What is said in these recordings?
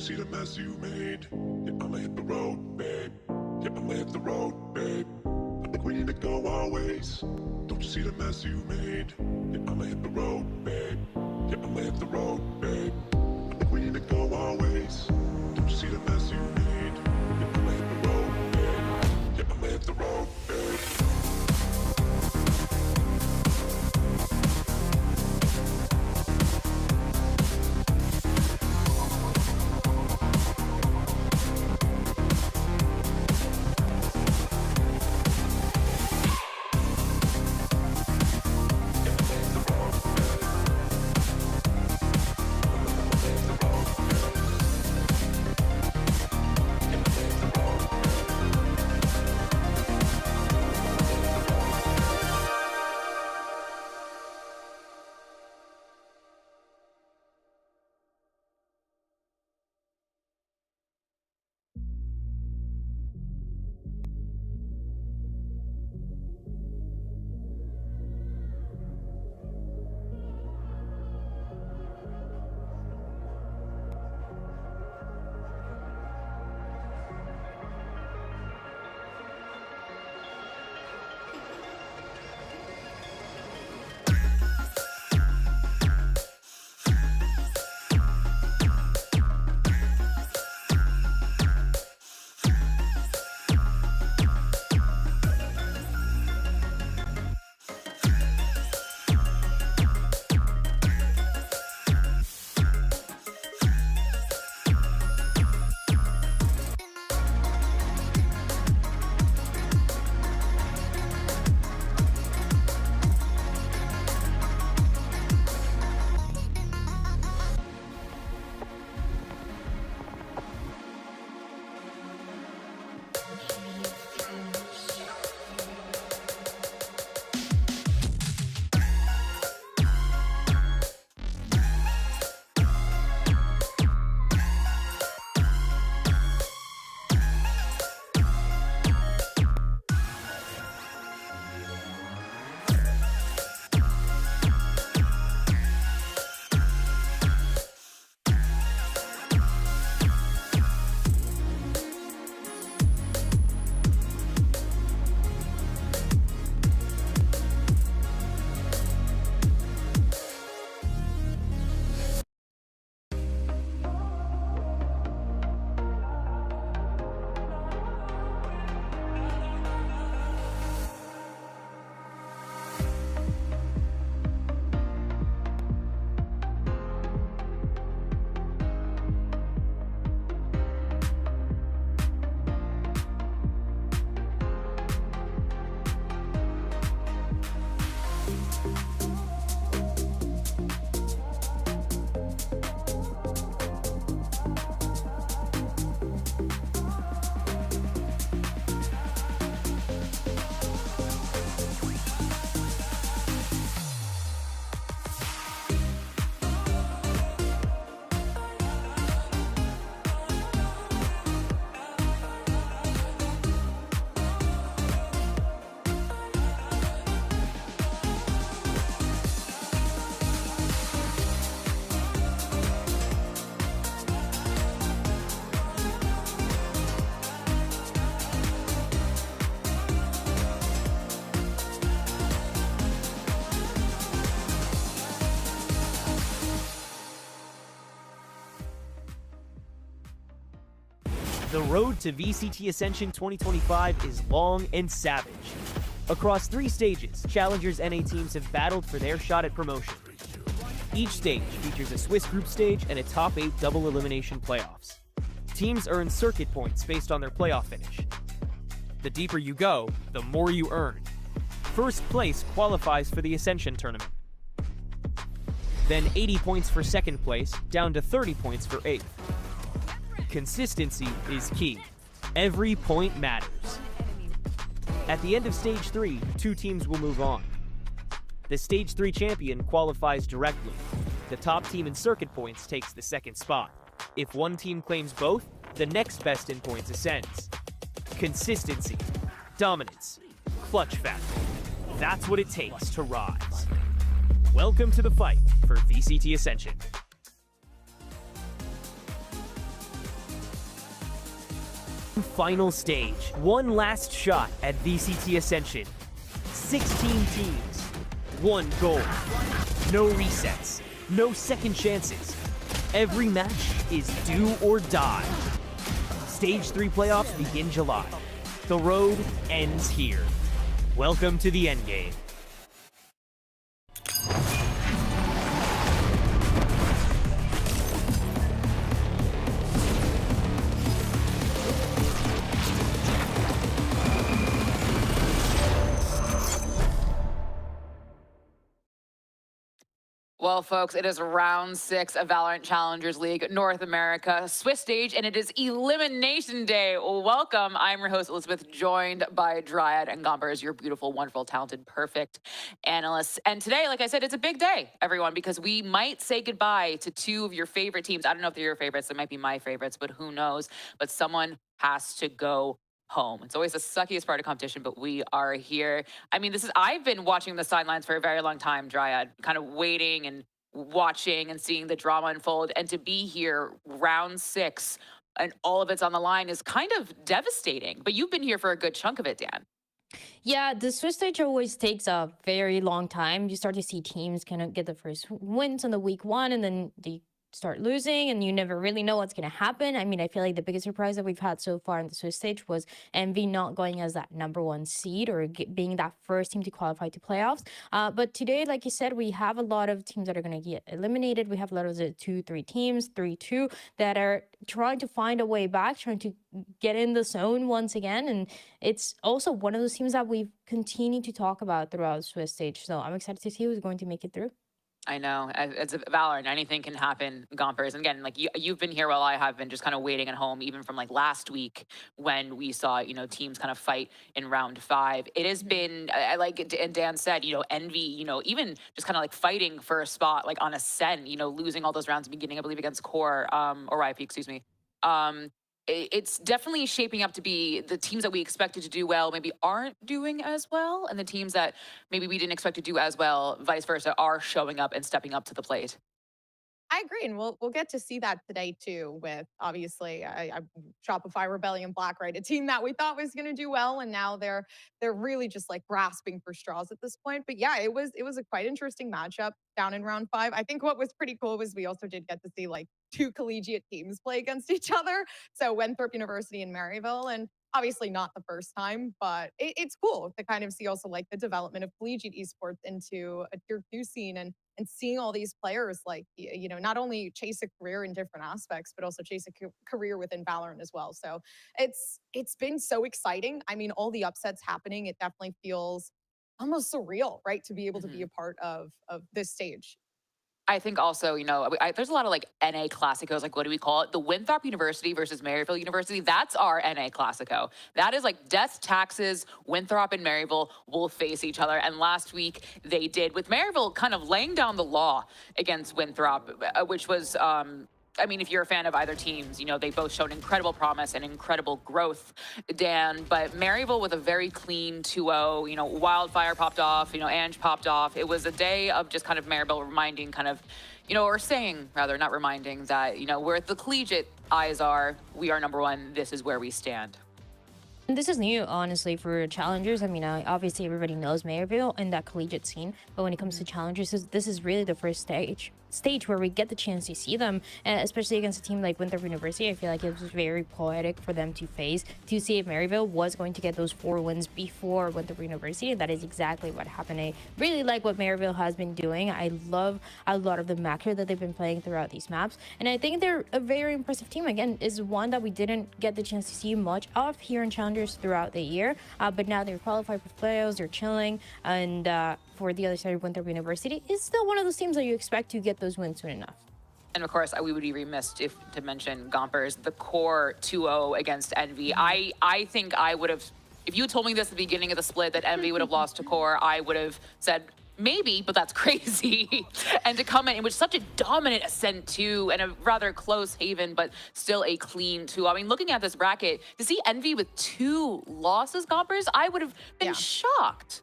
see the mess you made? Yeah, I'ma hit the road, babe. Yeah, I'ma hit the road, babe. I think we need to go our ways. Don't you see the mess you made? Yeah, I'ma hit the road, babe. Yeah, I'ma hit the road, babe. I think we need to go our ways. Don't you see the mess you made? Yeah, I'ma hit the road, babe. Yeah, I'ma hit the road, babe. The road to VCT Ascension 2025 is long and savage. Across 3 stages, Challengers NA teams have battled for their shot at promotion. Each stage features a Swiss group stage and a top 8 double elimination playoffs. Teams earn circuit points based on their playoff finish. The deeper you go, the more you earn. First place qualifies for the Ascension tournament. Then 80 points for second place, down to 30 points for 8th. Consistency is key. Every point matters. At the end of Stage 3, 2 teams will move on. The Stage 3 champion qualifies directly. The top team in circuit points takes the second spot. If one team claims both, the next best in points ascends. Consistency, dominance, clutch factor. That's what it takes to rise. Welcome to the fight for VCT Ascension. Final stage. One last shot at VCT Ascension. 16 teams. One goal. No resets. No second chances. Every match is do or die. Stage 3 playoffs begin July. The road ends here. Welcome to the endgame. Well, folks, it is round 6 of Valorant Challengers League North America, Swiss stage, and it is Elimination Day. Welcome. I'm your host, Elizabeth, joined by Dryad and Gompers, your beautiful, wonderful, talented, perfect analysts. And today, like I said, it's a big day, everyone, because we might say goodbye to 2 of your favorite teams. I don't know if they're your favorites. They might be my favorites, but who knows? But someone has to go home. It's always the suckiest part of competition, but we are here. I mean, I've been watching the sidelines for a very long time, Dryad, kind of waiting and watching and seeing the drama unfold. And to be here round 6 and all of it's on the line is kind of devastating. But you've been here for a good chunk of it, Dan. Yeah, the Swiss stage always takes a very long time. You start to see teams kind of get the first wins on the week 1, and then they start losing, and you never really know what's going to happen. I mean, I feel like the biggest surprise that we've had so far in the Swiss stage was Envy not going as that #1 seed or being that first team to qualify to playoffs. But today, like you said, we have a lot of teams that are going to get eliminated. We have a lot of the 2-3 teams, 3-2, that are trying to find a way back, trying to get in the zone once again. And it's also one of those teams that we've continued to talk about throughout the Swiss stage. So I'm excited to see who's going to make it through. I know. It's a Valorant. Anything can happen, Gompers. And again, like you've been here while I have been just kind of waiting at home, even from like last week when we saw, teams kind of fight in round 5. It has been, and Dan said, Envy, even just kind of like fighting for a spot, like on Ascent, losing all those rounds in the beginning, I believe, against Core, or YFP, excuse me. It's definitely shaping up to be the teams that we expected to do well maybe aren't doing as well, and the teams that maybe we didn't expect to do as well, vice versa, are showing up and stepping up to the plate. I agree, and we'll get to see that today too. With obviously, Shopify Rebellion Black, right? A team that we thought was going to do well, and now they're really just like grasping for straws at this point. But yeah, it was a quite interesting matchup down in round 5. I think what was pretty cool was we also did get to see like 2 collegiate teams play against each other. So Winthrop University and Maryville, and obviously not the first time, but it's cool to kind of see also like the development of collegiate esports into a tier 2 scene, and seeing all these players like, not only chase a career in different aspects, but also chase a career within Valorant as well. So it's been so exciting. I mean, all the upsets happening, it definitely feels almost surreal, right? To be able to be a part of this stage. I think also, there's a lot of like NA Classicos, like what do we call it? The Winthrop University versus Maryville University, that's our NA Classico. That is like death, taxes, Winthrop and Maryville will face each other. And last week they did, with Maryville kind of laying down the law against Winthrop, which was, if you're a fan of either teams, they both showed incredible promise and incredible growth, Dan. But Maryville with a very clean 2-0, Wildfire popped off, Ange popped off. It was a day of just kind of Maryville reminding or saying, rather, not reminding, that, where the collegiate eyes are, we are #1, this is where we stand. And this is new, honestly, for challengers. I mean, obviously everybody knows Maryville in that collegiate scene, but when it comes to challengers, this is really the first stage where we get the chance to see them, and especially against a team like Winthrop University. I feel like it was very poetic for them to face, to see if Maryville was going to get those 4 wins before Winthrop University, and that is exactly what happened. I really like what Maryville has been doing. I love a lot of the macro that they've been playing throughout these maps, and I think they're a very impressive team. Again, is one that we didn't get the chance to see much of here in Challengers throughout the year, but now they're qualified for playoffs, they're chilling, and for the other side of Winthrop University, is still one of those teams that you expect to get those wins soon enough. And of course, we would be remiss to mention Gompers, the Core 2-0 against Envy. I think I would have, if you told me this at the beginning of the split that Envy would have lost to Core, I would have said, maybe, but that's crazy. And to come in with such a dominant Ascent 2 and a rather close Haven, but still a clean 2. I mean, looking at this bracket, to see Envy with 2 losses, Gompers, I would have been shocked.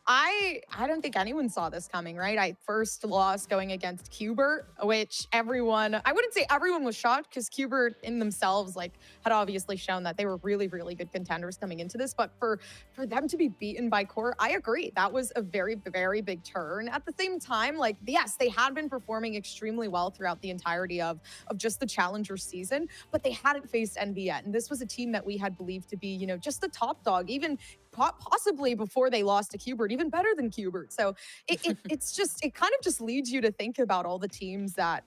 I don't think anyone saw this coming, right? I first lost going against Qbert, which everyone, I wouldn't say everyone was shocked because Qbert in themselves like had obviously shown that they were really, really good contenders coming into this. But for them to be beaten by Core, I agree. That was a very, very big turn. At the same time, like, yes, they had been performing extremely well throughout the entirety of just the Challenger season, but they hadn't faced Envy yet. And this was a team that we had believed to be, you know, just the top dog, even possibly before they lost to Qbert, even better than Qbert. So it's just, it kind of just leads you to think about all the teams that,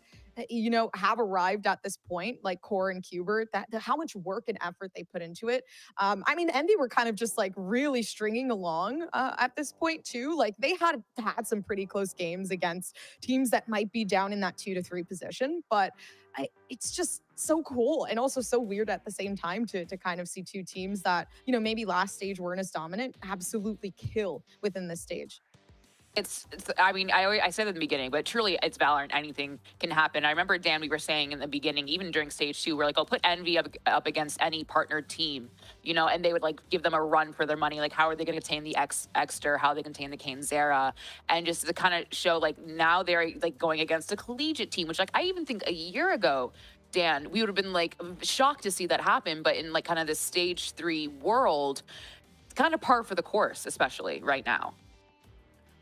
you know, have arrived at this point, like Core and Qbert, that how much work and effort they put into it. I mean, Envy were kind of just like really stringing along at this point too. Like they had some pretty close games against teams that might be down in that 2 to 3 position, but it's just so cool and also so weird at the same time to kind of see two teams that, you know, maybe last stage weren't as dominant absolutely kill within this stage. It's I mean, I said at the beginning, but truly it's Valorant. Anything can happen. I remember, Dan, we were saying in the beginning, even during stage 2, we're like, I'll put Envy up against any partnered team, you know, and they would like give them a run for their money. Like, how are they going to contain the Exter? How are they contain the Kane Zera? And just to kind of show, like, now they're like going against a collegiate team, which like I even think a year ago, Dan, we would have been like shocked to see that happen. But in like kind of the stage 3 world, it's kind of par for the course, especially right now.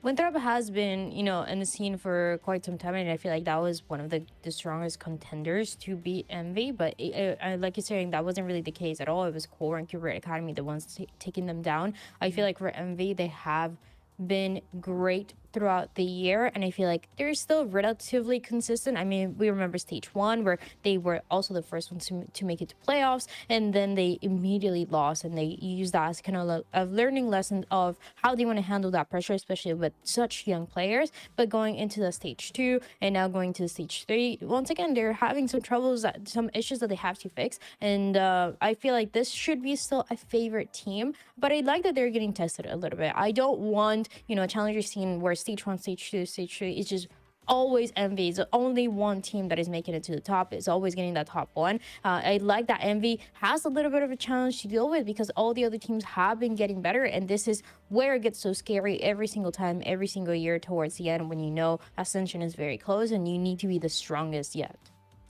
Winthrop has been, you know, in the scene for quite some time, and I feel like that was one of the strongest contenders to beat Envy. But like you're saying, that wasn't really the case at all. It was Core and Qbert Academy the ones taking them down. I feel like for Envy, they have been great throughout the year, and I feel like they're still relatively consistent. I mean, we remember stage 1 where they were also the first ones to make it to playoffs, and then they immediately lost, and they used that as kind of a learning lesson of how they want to handle that pressure, especially with such young players. But going into the stage 2 and now going to the stage 3, once again, they're having some troubles, some issues that they have to fix, and I feel like this should be still a favorite team, but I like that they're getting tested a little bit. I don't want, you know, a challenger scene where stage 1, stage 2, stage 3 is just always Envy. It's only one team that is making it to the top. It's always getting that top 1. I like that Envy has a little bit of a challenge to deal with because all the other teams have been getting better, and this is where it gets so scary every single time, every single year towards the end, when you know Ascension is very close and you need to be the strongest yet.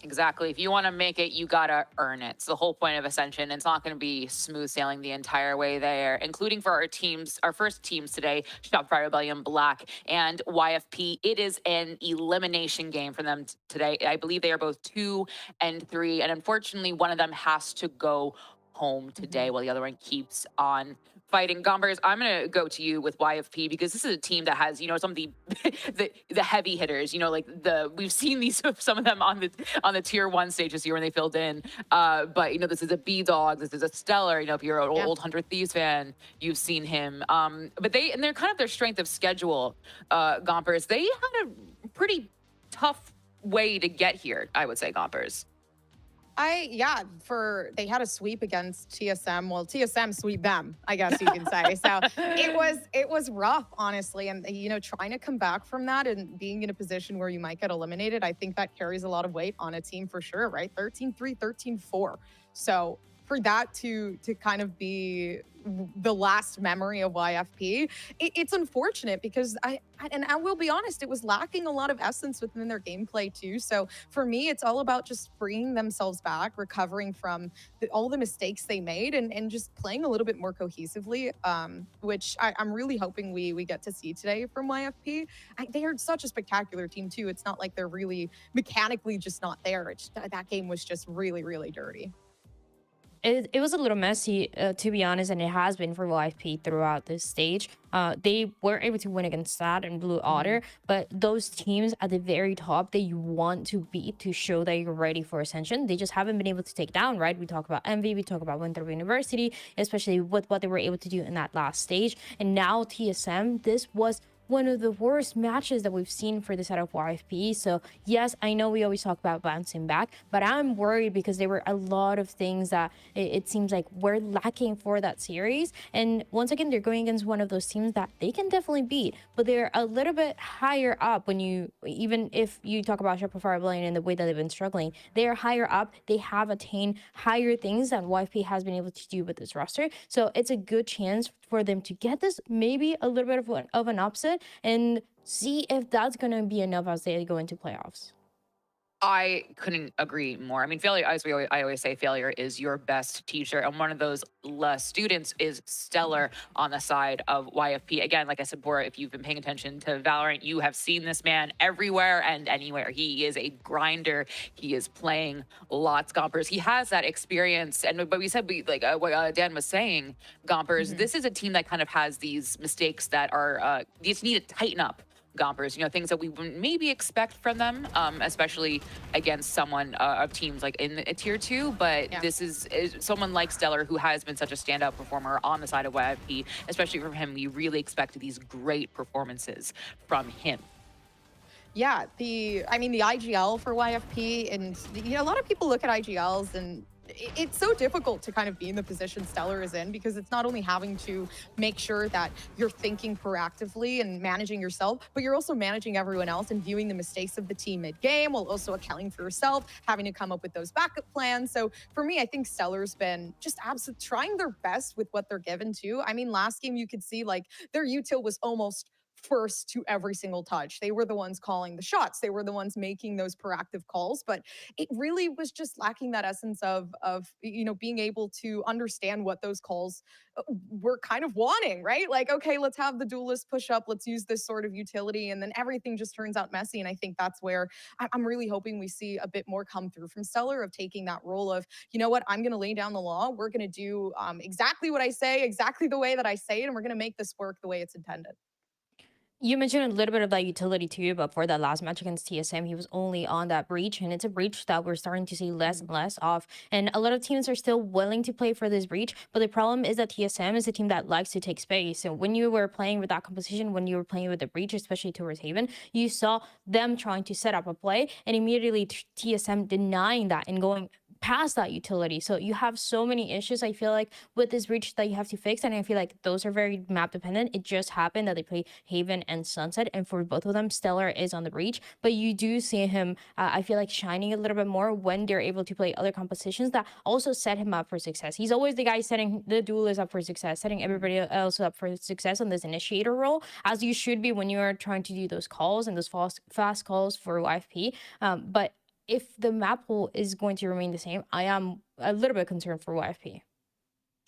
Exactly. If you want to make it, you got to earn it. It's the whole point of Ascension. It's not going to be smooth sailing the entire way there, including for our teams, our first teams today, Shopify Rebellion Black and YFP. It is an elimination game for them today. I believe they are both 2 and 3. And unfortunately, one of them has to go home today while the other one keeps on fighting. Gombers, I'm going to go to you with YFP because this is a team that has, you know, some of the the heavy hitters, you know, like we've seen these, some of them on the tier 1 stage this year when they filled in. But, you know, this is a B-Dog, this is a Stellar, you know, if you're an old 100 Thieves fan, you've seen him. But they're kind of their strength of schedule, Gompers. They had a pretty tough way to get here, I would say, Gompers. They had a sweep against TSM. Well, TSM sweep them, I guess you can say. So it was rough, honestly. And, you know, trying to come back from that and being in a position where you might get eliminated, I think that carries a lot of weight on a team for sure, right? 13-3, 13-4. So for that to kind of be the last memory of YFP, it's unfortunate because I will be honest, it was lacking a lot of essence within their gameplay too. So for me, it's all about just bringing themselves back, recovering from all the mistakes they made, and just playing a little bit more cohesively, which I'm really hoping we get to see today from YFP. They are such a spectacular team too. It's not like they're really mechanically just not there. That game was just really, really dirty. It was a little messy, to be honest, and it has been for YFP throughout this stage. They were able to win against SAD and Blue Otter, but those teams at the very top that you want to beat to show that you're ready for Ascension, they just haven't been able to take down, right? We talk about Envy, we talk about Winthrop University, especially with what they were able to do in that last stage. And now TSM, this was one of the worst matches that we've seen for the side of YFP. So yes, I know we always talk about bouncing back, but I'm worried because there were a lot of things that it seems like we're lacking for that series. And once again, they're going against one of those teams that they can definitely beat, but they're a little bit higher up. When you, even if you talk about Shopify Rebellion and the way that they've been struggling, they're higher up. They have attained higher things than YFP has been able to do with this roster. So it's a good chance for them to get this, maybe a little bit of an upset, and see if that's going to be enough as they go into playoffs. I couldn't agree more. I mean, failure, as I always say, failure is your best teacher. And one of those students is Stellar on the side of YFP. Again, like I said before, if you've been paying attention to Valorant, you have seen this man everywhere and anywhere. He is a grinder. He is playing lots, Gompers. He has that experience. But we said, what Dan was saying, Gompers, this is a team that kind of has these mistakes that are, you just need to tighten up. Gompers, you know, things that we would maybe expect from them, especially against someone of teams like in tier 2. But this is someone like Stellar, who has been such a standout performer on the side of YFP. Especially from him, we really expect these great performances from him. Yeah, I mean, the IGL for YFP, and you know, a lot of people look at IGLs and it's so difficult to kind of be in the position Stellar is in, because it's not only having to make sure that you're thinking proactively and managing yourself, but you're also managing everyone else and viewing the mistakes of the team mid-game, while also accounting for yourself, having to come up with those backup plans. So for me, I think Stellar's been just absolutely trying their best with what they're given to. I mean, last game you could see like their util was almost first to every single touch. They were the ones calling the shots. They were the ones making those proactive calls, but it really was just lacking that essence of you know, being able to understand what those calls were kind of wanting, right? Like, okay, let's have the duelist push up. Let's use this sort of utility. And then everything just turns out messy. And I think that's where I'm really hoping we see a bit more come through from Stellar, of taking that role of, you know what, I'm going to lay down the law. We're going to do exactly what I say, exactly the way that I say it. And we're going to make this work the way it's intended. You mentioned a little bit of that utility too, but for that last match against TSM, he was only on that breach, and it's a breach that we're starting to see less and less of. And a lot of teams are still willing to play for this breach, but the problem is that TSM is a team that likes to take space. So when you were playing with that composition, when you were playing with the breach, especially towards Haven, you saw them trying to set up a play, and immediately TSM denying that and going past that utility. So you have so many issues, I feel like, with this breach that you have to fix, and I feel like those are very map dependent. It just happened that they play Haven and Sunset, and for both of them, Stellar is on the breach, but you do see him, I feel like, shining a little bit more when they're able to play other compositions that also set him up for success. He's always the guy setting the duelist up for success, setting everybody else up for success on this initiator role, as you should be when you are trying to do those calls and those fast calls for YFP. But if the map pool is going to remain the same, I am a little bit concerned for YFP.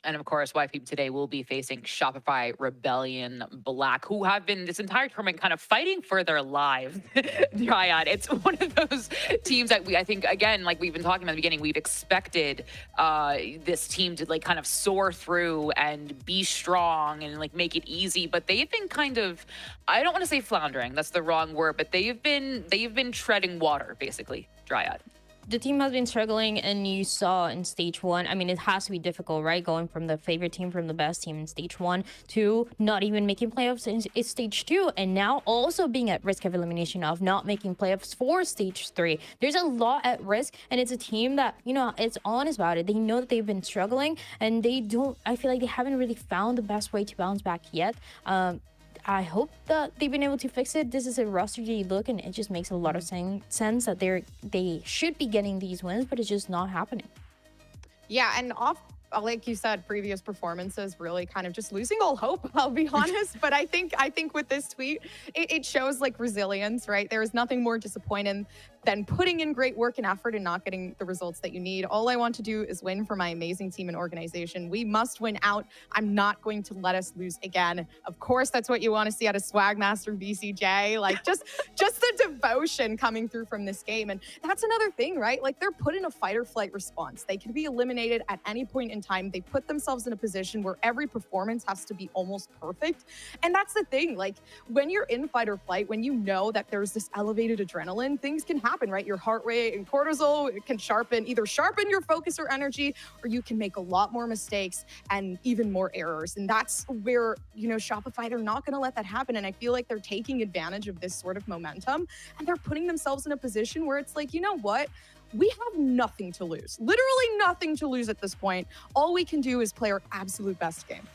And of course, YFP today will be facing Shopify Rebellion Black, who have been this entire tournament kind of fighting for their lives. Dryad, it's one of those teams that I think, again, like we've been talking about at the beginning, we've expected this team to like kind of soar through and be strong and like make it easy. But they've been kind of, I don't want to say floundering, that's the wrong word, but they've been treading water, basically, Dryad. The team has been struggling, and you saw in stage 1, I mean, it has to be difficult, right? Going from the favorite team, from the best team in stage 1 to not even making playoffs in stage 2, and now also being at risk of elimination of not making playoffs for stage 3. There's a lot at risk, and it's a team that, you know, it's honest about it. They know that they've been struggling, and I feel like they haven't really found the best way to bounce back yet. I hope that they've been able to fix it. This is a roster look, and it just makes a lot of sense that they should be getting these wins, but it's just not happening. Yeah, and like you said, previous performances really kind of just losing all hope, I'll be honest. But I think with this tweet, it shows like resilience, right? There is nothing more disappointing than putting in great work and effort and not getting the results that you need. All I want to do is win for my amazing team and organization. We must win out. I'm not going to let us lose again. Of course, that's what you want to see out of Swagmaster BCJ. Like just the devotion coming through from this game. And that's another thing, right? Like they're put in a fight or flight response. They can be eliminated at any point in in time, they put themselves in a position where every performance has to be almost perfect. And that's the thing, like when you're in fight or flight, when you know that there's this elevated adrenaline, things can happen, right? Your heart rate and cortisol, it can either sharpen your focus or energy, or you can make a lot more mistakes and even more errors. And that's where, you know, Shopify, they're not going to let that happen. And I feel like they're taking advantage of this sort of momentum, and they're putting themselves in a position where it's like, you know what? We have nothing to lose, literally nothing to lose at this point. All we can do is play our absolute best game.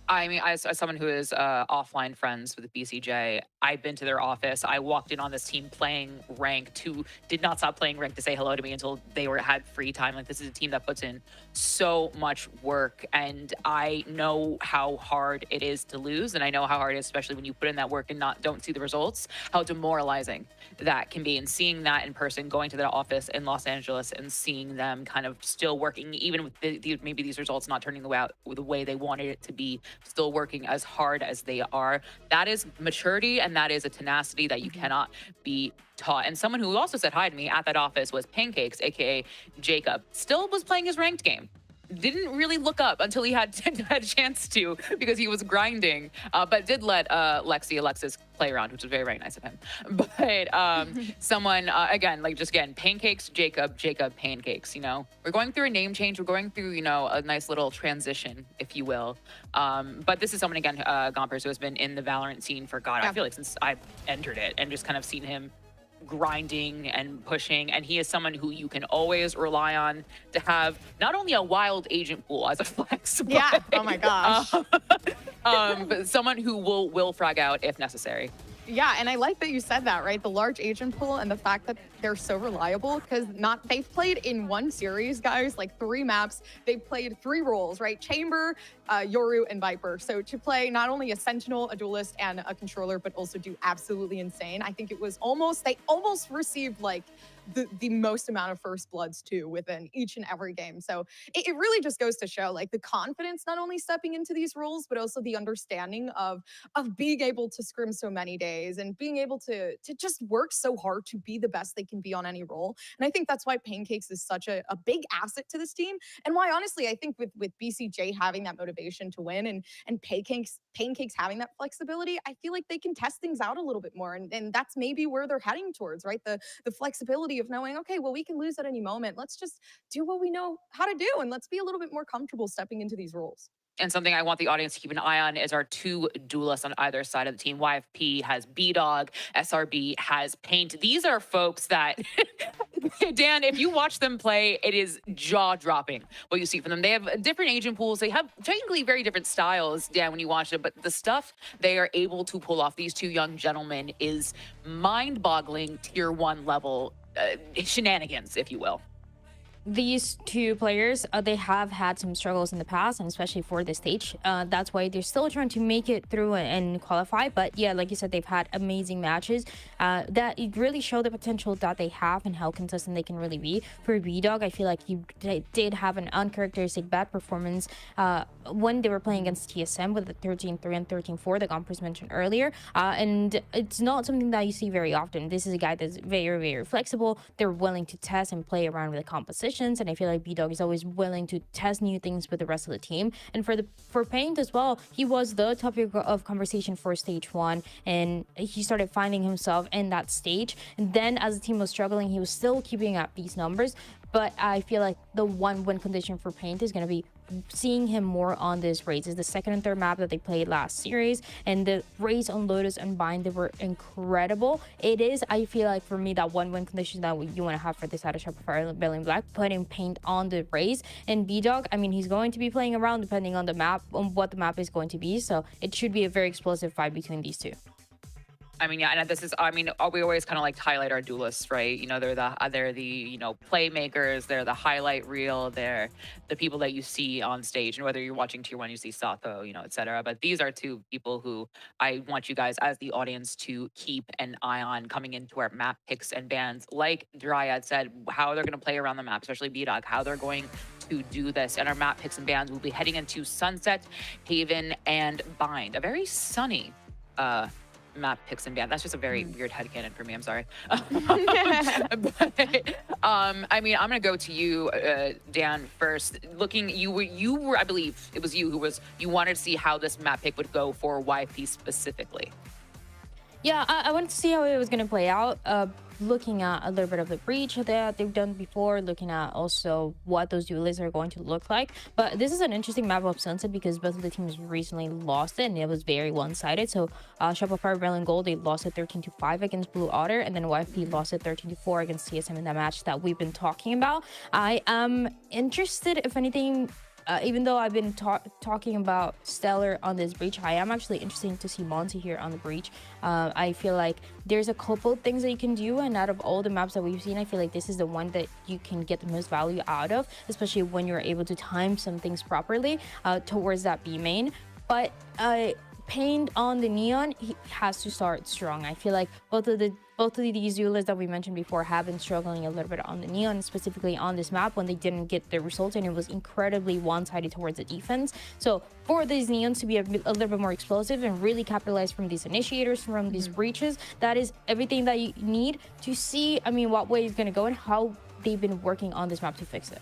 I mean, as someone who is offline friends with BCJ, I've been to their office. I walked in on this team playing ranked, who did not stop playing ranked to say hello to me until they had free time. Like, this is a team that puts in so much work, and I know how hard it is to lose, and I know how hard it is, especially when you put in that work and don't see the results, how demoralizing that can be. And seeing that in person, going to their office in Los Angeles and seeing them kind of still working, even with maybe these results not turning out the way they wanted it to be, still working as hard as they are. That is maturity, and that is a tenacity that you cannot be taught. And someone who also said hi to me at that office was Pancakes, aka Jacob. Still was playing his ranked game. Didn't really look up until he had a chance to, because he was grinding, but did let Alexis play around, which was very, very nice of him. But someone, again, Pancakes, Jacob, Pancakes, you know. We're going through a name change. We're going through, you know, a nice little transition, if you will. But this is someone, again, Gompers, who has been in the Valorant scene for, God, I feel like since I've entered it, and just kind of seen him grinding and pushing, and he is someone who you can always rely on to have not only a wild agent pool as a flex, but, oh my gosh, but someone who will frag out if necessary. Yeah, and I like that you said that, right? The large agent pool and the fact that they're so reliable, because they've played in one series, guys, like 3 maps. They've played 3 roles, right? Chamber, Yoru, and Viper. So to play not only a Sentinel, a Duelist, and a Controller, but also do absolutely insane. I think it was they almost received like the most amount of first bloods too within each and every game. So it really just goes to show like the confidence, not only stepping into these roles, but also the understanding of being able to scrim so many days and being able to just work so hard to be the best they can be on any role. And I think that's why Pancakes is such a big asset to this team, and why honestly I think with BCJ having that motivation to win and Pancakes having that flexibility, I feel like they can test things out a little bit more, and that's maybe where they're heading towards, right? The flexibility of knowing, okay, well, we can lose at any moment. Let's just do what we know how to do, and let's be a little bit more comfortable stepping into these roles. And something I want the audience to keep an eye on is our 2 duelists on either side of the team. YFP has B-Dog, SRB has Paint. These are folks that, Dan, if you watch them play, it is jaw-dropping what you see from them. They have different agent pools. They have technically very different styles, Dan, when you watch them, but the stuff they are able to pull off, these 2 young gentlemen, is mind-boggling tier 1 level shenanigans, if you will. These 2 players, they have had some struggles in the past, and especially for this stage. That's why they're still trying to make it through and qualify. But yeah, like you said, they've had amazing matches that really show the potential that they have and how consistent they can really be. For B-Dog, I feel like he did have an uncharacteristic bad performance when they were playing against TSM with the 13-3 and 13-4 that Gompers mentioned earlier. And it's not something that you see very often. This is a guy that's very, very flexible. They're willing to test and play around with the composition. And I feel like B-Dog is always willing to test new things with the rest of the team. And for Paint as well, he was the topic of conversation for stage 1, and he started finding himself in that stage. And then as the team was struggling, he was still keeping up these numbers. But I feel like the one win condition for Paint is going to be seeing him more on this race. Is the 2nd and 3rd map that they played last series, and the race on Lotus and Bind, they were incredible. It is, I feel like, for me, that one win condition that you want to have for this side of Shopify Belly Black, putting Paint on the race. And B-Dog, I mean, he's going to be playing around depending on the map, on what the map is going to be, so it should be a very explosive fight between these 2. I mean, yeah, and this is, I mean, we always kind of like to highlight our duelists, right? You know, they're the you know, playmakers, they're the highlight reel, they're the people that you see on stage, and whether you're watching tier 1, you see Sato, you know, etc. But these are 2 people who I want you guys as the audience to keep an eye on coming into our map picks and bans. Like Dryad said, how they're going to play around the map, especially B-Dog, how they're going to do this. And our map picks and bans will be heading into Sunset, Haven, and Bind. A very sunny map picks and ban. That's just a very weird headcanon for me. I'm sorry. But, I mean, I'm gonna go to you, Dan, first. You were, I believe it was you wanted to see how this map pick would go for YFP specifically. Yeah, I wanted to see how it was going to play out. Looking at a little bit of the breach that they've done before, looking at also what those duelists are going to look like. But this is an interesting map of Sunset because both of the teams recently lost it and it was very one-sided. So Shopify Rebel Gold, they lost it 13-5 against Blue Otter, and then YFP lost it 13-4 against TSM in that match that we've been talking about. I am interested, if anything, even though I've been talking about Stellar on this breach, I am actually interested to see Monty here on the breach. I feel like there's a couple things that you can do, and out of all the maps that we've seen, I feel like this is the one that you can get the most value out of, especially when you're able to time some things properly towards that B main. But Pained on the Neon, he has to start strong. I feel like both of these duelists that we mentioned before have been struggling a little bit on the Neon, specifically on this map when they didn't get the result, and it was incredibly one-sided towards the defense. So for these Neons to be a little bit more explosive and really capitalize from these initiators, from these breaches, that is everything that you need to see, I mean, what way it's going to go and how they've been working on this map to fix it.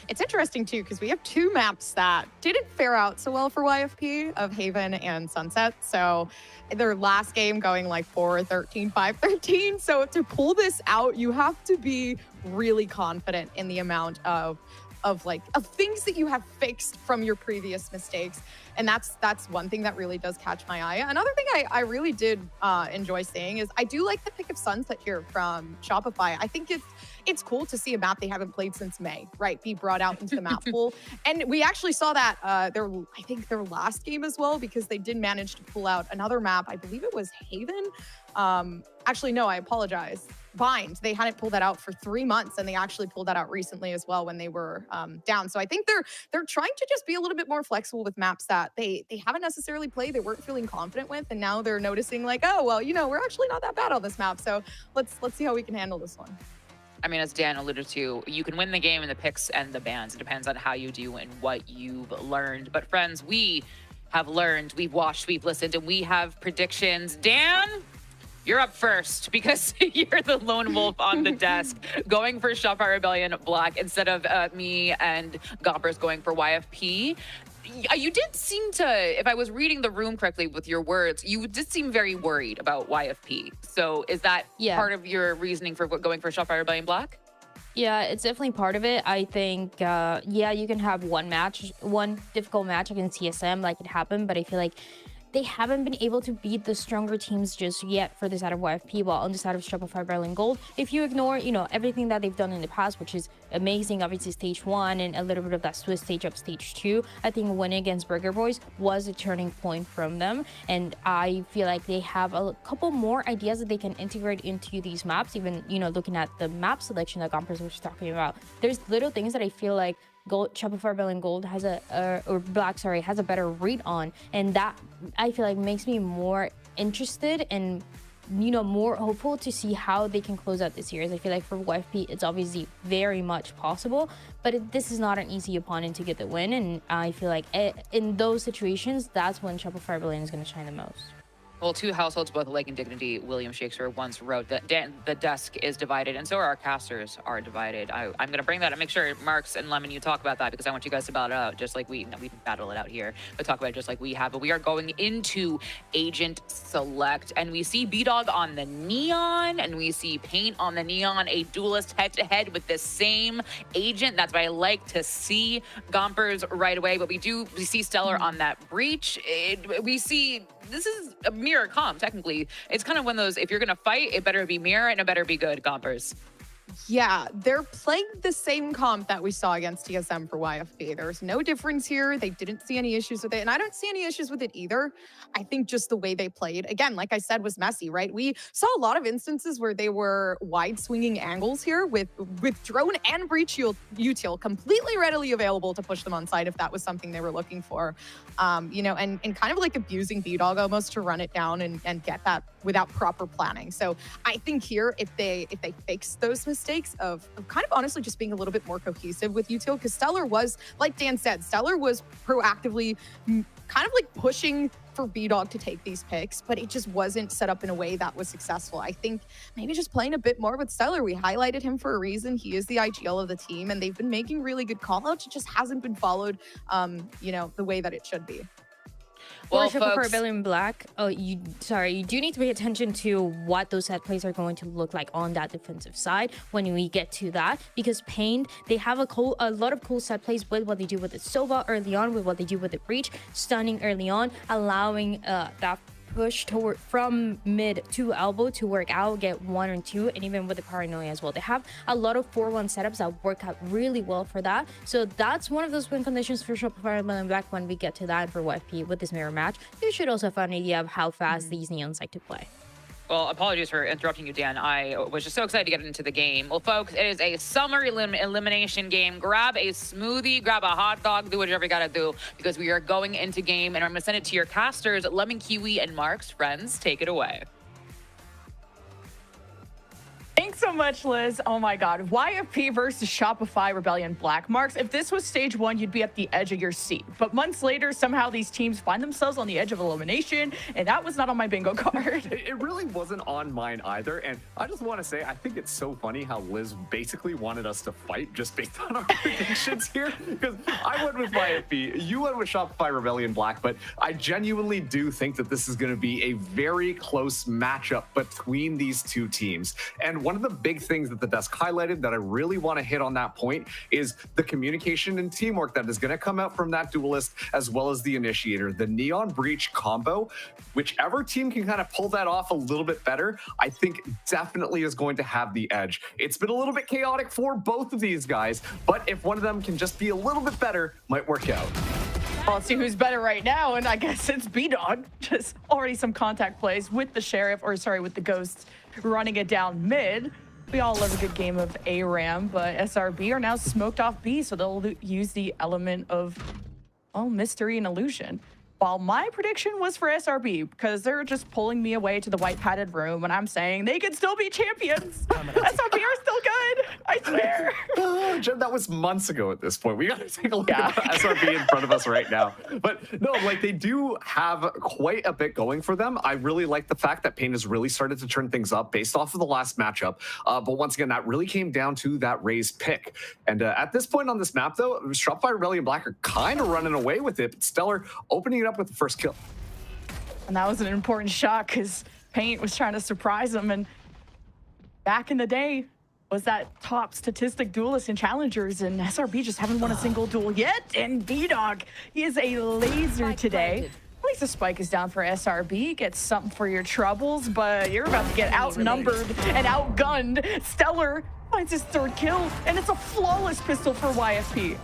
It's interesting too, because we have two maps that didn't fare out so well for YFP, of Haven and Sunset. So their last game going like 4-13, 5-13. So to pull this out, you have to be really confident in the amount of things that you have fixed from your previous mistakes. And that's one thing that really does catch my eye. Another thing I really did enjoy seeing is I do like the pick of Sunset here from Shopify. I think it's cool to see a map they haven't played since May, right, be brought out into the map pool. And we actually saw that I think their last game as well, because they did manage to pull out another map. I believe it was Haven. Actually, no, I apologize. Bind. They hadn't pulled that out for 3 months, and they actually pulled that out recently as well when they were down. So I think they're trying to just be a little bit more flexible with maps that they haven't necessarily played, they weren't feeling confident with, and now they're noticing like, oh, well, you know, we're actually not that bad on this map. So let's see how we can handle this one. I mean, as Dan alluded to, you can win the game in the picks and the bans. It depends on how you do and what you've learned. But friends, we have learned, we've watched, we've listened, and we have predictions. Dan, you're up first because you're the lone wolf on the desk going for Shopify Rebellion Black instead of me and Gompers going for YFP. You did seem to, if I was reading the room correctly with your words, you did seem very worried about YFP. So is that part of your reasoning for going for Shopify Rebellion Black? Yeah, it's definitely part of it. I think, yeah, you can have one difficult match against TSM, like it happened, but I feel like they haven't been able to beat the stronger teams just yet for the side of YFP, while on the side of Shopify Berlin Gold, if you ignore, you know, everything that they've done in the past, which is amazing, obviously stage 1 and a little bit of that Swiss stage of stage 2, I think winning against Burger Boys was a turning point from them, and I feel like they have a couple more ideas that they can integrate into these maps. Even, you know, looking at the map selection that Gompers was talking about, there's little things that I feel like Shopify Berlin Gold has or Black, sorry, has a better read on, and that I feel like makes me more interested and, you know, more hopeful to see how they can close out this series. I feel like for YFP, it's obviously very much possible, but this is not an easy opponent to get the win, and I feel like in those situations, that's when Shopify Berlin is going to shine the most. Well, two households, both alike in dignity. William Shakespeare once wrote that the desk is divided, and so are our casters are divided. I'm going to bring that and make sure, Marks and Lemon, you talk about that, because I want you guys to battle it out just like we can battle it out here, but talk about it just like we have. But we are going into Agent Select, and we see B-Dog on the Neon, and we see Paint on the Neon, a duelist head-to-head with the same agent. That's what I like to see. Gompers right away, but we see Stellar on that breach. We see this is a mirror comp, technically. It's kind of one of those, if you're going to fight, it better be mirror and it better be good, Gompers. Yeah, they're playing the same comp that we saw against TSM for YFP. There's no difference here. They didn't see any issues with it, and I don't see any issues with it either. I think just the way they played, again, like I said, was messy, right? We saw a lot of instances where they were wide swinging angles here with drone and breach util completely readily available to push them on site if that was something they were looking for. You know, and kind of like abusing B-Dog almost to run it down and get that without proper planning. So I think here, if they fix those mistakes, mistakes of kind of honestly just being a little bit more cohesive with util, because Stellar was, like Dan said, Stellar was proactively kind of like pushing for B-Dog to take these picks, but it just wasn't set up in a way that was successful. I think maybe just playing a bit more with Stellar. We highlighted him for a reason. He is the IGL of the team, and they've been making really good call-outs. It just hasn't been followed, you know, the way that it should be. Well, for Rebellion Black, you do need to pay attention to what those set plays are going to look like on that defensive side when we get to that, because Pain, they have a lot of cool set plays with what they do with the Sova early on, with what they do with the Breach, stunning early on, allowing that push toward from mid to elbow to work out, get 1 or 2, and even with the paranoia as well. They have a lot of 4-1 setups that work out really well for that. So that's one of those win conditions for Shopify and Black when we get to that. And for YFP with this mirror match, you should also have an idea of how fast these Neons like to play. Well, apologies for interrupting you, Dan. I was just so excited to get into the game. Well, folks, it is a summer elimination game. Grab a smoothie, grab a hot dog, do whatever you gotta do, because we are going into game, and I'm gonna send it to your casters, Lemon Kiwi and Marks. Friends, take it away. Thanks so much, Liz. Oh my God. YFP versus Shopify Rebellion Black. Marks, if this was stage 1, you'd be at the edge of your seat. But months later, somehow these teams find themselves on the edge of elimination, and that was not on my bingo card. It really wasn't on mine either. And I just want to say, I think it's so funny how Liz basically wanted us to fight just based on our predictions here. Because I went with YFP, you went with Shopify Rebellion Black, but I genuinely do think that this is going to be a very close matchup between these two teams. And one of the big things that the desk highlighted that I really want to hit on that point is the communication and teamwork that is going to come out from that duelist, as well as the initiator. The Neon Breach combo, whichever team can kind of pull that off a little bit better, I think definitely is going to have the edge. It's been a little bit chaotic for both of these guys, but if one of them can just be a little bit better, might work out. Well, let's see who's better right now, and I guess it's B-Dog. Just already some contact plays with the Sheriff, or sorry, with the Ghosts running it down mid. We all love a good game of ARAM, but SRB are now smoked off B, so they'll use the element of, well, mystery and illusion. While my prediction was for SRB, because they're just pulling me away to the white padded room when I'm saying they could still be champions. SRB are still good, I swear. Jen, that was months ago at this point. We got to take a look at SRB in front of us right now. But no, like they do have quite a bit going for them. I really like the fact that Pain has really started to turn things up based off of the last matchup. But once again, that really came down to that Raze pick. And at this point on this map, though, Shopify Rebellion Black are kind of running away with it. But Stellar opening it up with the first kill. And that was an important shot because Paint was trying to surprise him. And back in the day, was that top statistic duelist in Challengers, and SRB just haven't won a single duel yet. And B-Dog, he is a laser today. At least the spike is down for SRB. Gets something for your troubles, but you're about to get outnumbered and outgunned. Stellar finds his 3rd kill, and it's a flawless pistol for YFP.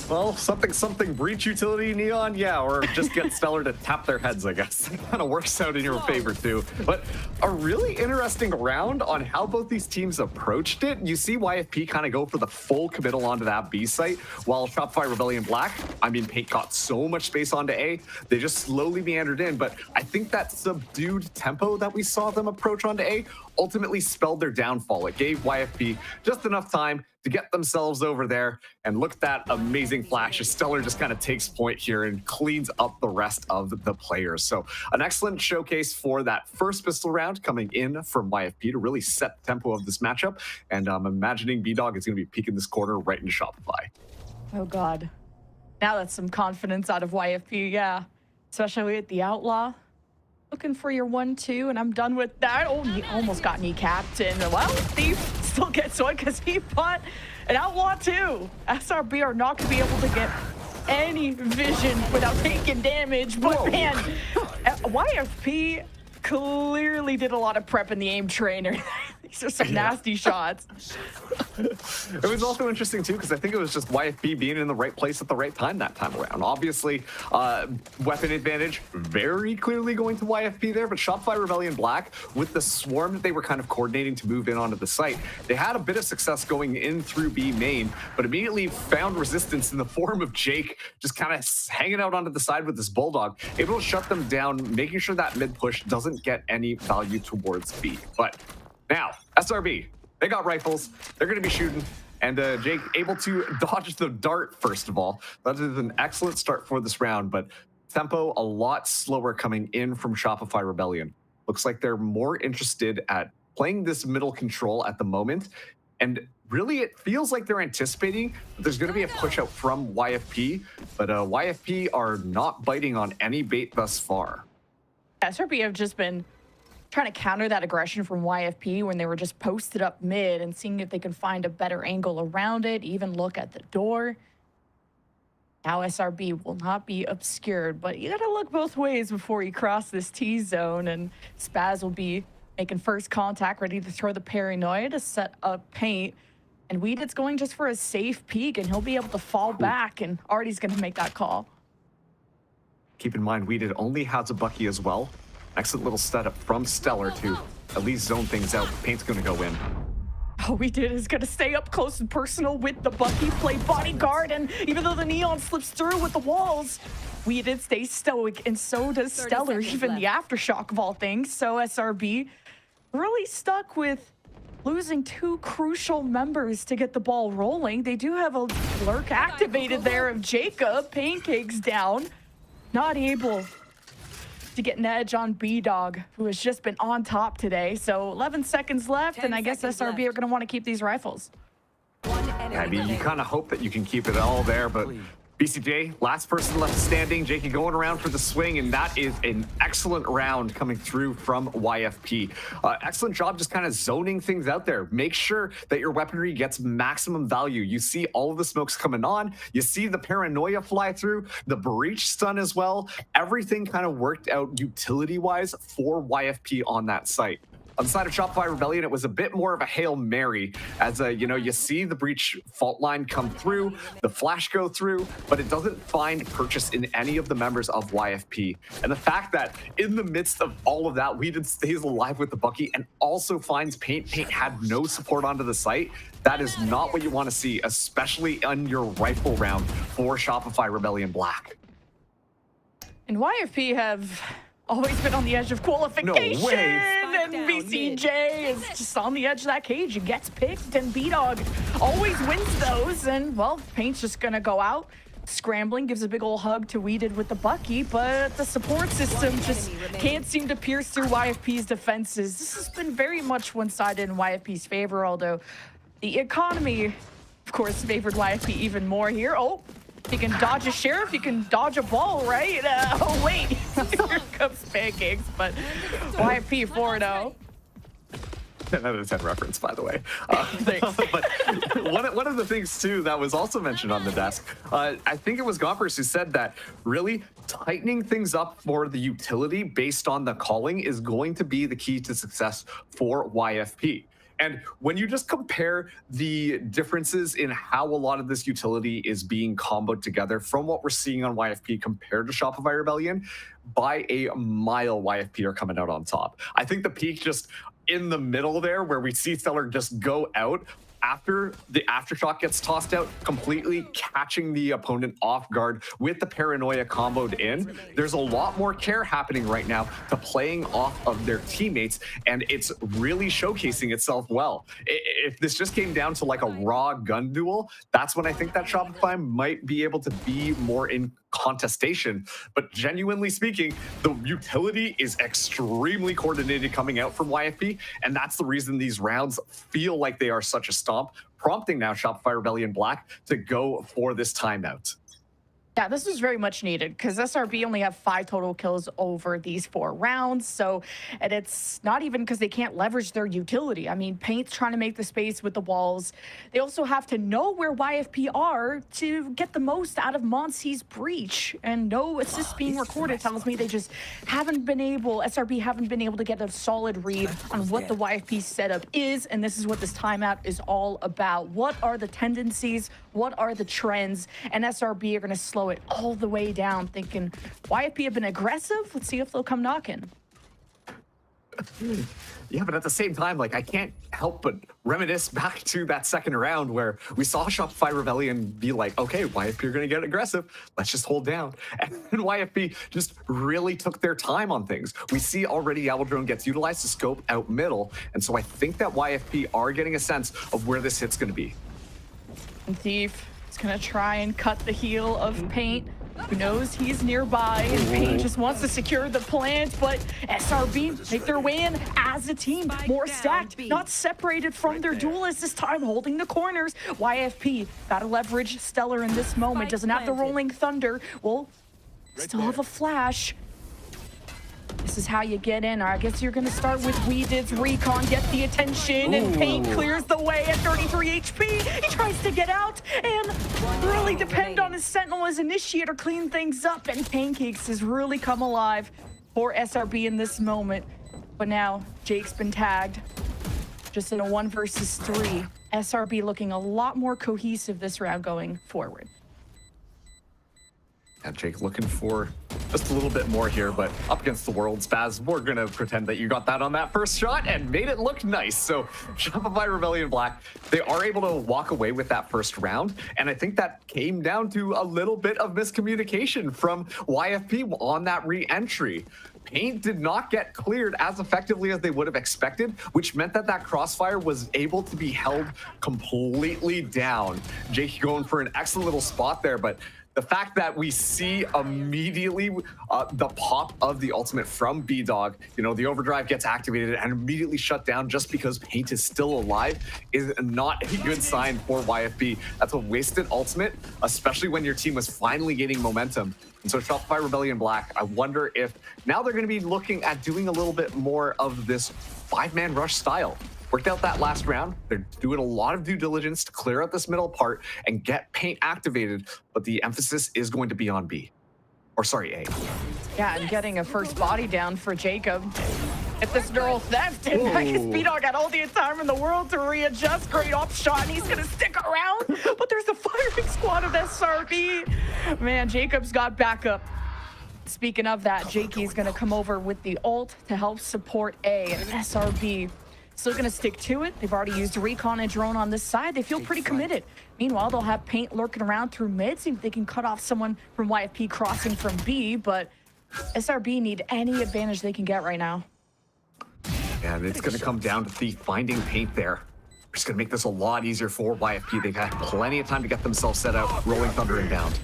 Well, something breach utility, Neon, yeah, or just get Stellar to tap their heads, I guess. That kind of works out in your favor too. But a really interesting round on how both these teams approached it. You see YFP kind of go for the full committal onto that B site, while Shopify Rebellion Black, I mean, Paint got so much space onto A, they just slowly meandered in. But I think that subdued tempo that we saw them approach onto A ultimately spelled their downfall. It gave YFP just enough time to get themselves over there, and look at that amazing flash as Stellar just kind of takes point here and cleans up the rest of the players. So an excellent showcase for that first pistol round coming in from YFP to really set the tempo of this matchup. And I'm imagining B-Dog is going to be peeking this corner right into Shopify. Oh God. Now that's some confidence out of YFP, yeah. Especially with the Outlaw. Looking for your 1-2, and I'm done with that. Oh, he almost got kneecapped, and well, Thief still gets one because he fought an Outlaw too. SRB are not going to be able to get any vision without taking damage, but man, YFP clearly did a lot of prep in the aim trainer. These are some nasty shots. It was also interesting too, because I think it was just YFP being in the right place at the right time that time around. Obviously, weapon advantage very clearly going to YFP there, but Shopify Rebellion Black, with the swarm that they were kind of coordinating to move in onto the site, they had a bit of success going in through B main, but immediately found resistance in the form of Jake just kind of hanging out onto the side with this Bulldog, able to shut them down, making sure that mid push doesn't get any value towards B. But now, SRB, They got rifles. They're going to be shooting. And Jake able to dodge the dart, first of all. That is an excellent start for this round, but tempo a lot slower coming in from Shopify Rebellion. Looks like they're more interested at playing this middle control at the moment. And really, it feels like they're anticipating that there's going to be a push out from YFP, but YFP are not biting on any bait thus far. SRB have just been trying to counter that aggression from YFP when they were just posted up mid and seeing if they can find a better angle around it, even look at the door. Now SRB will not be obscured, but you gotta look both ways before you cross this T-zone, and Spaz will be making first contact, ready to throw the paranoia to set up paint. And Weedit's going just for a safe peek, and he'll be able to fall back, and Artie's gonna make that call. Keep in mind, Weedit only has a Bucky as well. Excellent little setup from Stellar to at least zone things out. Paint's gonna go in. All we did is gonna stay up close and personal with the Bucky, play bodyguard, and even though the Neon slips through with the walls, we did stay stoic, and so does Stellar, even the Aftershock of all things. So SRB really stuck with losing two crucial members to get the ball rolling. They do have a lurk activated there of Jacob. Pancakes down, not able to get an edge on B-Dog, who has just been on top today. So 11 seconds left, and I guess SRB are going to want to keep these rifles. I mean, you kind of hope that you can keep it all there, but BCJ, last person left standing. Jakey going around for the swing, and that is an excellent round coming through from YFP. Excellent job just kind of zoning things out there. Make sure that your weaponry gets maximum value. You see all of the smokes coming on. You see the paranoia fly through, the breach stun as well. Everything kind of worked out utility-wise for YFP on that site. On the side of Shopify Rebellion, it was a bit more of a Hail Mary, as you know, you see the breach fault line come through, the flash go through, but it doesn't find purchase in any of the members of YFP. And the fact that in the midst of all of that, Weedit stays alive with the Bucky and also finds Paint. Paint had no support onto the site. That is not what you want to see, especially on your rifle round for Shopify Rebellion Black. And YFP have always been on the edge of qualification. No way. And BCJ is just on the edge of that cage and gets picked, and B-Dog always wins those. And well, Paint's just gonna go out scrambling, gives a big old hug to Weeded with the Bucky, but the support system just can't seem to pierce through YFP's defenses. This has been very much one-sided in YFP's favor, although the economy, of course, favored YFP even more here. Oh, you can dodge a sheriff, you can dodge a ball, right? Oh, wait. Here comes Pancakes, but YFP 4-0. 10 out of 10 reference, by the way. But one of the things, too, that was also mentioned on the desk, I think it was Gompers who said that really tightening things up for the utility based on the calling is going to be the key to success for YFP. And when you just compare the differences in how a lot of this utility is being comboed together from what we're seeing on YFP compared to Shopify Rebellion, by a mile, YFP are coming out on top. I think the peak just in the middle there where we see Stellar just go out after the Aftershock gets tossed out, completely catching the opponent off guard with the paranoia comboed in. There's a lot more care happening right now to playing off of their teammates, and it's really showcasing itself well. If this just came down to like a raw gun duel, that's when I think that Shopify might be able to be more in contestation. But genuinely speaking, the utility is extremely coordinated coming out from YFP, and that's the reason these rounds feel like they are such a stomp, prompting now Shopify Rebellion Black to go for this timeout. Yeah, this was very much needed because SRB only have 5 total kills over these 4 rounds. So, and it's not even because they can't leverage their utility. I mean, Paint's trying to make the space with the walls. They also have to know where YFP are to get the most out of Monsi's breach. And no assists being recorded tells me they just haven't been able, SRB haven't been able to get a solid read on what the YFP setup is. And this is what this timeout is all about. What are the tendencies? What are the trends? And SRB are going to slow it all the way down, thinking YFP have been aggressive. Let's see if they'll come knocking. Yeah, but at the same time, like, I can't help but reminisce back to that second round where we saw Shopify Rebellion be like, okay, YFP are going to get aggressive. Let's just hold down. And YFP just really took their time on things. We see already Drone gets utilized to scope out middle. And so I think that YFP are getting a sense of where this hit's going to be. And Thief is going to try and cut the heel of Paint. Who knows he's nearby, and Paint just wants to secure the plant, but SRB make their way in as a team, more stacked, not separated from their duelists this time, holding the corners. YFP gotta leverage Stellar in this moment, doesn't have the Rolling Thunder, will still have a flash. This is how you get in. I guess you're going to start with Weedid's Recon, get the attention, and Paint clears the way at 33 HP. He tries to get out and really depend on his Sentinel as initiator, clean things up, and Pancakes has really come alive for SRB in this moment. But now Jake's been tagged just in a 1 versus 3. SRB looking a lot more cohesive this round going forward. And Jake looking for just a little bit more here, but up against the world, Spaz, we're going to pretend that you got that on that first shot and made it look nice. So Shopify Rebellion Black, they are able to walk away with that first round. And I think that came down to a little bit of miscommunication from YFP on that re-entry. Paint did not get cleared as effectively as they would have expected, which meant that that crossfire was able to be held completely down. Jake going for an excellent little spot there, but the fact that we see immediately the pop of the ultimate from B-Dog, you know, the overdrive gets activated and immediately shut down just because Paint is still alive is not a good sign for YFP. That's a wasted ultimate, especially when your team was finally gaining momentum. And so Shopify Rebellion Black, I wonder if now they're going to be looking at doing a little bit more of this 5-man rush style. Worked out that last round. They're doing a lot of due diligence to clear out this middle part and get Paint activated, but the emphasis is going to be on B. Or sorry, A. Yeah, and getting a first body down for Jacob. If this neural theft, and I guess B-Dog got all the time in the world to readjust. Great up shot, and he's gonna stick around. But there's a firing squad of SRB. Man, Jacob's got backup. Speaking of that, Jakey's gonna come over with the ult to help support A, and SRB still going to stick to it. They've already used Recon and Drone on this side. They feel pretty committed. Meanwhile, they'll have Paint lurking around through mid, see if they can cut off someone from YFP crossing from B, but SRB need any advantage they can get right now. And it's going to come down to Thief finding Paint there. It's going to make this a lot easier for YFP. They've had plenty of time to get themselves set up. Rolling Thunder inbound.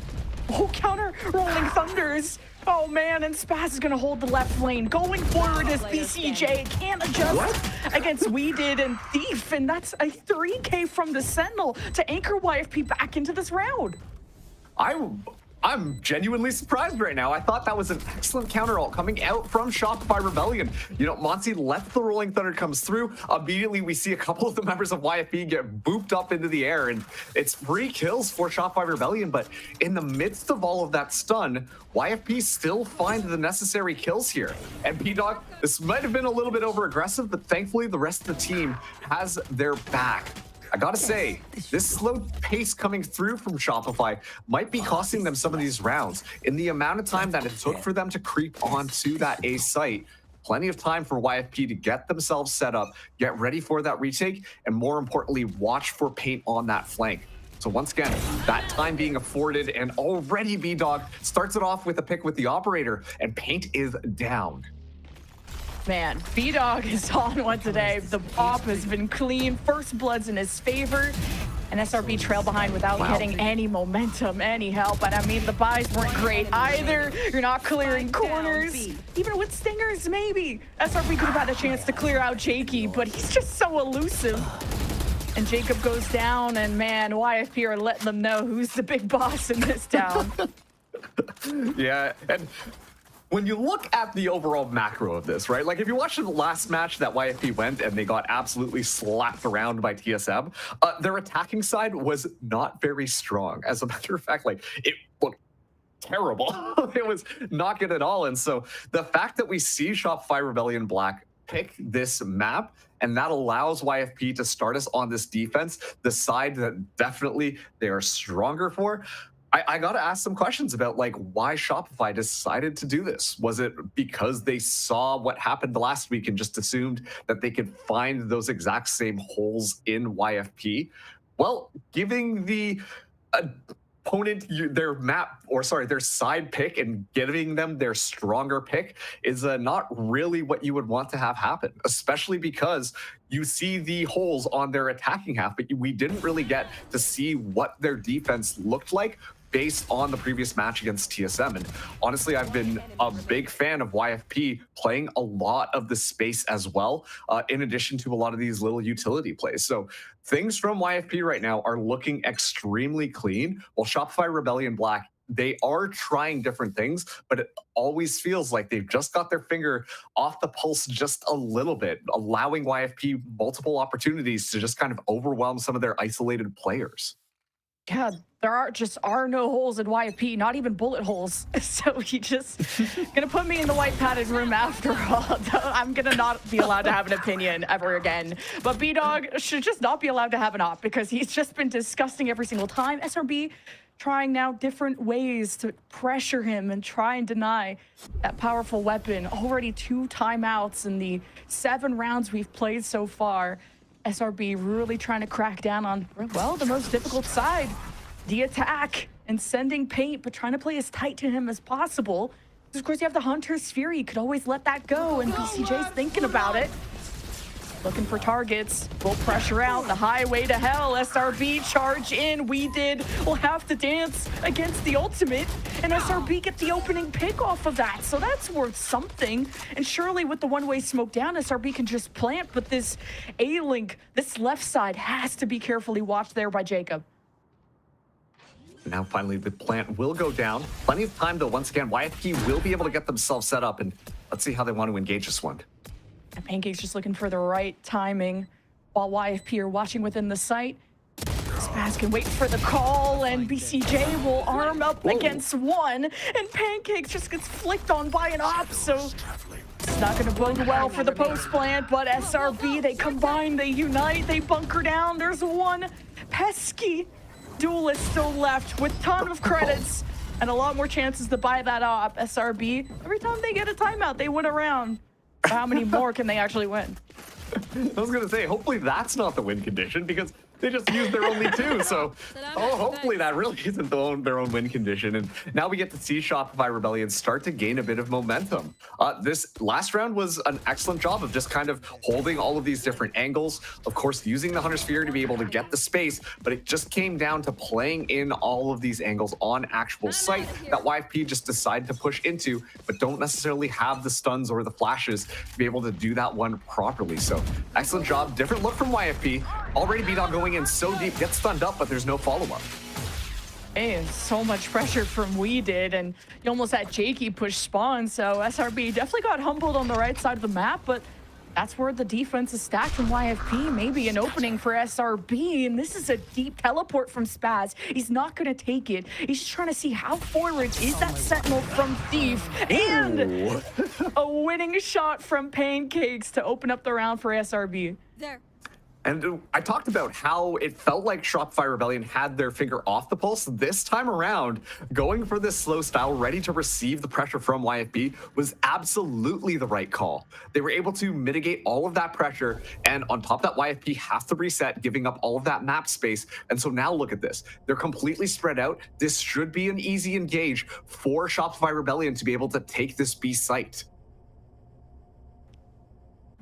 Oh, counter Rolling Thunders. Oh man, and Spaz is gonna hold the left lane. Going forward as BCJ can't adjust against Weedid and Thief, and that's a 3K from the Sentinel to anchor YFP back into this round. I'm genuinely surprised right now. I thought that was an excellent counter ult coming out from Shopify Rebellion. You know, Monty left the Rolling Thunder comes through. Immediately, we see a couple of the members of YFP get booped up into the air, and it's 3 kills for Shopify Rebellion. But in the midst of all of that stun, YFP still find the necessary kills here. And B-Dog, this might have been a little bit over-aggressive, but thankfully the rest of the team has their back. I gotta say, this slow pace coming through from Shopify might be costing them some of these rounds. In the amount of time that it took for them to creep onto that A site, plenty of time for YFP to get themselves set up, get ready for that retake, and more importantly, watch for Paint on that flank. So once again, that time being afforded, and already B-Dog starts it off with a pick with the operator, and Paint is down. Man, B-Dog is on one today. The pop has been clean. First blood's in his favor. And SRB trail behind without getting any momentum, any help. And I mean, the buys weren't great either. You're not clearing corners. Even with stingers, maybe. SRB could have had a chance to clear out Jakey, but he's just so elusive. And Jacob goes down, and man, YFP are letting them know who's the big boss in this town. Yeah, and when you look at the overall macro of this, right? Like if you watched the last match that YFP went and they got absolutely slapped around by TSM, their attacking side was not very strong. As a matter of fact, like it looked terrible. It was not good at all. And so the fact that we see Shopify Rebellion Black pick this map, and that allows YFP to start us on this defense, the side that definitely they are stronger for, I got to ask some questions about like why Shopify decided to do this. Was it because they saw what happened last week and just assumed that they could find those exact same holes in YFP? Well, giving the opponent their side pick and giving them their stronger pick is not really what you would want to have happen, especially because you see the holes on their attacking half, but we didn't really get to see what their defense looked like based on the previous match against TSM. And honestly, I've been a big fan of YFP playing a lot of the space as well, in addition to a lot of these little utility plays. So things from YFP right now are looking extremely clean, while Shopify Rebellion Black, they are trying different things, but it always feels like they've just got their finger off the pulse just a little bit, allowing YFP multiple opportunities to just kind of overwhelm some of their isolated players. Yeah, there are no holes in YFP, not even bullet holes. So he just gonna put me in the white padded room after all. I'm gonna not be allowed to have an opinion ever again. But B-Dog should just not be allowed to have an op because he's just been disgusting every single time. SRB trying now different ways to pressure him and try and deny that powerful weapon. Already 2 timeouts in the 7 rounds we've played so far. SRB really trying to crack down on, well, the most difficult side, the attack, and sending paint, but trying to play as tight to him as possible. Of course, you have the Hunter's Fury. You could always let that go, and BCJ's thinking about it. Looking for targets. Will pressure out. The highway to hell. SRB charge in. We'll have to dance against the ultimate. And SRB get the opening pick off of that. So that's worth something. And surely with the one-way smoke down, SRB can just plant. But this A-Link, this left side has to be carefully watched there by Jacob. Now finally the plant will go down. Plenty of time though. Once again, YFP will be able to get themselves set up. And let's see how they want to engage this one. And Pancake's just looking for the right timing while YFP are watching within the site. Spaz can wait for the call, and BCJ will arm up against one, and Pancakes just gets flicked on by an op, so it's not going to bode well for the post plant, but SRB, they combine, they unite, they bunker down. There's one pesky duelist still left with ton of credits and a lot more chances to buy that op. SRB, every time they get a timeout, they win a round. How many more can they actually win? I was going to say, hopefully that's not the win condition because they just used their only 2. So, hopefully that really isn't their own win condition. And now we get to see Shopify Rebellion start to gain a bit of momentum. This last round was an excellent job of just kind of holding all of these different angles. Of course, using the Hunter's Fury to be able to get the space, but it just came down to playing in all of these angles on actual site that YFP just decided to push into, but don't necessarily have the stuns or the flashes to be able to do that one properly. So, excellent job. Different look from YFP. Already B-Dog going in so deep, gets stunned up, but there's no follow-up. And so much pressure from We Did, and you almost had Jakey push spawn, so SRB definitely got humbled on the right side of the map, but that's where the defense is stacked from YFP. Maybe an opening for SRB, and this is a deep teleport from Spaz. He's not going to take it. He's trying to see how forward is that Sentinel from Thief, and a winning shot from Pancakes to open up the round for SRB. There. And I talked about how it felt like Shopify Rebellion had their finger off the pulse. This time around, going for this slow style, ready to receive the pressure from YFP was absolutely the right call. They were able to mitigate all of that pressure, and on top of that, YFP has to reset, giving up all of that map space. And so now look at this. They're completely spread out. This should be an easy engage for Shopify Rebellion to be able to take this B site.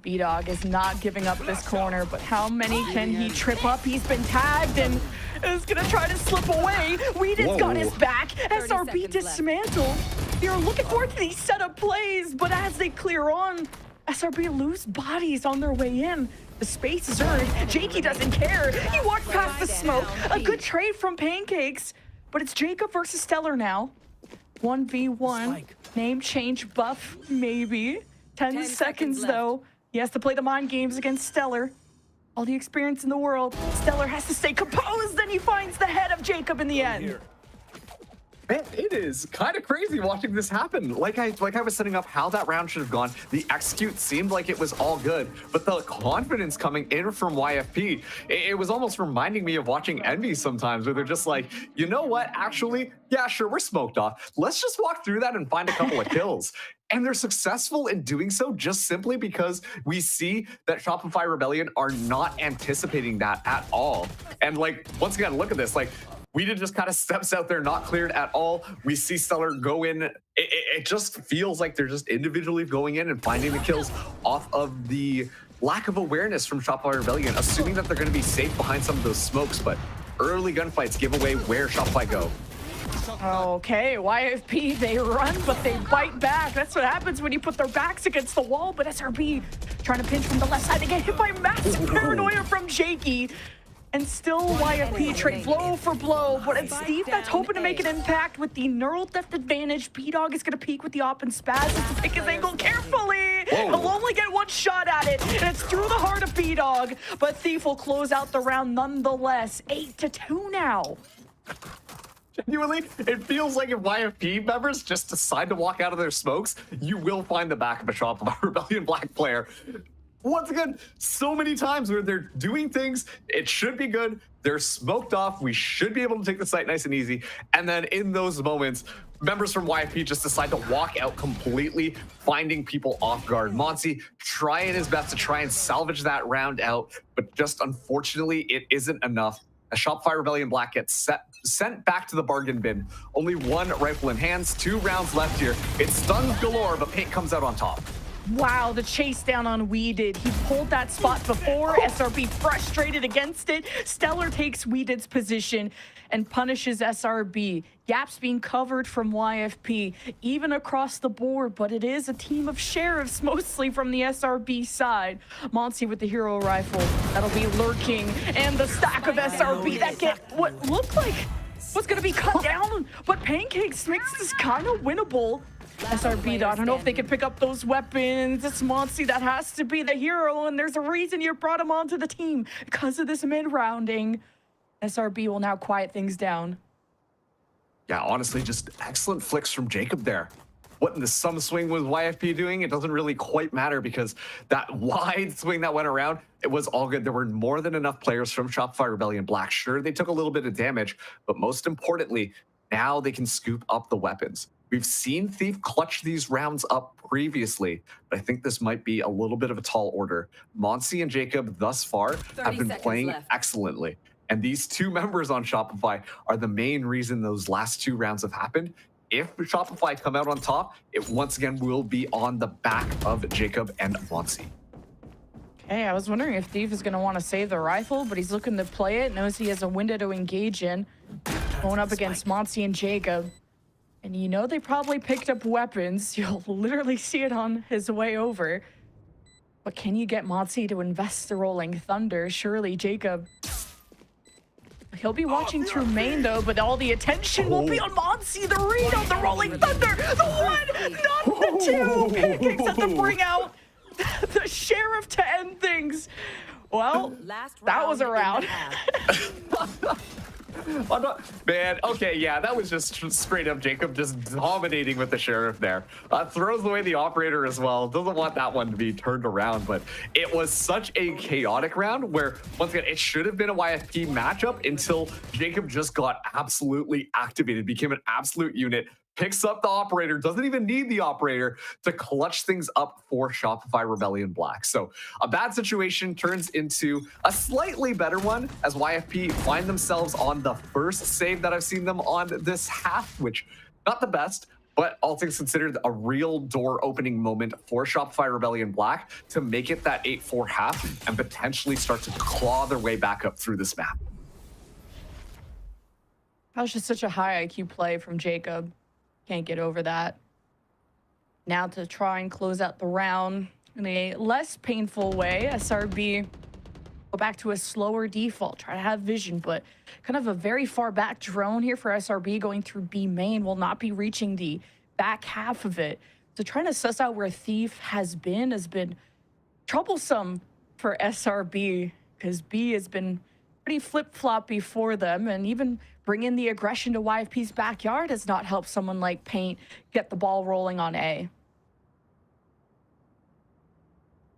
B-Dog is not giving up this corner, but how many can he trip up? He's been tagged and is gonna try to slip away. Weedon's got his back. SRB dismantled. You're looking forward to these setup plays, but as they clear on, SRB lose bodies on their way in. The space is earned. Jakey doesn't care. He walked past the smoke. A good trade from Pancakes, but it's Jacob versus Stellar now. 1v1. Name change buff, maybe. 10 seconds though. He has to play the mind games against Stellar. All the experience in the world. Stellar has to stay composed, then he finds the head of Jacob in the end. Man, it is kind of crazy watching this happen. Like I was setting up how that round should have gone. The execute seemed like it was all good, but the confidence coming in from YFP, it was almost reminding me of watching Envy sometimes, where they're just like, you know what? Actually, yeah, sure, we're smoked off. Let's just walk through that and find a couple of kills. And they're successful in doing so just simply because we see that Shopify Rebellion are not anticipating that at all. And like, once again, look at this. Like, Weeded just kind of steps out there, not cleared at all. We see Stellar go in. It just feels like they're just individually going in and finding the kills off of the lack of awareness from Shopify Rebellion, assuming that they're going to be safe behind some of those smokes. But early gunfights give away where Shopify go. Okay, YFP, they run, but they bite back. That's what happens when you put their backs against the wall. But SRB trying to pinch from the left side. They get hit by massive paranoia from Jakey. And still YFP trade blow for blow, but it's Steve that's hoping to make an impact with the neural theft advantage. P-Dog is going to peek with the op and spaz to pick his angle carefully. He'll only get one shot at it, and it's through the heart of P-Dog, but Thief will close out the round nonetheless. 8-2 now. Genuinely, it feels like if YFP members just decide to walk out of their smokes, you will find the back of a Shopify Rebellion Black player. Once again, so many times where they're doing things, it should be good, they're smoked off, we should be able to take the site nice and easy, and then in those moments, members from YFP just decide to walk out completely, finding people off guard. Monty trying his best to try and salvage that round out, but just unfortunately, it isn't enough. A Shopify Rebellion Black gets sent back to the bargain bin. Only one rifle in hands, 2 rounds left here. It stuns galore, but Paint comes out on top. Wow, the chase down on Weeded. He pulled that spot before. SRB frustrated against it. Stellar takes Weeded's position and punishes SRB. Gaps being covered from YFP, even across the board, but it is a team of sheriffs, mostly from the SRB side. Monty with the hero rifle. That'll be lurking. And the stack of SRB that get what looked like was going to be cut down, but Pancakes makes this kind of winnable. SRB, I don't know if they can pick up those weapons. It's Monty that has to be the hero, and there's a reason you brought him onto the team, because of this mid-rounding. SRB will now quiet things down. Yeah, honestly, just excellent flicks from Jacob there. What in the sum swing was YFP doing? It doesn't really quite matter because that wide swing that went around, it was all good. There were more than enough players from Shopify Rebellion Black. Sure, they took a little bit of damage, but most importantly, now they can scoop up the weapons. We've seen Thief clutch these rounds up previously, but I think this might be a little bit of a tall order. Monty and Jacob thus far have been playing excellently. And these 2 members on Shopify are the main reason those last 2 rounds have happened. If Shopify come out on top, it once again will be on the back of Jacob and Monty. Okay, I was wondering if Thief is going to want to save the rifle, but he's looking to play it, knows he has a window to engage in. Going up against Monty and Jacob. And you know they probably picked up weapons. You'll literally see it on his way over. But can you get Monty to invest the Rolling Thunder? Surely Jacob. He'll be watching through main though, but all the attention will be on Monty. The read on the Rolling Thunder. The 1, not the 2. Pancakes have to bring out the sheriff to end things. Well, that was a round. Man, okay, yeah, that was just straight up Jacob just dominating with the sheriff there. Throws away the operator as well. Doesn't want that one to be turned around, but it was such a chaotic round where, once again, it should have been a YFP matchup until Jacob just got absolutely activated, became an absolute unit, picks up the operator, doesn't even need the operator to clutch things up for Shopify Rebellion Black. So a bad situation turns into a slightly better one as YFP find themselves on the first save that I've seen them on this half, which not the best, but all things considered, a real door opening moment for Shopify Rebellion Black to make it that 8-4 half and potentially start to claw their way back up through this map. That was just such a high IQ play from Jacob. Can't get over that. Now to try and close out the round in a less painful way, SRB go back to a slower default, try to have vision, but kind of a very far back drone here for SRB going through B main, will not be reaching the back half of it. So trying to suss out where Thief has been troublesome for SRB because B has been pretty flip-floppy for them, and even bringing the aggression to YFP's backyard has not helped someone like Paint get the ball rolling on A.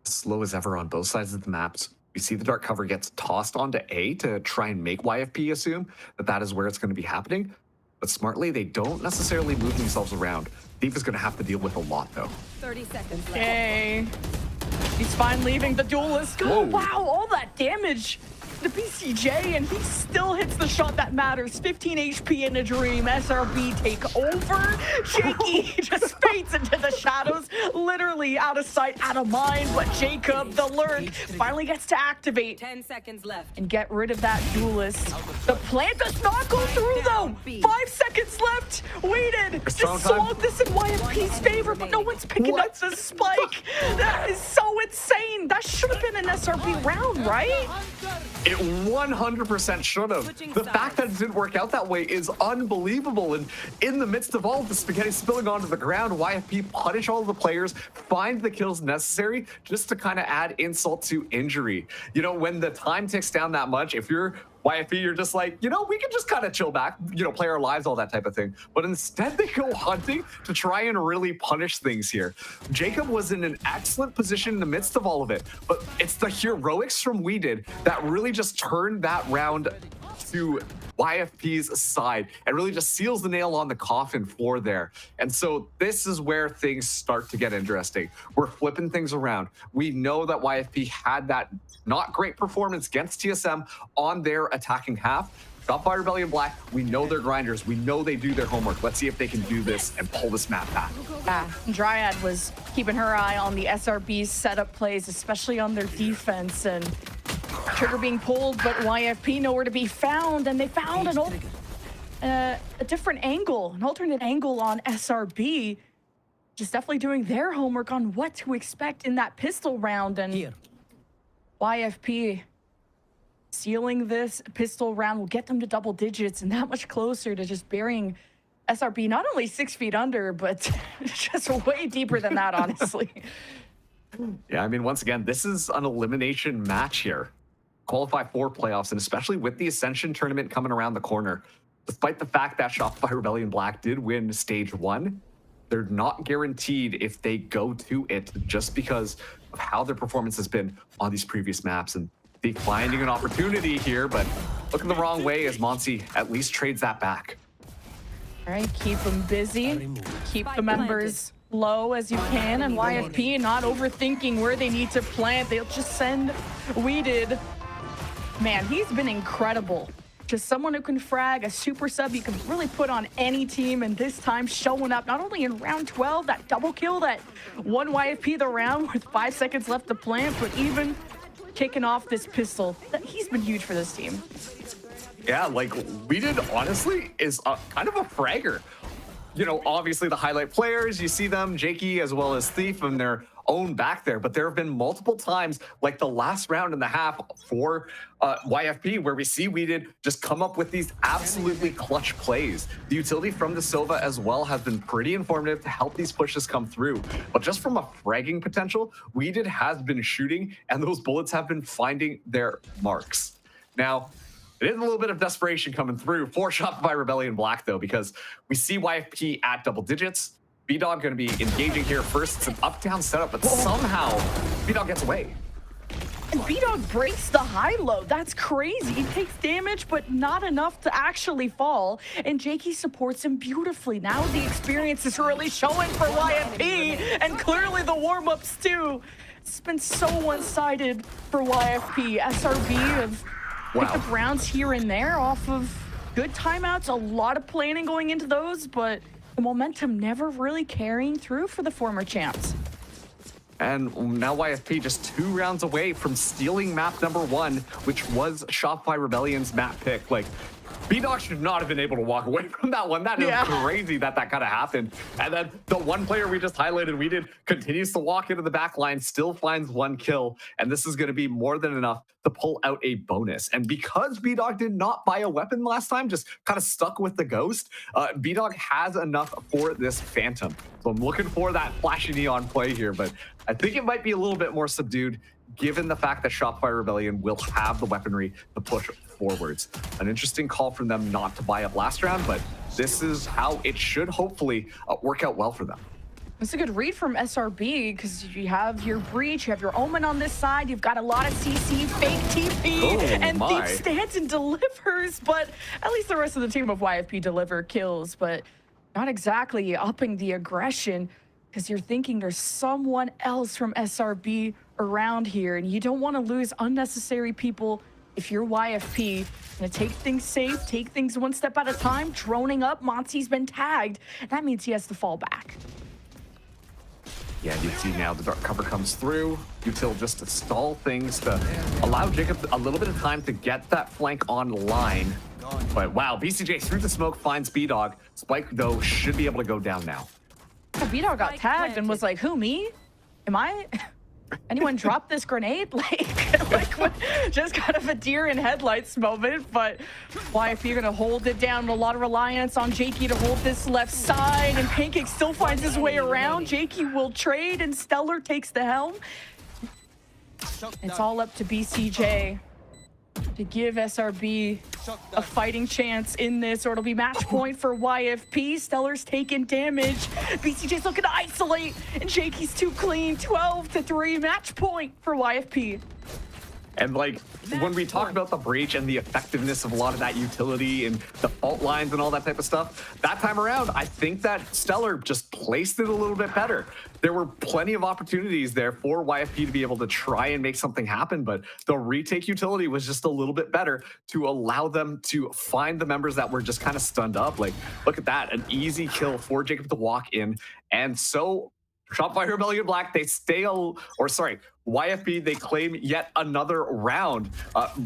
Slow as ever on both sides of the maps. We see the dark cover gets tossed onto A to try and make YFP assume that that is where it's going to be happening. But smartly, they don't necessarily move themselves around. Thief is going to have to deal with a lot, though. 30 seconds left. Okay. He's fine leaving the duelist. Oh, wow, all that damage to BCJ, and he still hits the shot that matters. 15 HP in a dream. SRB take over. Jakey just fades into the shadows, literally out of sight, out of mind. But Jacob, the lurk, finally gets to activate 10 seconds left. and get rid of that duelist. The plant does not go through, though. 5 seconds left. Waited. Just swallowed this in YFP's favor, but no one's picking up the spike. That is so insane. That should have been an SRB round, right? It 100% should have. The fact that it didn't work out that way is unbelievable. And in the midst of all of the spaghetti spilling onto the ground, YFP punish all of the players, find the kills necessary just to kind of add insult to injury. You know, when the time ticks down that much, if you're YFP, you're just like, you know, we can just kind of chill back, you know, play our lives, all that type of thing. But instead, they go hunting to try and really punish things here. Jacob was in an excellent position in the midst of all of it, but it's the heroics from We Did that really just turned that round to YFP's side and really just seals the nail on the coffin for there. And so this is where things start to get interesting. We're flipping things around. We know that YFP had that not great performance against TSM on their attacking half. Shopify Rebellion Black, we know they're grinders. We know they do their homework. Let's see if they can do this and pull this map back. Yeah, Dryad was keeping her eye on the SRB's setup plays, especially on their defense, and trigger being pulled, but YFP nowhere to be found, and they found a different angle, an alternate angle on SRB, just definitely doing their homework on what to expect in that pistol round, and YFP sealing this pistol round will get them to double digits and that much closer to just burying SRB not only 6 feet under, but just way deeper than that, honestly. Yeah, I mean, once again, this is an elimination match here. Qualify for playoffs, and especially with the Ascension tournament coming around the corner. Despite the fact that Shopify Rebellion Black did win stage 1, they're not guaranteed if they go to it just because of how their performance has been on these previous maps. And they finding an opportunity here, but looking the wrong way as Monsi at least trades that back. All right, keep them busy, keep the members low as you can, and YFP not overthinking where they need to plant. They'll just send We Did. Man, he's been incredible. Just someone who can frag, a super sub you can really put on any team, and this time showing up not only in round 12, that double kill that won YFP the round with 5 seconds left to plant, but even kicking off this pistol. He's been huge for this team. Yeah, like, We Did honestly is kind of a fragger. You know, obviously the highlight players, you see them, Jakey as well as Thief and their own back there, but there have been multiple times, like the last round and a half for YFP, where we see We Did just come up with these absolutely clutch plays. The utility from the Sova as well has been pretty informative to help these pushes come through. But just from a fragging potential, We Did has been shooting, and those bullets have been finding their marks. Now, it is a little bit of desperation coming through for Shopify Rebellion Black, though, because we see YFP at double digits. B-Dog going to be engaging here first. It's an up-down setup, but somehow B-Dog gets away. And B-Dog breaks the high low. That's crazy. He takes damage, but not enough to actually fall. And Jakey supports him beautifully. Now the experience is really showing for YFP, and clearly the warm-ups too. It's been so one-sided for YFP. SRB have picked up rounds here and there off of good timeouts. A lot of planning going into those, but the momentum never really carrying through for the former champs. And now YFP just 2 rounds away from stealing map number 1, which was Shopify Rebellion's map pick. Like, B-Dog should not have been able to walk away from that one. That is crazy that kind of happened. And then the one player we just highlighted, We Did, continues to walk into the back line, still finds 1 kill. And this is going to be more than enough to pull out a bonus. And because B-Dog did not buy a weapon last time, just kind of stuck with the Ghost, B-Dog has enough for this Phantom. So I'm looking for that flashy neon play here, but I think it might be a little bit more subdued given the fact that Shopify Rebellion will have the weaponry to push forwards. An interesting call from them not to buy up last round, but this is how it should hopefully work out well for them. It's a good read from SRB because you have your Breach, you have your Omen on this side, you've got a lot of CC, fake TP, and Thief stands and delivers, but at least the rest of the team of YFP deliver kills, but not exactly upping the aggression because you're thinking there's someone else from SRB around here, and you don't want to lose unnecessary people. If you're YFP, gonna take things safe, take things one step at a time, droning up. Monty's been tagged. That means he has to fall back. Yeah, you see now the dark cover comes through. Util just to stall things, to allow Jacob a little bit of time to get that flank online. But wow, BCJ through the smoke finds B-Dog. Spike, though, should be able to go down now. B-Dog got tagged and was like, who, me? Am I? Anyone drop this grenade? Like just kind of a deer in headlights moment, but YFP gonna hold it down. A lot of reliance on Jakey to hold this left side, and Pancake still finds his way around. Jakey will trade, and Stellar takes the helm. It's all up to BCJ to give SRB a fighting chance in this, or it'll be match point for YFP. Stellar's taking damage. BCJ's looking to isolate, and Jakey's too clean. 12-3, match point for YFP. And like, when we talk about the breach and the effectiveness of a lot of that utility and the fault lines and all that type of stuff, that time around, I think that Stellar just placed it a little bit better. There were plenty of opportunities there for YFP to be able to try and make something happen, but the retake utility was just a little bit better to allow them to find the members that were just kind of stunned up. Like, look at that, an easy kill for Jacob to walk in. And so Shopify Rebellion Black, they stay, YFP, they claim yet another round,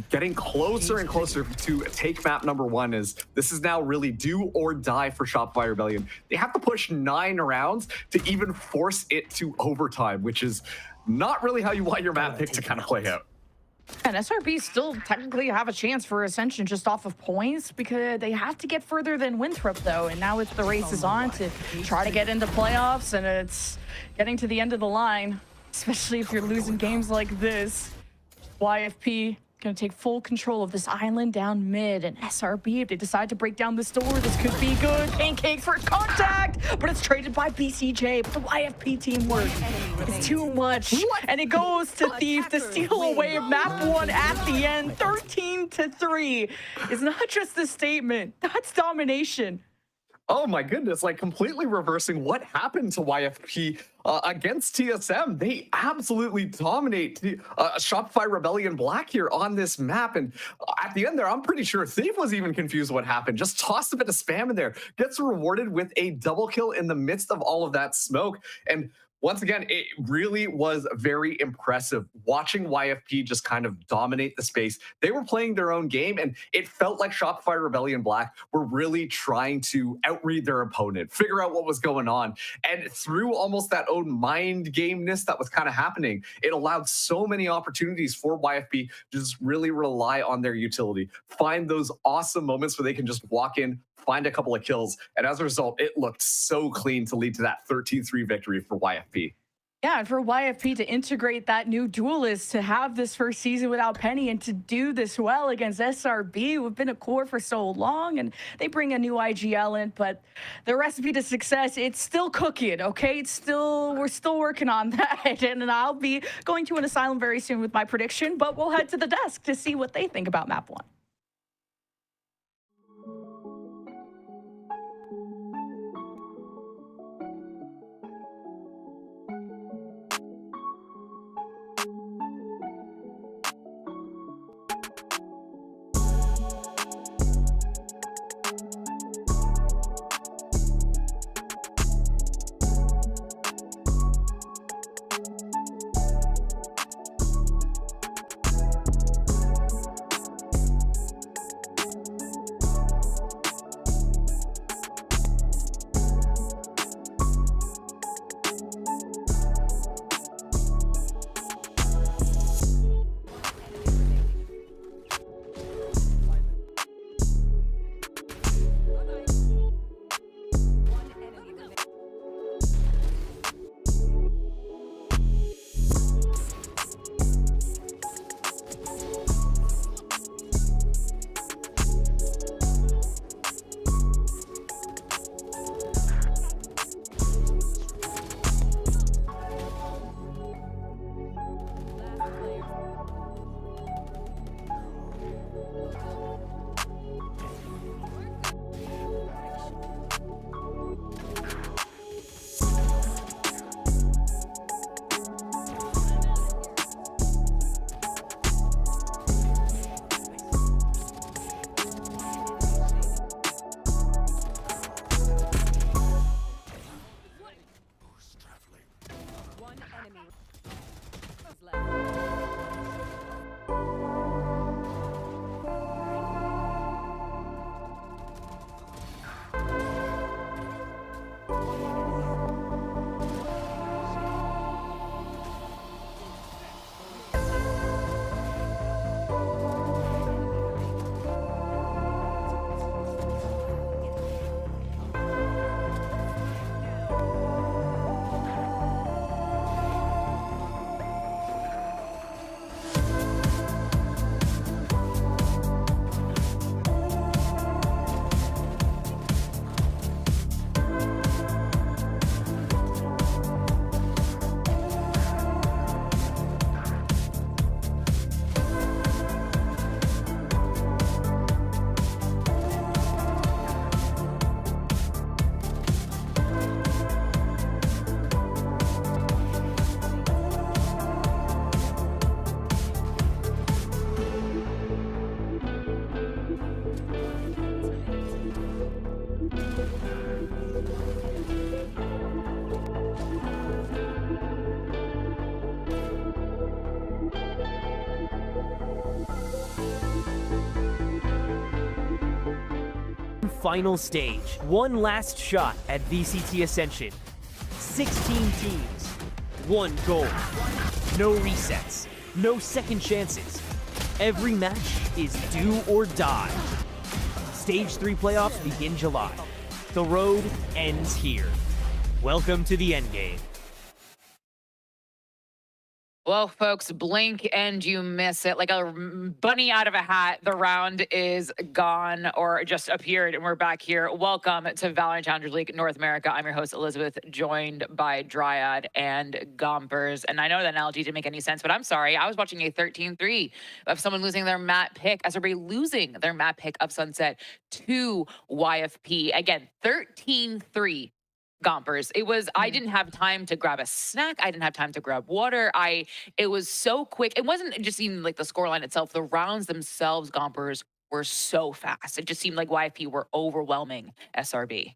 getting closer and closer to take map number 1. As this is now really do or die for Shopify Rebellion. They have to push 9 rounds to even force it to overtime, which is not really how you want your map pick to kind of play out. And SRB still technically have a chance for Ascension just off of points because they have to get further than Winthrop, though. And now it's the race is on to try to get into playoffs, and it's getting to the end of the line, especially if you're losing games like this. YFP going to take full control of this island down mid, and SRB, if they decide to break down this door, this could be good. Pancake for contact, but it's traded by BCJ. But the YFP teamwork is too much, and it goes to Thief to steal away map 1 at the end. 13-3 is not just a statement, that's domination. Oh my goodness, like completely reversing what happened to YFP against TSM. They absolutely dominate Shopify Rebellion Black here on this map. And at the end there, I'm pretty sure Thief was even confused what happened. Just tossed a bit of spam in there. Gets rewarded with a double kill in the midst of all of that smoke. And once again, it really was very impressive watching YFP just kind of dominate the space. They were playing their own game, and it felt like Shopify Rebellion Black were really trying to outread their opponent, figure out what was going on. And through almost that own mind gameness that was kind of happening, it allowed so many opportunities for YFP to just really rely on their utility, find those awesome moments where they can just walk in, find a couple of kills, and as a result, it looked so clean to lead to that 13-3 victory for YFP. Yeah, and for YFP to integrate that new duelist, to have this first season without Penny, and to do this well against SRB, who've been a core for so long, and they bring a new IGL in, but the recipe to success, it's still cooking, okay? We're still working on that, and I'll be going to an asylum very soon with my prediction, but we'll head to the desk to see what they think about map 1. final stage. One last shot at VCT Ascension. 16 teams, one goal. No resets, no second chances. Every match is do or die. Stage 3 playoffs begin July. The road ends here. Welcome to the endgame. Well, folks, blink and you miss it. Like a bunny out of a hat, the round is gone or just appeared, and we're back here. Welcome to VALORANT Challengers League North America. I'm your host, Elizabeth, joined by Dryad and Gompers. And I know that analogy didn't make any sense, but I'm sorry. I was watching a 13-3 of someone losing their map pick, SRB losing their map pick of Sunset to YFP. Again, 13-3. Gompers. It was, I didn't have time to grab a snack. I didn't have time to grab water. It was so quick. It wasn't just even like the scoreline itself. The rounds themselves, Gompers, were so fast. It just seemed like YFP were overwhelming SRB.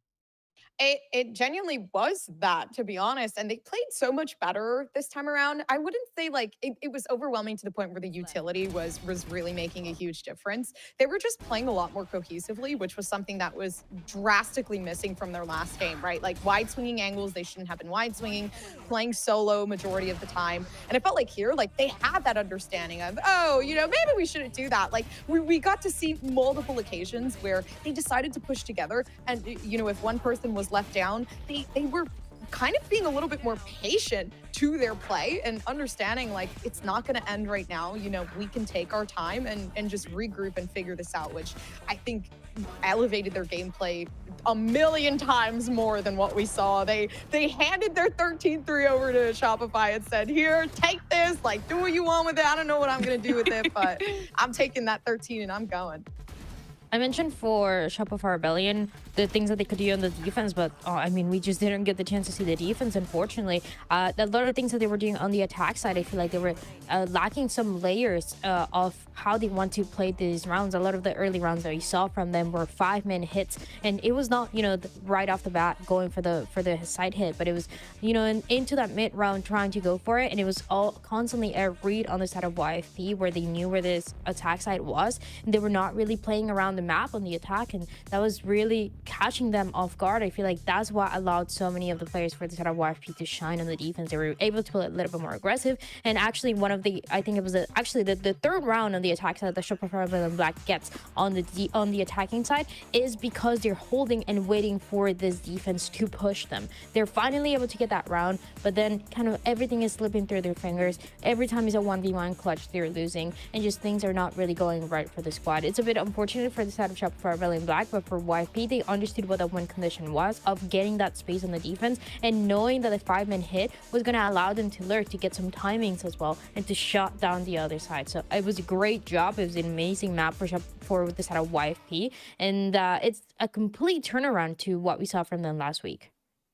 It genuinely was that, to be honest. And they played so much better this time around. I wouldn't say like it was overwhelming to the point where the utility was really making a huge difference. They were just playing a lot more cohesively, which was something that was drastically missing from their last game, right? Like wide swinging angles, they shouldn't have been wide swinging, playing solo majority of the time. And it felt like here, like they had that understanding of, oh, you know, maybe we shouldn't do that. Like we got to see multiple occasions where they decided to push together. And, you know, if one person was left down, they were kind of being a little bit more patient to their play and understanding like it's not going to end right now. You know, we can take our time and just regroup and figure this out, which I think elevated their gameplay a million times more than what we saw. They handed their 13-3 over to Shopify and said, here, take this, like do what you want with it. I don't know what I'm going to do with it, but I'm taking that 13 and I'm going. I mentioned for Shopify Rebellion the things that they could do on the defense, but I mean, we just didn't get the chance to see the defense, unfortunately. A lot of things that they were doing on the attack side, I feel like they were lacking some layers of how they want to play these rounds. A lot of the early rounds that we saw from them were 5-man hits, and it was not, you know, right off the bat going for the side hit, but it was, you know, into that mid round trying to go for it, and it was all constantly a read on the side of YFP where they knew where this attack side was, and they were not really playing around the map on the attack, and that was really catching them off guard. I feel like that's what allowed so many of the players for the side of YFP to shine on the defense. They were able to play a little bit more aggressive, and actually one of the, I think it was actually the third round on the attack side that Shopify and Black gets on the attacking side is because they're holding and waiting for this defense to push them. They're finally able to get that round, but then kind of everything is slipping through their fingers. Every time it's a 1v1 clutch, they're losing, and just things are not really going right for the squad. It's a bit unfortunate for the side of Shopify Rebellion Black, but for YFP, they understood what the win condition was of getting that space on the defense and knowing that a 5-man hit was going to allow them to lurk, to get some timings as well, and to shut down the other side. So it was a great job. It was an amazing map for the side of YFP, and it's a complete turnaround to what we saw from them last week.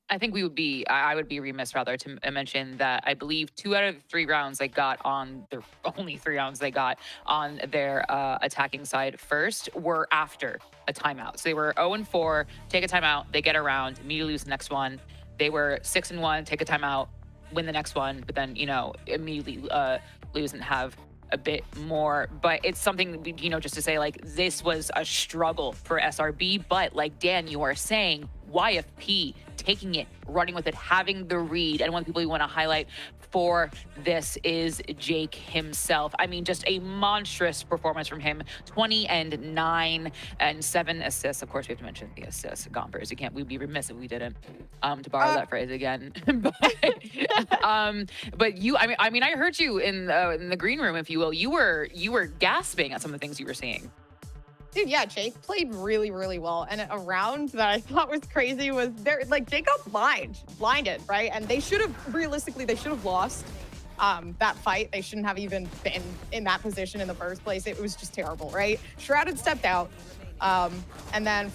I think I would be remiss rather to mention that I believe 2 out of the 3 rounds they got on their only 3 rounds they got on their attacking side first were after a timeout. So they were 0-4, take a timeout, they get a round, immediately lose the next one. They were 6-1, take a timeout, win the next one, but then, you know, immediately lose and have a bit more. But it's something, you know, just to say like this was a struggle for SRB, but like Dan, you are saying, YFP taking it, running with it, having the read. And one of the people you want to highlight for this is Jake himself. I mean, just a monstrous performance from him. 20 and 9 and 7 assists. Of course, we have to mention the assists. Gompers, we'd be remiss if we didn't, to borrow that phrase again. But you, I mean, I heard you in the green room, if you will. You were gasping at some of the things you were seeing. Dude, yeah, Jake played really, really well. And a round that I thought was crazy was Jake got blinded, right? And they should have lost that fight. They shouldn't have even been in that position in the first place. It was just terrible, right? Shrouded stepped out. And then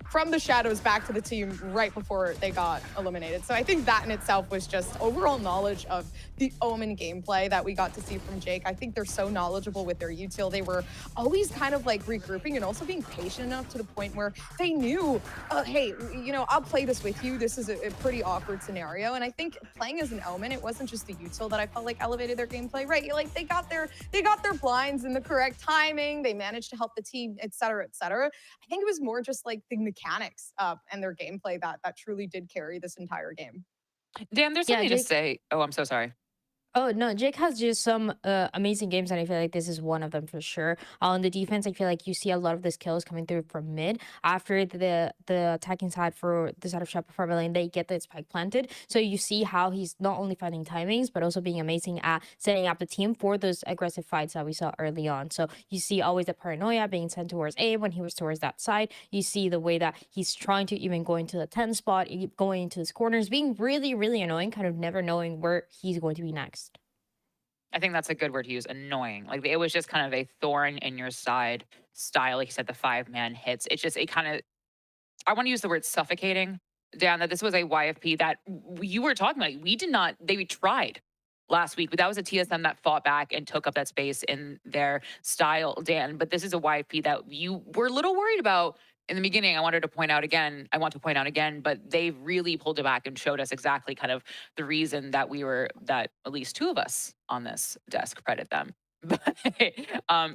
from the shadows back to the team right before they got eliminated. So I think that in itself was just overall knowledge of the Omen gameplay that we got to see from Jake. I think they're so knowledgeable with their util. They were always kind of like regrouping and also being patient enough to the point where they knew, hey, you know, I'll play this with you. This is a pretty awkward scenario. And I think playing as an Omen, it wasn't just the util that I felt like elevated their gameplay, right? Like they got their blinds in the correct timing. They managed to help the team, et cetera, et cetera. better. I think it was more just like the mechanics and their gameplay that truly did carry this entire game. Dan, there's Yeah, something to Jake. say. Oh, I'm so sorry. Oh no, Jake has just some amazing games, and I feel like this is one of them for sure. On the defense, I feel like you see a lot of the skills coming through from mid. After the attacking side for the side of Shopify Rebellion, they get the spike planted. So you see how he's not only finding timings, but also being amazing at setting up the team for those aggressive fights that we saw early on. So you see always the paranoia being sent towards A when he was towards that side. You see the way that he's trying to even go into the 10 spot, going into his corners, being really, really annoying, kind of never knowing where he's going to be next. I think that's a good word to use, annoying. Like, it was just kind of a thorn in your side style. Like you said, the 5-man hits. It's just, it kind of, I want to use the word suffocating, Dan, that this was a YFP that you were talking about. We did not, they tried last week, but that was a TSM that fought back and took up that space in their style, Dan. But this is a YFP that you were a little worried about in the beginning. I want to point out again, but they really pulled it back and showed us exactly kind of the reason that that at least two of us on this desk credit them. But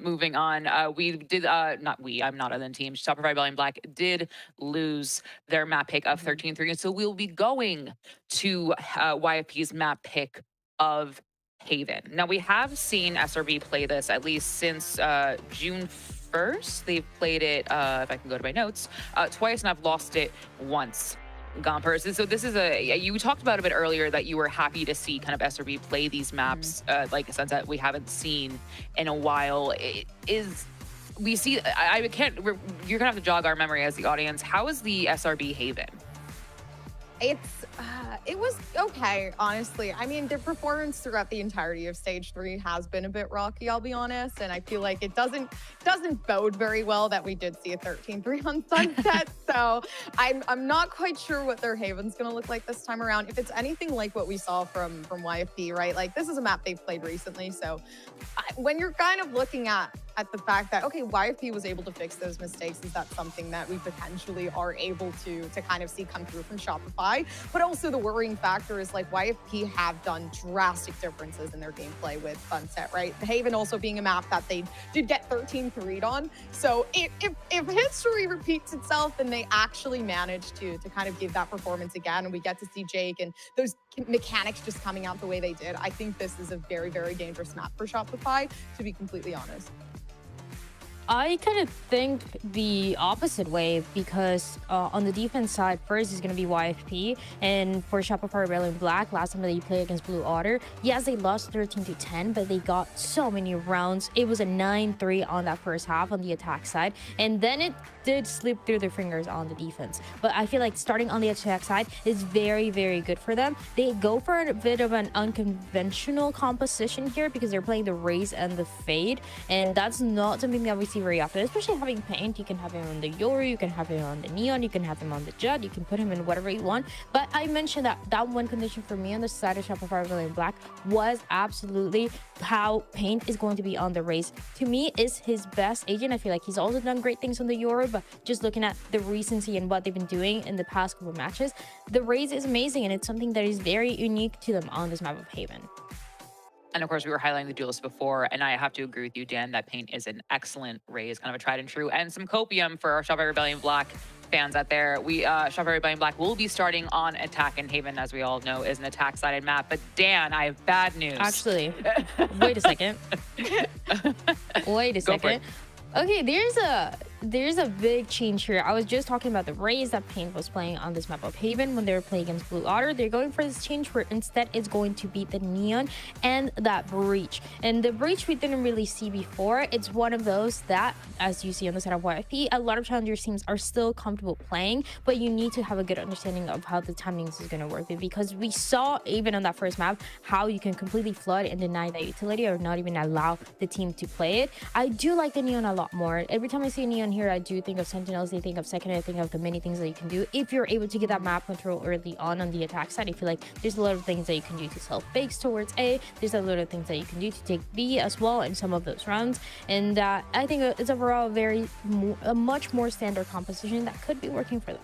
moving on, we did, I'm not on the team. Shopify Rebellion Black did lose their map pick of 13-3. And so we'll be going to YFP's map pick of Haven. Now, we have seen SRB play this at least since June 1st. They've played it, if I can go to my notes, twice, and I've lost it once. Gompers. And so this is you talked about a bit earlier that you were happy to see kind of SRB play these maps, like a sense that we haven't seen in a while. We see, you're gonna have to jog our memory as the audience. How is the SRB Haven? It was okay, honestly. I mean, their performance throughout the entirety of stage 3 has been a bit rocky, I'll be honest, and I feel like it doesn't bode very well that we did see a 13-3 on Sunset. So I'm not quite sure what their Haven's gonna look like this time around. If it's anything like what we saw from YFP, right? Like, this is a map they've played recently, so when you're kind of looking at the fact that, okay, YFP was able to fix those mistakes, is that something that we potentially are able to kind of see come through from Shopify? But also the worrying factor is, like, YFP have done drastic differences in their gameplay with Sunset, right? The Haven also being a map that they did get 13-3'd on. So if history repeats itself, then they actually manage to kind of give that performance again, and we get to see Jake and those mechanics just coming out the way they did. I think this is a very, very dangerous map for Shopify, to be completely honest. I kind of think the opposite way, because on the defense side, first is going to be YFP, and for Shopify Rebellion Black, last time they played against Blue Otter, yes, they lost 13-10, but they got so many rounds. It was a 9-3 on that first half on the attack side, and then it did slip through their fingers on the defense. But I feel like starting on the attack side is very, very good for them. They go for a bit of an unconventional composition here because they're playing the Raze and the Fade, and that's not something that we see very often, especially having Paint. You can have him on the Yoru, you can have him on the Neon, you can have him on the Jett, you can put him in whatever you want. But I mentioned that one condition for me on the side of Shopify Rebellion Black was absolutely how Paint is going to be on the Raze. To me, is his best agent. I feel like he's also done great things on the Yoru, but just looking at the recency and what they've been doing in the past couple of matches, the Raze is amazing, and it's something that is very unique to them on this map of Haven. And of course, we were highlighting the duelists before, and I have to agree with you, Dan, that Paint is an excellent Raze, kind of a tried and true, and some copium for our Shopify Rebellion Black fans out there. Shopify Rebellion Black will be starting on attack, and Haven, as we all know, is an attack-sided map. But Dan, I have bad news. Actually, wait a second. Wait a second. Okay, there's a big change here. I was just talking about the Raze that Paint was playing on this map of Haven when they were playing against Blue Otter. They're going for this change where instead it's going to be the Neon and that Breach. And the Breach we didn't really see before. It's one of those that, as you see on the side of YFP, a lot of Challenger teams are still comfortable playing, but you need to have a good understanding of how the timings is going to work, because we saw even on that first map how you can completely flood and deny that utility or not even allow the team to play it. I do like the Neon a lot more. Every time I see a Neon here, I do think of Sentinels, I think of Second, I think of the many things that you can do if you're able to get that map control early on the attack side. I feel like there's a lot of things that you can do to self-fakes towards A. There's a lot of things that you can do to take B as well in some of those rounds, and I think it's overall a much more standard composition that could be working for them.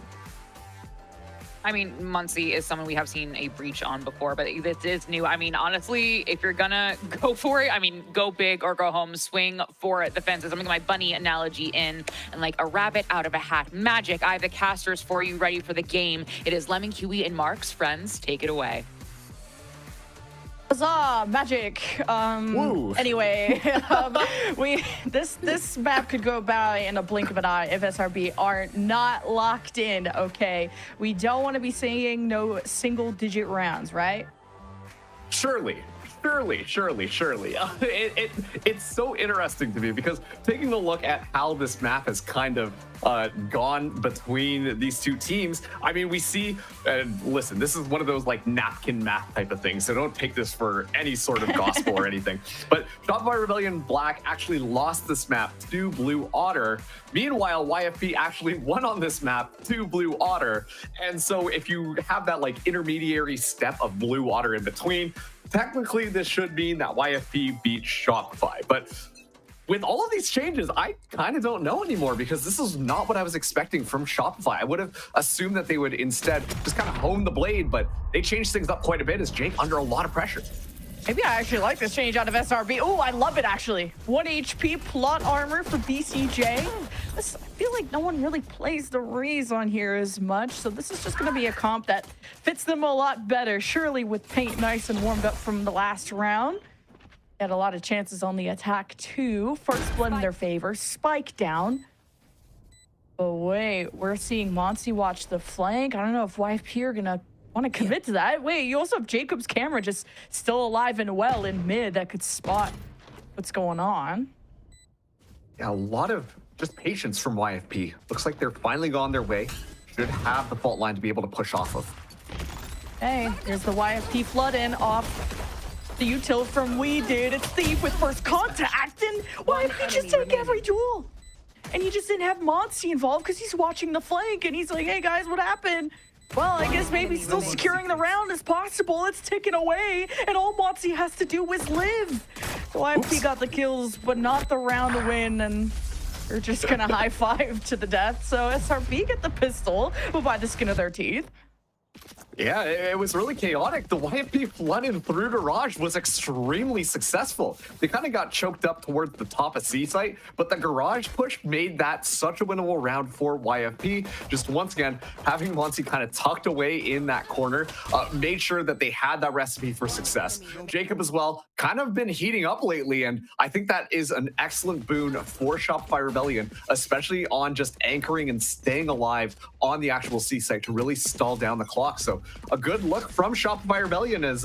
I mean, Muncie is someone we have seen a breach on before, but this is new. I mean, honestly, if you're gonna go for it, I mean, go big or go home, swing for the fences. I'm gonna get my bunny analogy in, and like a rabbit out of a hat. Magic, I have the casters for you, ready for the game. It is Lemon, Kiwi, and Mark's friends. Take it away. Huzzah, magic. Woo. Anyway, this map could go by in a blink of an eye if SRB are not locked in, okay? We don't want to be seeing no single-digit rounds, right? Surely. It's so interesting to me because taking a look at how this map has kind of gone between these two teams, I mean, we see, listen, this is one of those like napkin math type of things, so don't take this for any sort of gospel or anything. But Shopify Rebellion Black actually lost this map to Blue Otter. Meanwhile, YFP actually won on this map to Blue Otter. And so if you have that like intermediary step of Blue Otter in between, technically this should mean that YFP beat Shopify. But with all of these changes, I kind of don't know anymore because this is not what I was expecting from Shopify. I would have assumed that they would instead just kind of hone the blade, but they changed things up quite a bit as Jake under a lot of pressure. Maybe I actually like this change out of SRB. Oh, I love it, actually. 1 HP plot armor for BCJ. I feel like no one really plays the Raze on here as much, so this is just going to be a comp that fits them a lot better. Surely with paint nice and warmed up from the last round. Had a lot of chances on the attack, too. First blood in their favor. Spike down. Oh, wait. We're seeing Monsi watch the flank. I don't know if YFP are going to want to commit to that. Wait, you also have Jacob's camera just still alive and well in mid that could spot what's going on. Yeah, a lot of just patience from YFP. Looks like they're finally gone their way. Should have the fault line to be able to push off of. Hey, here's the YFP flood in off the util from We Did. It's Thief with first contact, and YFP just take every duel. And you just didn't have Monsi involved because he's watching the flank, and he's like, hey guys, what happened? Well, I guess maybe still securing the round is possible. It's ticking away, and all Monsi has to do is live. So YFP got the kills, but not the round to win, and they're just gonna high five to the death. So SRB get the pistol, but by the skin of their teeth. Yeah, it was really chaotic. The YFP flood in through Garage was extremely successful. They kind of got choked up towards the top of C site, but the Garage push made that such a winnable round for YFP. Just once again, having Monsi kind of tucked away in that corner made sure that they had that recipe for success. Jacob as well, kind of been heating up lately, and I think that is an excellent boon for Shopify Rebellion, especially on just anchoring and staying alive on the actual C site to really stall down the clock. So a good look from Shopify Rebellion as,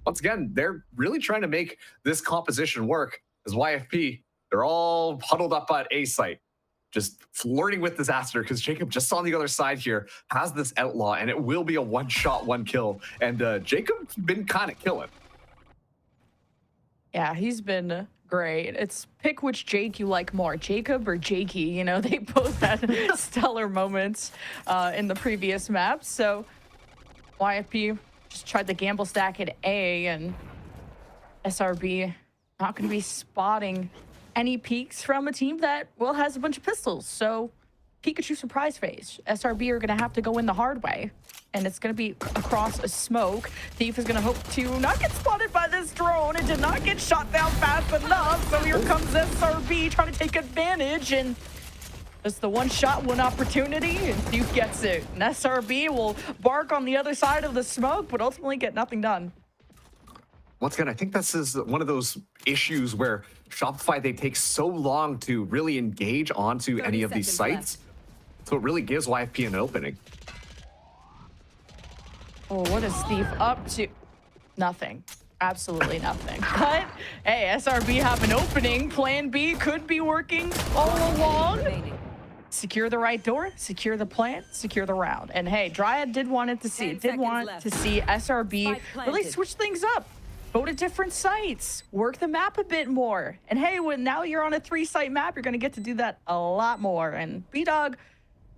once again, they're really trying to make this composition work. As YFP, they're all huddled up at A site, just flirting with disaster because Jacob just on the other side here has this outlaw, and it will be a one-shot, one-kill. And Jacob's been kind of killing. Yeah, he's been great. It's pick which Jake you like more, Jacob or Jakey. You know, they both had stellar moments in the previous maps. So YFP just tried the gamble stack at A, and SRB not going to be spotting any peeks from a team that, well, has a bunch of pistols. So Pikachu surprise phase. SRB are going to have to go in the hard way, and it's going to be across a smoke. Thief is going to hope to not get spotted by this drone. It did not get shot down fast enough, so here comes SRB trying to take advantage, and it's the one shot, one opportunity, and Thief gets it. And SRB will bark on the other side of the smoke, but ultimately get nothing done. Once again, I think this is one of those issues where Shopify, they take so long to really engage onto any of these sites. So it really gives YFP an opening. Oh, what is Thief up to? Nothing. Absolutely nothing. But, hey, SRB have an opening. Plan B could be working all along. Secure the right door, secure the plant, secure the round. And hey, Dryad did want to see SRB really switch things up. Go to different sites, work the map a bit more. And hey, when now you're on a 3-site map, you're going to get to do that a lot more. And B-Dog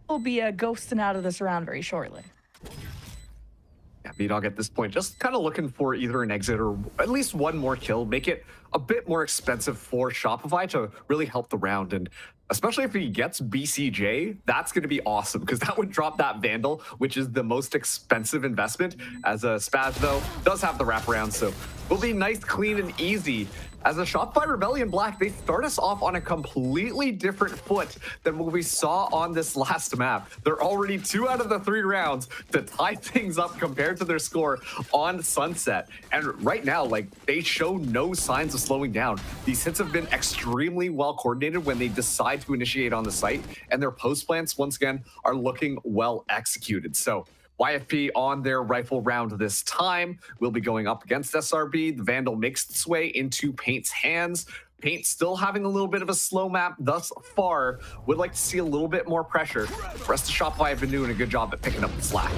will be ghosting out of this round very shortly. Yeah, B-Dog at this point just kind of looking for either an exit or at least one more kill, make it a bit more expensive for Shopify to really help the round. And especially if he gets BCJ, that's going to be awesome because that would drop that Vandal, which is the most expensive investment. As a Spaz, though, does have the wraparound, so will be nice, clean, and easy. As a Shopify Rebellion Black, they start us off on a completely different foot than what we saw on this last map. They're already 2 out of the 3 rounds to tie things up compared to their score on Sunset. And right now, like, they show no signs of slowing down. These hits have been extremely well coordinated when they decide to initiate on the site, and their post plants, once again, are looking well executed. So YFP on their rifle round this time will be going up against SRB. The Vandal makes its way into Paint's hands. Paint still having a little bit of a slow map thus far. Would like to see a little bit more pressure. The rest of Shopify have been doing a good job at picking up the slack.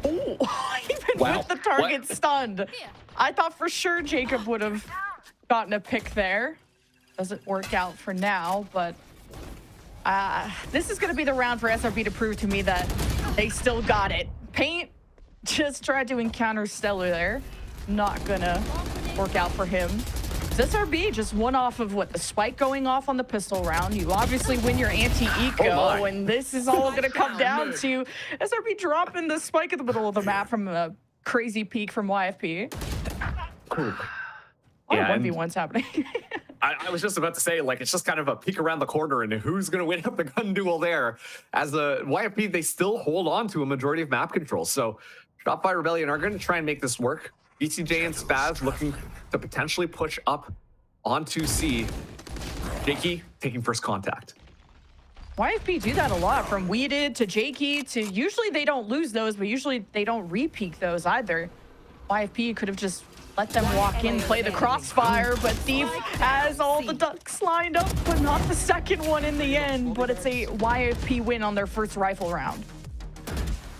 Oh, even with the target stunned. I thought for sure Jacob would have gotten a pick there. Doesn't work out for now, but this is going to be the round for SRB to prove to me that they still got it. Paint just tried to encounter Stellar there. Not gonna work out for him. SRB just one off of what, the spike going off on the pistol round. You obviously win your anti-eco, and this is all gonna come down to SRB dropping the spike in the middle of the map from a crazy peek from YFP. Cool. Yeah, 1v1's happening. I was just about to say, like, it's just kind of a peek around the corner and who's going to win up the gun duel there. As a YFP, they still hold on to a majority of map control. So Shopify Rebellion are going to try and make this work. BCJ and Spaz looking to potentially push up onto C. Jakey taking first contact. YFP do that a lot, from Weeded to Jakey to, usually they don't lose those, but usually they don't re-peek those either. YFP could have just let them walk in, play the crossfire, but Thief has all the ducks lined up, but not the second one in the end. But it's a YFP win on their first rifle round.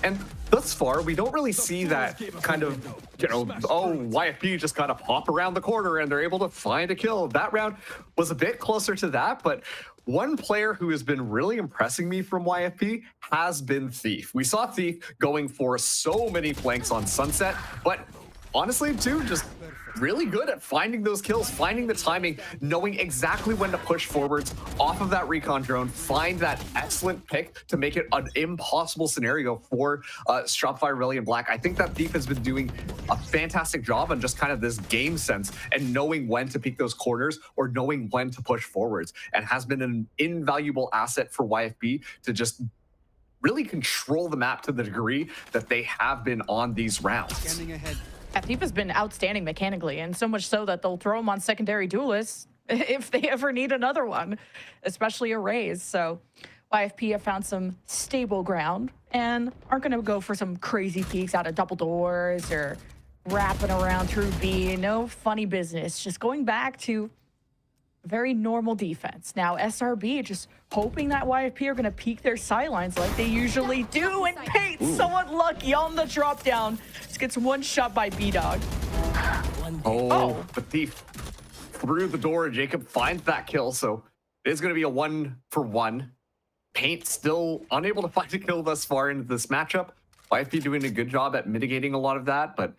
And thus far, we don't really see that kind of, you know, oh, YFP just got to pop around the corner and they're able to find a kill. That round was a bit closer to that, but one player who has been really impressing me from YFP has been Thief. We saw Thief going for so many flanks on Sunset, but honestly, too, just really good at finding those kills, finding the timing, knowing exactly when to push forwards off of that recon drone, find that excellent pick to make it an impossible scenario for Shopify Rebellion Black. I think that Thief has been doing a fantastic job on just kind of this game sense and knowing when to peek those corners or knowing when to push forwards, and has been an invaluable asset for YFP to just really control the map to the degree that they have been on these rounds. Thief has been outstanding mechanically, and so much so that they'll throw him on secondary duelists if they ever need another one, especially a raise. So YFP have found some stable ground and aren't going to go for some crazy peeks out of double doors or wrapping around through B. No funny business, just going back to very normal defense. Now SRB just hoping that YFP are going to peek their sidelines like they usually do, and Paint so unlucky on the drop down. Just gets one shot by B-Dog. Oh, the Thief through the door. Jacob finds that kill, so it is going to be a 1-for-1. Paint still unable to find a kill thus far into this matchup. YFP doing a good job at mitigating a lot of that, but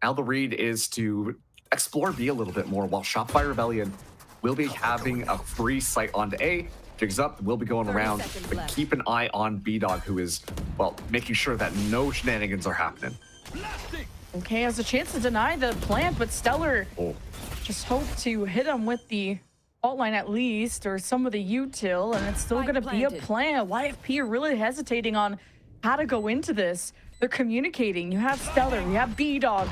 now the read is to explore B a little bit more, while Shopify Rebellion will be having a free sight onto A. Jigs up, will be going around, but keep an eye on B-Dog, who is, well, making sure that no shenanigans are happening. Okay, has a chance to deny the plant, but Stellar just hope to hit him with the alt line at least, or some of the util, and it's still going to be a plant. YFP are really hesitating on how to go into this. They're communicating. You have Stellar, you have B-Dog,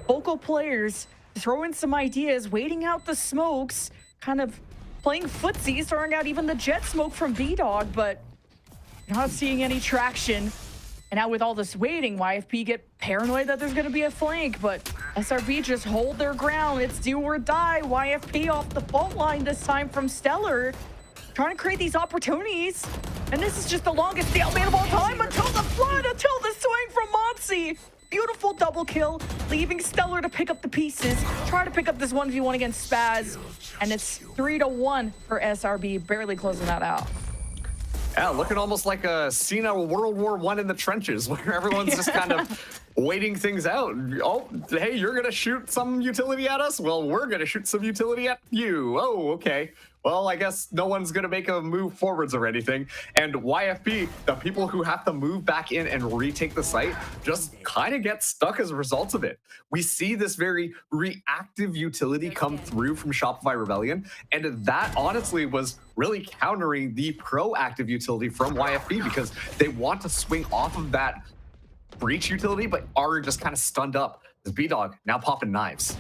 vocal players throwing some ideas, waiting out the smokes, kind of playing footsies, throwing out even the jet smoke from B-Dog, but not seeing any traction. And now with all this waiting, YFP get paranoid that there's going to be a flank, but SRB just hold their ground. It's do or die. YFP off the fault line this time from Stellar, trying to create these opportunities. And this is just the longest stalemate of all time until the flood, until the swing from Monsi. Beautiful double kill, leaving Stellar to pick up the pieces, try to pick up this 1v1 against Spaz, and it's 3-1 for SRB, barely closing that out. Yeah, looking almost like a scene of World War I in the trenches, where everyone's just kind of waiting things out. Oh, hey, you're gonna shoot some utility at us? Well, we're gonna shoot some utility at you. Oh, okay. well, I guess no one's going to make a move forwards or anything. And YFP, the people who have to move back in and retake the site, just kind of get stuck as a result of it. We see this very reactive utility come through from Shopify Rebellion, and that honestly was really countering the proactive utility from YFP because they want to swing off of that breach utility, but are just kind of stunned up. As B-Dog now popping knives.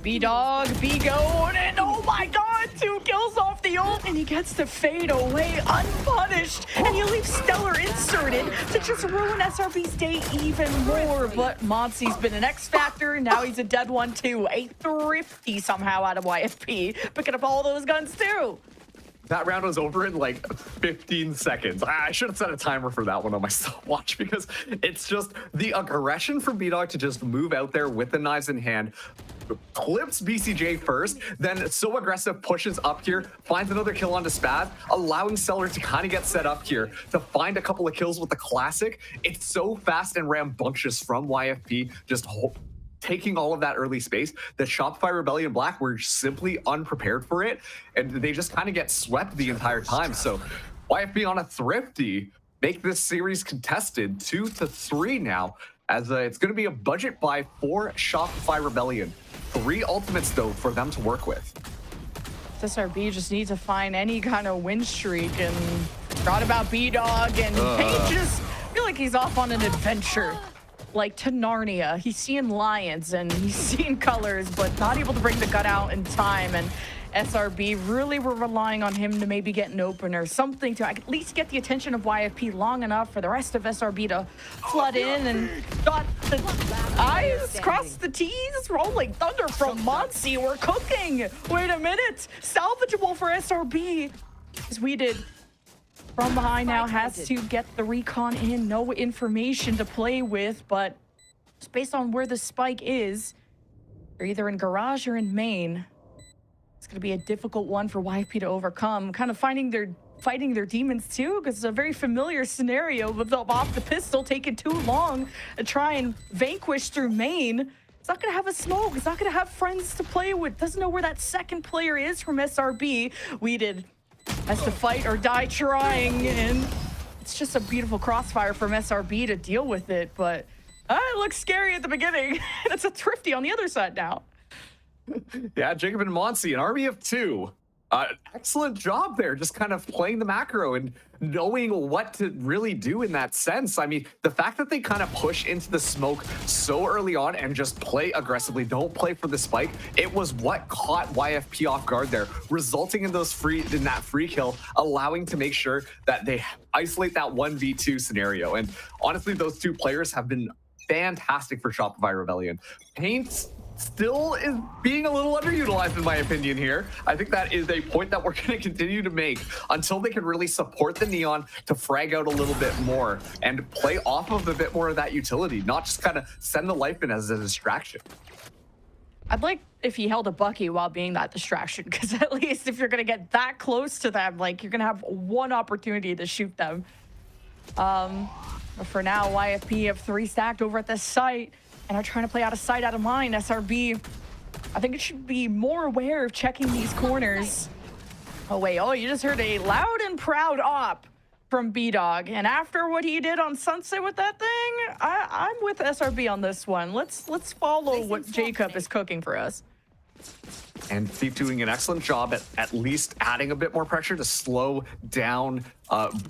B-Dog, B-Goat, and oh my god, 2 kills off the ult, and he gets to fade away unpunished, and you leave Stellar inserted to just ruin SRB's day even more, but Monty's been an X factor, now he's a dead one too. A thrifty somehow out of YFP, picking up all those guns too. That round was over in like 15 seconds. I should have set a timer for that one on my stopwatch because it's just the aggression from B-Dog to just move out there with the knives in hand, clips BCJ first, then so aggressive, pushes up here, finds another kill onto Spaz, allowing Stellar to kind of get set up here to find a couple of kills with the classic. It's so fast and rambunctious from YFP, just taking all of that early space. The Shopify Rebellion Black were simply unprepared for it, and they just kind of get swept the entire time. So YFP on a thrifty make this series contested 2-3 now, as it's going to be a budget buy for Shopify Rebellion. 3 ultimates though for them to work with. SRB just needs to find any kind of win streak, and forgot about B-Dog, and Paige just feel like he's off on an adventure. Like to Narnia. He's seeing lions and he's seeing colors, but not able to bring the gun out in time. And SRB really were relying on him to maybe get an opener, something to at least get the attention of YFP long enough for the rest of SRB to flood in, and got the I's, crossed the T's, rolling thunder from Monty. We're cooking. Wait a minute. Salvageable for SRB. As we did. From behind now has to get the recon in. No information to play with, but just based on where the spike is, they're either in garage or in main. It's going to be a difficult one for YFP to overcome. Kind of fighting their demons too, because it's a very familiar scenario with them off the pistol taking too long to try and vanquish through main. It's not going to have a smoke. It's not going to have friends to play with. Doesn't know where that second player is from SRB. We did. Has to fight or die trying, and it's just a beautiful crossfire from SRB to deal with it, but it looks scary at the beginning. It's a thrifty on the other side now. Yeah, Jacob and Monty, an army of 2. Excellent job there, just kind of playing the macro and knowing what to really do in that sense. I mean, the fact that they kind of push into the smoke so early on and just play aggressively, don't play for the spike, it was what caught YFP off guard there, resulting in that free kill, allowing to make sure that they isolate that 1v2 scenario. And honestly, those 2 players have been fantastic for Shopify Rebellion. Paint still is being a little underutilized in my opinion here. I think that is a point that we're going to continue to make until they can really support the Neon to frag out a little bit more and play off of a bit more of that utility, not just kind of send the life in as a distraction. I'd like if he held a Bucky while being that distraction, because at least if you're going to get that close to them, like, you're going to have one opportunity to shoot them. But for now, YFP have 3 stacked over at this site and are trying to play out of sight, out of mind. SRB, I think it should be more aware of checking these corners. Oh, wait. Oh, you just heard a loud and proud op from B-Dog. And after what he did on Sunset with that thing, I'm with SRB on this one. Let's follow what Jacob is cooking for us. And Thief doing an excellent job at least adding a bit more pressure to slow down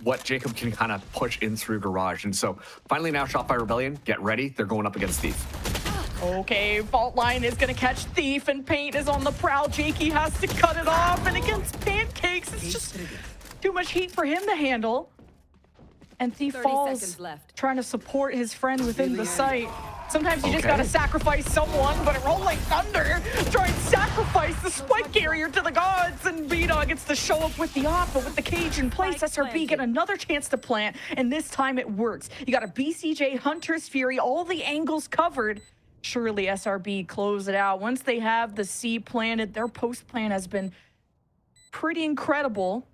what Jacob can kind of push in through garage. And so finally now Shopify Rebellion, get ready. They're going up against Thief. Okay, Fault Line is going to catch Thief, and Paint is on the prowl. Jakey has to cut it off, and against Pancakes, it's just too much heat for him to handle. And Thief falls, trying to support his friend within the site. Sometimes you just gotta sacrifice someone, but Rolling Thunder try and sacrifice the spike carrier to the gods, and B-Dog gets to show up with the op, but with the cage in place, SRB get another chance to plant, and this time it works. You got a BCJ, Hunter's Fury, all the angles covered. Surely SRB close it out. Once they have the C planted, their post plan has been pretty incredible.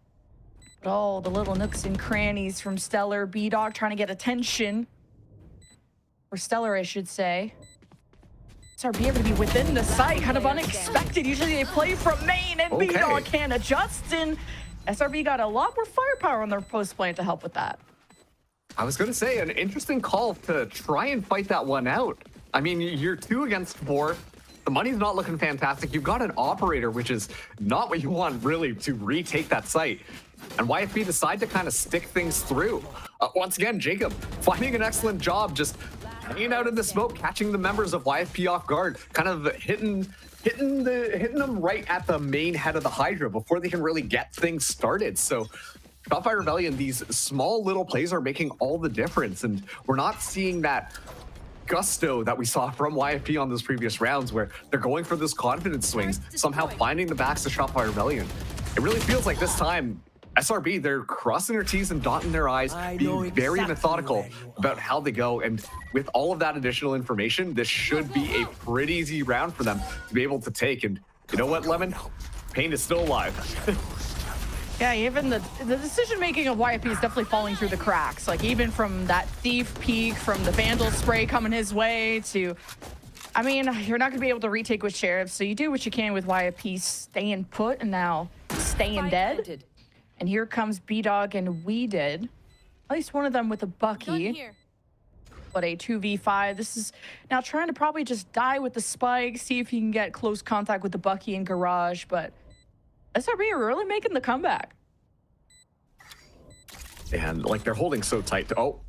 But all the little nooks and crannies from Stellar, B-Dog trying to get attention. Or Stellar, I should say. SRB are going to be within the site, kind of unexpected. Usually they play from main and B-Dog can't adjust, and SRB got a lot more firepower on their post plane to help with that. I was going to say, an interesting call to try and fight that one out. I mean, you're 2 against 4. The money's not looking fantastic. You've got an operator, which is not what you want, really, to retake that site. And YFP decide to kind of stick things through. Once again, Jacob finding an excellent job, just hanging out in the smoke, catching the members of YFP off guard, kind of hitting them right at the main head of the Hydra before they can really get things started. So Shopify Rebellion, these small little plays are making all the difference, and we're not seeing that gusto that we saw from YFP on those previous rounds where they're going for this confidence swings, somehow finding the backs of Shopify Rebellion. It really feels like this time SRB, they're crossing their T's and dotting their I's, being very methodical about how they go. And with all of that additional information, this should be a pretty easy round for them to be able to take. And you know what, Lemon? Pain is still alive. Yeah, even the decision-making of YFP is definitely falling through the cracks. Like, even from that Thief peek, from the Vandal spray coming his way to... I mean, you're not going to be able to retake with Sheriff, so you do what you can with YFP staying put and now staying dead. And here comes B-Dog and We Did. At least one of them with a Bucky. But a 2v5. This is now trying to probably just die with the spike, see if he can get close contact with the Bucky in Garage, but... SRB are really making the comeback. And like they're holding so tight. Oh,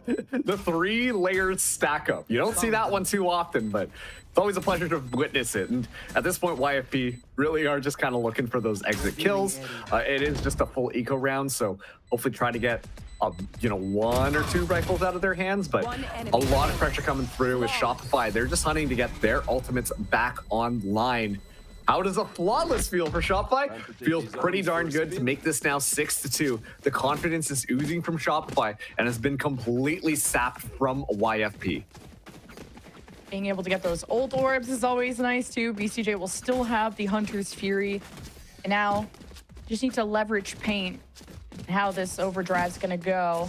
the 3 layers stack up. You don't see that one too often, but it's always a pleasure to witness it. And at this point, YFP really are just kind of looking for those exit kills. It is just a full eco round, so hopefully try to get 1 or 2 rifles out of their hands, but a lot of pressure coming through with Shopify. They're just hunting to get their ultimates back online. How does a flawless feel for Shopify? Feels pretty darn good to make this now 6-2. The confidence is oozing from Shopify and has been completely sapped from YFP. Being able to get those old orbs is always nice too. BCJ will still have the Hunter's Fury. And now just need to leverage paint and how this overdrive is going to go.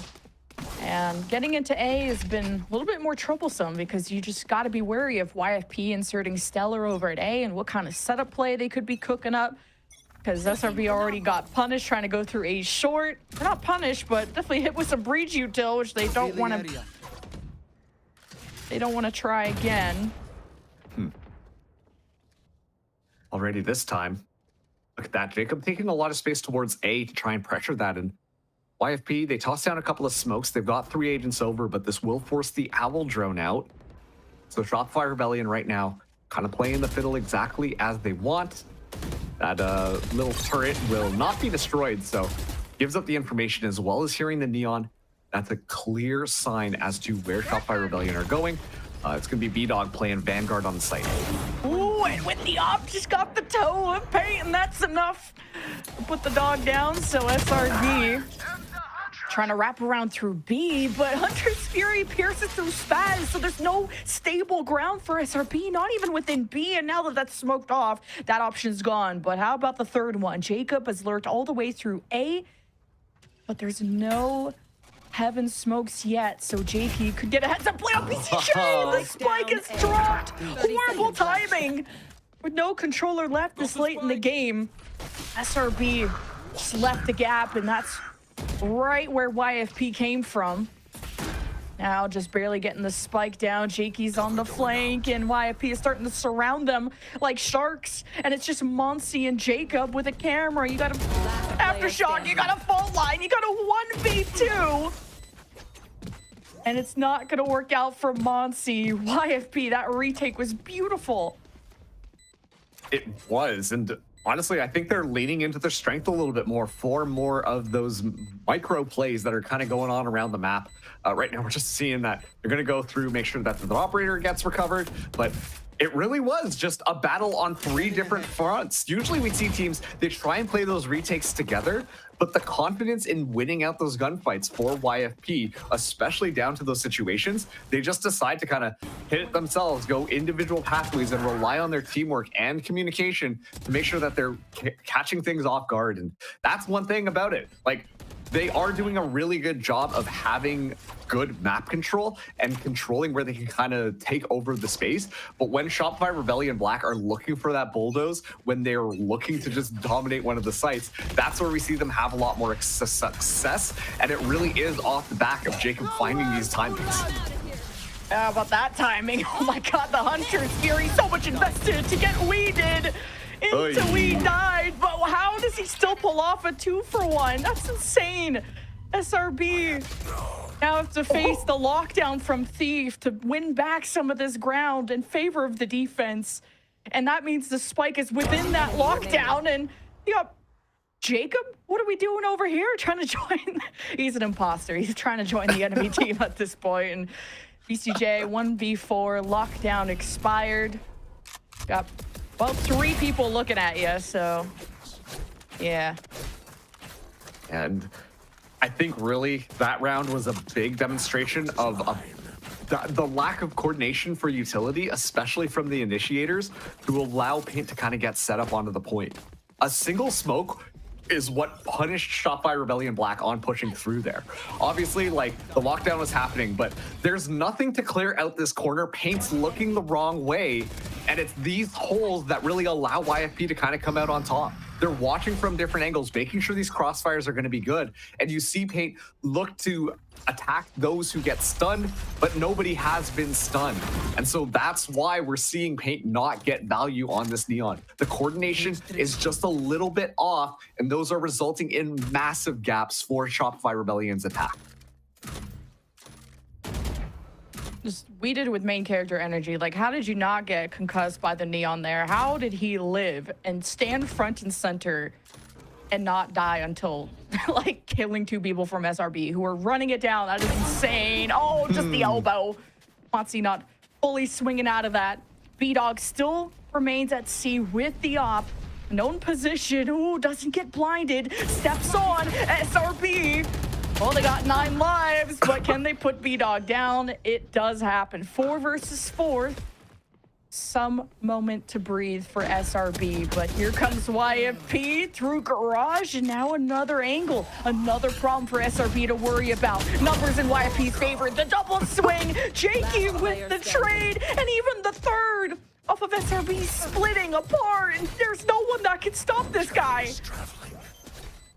And getting into A has been a little bit more troublesome because you just got to be wary of YFP inserting Stellar over at A and what kind of setup play they could be cooking up. Because SRB already got punished trying to go through A short. They're not punished, but definitely hit with some breach util, which they don't want to. They don't want to try again. Already this time. Look at that, Jacob taking a lot of space towards A to try and pressure that. And YFP, they toss down a couple of smokes. They've got 3 agents over, but this will force the Owl drone out. So Shopify Rebellion right now kind of playing the fiddle exactly as they want. That little turret will not be destroyed, so gives up the information as well as hearing the neon. That's a clear sign as to where Shopify Rebellion are going. It's going to be B-Dog playing Vanguard on the site. Ooh, and with the op, just got the toe of paint, and that's enough to put the dog down. So SRB trying to wrap around through B, but Hunter's Fury pierces through Spaz, so there's no stable ground for SRB, not even within B, and now that that's smoked off, that option's gone. But how about the third one? Jacob has lurked all the way through A, but there's no Heaven smokes yet, so JP could get a heads up play on BCJ. The spike is dropped. Horrible timing. With no controller left this late in the game, SRB just left the gap, and that's right where YFP came from. Now just barely getting the spike down. Jakey's on the flank, and YFP is starting to surround them like sharks. And it's just Monsi and Jacob with a camera. You got a aftershock, you got a fault line, you got a 1v2. And it's not gonna work out for Monsi. YFP, that retake was beautiful. It was, and honestly, I think they're leaning into their strength a little bit more for more of those micro plays that are kind of going on around the map. Right now, we're just seeing that they're going to go through, make sure that the operator gets recovered, but it really was just a battle on 3 different fronts. Usually we see teams, they try and play those retakes together, but the confidence in winning out those gunfights for YFP, especially down to those situations, they just decide to kind of hit it themselves, go individual pathways, and rely on their teamwork and communication to make sure that they're catching things off guard. And that's one thing about it. Like, they are doing a really good job of having good map control and controlling where they can kind of take over the space. But when Shopify, Rebellion, Black are looking for that bulldoze, when they're looking to just dominate one of the sites, that's where we see them have a lot more success. And it really is off the back of Jacob finding these timings. How about that timing? Oh my god, the Hunter's Fury, so much invested to get weeded until we died. But how does he still pull off a 2-for-1? That's insane. SRB now have to face the lockdown from Thief to win back some of this ground in favor of the defense. And that means the spike is within that lockdown. And you got Jacob, what are we doing over here? Trying to join. He's an imposter. He's trying to join the enemy team at this point. And BCJ 1v4 lockdown expired. Got, well, 3 people looking at you, so yeah. And I think really that round was a big demonstration of the lack of coordination for utility, especially from the initiators, who allow Paint to kind of get set up onto the point. A single smoke is what punished Shopify, Rebellion, Black on pushing through there. Obviously, like, the lockdown was happening, but there's nothing to clear out this corner. Paint's looking the wrong way, and it's these holes that really allow YFP to kind of come out on top. They're watching from different angles, making sure these crossfires are going to be good. And you see Paint look to attack those who get stunned, but nobody has been stunned. And so that's why we're seeing Paint not get value on this Neon. The coordination is just a little bit off, and those are resulting in massive gaps for Shopify Rebellion's attack. Just weeded with main character energy. Like, how did you not get concussed by the Neon there? How did he live and stand front and center and not die until like killing 2 people from SRB who are running it down? That is insane. Oh, just the elbow. Ponzi not fully swinging out of that. B-Dog still remains at C with the op. Known position. Ooh, doesn't get blinded. Steps on. SRB. Well, they got 9 lives, but can they put B-Dog down? It does happen. 4 versus 4. Some moment to breathe for SRB, but here comes YFP through Garage, and now another angle. Another problem for SRB to worry about. Numbers in YFP's favor. The double swing. Jakey with the trade, and even the third off of SRB splitting apart, and there's no one that can stop this guy.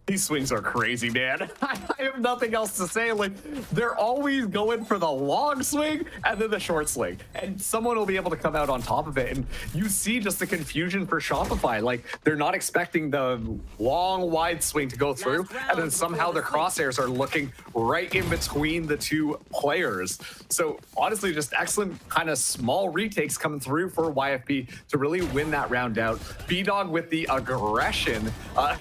These swings are crazy, man. I have nothing else to say. Like, they're always going for the long swing and then the short swing, and someone will be able to come out on top of it. And you see just the confusion for Shopify. Like, they're not expecting the long, wide swing to go through, and then somehow the crosshairs are looking right in between the 2 players. So honestly, just excellent kind of small retakes coming through for YFP to really win that round out. B-Dog with the aggression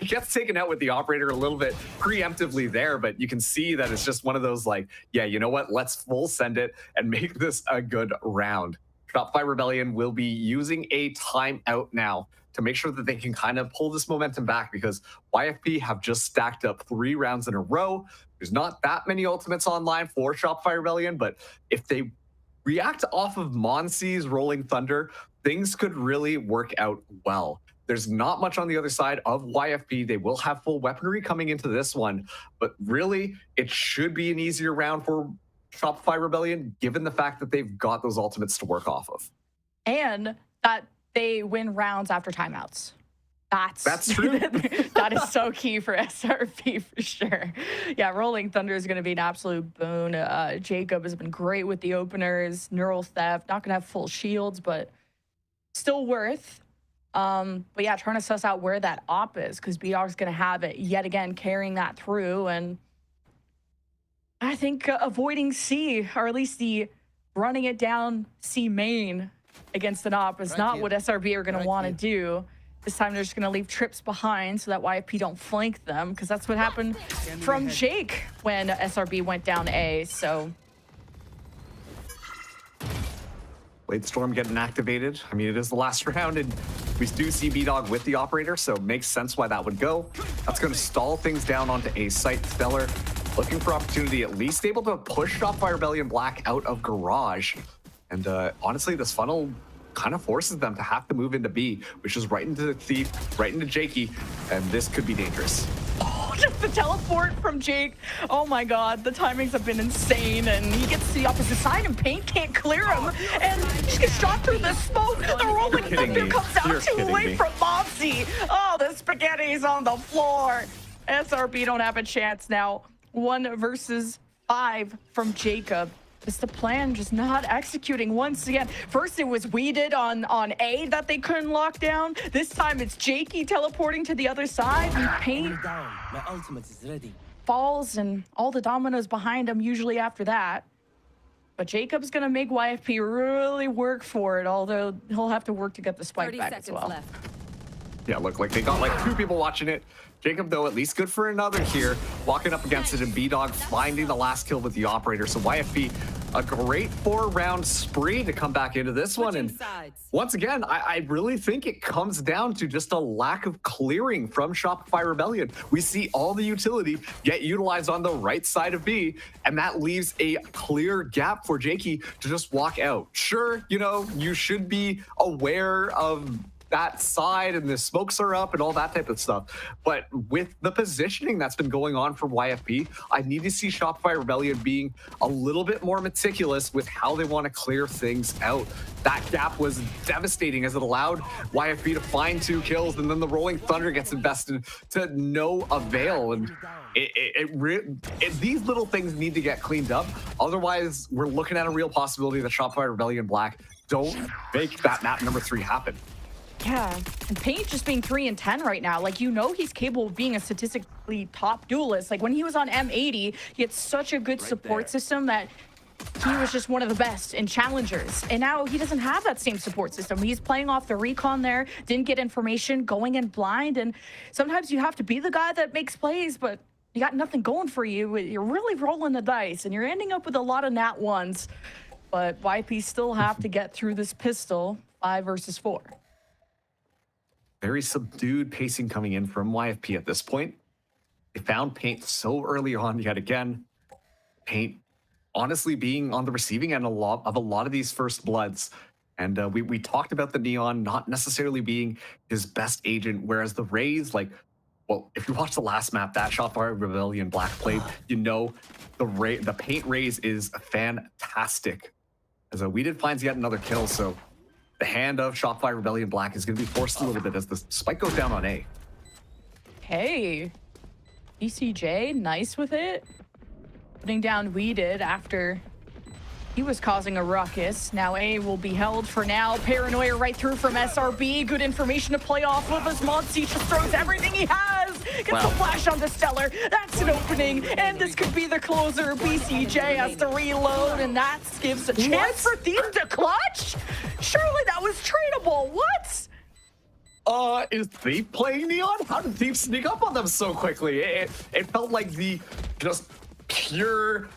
gets taken out with the operator a little bit preemptively there, but you can see that it's just one of those, like, yeah, you know what, let's full send it and make this a good round. Shopify Rebellion will be using a timeout now to make sure that they can kind of pull this momentum back, because YFP have just stacked up 3 rounds in a row. There's not that many ultimates online for Shopify Rebellion, but if they react off of Monsi's Rolling Thunder, things could really work out well. There's not much on the other side of YFP. They will have full weaponry coming into this one, but really, it should be an easier round for Shopify Rebellion, given the fact that they've got those ultimates to work off of. And that they win rounds after timeouts. That's true. That is so key for SRB for sure. Yeah, Rolling Thunder is going to be an absolute boon. Jacob has been great with the openers. Neural Theft, not going to have full shields, but still worth. But yeah, trying to suss out where that op is, because B-Dog's going to have it yet again, carrying that through. And I think avoiding C, or at least the running it down C main against an op, is not what SRB are going to want to do. This time they're just going to leave trips behind so that YFP don't flank them, because that's what happened from Jake when SRB went down A. So Blade Storm getting activated. I mean, it is the last round, and we do see B-Dog with the operator, so it makes sense why that would go. That's going to stall things down onto A site. Stellar looking for opportunity, at least able to push Shopify Rebellion Black out of Garage. And honestly, this funnel kind of forces them to have to move into B, which is right into the Thief, right into Jakey, and this could be dangerous. oh, Just the teleport from Jake. Oh my god, the timings have been insane. And he gets to the opposite side and Paint can't clear him. And he just gets shot through the smoke. The rolling thunder comes out too late from Mopsy. Oh, the spaghetti's on the floor. SRB don't have a chance now. 1 versus 5 from Jacob. It's the plan just not executing once again. First it was Weeded on A that they couldn't lock down. This time it's Jakey teleporting to the other side and Paint My ultimate is ready. falls and all the dominoes behind him usually after that. But Jacob's gonna make YFP really work for it, although he'll have to work to get the spike 30 back as seconds well. left. Yeah, look like they got like 2 people watching it. Jacob, though, at least good for another here. Walking up against it and B-Dog finding the last kill with the operator. So YFP, a great 4-round spree to come back into this one. And once again, I really think it comes down to just a lack of clearing from Shopify Rebellion. We see all the utility get utilized on the right side of B, and that leaves a clear gap for Jakey to just walk out. Sure, you know, you should be aware of that side and the smokes are up and all that type of stuff. But with the positioning that's been going on for YFP, I need to see Shopify Rebellion being a little bit more meticulous with how they want to clear things out. That gap was devastating as it allowed YFP to find 2 kills, and then the Rolling Thunder gets invested to no avail. And these little things need to get cleaned up. Otherwise, we're looking at a real possibility that Shopify Rebellion Black don't make that map number 3 happen. Yeah, and Paint just being 3 and 10 right now, like, you know, he's capable of being a statistically top duelist. Like when he was on M80, he had such a good support system that he was just one of the best in challengers. And now he doesn't have that same support system. He's playing off the recon there, didn't get information, going in blind. And sometimes you have to be the guy that makes plays, but you got nothing going for you. You're really rolling the dice and you're ending up with a lot of nat 1s. But YP still have to get through this pistol, 5 versus 4. Very subdued pacing coming in from YFP at this point. They found Paint so early on yet again. Paint honestly being on the receiving end of a lot of these first bloods. And we talked about the Neon not necessarily being his best agent, whereas the Rays, like, well, if you watch the last map that Shopify Rebellion Black played, you know the Paint Rays is fantastic. As Weeded finds yet another kill, so the hand of Shopify Rebellion Black is going to be forced a little bit as the spike goes down on A. Hey, ECJ, nice with it. Putting down Weeded after he was causing a ruckus. Now A will be held for now. Paranoia right through from SRB. Good information to play off of as Monty just throws everything he has. Gets the flash onto Stellar. That's an opening. And this could be the closer. BCJ has to reload, and that gives a chance for Thief to clutch. Surely that was tradable. What? Is Thief playing Neon? How did Thief sneak up on them so quickly? It felt like the just pure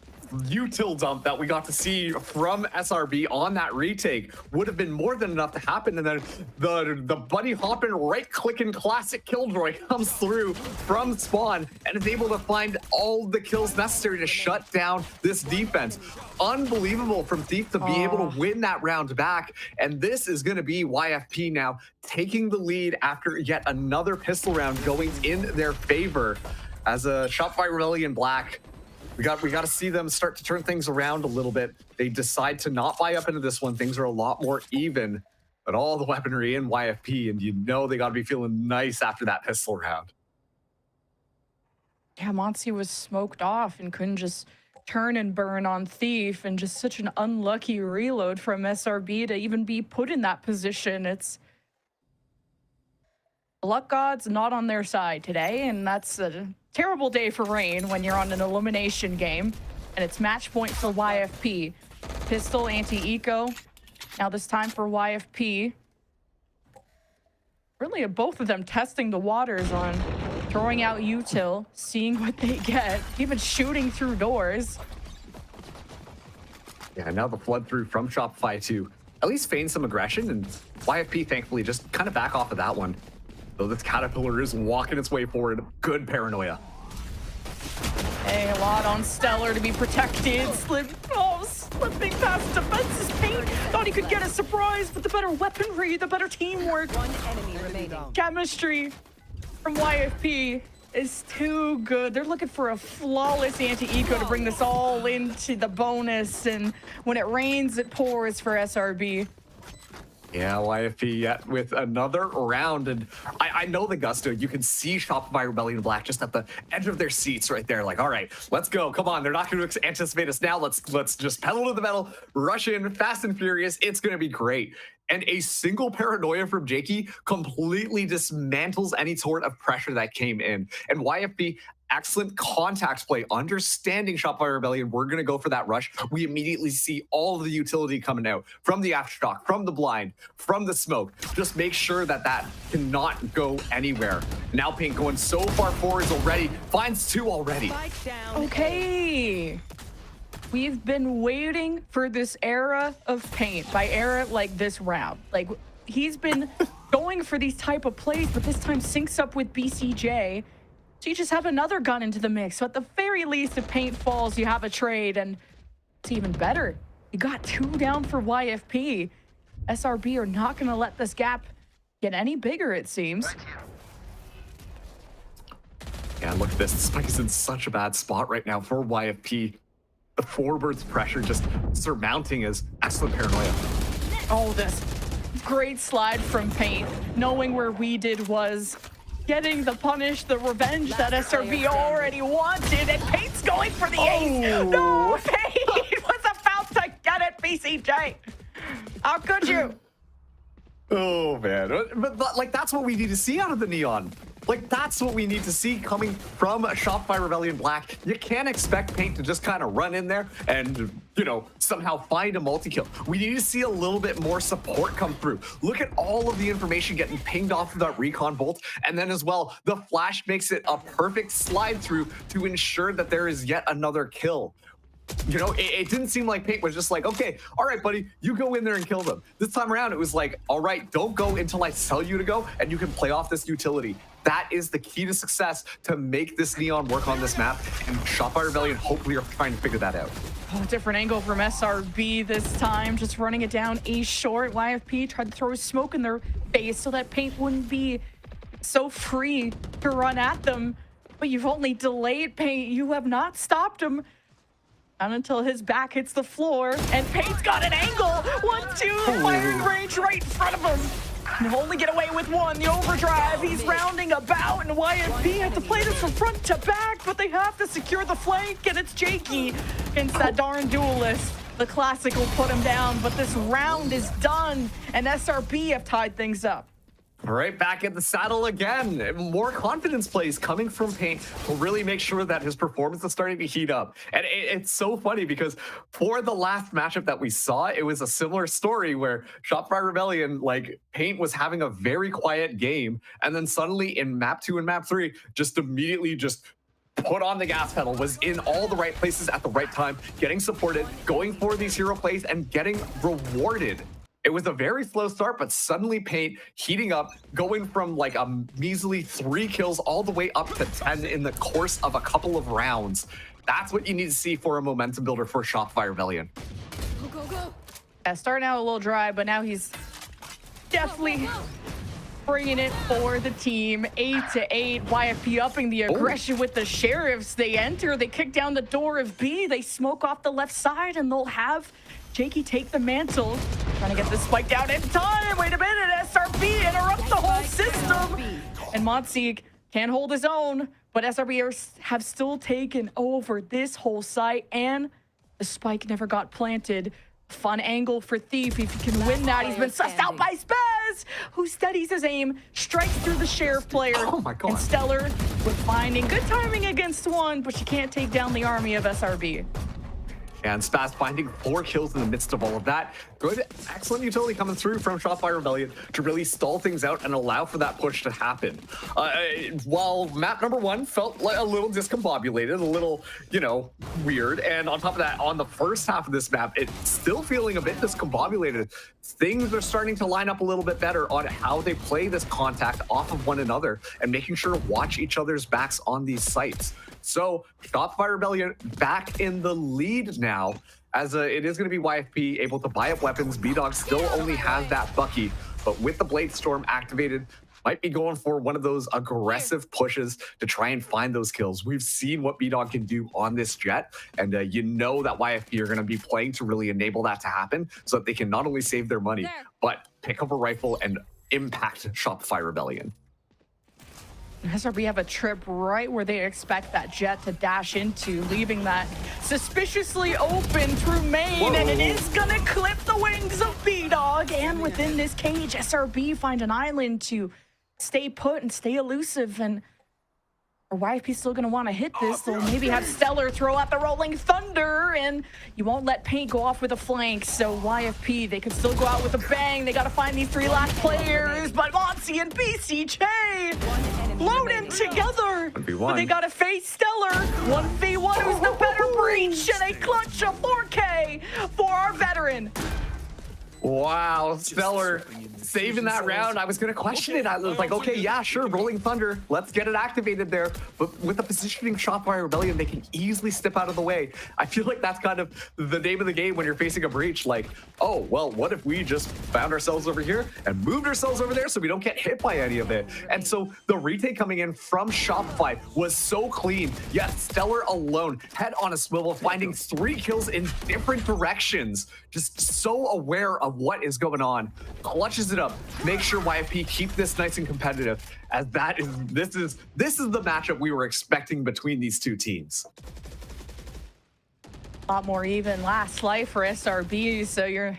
util dump that we got to see from SRB on that retake would have been more than enough to happen, and then the buddy hopping right clicking classic killjoy comes through from spawn and is able to find all the kills necessary to shut down this defense. Unbelievable from Thief to be able to win that round back, and this is going to be YFP now taking the lead after yet another pistol round going in their favor. As a Shopify Rebellion Black, we got to see them start to turn things around a little bit. They decide to not buy up into this one. Things are a lot more even, but all the weaponry in YFP, and you know they got to be feeling nice after that pistol round. Yeah, Monty was smoked off and couldn't just turn and burn on Thief, and just such an unlucky reload from SRB to even be put in that position. It's the luck gods not on their side today, and that's a terrible day for Rain when you're on an elimination game. And it's match point for YFP. Pistol, anti-eco. Now this time for YFP. Really, both of them testing the waters on throwing out util, seeing what they get, even shooting through doors. Yeah, now the flood through from Shopify to at least feign some aggression, and YFP thankfully just kind of back off of that one. Though this Caterpillar is walking its way forward. Good paranoia. Hey, a lot on Stellar to be protected. Slipping past defense's Paint. Thought he could get a surprise, but the better weaponry, the better teamwork. One enemy remaining. Chemistry from YFP. is too good. They're looking for a flawless anti-eco to bring this all into the bonus. And when it rains, it pours for SRB. Yeah, YFP yet with another round, and I know the gusto. You can see Shopify Rebellion Black just at the edge of their seats right there. Like, all right, let's go. Come on, they're not going to anticipate us now. Let's just pedal to the metal, rush in, fast and furious. It's going to be great. And a single paranoia from Jakey completely dismantles any sort of pressure that came in. And YFP, excellent contact play, understanding Shopify Rebellion. We're going to go for that rush. We immediately see all of the utility coming out from the aftershock, from the blind, from the smoke. Just make sure that that cannot go anywhere. Now Paint going so far forwards already. Finds two already. Okay. We've been waiting for this era of Paint. By era, like this round. Like, he's been going for these type of plays, but this time syncs up with BCJ. So you just have another gun into the mix. So at the very least, if Paint falls, you have a trade, and it's even better. You got 2 down for YFP. SRB are not going to let this gap get any bigger, it seems. Yeah, look at this. Spike is in such a bad spot right now for YFP. The forwards pressure just surmounting his excellent paranoia. Oh, this great slide from Paint, knowing where we did was getting the punish, the revenge that SRB already wanted, and Paint's going for the ace. No, Paint was about to get it, BCJ. How could you? Oh, man. But like, that's what we need to see out of the Neon. Like, that's what we need to see coming from Shopify Rebellion Black. You can't expect Paint to just kind of run in there and, you know, somehow find a multi-kill. We need to see a little bit more support come through. Look at all of the information getting pinged off of that recon bolt. And then as well, the flash makes it a perfect slide through to ensure that there is yet another kill. You know, it didn't seem like Paint was just like, okay, all right, buddy, you go in there and kill them. This time around, it was like, all right, don't go until I tell you to go, and you can play off this utility. That is the key to success to make this Neon work on this map, and Shopify Rebellion hopefully are trying to figure that out. Oh, different angle from SRB this time, just running it down a short. YFP tried to throw smoke in their face so that Paint wouldn't be so free to run at them, but you've only delayed Paint. You have not stopped him. Not until his back hits the floor, and Paint's got an angle. 1-2, firing range right in front of him. He'll only get away with one. The overdrive, he's rounding about, and YFP have to play this from front to back, but they have to secure the flank, and it's Jakey against that darn duelist. The classic will put him down, but this round is done, and SRB have tied things up. Right back in the saddle again. More confidence plays coming from Paint will really make sure that his performance is starting to heat up. And it's so funny because for the last matchup that we saw, it was a similar story where Shopify Rebellion, like, Paint was having a very quiet game, and then suddenly in map 2 and map 3, just immediately just put on the gas pedal, was in all the right places at the right time, getting supported, going for these hero plays, and getting rewarded. It was a very slow start, but suddenly Paint heating up, going from like a measly 3 kills all the way up to 10 in the course of a couple of rounds. That's what you need to see for a momentum builder for Shopify Rebellion. Go, go, go. Yeah, starting out a little dry, but now he's definitely bringing it for the team. 8-8, YFP upping the aggression with the Sheriffs. They enter, they kick down the door of B, they smoke off the left side, and they'll have Jakey take the mantle. Trying to get this spike down in time. Wait a minute, SRB interrupts the whole system. And Montseek can't hold his own, but SRB have still taken over this whole site, and the spike never got planted. Fun angle for Thief. If he can win that, he's been sussed out by Spaz, who steadies his aim, strikes through the Sheriff player. Oh my God. And Stellar with finding good timing against one, but she can't take down the army of SRB. And Spaz finding 4 kills in the midst of all of that. Good, excellent utility coming through from Shopify Rebellion to really stall things out and allow for that push to happen. While map number 1 felt like a little discombobulated, a little, you know, weird. And on top of that, on the first half of this map, it's still feeling a bit discombobulated. Things are starting to line up a little bit better on how they play this contact off of one another and making sure to watch each other's backs on these sites. So Shopify Rebellion back in the lead now, as it is going to be YFP able to buy up weapons. B-Dog still only has that Bucky, but with the Blade Storm activated, might be going for one of those aggressive pushes to try and find those kills. We've seen what B-Dog can do on this Jet, and you know that YFP are going to be playing to really enable that to happen so that they can not only save their money, but pick up a rifle and impact Shopify Rebellion. SRB have a trip right where they expect that Jet to dash into, leaving that suspiciously open through main. Whoa. And it is gonna clip the wings of B-Dog. And within this cage, SRB find an island to stay put and stay elusive. And or YFP still gonna want to hit this. They'll maybe have Stellar throw out the Rolling Thunder, and you won't let Paint go off with a flank. So YFP, they could still go out with a bang. They gotta find these 3 last players, but Monty and BCJ load in together. 1v1. But they gotta face Stellar. 1v1, who's the better breach, and a clutch of 4K for our veteran. Wow, Stellar saving that round. I was going to question it. I was like, okay, yeah, sure, Rolling Thunder. Let's get it activated there. But with the positioning Shopify Rebellion, they can easily step out of the way. I feel like that's kind of the name of the game when you're facing a breach. Like, oh, well, what if we just found ourselves over here and moved ourselves over there so we don't get hit by any of it? And so the retake coming in from Shopify was so clean. Yet Stellar alone, head on a swivel, finding 3 kills in different directions. Just so aware of what is going on. Clutches it up. Make sure YFP keep this nice and competitive, as this is the matchup we were expecting between these two teams. A lot more even last life for SRB, so you're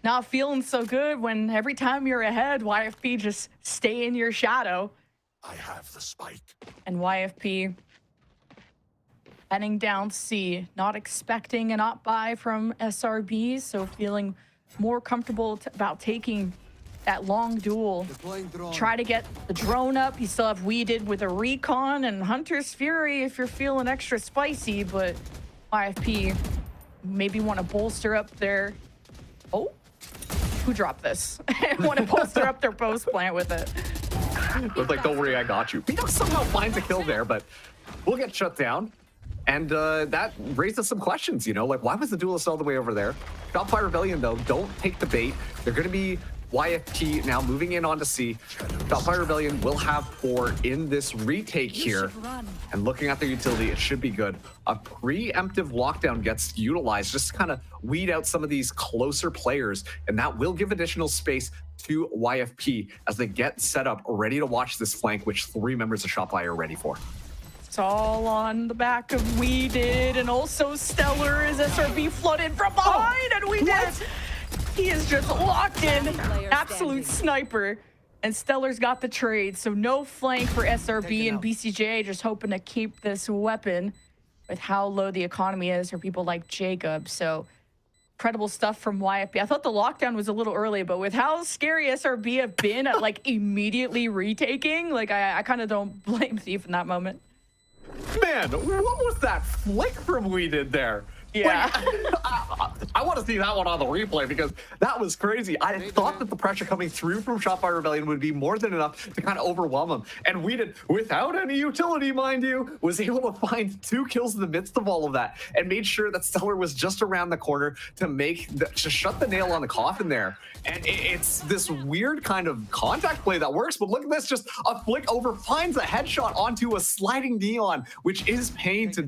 not feeling so good when every time you're ahead, YFP just stay in your shadow. I have the spike. And YFP heading down C, not expecting an op buy from SRB, so feeling more comfortable about taking that long duel. Try to get the drone up. You still have Weeded with a recon and Hunter's Fury if you're feeling extra spicy, but YFP maybe want to bolster up their... Oh, who dropped this? Want to bolster up their post plant with it. It's like, don't worry, I got you. B-Dog somehow finds a kill there, but we'll get shut down. And that raises some questions, you know, like why was the duelist all the way over there? Shopify Rebellion, though, don't take the bait. They're going to be YFP now moving in onto C. Shopify Rebellion will have 4 in this retake here. And looking at their utility, it should be good. A preemptive lockdown gets utilized just to kind of weed out some of these closer players. And that will give additional space to YFP as they get set up, ready to watch this flank, which 3 members of Shopify are ready for. It's all on the back of Weeded, and also Stellar as SRB flooded from behind, and Weeded, he is just locked in, absolute sniper, and Stellar's got the trade, so no flank for SRB, and BCJ just hoping to keep this weapon with how low the economy is for people like Jacob. So incredible stuff from YFP. I thought the lockdown was a little early, but with how scary SRB have been at like immediately retaking, like I kind of don't blame Thief in that moment. Man, what was that flick from Weeded there? Yeah. Like, I want to see that one on the replay because that was crazy. I thought that the pressure coming through from Shopify Rebellion would be more than enough to kind of overwhelm them. And Weeded, without any utility, mind you, was able to find 2 kills in the midst of all of that and made sure that Stellar was just around the corner to shut the nail on the coffin there. And it's this weird kind of contact play that works, but look at this, just a flick over, finds a headshot onto a sliding neon, which is pain to...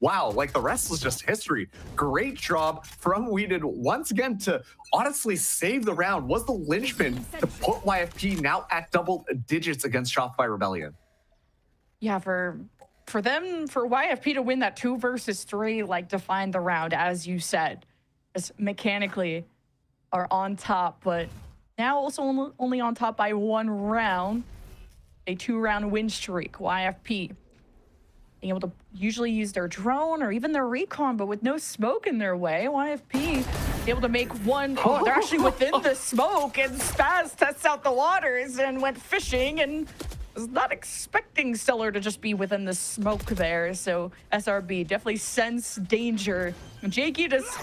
Wow, like the rest was just history. Great job from Weeded once again to honestly save the round. Was the linchpin to put YFP now at double digits against Shopify Rebellion. Yeah, for YFP to win that 2 versus 3, like defined the round, as you said, just mechanically are on top, but now also only on top by 1 round, a 2-round win streak. YFP being able to usually use their drone or even their recon, but with no smoke in their way, YFP able to make 1. Oh, they're actually within the smoke, and Spaz tests out the waters and went fishing and was not expecting Stellar to just be within the smoke there. So SRB definitely sense danger. And Jakey does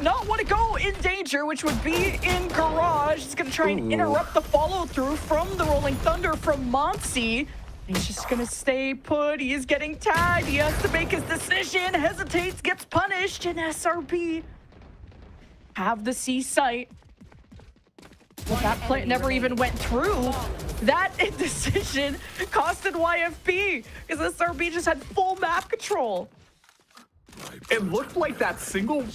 not want to go in danger, which would be in garage. He's going to try and interrupt the follow through from the Rolling Thunder from Monty. He's just gonna stay put. He is getting tagged. He has to make his decision. Hesitates, gets punished, and SRB have the C site. But that play never even went through. That decision costed YFP because SRB just had full map control. It looked like that single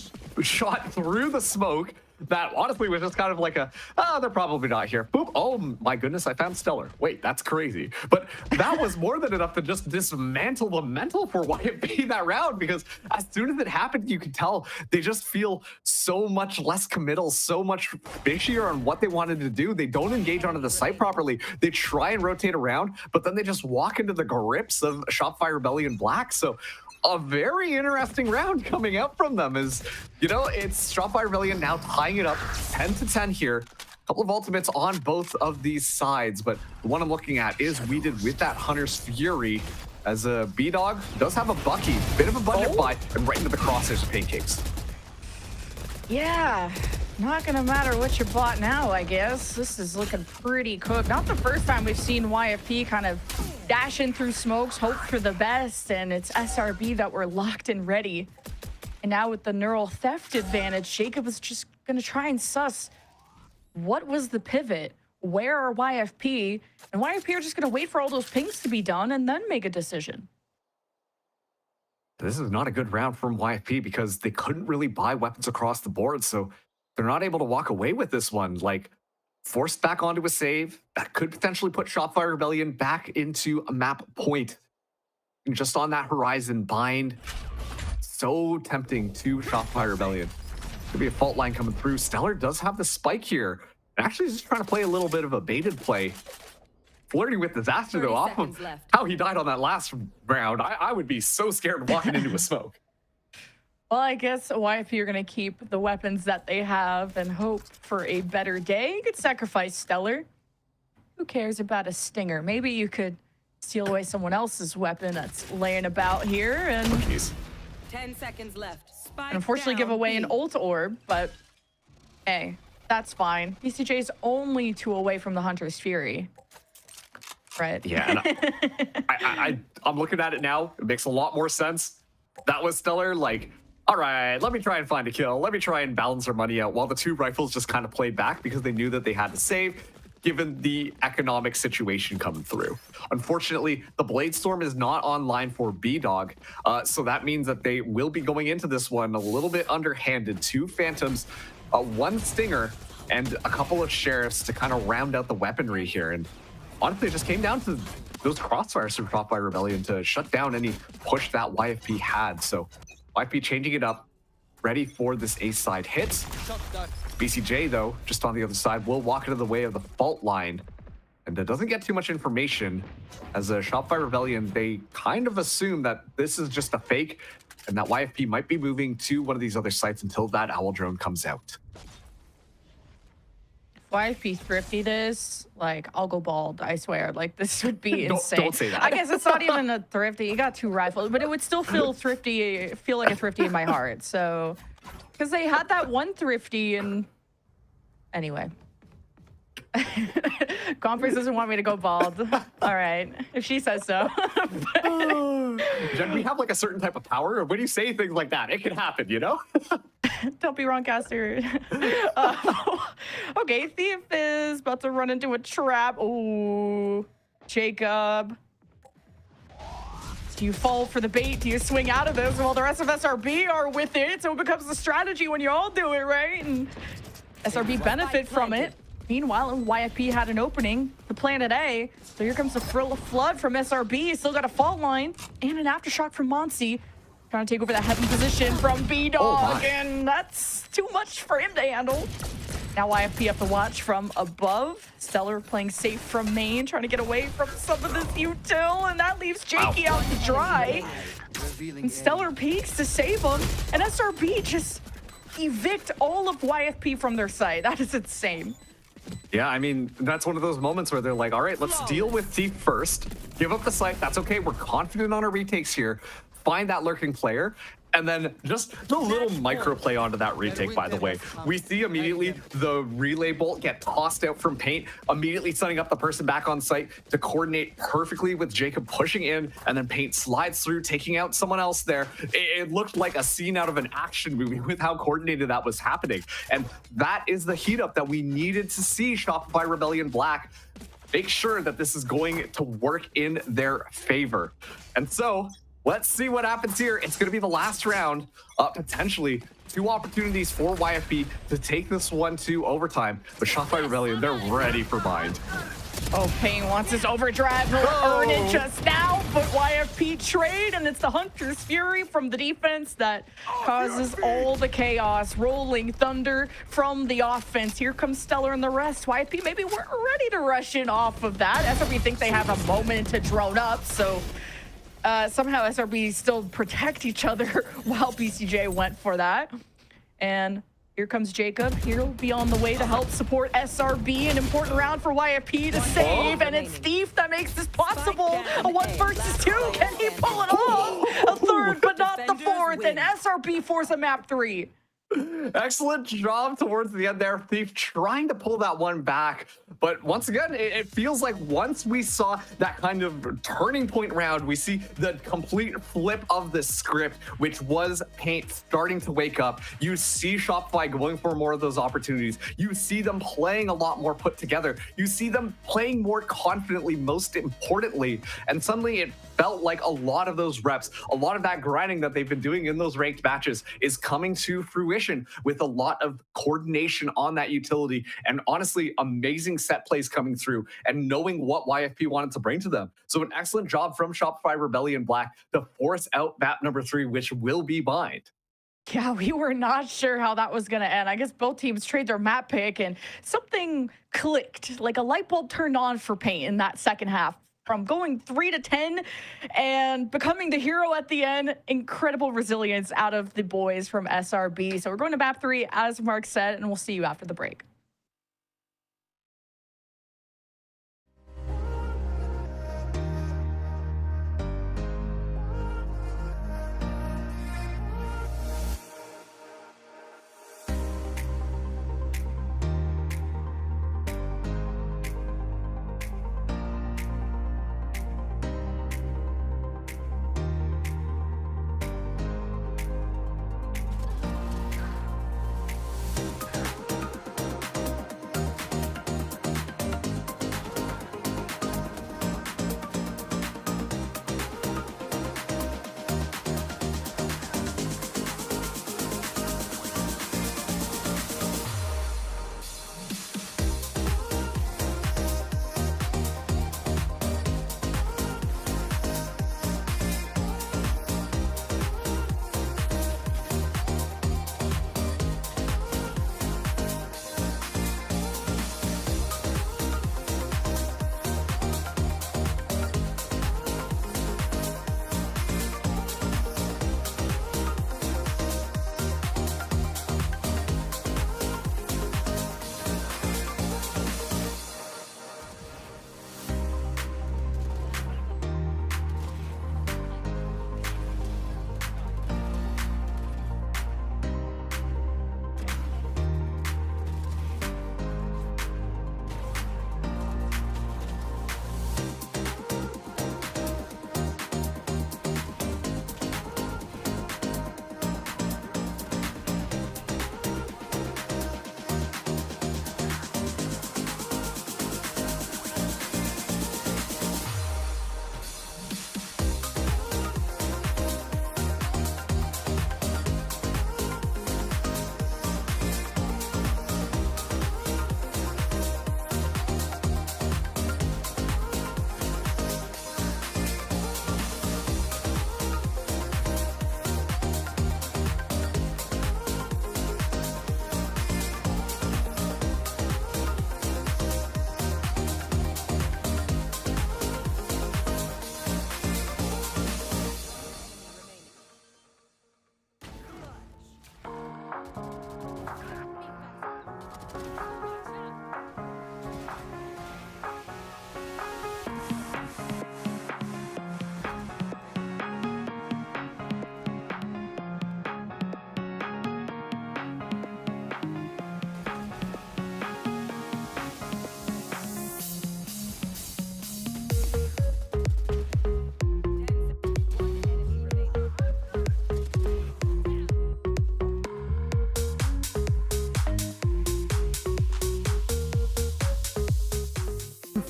shot through the smoke that honestly was just kind of like a, oh, they're probably not here. Boop. Oh my goodness, I found Stellar. Wait, that's crazy. But that was more than enough to just dismantle the mental for YFP that round, because as soon as it happened, you could tell they just feel so much less committal, so much fishier on what they wanted to do. They don't engage onto the site properly. They try and rotate around, but then they just walk into the grips of Shopify Rebellion Black. So a very interesting round coming out from them is, you know, it's Shopify Rebellion now tying it up 10-10 here. A couple of ultimates on both of these sides, but the one I'm looking at is Weeded with that Hunter's Fury, as a B-Dog does have a Bucky, bit of a budget buy, and right into the crosshairs of Pancakes. Yeah, not gonna matter what you bought now, I guess. This is looking pretty cooked. Not the first time we've seen YFP kind of dashing through smokes, hope for the best, and it's SRB that were locked and ready. And now with the neural theft advantage, Jacob is just gonna try and suss what was the pivot, where are YFP, and YFP are just gonna wait for all those pings to be done and then make a decision. This is not a good round from YFP because they couldn't really buy weapons across the board, so they're not able to walk away with this one. Like, forced back onto a save, that could potentially put Shopify Rebellion back into a map point. And just on that horizon, bind. So tempting to Shopify Rebellion. Could be a fault line coming through. Stellar does have the spike here. Actually, just trying to play a little bit of a baited play. Flirting with disaster, though, off of how he died on that last round. I would be so scared walking into a smoke. Well, I guess YFP are going to keep the weapons that they have and hope for a better day. You could sacrifice Stellar. Who cares about a Stinger? Maybe you could steal away someone else's weapon that's laying about here and 10 seconds left. Spike and unfortunately give away an ult orb, but hey, that's fine. BCJ's only 2 away from the Hunter's Fury. Right. Yeah, and I'm looking at it now. It makes a lot more sense. That was Stellar, like, all right, let me try and find a kill. Let me try and balance our money out, while the 2 rifles just kind of played back because they knew that they had to save, given the economic situation coming through. Unfortunately, the Bladestorm is not online for B-Dog, so that means that they will be going into this one a little bit underhanded. 2 Phantoms, 1 Stinger, and a couple of Sheriffs to kind of round out the weaponry here. And honestly, it just came down to those crossfires from Shopify Rebellion to shut down any push that YFP had. So YFP changing it up, ready for this ace side hit. BCJ, though, just on the other side, will walk into the way of the fault line. And it doesn't get too much information. As a Shopify Rebellion, they kind of assume that this is just a fake and that YFP might be moving to one of these other sites until that owl drone comes out. YFP thrifty this, like, I'll go bald, I swear. Like, this would be insane. Don't say that. I guess it's not even a thrifty. You got 2 rifles, but it would still feel thrifty, feel like a thrifty in my heart. So, because they had that 1 thrifty and anyway. Conference doesn't want me to go bald. All right, if she says so. Jen, we have like a certain type of power. When you say things like that, it can happen, you know? Don't be wrong, Caster. Okay, Thief is about to run into a trap. Ooh, Jacob. Do you fall for the bait? Do you swing out of this? Well, the rest of SRB are with it, so it becomes the strategy when you all do it, right? And SRB benefit from it. Meanwhile, YFP had an opening to Planet A, so here comes the flood from SRB. Still got a fault line and an aftershock from Monsi. Trying to take over that heavy position from B-Dog, and that's too much for him to handle. Now YFP have to watch from above. Stellar playing safe from main, trying to get away from some of this util, and that leaves Jakey out to dry. And Stellar peeks to save him, and SRB just evict all of YFP from their side. That is insane. Yeah, I mean, that's one of those moments where they're like, all right, let's deal with Thief first. Give up the site. That's okay. We're confident on our retakes here. Find that lurking player. And then just the little micro play onto that retake, by the way. We see immediately the relay bolt get tossed out from Paint, immediately setting up the person back on site to coordinate perfectly with Jacob pushing in, and then Paint slides through, taking out someone else there. It looked like a scene out of an action movie with how coordinated that was happening. And that is the heat up that we needed to see Shopify Rebellion Black make sure that this is going to work in their favor. And so let's see what happens here. It's going to be the last round, potentially 2 opportunities for YFP to take this one to overtime. But Shopify Rebellion, they're ready for bind. Oh, Payne wants his overdrive. He'll earn it just now, but YFP trade, and it's the Hunter's Fury from the defense that causes all the chaos. Rolling thunder from the offense. Here comes Stellar and the rest. YFP maybe weren't ready to rush in off of that. SRB think they have a moment to drone up, so somehow SRB still protect each other while BCJ went for that. And here comes Jacob. He'll be on the way to help support SRB. An important round for YFP to save, and it's Thief that makes this possible. A 1 versus 2. Can he pull it off? A third, but not the fourth, and SRB force a map 3. Excellent job towards the end there, Thief, trying to pull that one back. But once again, it feels like once we saw that kind of turning point round, we see the complete flip of the script, which was Paint starting to wake up. You see Shopify going for more of those opportunities. You see them playing a lot more put together. You see them playing more confidently, most importantly. And suddenly it felt like a lot of those reps, a lot of that grinding that they've been doing in those ranked matches is coming to fruition with a lot of coordination on that utility, and honestly, amazing set plays coming through and knowing what YFP wanted to bring to them. So an excellent job from Shopify Rebellion Black to force out map number 3, which will be bind. Yeah, we were not sure how that was going to end. I guess both teams trade their map pick, and something clicked, like a light bulb turned on for Paint in that second half. From going 3 to 10 and becoming the hero at the end. Incredible resilience out of the boys from SRB. So we're going to map 3, as Mark said, and we'll see you after the break.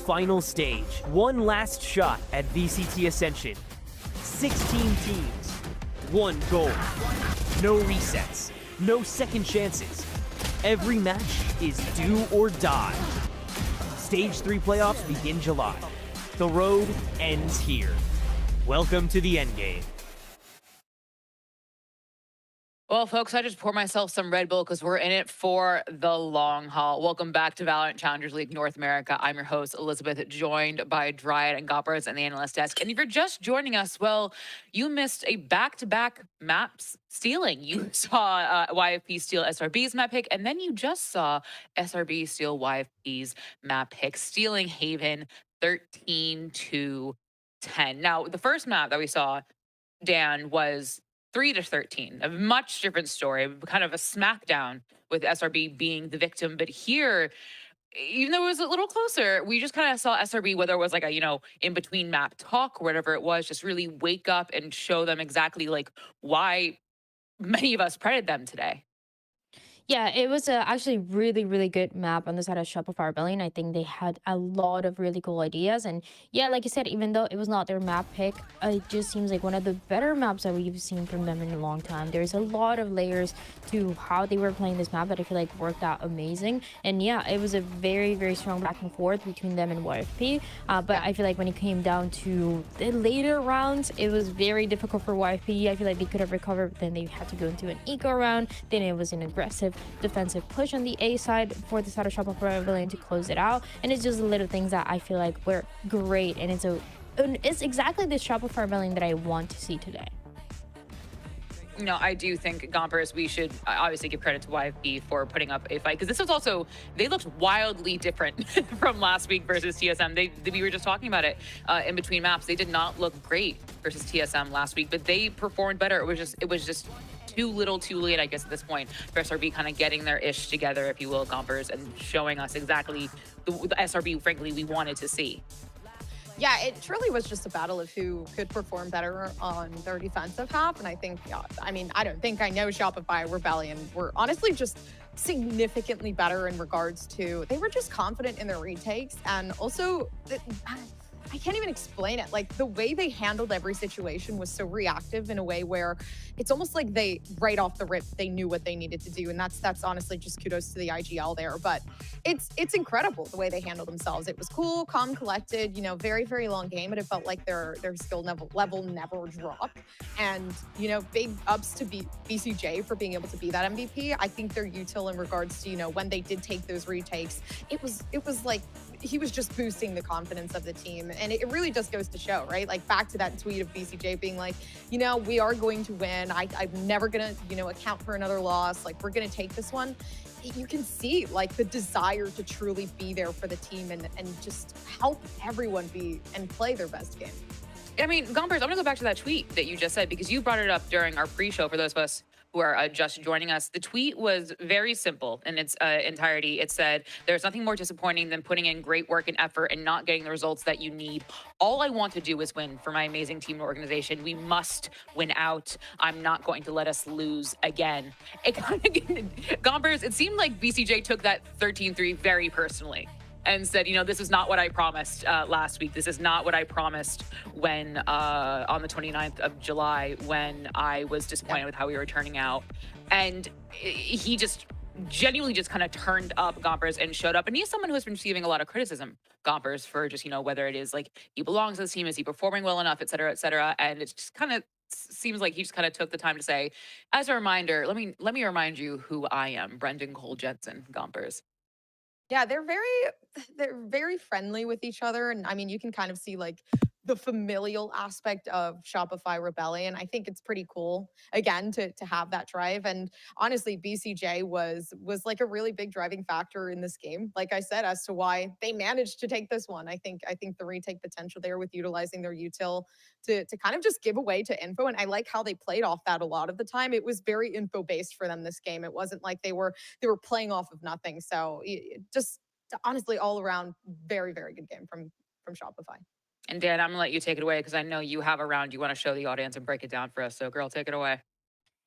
final stage. One last shot at VCT Ascension. 16 teams, one goal. No resets, no second chances. Every match is do or die. Stage 3 playoffs begin July. The road ends here. Welcome to the endgame. Well, folks, I just poured myself some Red Bull because we're in it for the long haul. Welcome back to VALORANT Challengers League North America. I'm your host, Elizabeth, joined by Dryad and Goppers and the analyst desk. And if you're just joining us, well, you missed a back-to-back maps stealing. You saw YFP steal SRB's map pick, and then you just saw SRB steal YFP's map pick, stealing Haven 13-10. Now, the first map that we saw, Dan, was 3-13, a much different story, kind of a smackdown with SRB being the victim. But here, even though it was a little closer, we just kind of saw SRB, whether it was like a, in between map talk or whatever it was, just really wake up and show them exactly like why many of us printed them today. Yeah, it was actually really, really good map on the side of Shopify Rebellion. I think they had a lot of really cool ideas. And yeah, like you said, even though it was not their map pick, it just seems like one of the better maps that we've seen from them in a long time. There's a lot of layers to how they were playing this map that I feel like worked out amazing. And yeah, it was a very, very strong back and forth between them and YFP. But I feel like when it came down to the later rounds, it was very difficult for YFP. I feel like they could have recovered, but then they had to go into an eco round. Then it was an aggressive defensive push on the A side for the side of Shopify Rebellion to close it out. And it's just the little things that I feel like were great. And it's exactly the Shopify Rebellion that I want to see today. I do think, Gompers, we should obviously give credit to YFP for putting up a fight, because this was also, they looked wildly different from last week versus TSM. We were just talking about it in between maps. They did not look great versus TSM last week, but they performed better. It was just too little too late, I guess, at this point, for SRB kind of getting their ish together, if you will, Gompers, and showing us exactly the SRB, frankly, we wanted to see. Yeah, it truly was just a battle of who could perform better on their defensive half. And I think, I don't think I know Shopify Rebellion were honestly just significantly better in regards to, they were just confident in their retakes. And also, I can't even explain it. Like, the way they handled every situation was so reactive in a way where it's almost like they, right off the rip, they knew what they needed to do. And that's honestly just kudos to the IGL there. But it's incredible the way they handled themselves. It was cool, calm, collected, very, very long game, but it felt like their skill level never dropped. And, big ups to BCJ for being able to be that MVP. I think their util in regards to, when they did take those retakes, it was like he was just boosting the confidence of the team. And it really just goes to show, right? Like, back to that tweet of BCJ being like, we are going to win. I'm never going to, account for another loss. Like, we're going to take this one. You can see, like, the desire to truly be there for the team and just help everyone be and play their best game. I mean, Gompers, I'm going to go back to that tweet that you just said, because you brought it up during our pre-show for those of us who are just joining us. The tweet was very simple in its entirety. It said, "There's nothing more disappointing than putting in great work and effort and not getting the results that you need. All I want to do is win for my amazing team and organization. We must win out. I'm not going to let us lose again." It kind of, Gompers, it seemed like BCJ took that 13-3 very personally and said, this is not what I promised last week. This is not what I promised when on the 29th of July, when I was disappointed with how we were turning out. And he just genuinely just kind of turned up, Gompers, and showed up. And he's someone who has been receiving a lot of criticism, Gompers, for just, whether it is like he belongs to this team, is he performing well enough, et cetera, et cetera. And it just kind of seems like he just kind of took the time to say, as a reminder, let me remind you who I am, Brendan Cole Jensen, Gompers. Yeah, they're very friendly with each other. And I mean, you can kind of see like the familial aspect of Shopify Rebellion. I think it's pretty cool, again, to have that drive. And honestly, BCJ was like a really big driving factor in this game, like I said, as to why they managed to take this one. I think the retake potential there with utilizing their util to kind of just give away to info. And I like how they played off that a lot of the time. It was very info based for them this game. It wasn't like they were playing off of nothing. So just honestly, all around, very, very good game from Shopify. And Dan, I'm gonna let you take it away because I know you have a round you want to show the audience and break it down for us. So girl, take it away.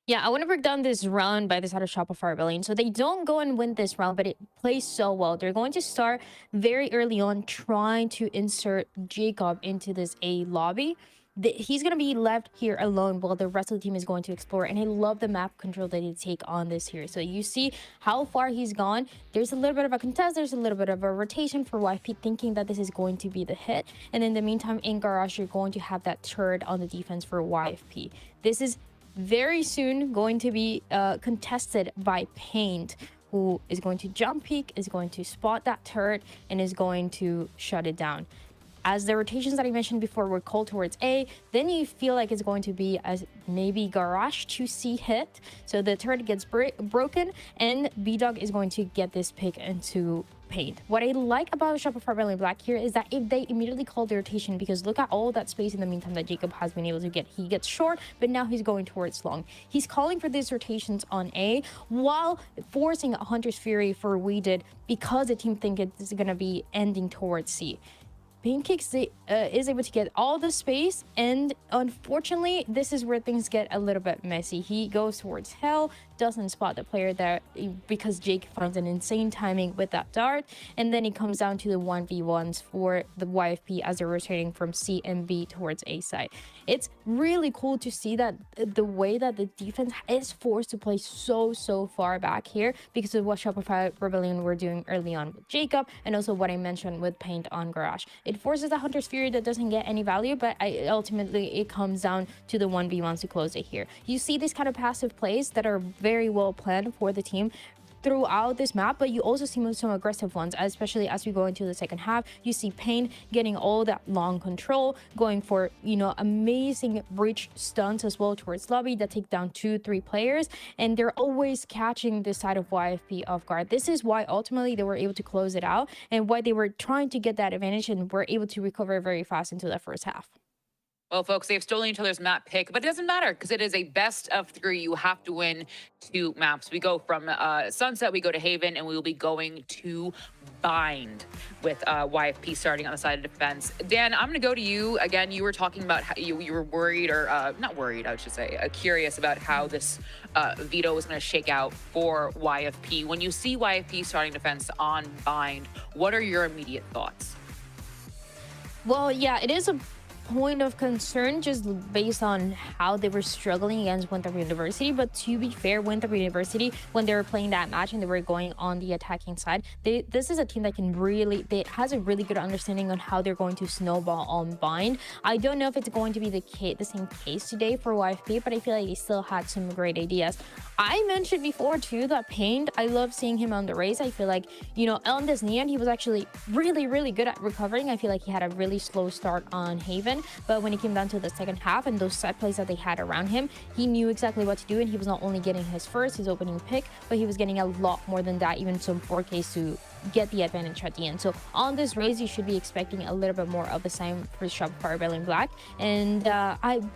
Yeah, I want to break down this round by the side of Shopify Rebellion. So they don't go and win this round, but it plays so well. They're going to start very early on trying to insert Jacob into this A lobby. He's going to be left here alone while the rest of the team is going to explore. And I love the map control that they take on this here. So you see how far he's gone. There's a little bit of a contest. There's a little bit of a rotation for YFP, thinking that this is going to be the hit. And in the meantime, in Garage, you're going to have that turret on the defense for YFP. This is very soon going to be contested by Paint, who is going to jump peek, is going to spot that turret, and is going to shut it down. As the rotations that I mentioned before were called towards A, then you feel like it's going to be as maybe Garage to C hit. So the turret gets broken, and B-Dog is going to get this pick into Paint. What I like about Shopify Rebellion Black here is that if they immediately call the rotation, because look at all that space in the meantime that Jacob has been able to get. He gets short, but now he's going towards long. He's calling for these rotations on A while forcing a Hunter's Fury for We Did, because the team think it's going to be ending towards C. Pancakes is able to get all the space, and unfortunately this is where things get a little bit messy. He goes towards Hell, doesn't spot the player there because Jake finds an insane timing with that dart, and then it comes down to the 1v1s for the YFP as they're rotating from C and B towards A side. It's really cool to see that the way that the defense is forced to play so far back here because of what Shopify Rebellion were doing early on with Jacob, and also what I mentioned with Paint on Garage. It forces a Hunter's Fury that doesn't get any value, but ultimately it comes down to the 1v1s to close it here. You see these kind of passive plays that are very well planned for the team throughout this map, but you also see some aggressive ones, especially as we go into the second half. You see Pain getting all that long control, going for, you know, amazing breach stunts as well towards lobby that take down 2-3 players, and they're always catching the side of YFP off guard. This is why ultimately they were able to close it out, and why they were trying to get that advantage and were able to recover very fast into that first half. Well, folks, they've stolen each other's map pick, but it doesn't matter because it is a best of 3. You have to win 2 maps. We go from Sunset, we go to Haven, and we will be going to Bind with YFP starting on the side of defense. Dan, I'm going to go to you. Again, you were talking about how you were worried, or not worried, I should say, curious about how this veto was going to shake out for YFP. When you see YFP starting defense on Bind, what are your immediate thoughts? Well, yeah, it is a point of concern just based on how they were struggling against Winthrop University. But to be fair, Winthrop University, when they were playing that match and they were going on the attacking side, this is a team that can really, has a really good understanding on how they're going to snowball on Bind. I don't know if it's going to be the same case today for YFP, but I feel like they still had some great ideas. I mentioned before too that Pain, I love seeing him on the race. I feel like, you know, on this Neon, he was actually really good at recovering. I feel like he had a really slow start on Haven, but when it came down to the second half and those set plays that they had around him, he knew exactly what to do, and he was not only getting his opening pick, but he was getting a lot more than that, even some 4Ks to get the advantage at the end. So on this race, you should be expecting a little bit more of the same for Shopify Rebellion Black. And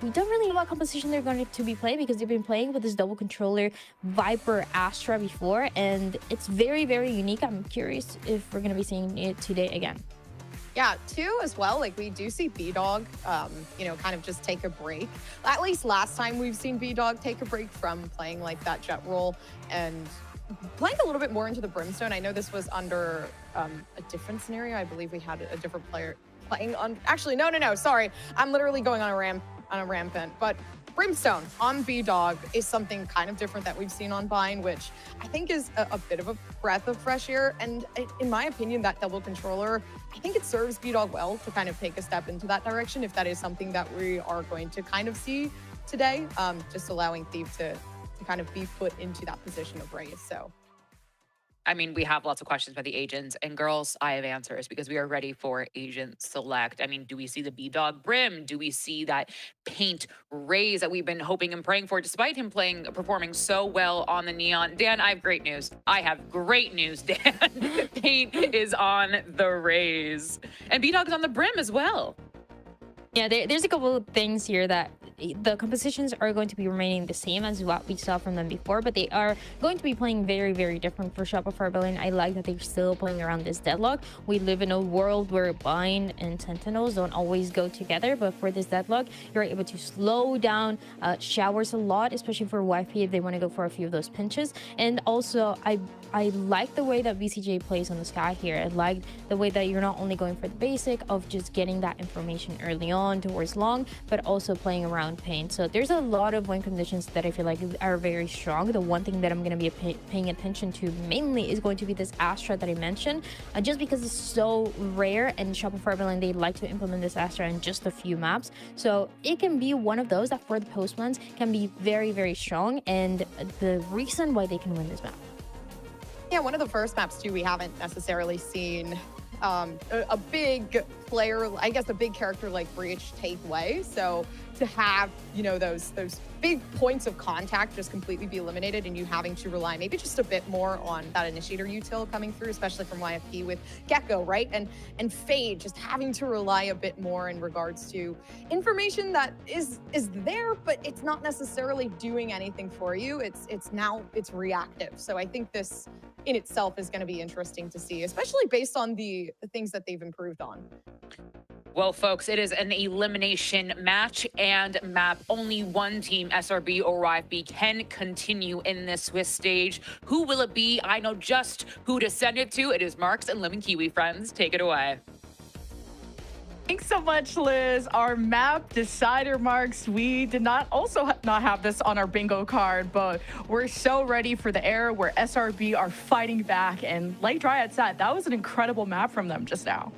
we don't really know what composition they're going to be playing, because they've been playing with this double controller Viper Astra before, and it's very unique. I'm curious if we're going to be seeing it today again. Yeah, too, as well, like we do see B-Dog, you know, kind of just take a break. At least last time we've seen B-Dog take a break from playing like that jet role and playing a little bit more into the Brimstone. I know this was under a different scenario. I believe we had a different player playing on, actually, no, sorry. I'm literally going on a rampant, but Brimstone on B-Dog is something kind of different that we've seen on Bind, which I think is a bit of a breath of fresh air. And in my opinion, that double controller, I think it serves B-Dog well to kind of take a step into that direction, if that is something that we are going to kind of see today, just allowing Thief to kind of be put into that position of race. So, I mean, we have lots of questions about the agents, and girls, I have answers because we are ready for agent select. I mean, do we see the B-Dog Brim? Do we see that Paint raise that we've been hoping and praying for, despite him performing so well on the Neon? Dan, I have great news. I have great news, Dan. Paint is on the raise, and B-Dog is on the Brim as well. Yeah, there's a couple of things here that the compositions are going to be remaining the same as what we saw from them before, but they are going to be playing very, very different for Shopify Rebellion. I like that they're still playing around this deadlock. We live in a world where Bind and Sentinels don't always go together, but for this deadlock, you're able to slow down showers a lot, especially for YFP if they want to go for a few of those pinches. And also, I like the way that VCJ plays on the Sky here. I like the way that you're not only going for the basic of just getting that information early on towards long, but also playing around paint. So there's a lot of win conditions that I feel like are very strong. The one thing that I'm going to be paying attention to mainly is going to be this Astra that I mentioned, just because it's so rare, and Shopify Rebellion, they like to implement this Astra in just a few maps. So it can be one of those that for the post plans can be very, very strong, and the reason why they can win this map. Yeah, one of the first maps too, we haven't necessarily seen a big player, I guess a big character like Breach take away. So to have, you know, those big points of contact just completely be eliminated, and you having to rely maybe just a bit more on that initiator util coming through, especially from YFP with Gecko, right? And Fade just having to rely a bit more in regards to information that is there, but it's not necessarily doing anything for you. It's reactive. So I think this in itself is going to be interesting to see, especially based on the things that they've improved on. Well, folks, it is an elimination match and map. Only one team, SRB or YFP, can continue in this Swiss stage. Who will it be? I know just who to send it to. It is Marks and Lemon Kiwi, friends. Take it away. Thanks so much, Liz. Our map decider, Marks. We did not not have this on our bingo card, but we're so ready for the era where SRB are fighting back. And like Dryad said, that was an incredible map from them just now.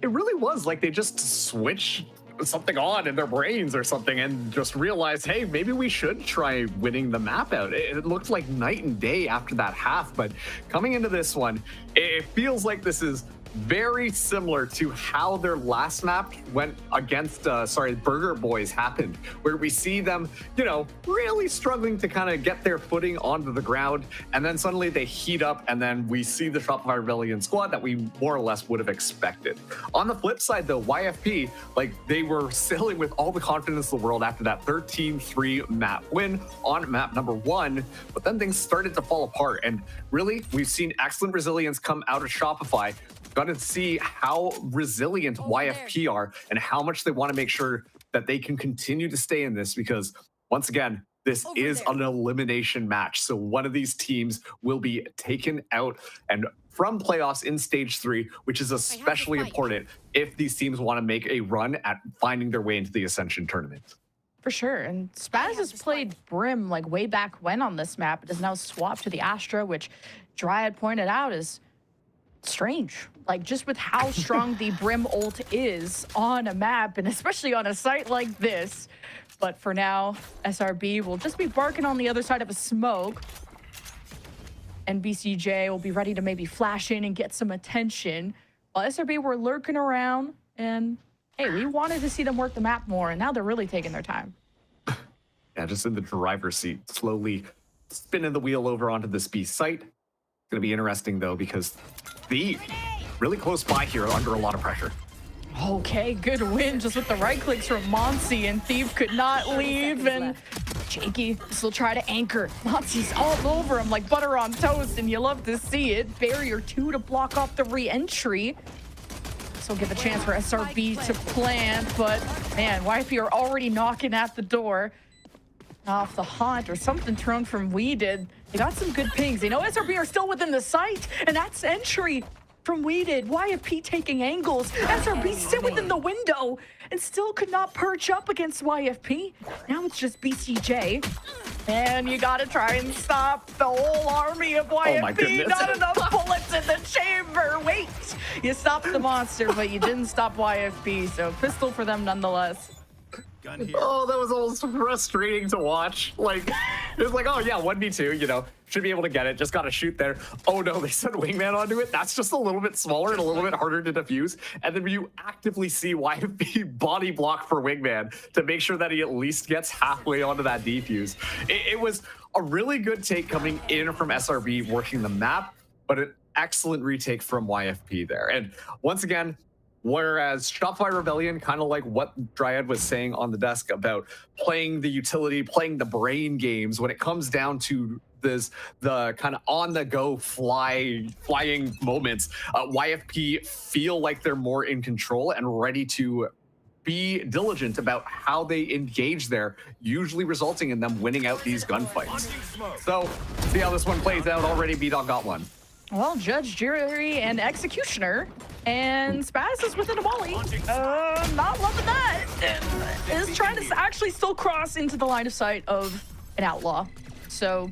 It really was like they just switched something on in their brains or something and just realized, hey, maybe we should try winning the map out. It looked like night and day after that half, but coming into this one, it feels like this is very similar to how their last map went against, Burger Boys happened, where we see them, you know, really struggling to kind of get their footing onto the ground, and then suddenly they heat up, and then we see the Shopify Rebellion squad that we more or less would have expected. On the flip side, though, YFP, like, they were sailing with all the confidence in the world after that 13-3 map win on map number 1, but then things started to fall apart, and really, we've seen excellent resilience come out of Shopify. Got to see how resilient YFP are and how much they want to make sure that they can continue to stay in this, because once again, this is an elimination match. So one of these teams will be taken out and from playoffs in stage 3, which is especially important if these teams want to make a run at finding their way into the Ascension tournament. For sure. And Spaz has played Brim like way back when on this map. It is now swapped to the Astra, which Dryad pointed out is strange. Like, just with how strong the Brim ult is on a map, and especially on a site like this. But for now, SRB will just be barking on the other side of a smoke. And BCJ will be ready to maybe flash in and get some attention. While SRB were lurking around, and hey, we wanted to see them work the map more, and now they're really taking their time. Yeah, just in the driver's seat, slowly spinning the wheel over onto this B site. It's going to be interesting, though, because the really close by here, under a lot of pressure. Okay, good win just with the right clicks from Monsi, and Thief could not leave, and Jakey still try to anchor. Monsi's all over him like butter on toast, and you love to see it. Barrier 2 to block off the re-entry. So give a chance for SRB to plant, but man, YFP are already knocking at the door. Off the haunt or something thrown from Weeded. They got some good pings. They know SRB are still within the site, and that's entry from Weeded. YFP taking angles. SRB still within the window and still could not perch up against YFP. Now it's just BCJ. And you gotta try and stop the whole army of YFP. Not enough bullets in the chamber. Wait, you stopped the monster, but you didn't stop YFP. So pistol for them nonetheless. Oh, that was almost frustrating to watch. Like, it was like, oh yeah, 1v2, you know, should be able to get it, just gotta shoot there. Oh no, they sent Wingman onto it. That's just a little bit smaller and a little bit harder to defuse. And then you actively see YFP body block for Wingman to make sure that he at least gets halfway onto that defuse. It was a really good take coming in from SRB working the map, but an excellent retake from YFP there. And once again, Whereas Shopify Rebellion, kind of like what Dryad was saying on the desk about playing the utility, playing the brain games, when it comes down to the kind of on-the-go flying moments, YFP feel like they're more in control and ready to be diligent about how they engage there, usually resulting in them winning out these gunfights. So, see how this one plays out. Already B-Dog got one. Well, Judge, Jury, and Executioner, and Spaz is within a molly. Not loving that. Is trying to actually still cross into the line of sight of an outlaw. So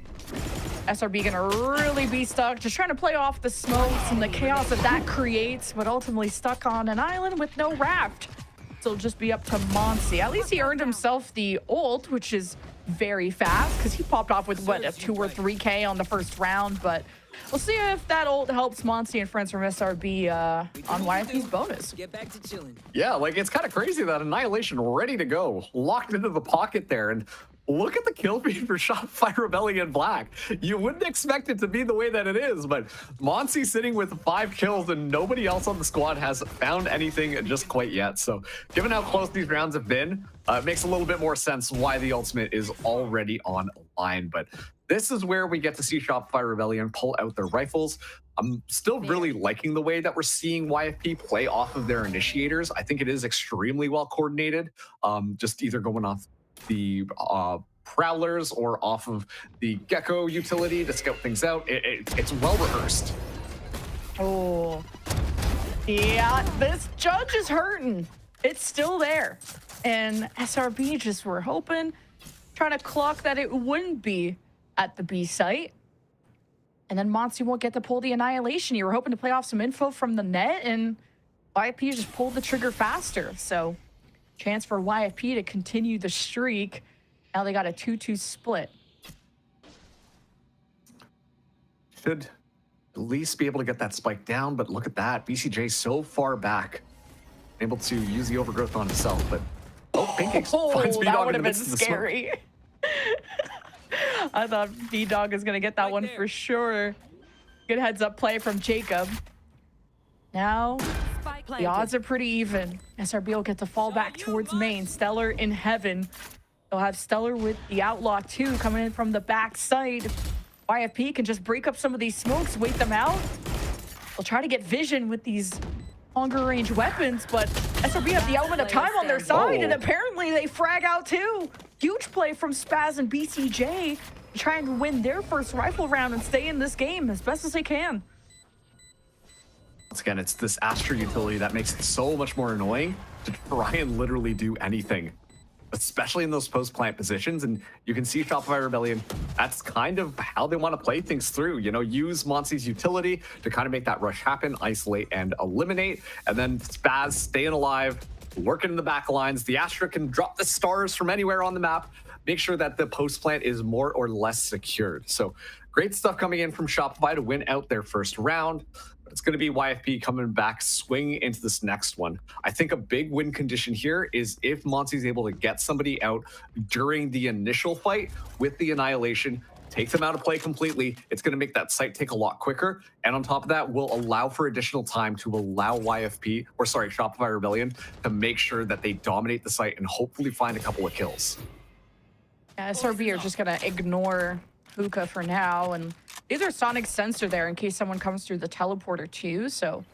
SRB gonna really be stuck, just trying to play off the smokes and the chaos that creates, but ultimately stuck on an island with no raft. So it'll just be up to Monsi. At least he earned himself the ult, which is very fast, because he popped off with, what, a 2 or 3K on the first round, but we'll see if that ult helps Monsi and friends from SRB on YFP's bonus. Get back to chilling. Yeah, like, it's kind of crazy that Annihilation ready to go, locked into the pocket there, and look at the kill feed for Shopify Rebellion Black. You wouldn't expect it to be the way that it is, but Monsi sitting with 5 kills and nobody else on the squad has found anything just quite yet. So given how close these rounds have been, it makes a little bit more sense why the ultimate is already on line. But this is where we get to see Shopify Rebellion pull out their rifles. I'm still really liking the way that we're seeing YFP play off of their initiators. I think it is extremely well coordinated, just either going off the Prowlers or off of the Gecko utility to scout things out. It's well rehearsed. Oh, yeah, this Judge is hurting. It's still there. And SRB just were hoping, trying to clock that it wouldn't be at the B site. And then Monsi won't get to pull the Annihilation. You were hoping to play off some info from the net, and YFP just pulled the trigger faster. So chance for YFP to continue the streak. Now they got a 2-2 split. Should at least be able to get that spike down, but look at that. BCJ so far back, able to use the overgrowth on himself, but Pancakes finds B-Dog that would in have the been midst of the scary. I thought B-Dog is going to get that one for sure. Good heads up play from Jacob. Now the odds are pretty even. SRB will get to fall back towards main. Stellar in heaven. They'll have Stellar with the Outlaw 2 coming in from the back side. YFP can just break up some of these smokes, wait them out. They'll try to get vision with these longer range weapons, but SRB have the element of time on their side, and apparently they frag out too. Huge play from Spaz and BCJ, trying to win their first rifle round and stay in this game as best as they can. Once again, it's this Astra utility that makes it so much more annoying to try and literally do anything, especially in those post-plant positions. And you can see Shopify Rebellion, that's kind of how they want to play things through. You know, use Monsi's utility to kind of make that rush happen, isolate and eliminate. And then Spaz staying alive, working in the back lines. The Astra can drop the stars from anywhere on the map, make sure that the post-plant is more or less secured. So great stuff coming in from Shopify to win out their first round. It's going to be YFP coming back, swinging into this next one. I think a big win condition here is if Monsi's able to get somebody out during the initial fight with the Annihilation, take them out of play completely. It's going to make that site take a lot quicker. And on top of that, will allow for additional time to allow Shopify Rebellion to make sure that they dominate the site and hopefully find a couple of kills. Yeah, SRB are just going to ignore Hookah for now, and either Sonic sensor there in case someone comes through the teleporter too, so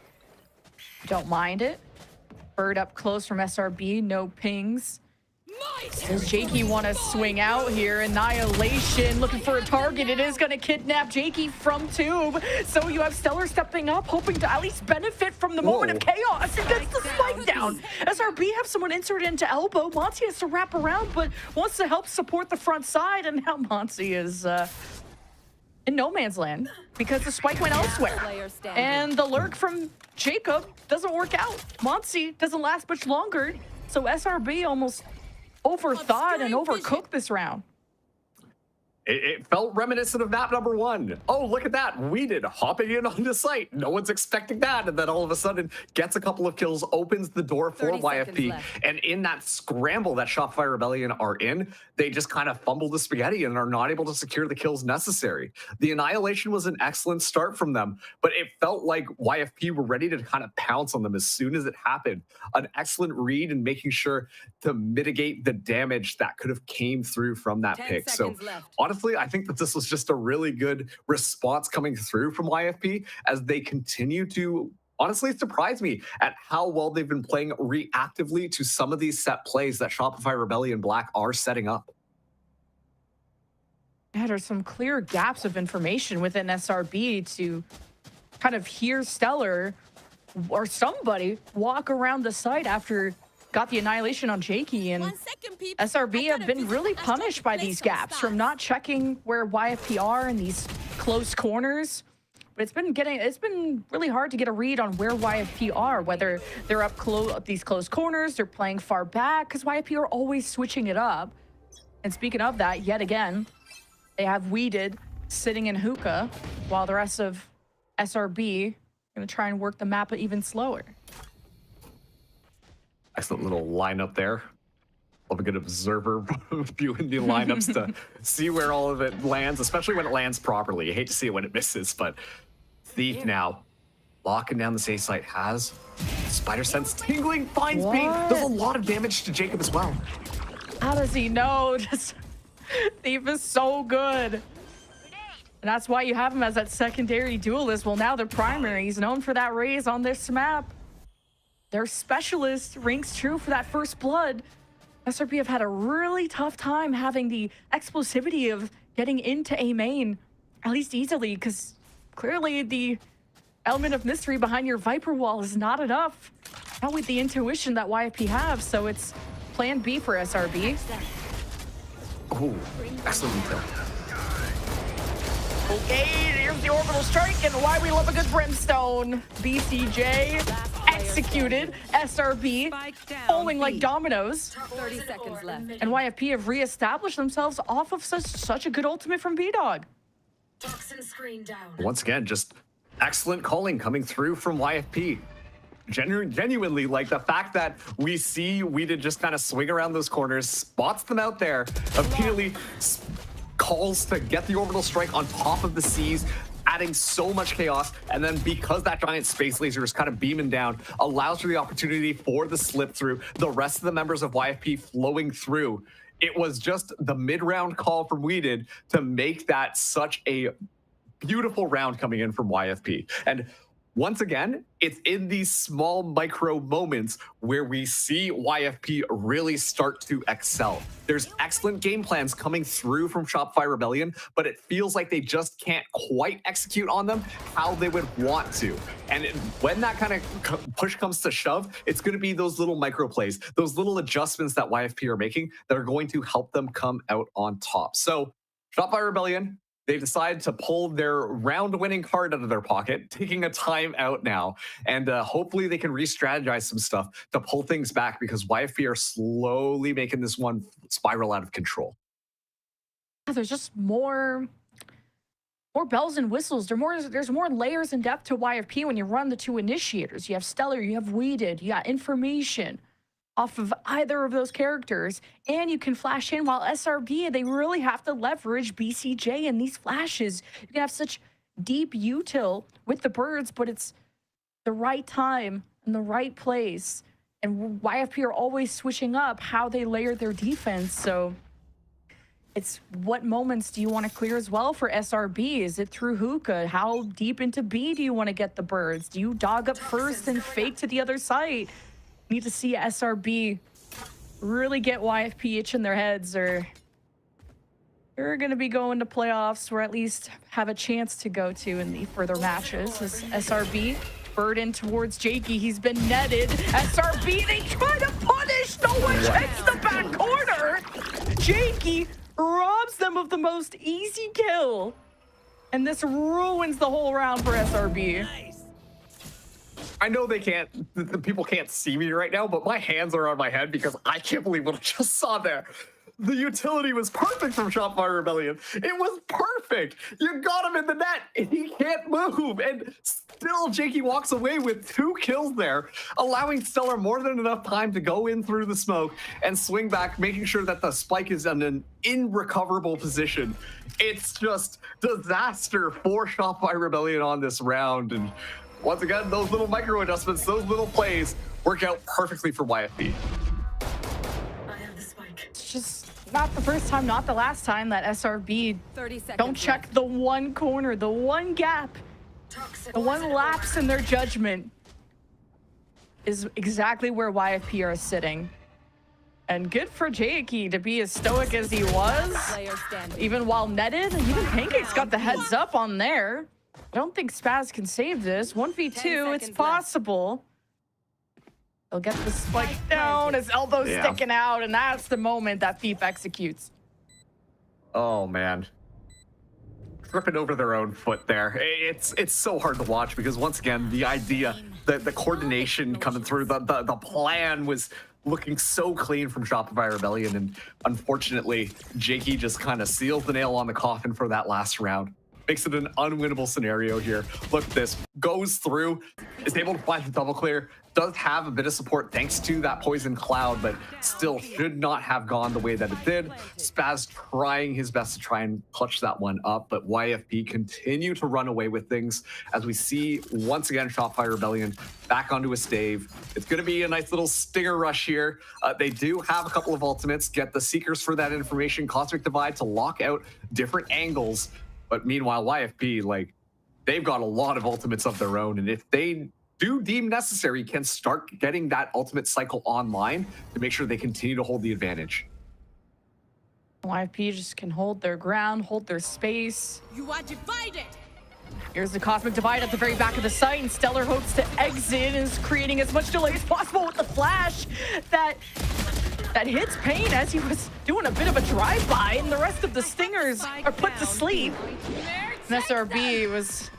don't mind it. Bird up close from SRB, no pings. Does Jakey want to swing out here? Annihilation looking for a target. It is going to kidnap Jakey from Tube. So you have Stellar stepping up, hoping to at least benefit from the moment of chaos. And gets the spike down. SRB have someone inserted into elbow. Monsi has to wrap around, but wants to help support the front side. And now Monsi is in no man's land because the spike went elsewhere. And the lurk from Jacob doesn't work out. Monsi doesn't last much longer. So SRB almost overthought and overcooked this round. It felt reminiscent of map number 1. Oh, look at that. We did hopping in on the site. No one's expecting that. And then all of a sudden gets a couple of kills, opens the door for 30 seconds YFP. left. And in that scramble that Shopify Rebellion are in, they just kind of fumble the spaghetti and are not able to secure the kills necessary. The Annihilation was an excellent start from them, but it felt like YFP were ready to kind of pounce on them as soon as it happened. An excellent read and making sure to mitigate the damage that could have came through from that 10 pick. So seconds left. honestly, I think that this was just a really good response coming through from YFP as they continue to honestly surprise me at how well they've been playing reactively to some of these set plays that Shopify Rebellion Black are setting up. Yeah, there's some clear gaps of information within SRB to kind of hear Stellar or somebody walk around the site after got the Annihilation on Jakey, and SRB have been really punished by these gaps from not checking where YFP are in these close corners. But it's been really hard to get a read on where YFP are, whether they're up these close corners, they're playing far back, because YFP are always switching it up. And speaking of that, yet again, they have Weeded sitting in hookah while the rest of SRB going to try and work the map even slower. Excellent little lineup there. Love a good observer viewing the lineups to see where all of it lands, especially when it lands properly. You hate to see it when it misses, but Thief now locking down the safe site has Spider Sense tingling, finds Bane. Does a lot of damage to Jacob as well. How does he know? Thief is so good. And that's why you have him as that secondary duelist. Well, now they're primary. He's known for that raise on this map. Their specialist rings true for that first blood. SRB have had a really tough time having the explosivity of getting into A main, at least easily, because clearly the element of mystery behind your Viper wall is not enough. Not with the intuition that YFP have, so it's plan B for SRB. Oh, excellent detail. Okay, here's the orbital strike, and why we love a good brimstone. BCJ executed. SRB falling like dominoes. 30 seconds left. And YFP have reestablished themselves off of such a good ultimate from B-Dog. Once again, just excellent calling coming through from YFP. Genuinely, like the fact that we see Weeded just kind of swing around those corners, spots them out there, immediately calls to get the orbital strike on top of the seas, adding so much chaos, and then because that giant space laser is kind of beaming down, allows for the opportunity for the slip through, the rest of the members of YFP flowing through. It was just the mid-round call from Weeded to make that such a beautiful round coming in from YFP. And once again, it's in these small micro moments where we see YFP really start to excel. There's excellent game plans coming through from Shopify Rebellion, but it feels like they just can't quite execute on them how they would want to. And when that kind of push comes to shove, it's going to be those little micro plays, those little adjustments that YFP are making that are going to help them come out on top. So Shopify Rebellion, they decided to pull their round-winning card out of their pocket, taking a time out now. And hopefully they can re-strategize some stuff to pull things back because YFP are slowly making this one spiral out of control. There's just more bells and whistles. There's more layers and depth to YFP when you run the two initiators. You have Stellar, you have Weeded, you got information off of either of those characters, and you can flash in, while SRB, they really have to leverage BCJ in these flashes. You can have such deep util with the birds, but it's the right time and the right place. And YFP are always switching up how they layer their defense, so it's what moments do you want to clear as well for SRB? Is it through hookah? How deep into B do you want to get the birds? Do you dog up first and fake to the other side? Need to see SRB really get YFP itching their heads, or they're going to be going to playoffs, or at least have a chance to go to in the further matches. As SRB bird in towards Jakey, he's been netted. SRB, they try to punish. No one checks the back corner. Jakey robs them of the most easy kill, and this ruins the whole round for SRB. I know they can't, the people can't see me right now, but my hands are on my head because I can't believe what I just saw there. The utility was perfect from Shopify Rebellion. It was perfect. You got him in the net, and he can't move. And still, Jakey walks away with 2 kills there, allowing Stellar more than enough time to go in through the smoke and swing back, making sure that the spike is in an irrecoverable position. It's just disaster for Shopify Rebellion on this round. And once again, those little micro adjustments, those little plays work out perfectly for YFP. It's just not the first time, not the last time that SRB 30 seconds don't check the one corner, the one gap, the one lapse in their judgment is exactly where YFP are sitting. And good for Jakey to be as stoic as he was, player standing. even while netted. Even Pancake's got the heads up on there. I don't think Spaz can save this. 1v2, it's seconds possible. They'll get the spike down, his elbow's sticking out, and that's the moment that Thief executes. Oh, man. Tripping over their own foot there. It's so hard to watch because, once again, the idea, the coordination coming through, the plan was looking so clean from Shopify Rebellion, and unfortunately, Jakey just kind of seals the nail on the coffin for that last round. Makes it an unwinnable scenario here. Look at this. Goes through, is able to find the double clear, does have a bit of support thanks to that poison cloud, but still should not have gone the way that it did. Spaz trying his best to try and clutch that one up, but YFP continue to run away with things as we see once again Shopify Rebellion back onto a stave. It's going to be a nice little stinger rush here. They do have a couple of ultimates, get the Seekers for that information, Cosmic Divide to lock out different angles. But meanwhile, YFP, like, they've got a lot of ultimates of their own. And if they do deem necessary, can start getting that ultimate cycle online to make sure they continue to hold the advantage. YFP just can hold their ground, hold their space. You are divided. Here's the Cosmic Divide at the very back of the site, and Stellar hopes to exit, is creating as much delay as possible with the flash that hits Pain as he was doing a bit of a drive-by, and the rest of the Stingers are put to sleep. And SRB was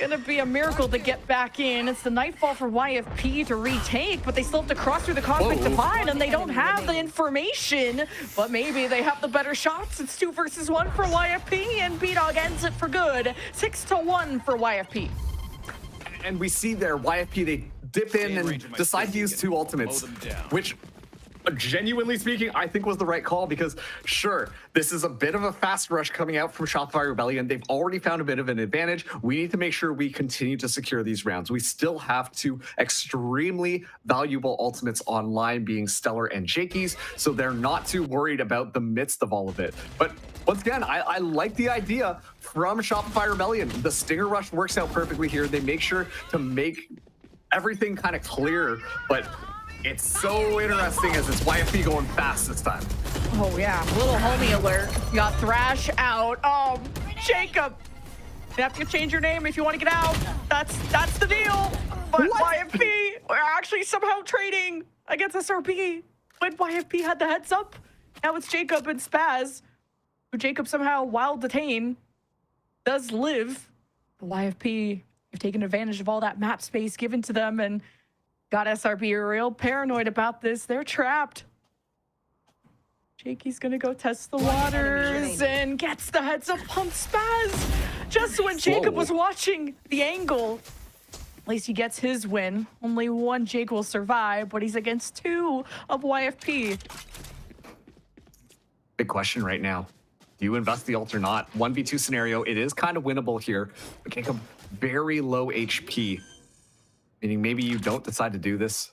gonna be a miracle to get back in. It's the Nightfall for YFP to retake, but they still have to cross through the Cosmic Divide, and they don't have the information, but maybe they have the better shots. It's 2 versus 1 for YFP, and B-Dog ends it for good. 6-1 for YFP. And we see there, YFP, they dip in and decide to use 2 ultimates, which, genuinely speaking, I think was the right call because, sure, this is a bit of a fast rush coming out from Shopify Rebellion. They've already found a bit of an advantage. We need to make sure we continue to secure these rounds. We still have 2 extremely valuable ultimates online, being Stellar and Jakey's, so they're not too worried about the midst of all of it. But once again, I like the idea from Shopify Rebellion. The Stinger Rush works out perfectly here. They make sure to make everything kind of clear, but it's so interesting as it's YFP going fast this time. Oh yeah, little homie alert. You got Thrash out. Oh, Jacob. You have to change your name if you want to get out. That's the deal. But YFP, we're actually somehow trading against SRB. When YFP had the heads up, now it's Jacob and Spaz, who Jacob somehow, while detained, does live. The YFP have taken advantage of all that map space given to them and got SRB real paranoid about this. They're trapped. Jakey's gonna go test the waters and gets the heads up on Spaz. Just when Jacob was watching the angle. At least he gets his win. Only 1 Jake will survive, but he's against 2 of YFP. Big question right now. Do you invest the ult or not? 1v2 scenario, it is kind of winnable here. But Jacob, very low HP. Meaning maybe you don't decide to do this.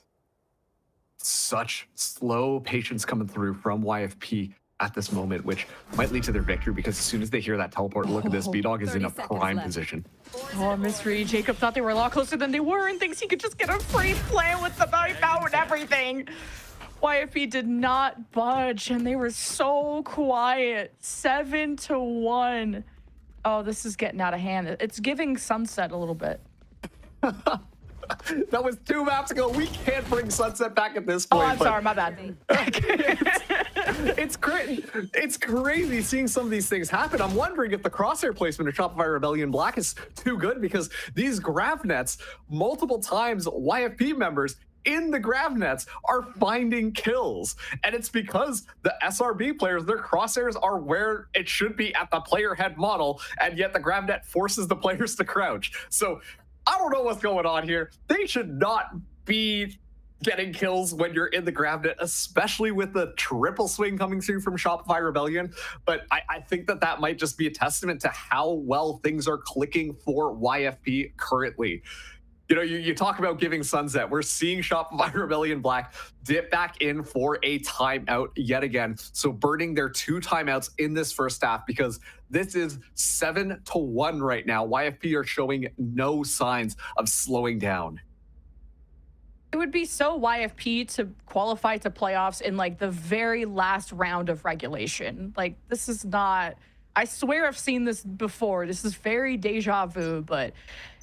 Such slow patience coming through from YFP at this moment, which might lead to their victory because as soon as they hear that teleport, look at this, B-Dog is in a prime position. Oh, mystery. Jacob thought they were a lot closer than they were and thinks he could just get a free play with the knife out and everything. YFP did not budge and they were so quiet. 7-1. Oh, this is getting out of hand. It's giving Sunset a little bit. That was 2 maps ago. We can't bring Sunset back at this point. Oh, I'm sorry, my bad. It's crazy seeing some of these things happen. I'm wondering if the crosshair placement of Shopify Rebellion Black is too good because these graph nets, multiple times YFP members in the grav nets are finding kills. And it's because the SRB players, their crosshairs are where it should be at the player head model, and yet the grav net forces the players to crouch. So I don't know what's going on here. They should not be getting kills when you're in the grav net, especially with the triple swing coming through from Shopify Rebellion. But I think that might just be a testament to how well things are clicking for YFP currently. You know, you talk about giving sunset. We're seeing Shopify Rebellion Black dip back in for a timeout yet again. So burning their 2 timeouts in this first half, because this is 7-1 right now. YFP are showing no signs of slowing down. It would be so YFP to qualify to playoffs in like the very last round of regulation. Like, this is not, I swear I've seen this before. This is very deja vu, but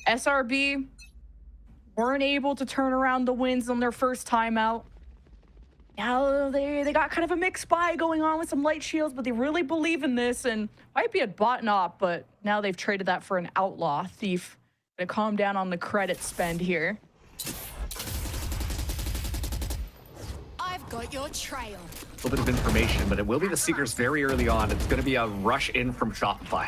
SRB weren't able to turn around the wins on their first timeout. Now they got kind of a mixed buy going on with some light shields, but they really believe in this, and YFP had bought up, but now they've traded that for an outlaw. Thief gonna calm down on the credit spend here. Got your trail. A little bit of information, but it will be the Seekers very early on. It's going to be a rush in from Shopify.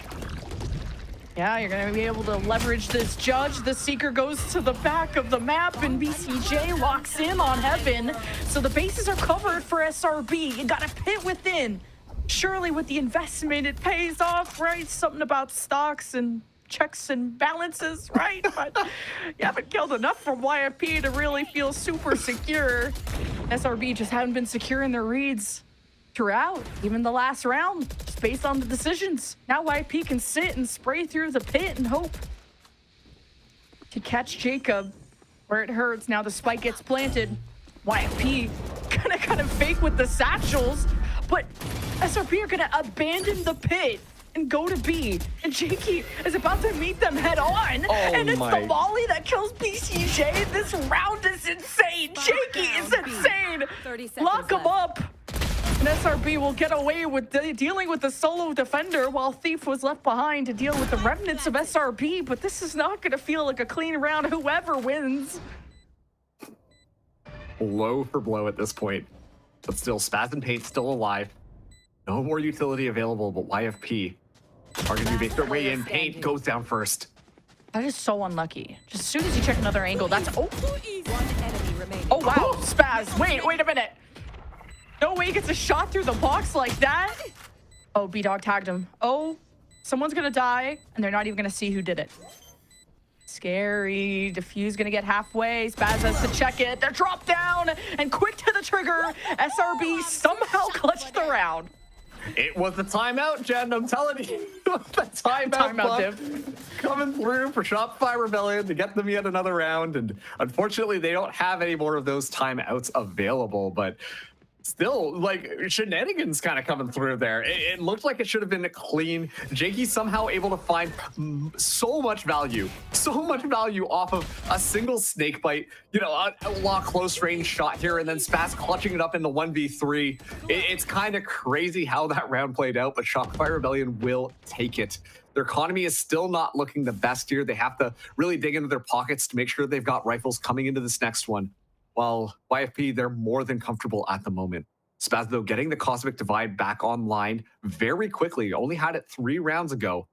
Yeah, you're going to be able to leverage this judge. The Seeker goes to the back of the map, and BCJ locks in on Heaven. So the bases are covered for SRB. You got a pit within. Surely with the investment, it pays off, right? Something about stocks and checks and balances, right? But you haven't killed enough from YFP to really feel super secure. SRB just haven't been secure in their reads throughout, even the last round, just based on the decisions. Now YFP can sit and spray through the pit and hope to catch Jacob where it hurts. Now the spike gets planted. YFP gonna kind of fake with the satchels, but SRB are gonna abandon the pit and go to B, and Jakey is about to meet them head on, and it's the volley that kills BCJ. This round is insane. Jakey is insane. Lock him up, and SRB will get away with dealing with the solo defender, while Thief was left behind to deal with the remnants of SRB. But this is not going to feel like a clean round. Whoever wins. Blow for blow at this point, but still Spaz and Paint still alive. No more utility available, but YFP are going to make their way in. Paint goes down first. That is so unlucky. Just as soon as you check another angle, that's... Oh, One enemy remaining. oh wow, Spaz. Wait a minute. No way he gets a shot through the box like that. Oh, B-Dog tagged him. Oh, someone's going to die, and they're not even going to see who did it. Scary. Diffuse going to get halfway. Spaz has to check it. They're dropped down, and quick to the trigger. SRB somehow clutched the round. It was the timeout, Jen. I'm telling you. The timeout dip coming through for Shopify Rebellion to get them yet another round. And unfortunately, they don't have any more of those timeouts available. But still, like, shenanigans kind of coming through there. It looked like it should have been clean. Jakey somehow able to find so much value off of a single snake bite, you know, a close range shot here, and then Spaz clutching it up in the 1v3. It's kind of crazy how that round played out, but Shopify Rebellion will take it. Their economy is still not looking the best here. They have to really dig into their pockets to make sure they've got rifles coming into this next one. While YFP, they're more than comfortable at the moment. Spaz, though, getting the Cosmic Divide back online very quickly. Only had it 3 rounds ago.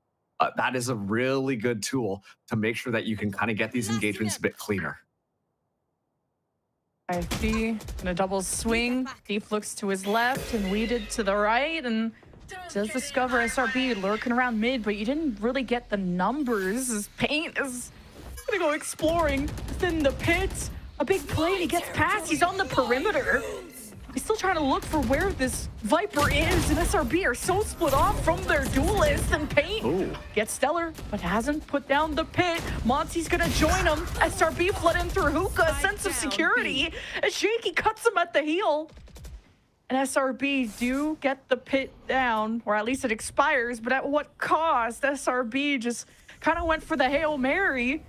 That is a really good tool to make sure that you can kind of get these engagements a bit cleaner. YFP in a double swing. Thief looks to his left and weeded to the right, and does discover SRB lurking around mid, but you didn't really get the numbers. His Paint is gonna go exploring within the pits. A big play, and he gets past. He's on the perimeter. He's still trying to look for where this Viper is, and SRB are so split off from their duelist, and Paint gets Stellar, but hasn't put down the pit. Monty's gonna join him. SRB flood in through hookah, a sense of security, as Shaky cuts him at the heel. And SRB do get the pit down, or at least it expires, but at what cost? SRB just kind of went for the Hail Mary.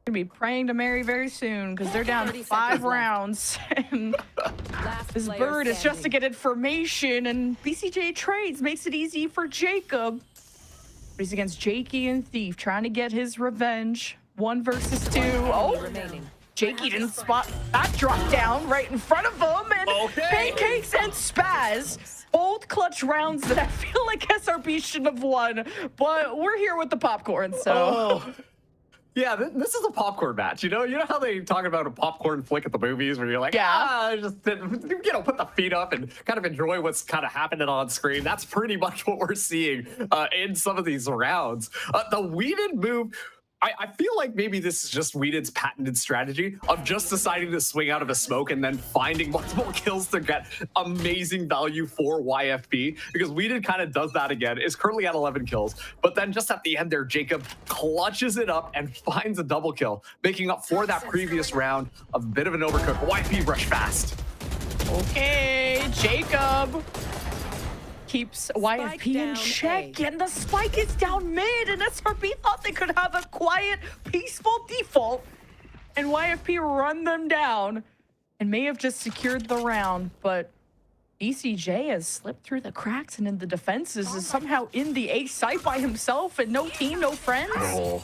Gonna be praying to Mary very soon, because they're down 5 rounds. And this bird is just to get information, and BCJ trades makes it easy for Jacob. But he's against Jakey and Thief, trying to get his revenge. 1 versus 2. Oh, Remaining. Jakey didn't spot that drop down right in front of him. And Pancakes and Spaz, both clutch rounds that I feel like SRB should have won. But we're here with the popcorn, so. Yeah, this is a popcorn match. You know how they talk about a popcorn flick at the movies where you're like, just put the feet up and kind of enjoy what's kind of happening on screen. That's pretty much what we're seeing in some of these rounds. The weeded move. I feel like maybe this is just Whedon's patented strategy of just deciding to swing out of a smoke and then finding multiple kills to get amazing value for YFP, because Whedon kind of does that again, is currently at 11 kills, but then just at the end there, Jacob clutches it up and finds a double kill, making up for that previous round of a bit of an overcook. YFP rush fast. Okay, Jacob keeps YFP in check, and the spike is down mid, and SRB thought they could have a quiet, peaceful default, and YFP run them down and may have just secured the round, but BCJ has slipped through the cracks and in the defenses is somehow in the A site by himself and no team, no friends.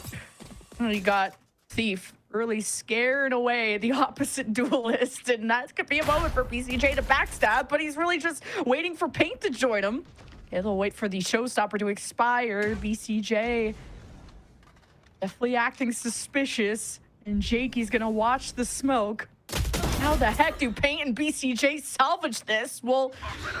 And you got Thief really scared away the opposite duelist, and that could be a moment for BCJ to backstab, but he's really just waiting for Paint to join him. Yeah, they'll wait for the showstopper to expire. BCJ definitely acting suspicious, and Jakey's gonna watch the smoke. How the heck do Paint and BCJ salvage this? Well,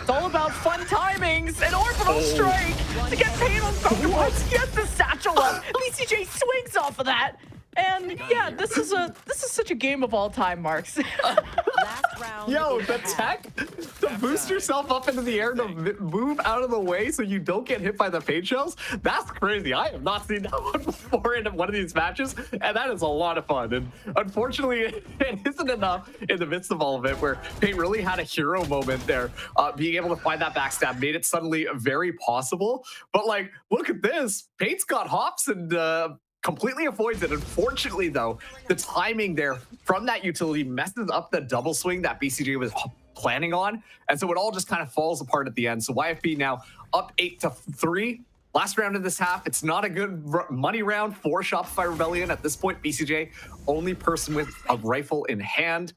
it's all about fun timings. An orbital strike to get Paint uncomfortable. He gets the satchel up. BCJ swings off of that. And yeah, this is such a game of all time, Marks. Last round. Yo, the tech to boost yourself up into the air to move out of the way so you don't get hit by the paint shells. That's crazy. I have not seen that one before in one of these matches, and that is a lot of fun. And unfortunately, it isn't enough in the midst of all of it, where Paint really had a hero moment there, being able to find that backstab made it suddenly very possible. But like, look at this. Paint's got hops and completely avoids it. Unfortunately, though, the timing there from that utility messes up the double swing that BCJ was planning on, and so it all just kind of falls apart at the end. So YFP now up 8-3. Last round of this half. It's not a good money round for Shopify Rebellion at this point. BCJ, only person with a rifle in hand,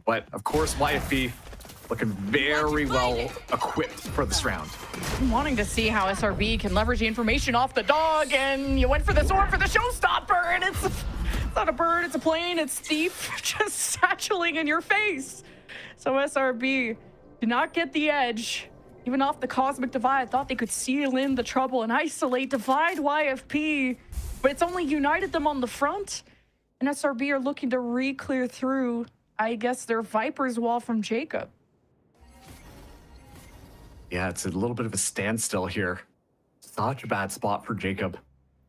but of course YFP looking very well equipped for this round. I'm wanting to see how SRB can leverage the information off the dog, and you went for the sword for the showstopper, and it's not a bird, it's a plane, it's Thief just satcheling in your face. So SRB did not get the edge. Even off the Cosmic Divide, thought they could seal in the trouble and isolate, divide YFP, but it's only united them on the front, and SRB are looking to re-clear through, I guess, their Viper's wall from Jacob. Yeah, it's a little bit of a standstill here. Such a bad spot for Jacob.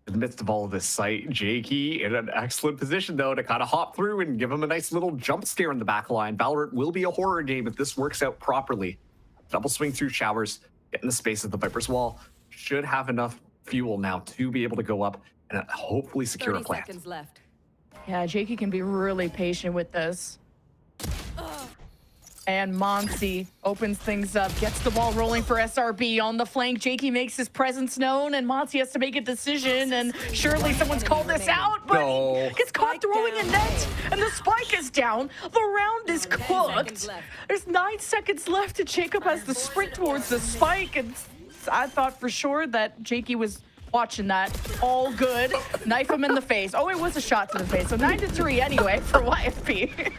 In the midst of all of this sight, Jakey in an excellent position, though, to kind of hop through and give him a nice little jump scare in the back line. Valorant will be a horror game if this works out properly. Double swing through showers, get in the space of the Viper's wall. Should have enough fuel now to be able to go up and hopefully secure a 30 plant. seconds left. Yeah, Jakey can be really patient with this. And Monsi opens things up, gets the ball rolling for SRB on the flank. Jakey makes his presence known, and Monsi has to make a decision, and surely someone's called this out, but he gets caught throwing a net, and the spike is down. The round is cooked. There's 9 seconds left, and Jacob has the sprint towards the spike, and I thought for sure that Jakey was watching that. All good. Knife him in the face. Oh, it was a shot to the face. So 9-3 anyway for YFP.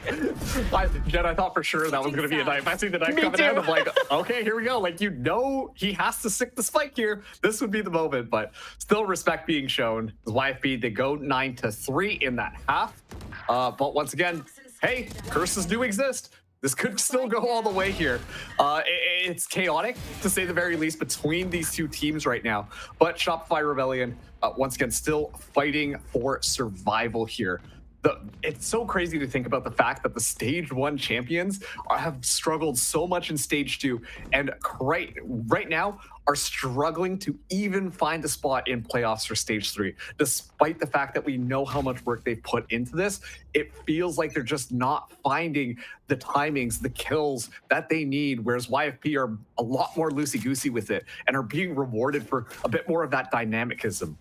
Jen, I thought for sure that was going to be a knife. I see the knife coming out. I'm like, okay, here we go. Like, you know, he has to stick the spike here. This would be the moment, but still respect being shown. YFP, they go 9-3 in that half. But once again, hey, curses do exist. This could still go all the way here. It's chaotic, to say the very least, between these two teams right now. But Shopify Rebellion, once again, still fighting for survival here. It's so crazy to think about the fact that the Stage 1 champions have struggled so much in Stage 2, and right now are struggling to even find a spot in playoffs for Stage 3. Despite the fact that we know how much work they've put into this, it feels like they're just not finding the timings, the kills that they need, whereas YFP are a lot more loosey-goosey with it and are being rewarded for a bit more of that dynamicism.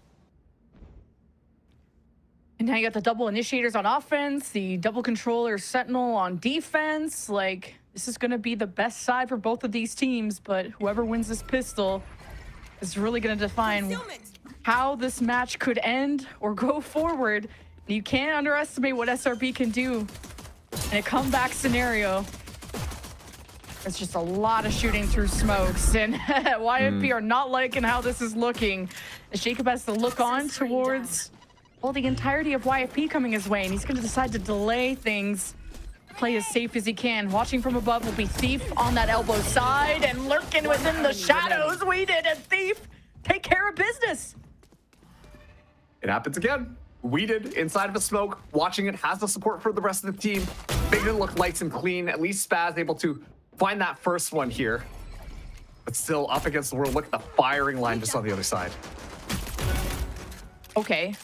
And now you got the double initiators on offense, the double controller sentinel on defense. Like, this is going to be the best side for both of these teams, but whoever wins this pistol is really going to define how this match could end or go forward. You can't underestimate what SRB can do in a comeback scenario. It's just a lot of shooting through smokes, and YFP are not liking how this is looking. As Jacob has to look on towards, well, the entirety of YFP coming his way, and he's going to decide to delay things, play as safe as he can. Watching from above will be Thief on that elbow side, and lurking within the shadows, we did, and Thief take care of business. It happens again. Weeded inside of a smoke, watching it, has the support for the rest of the team. Making it look light and clean. At least Spaz able to find that first one here. But still up against the world. Look at the firing line just on the other side. Okay.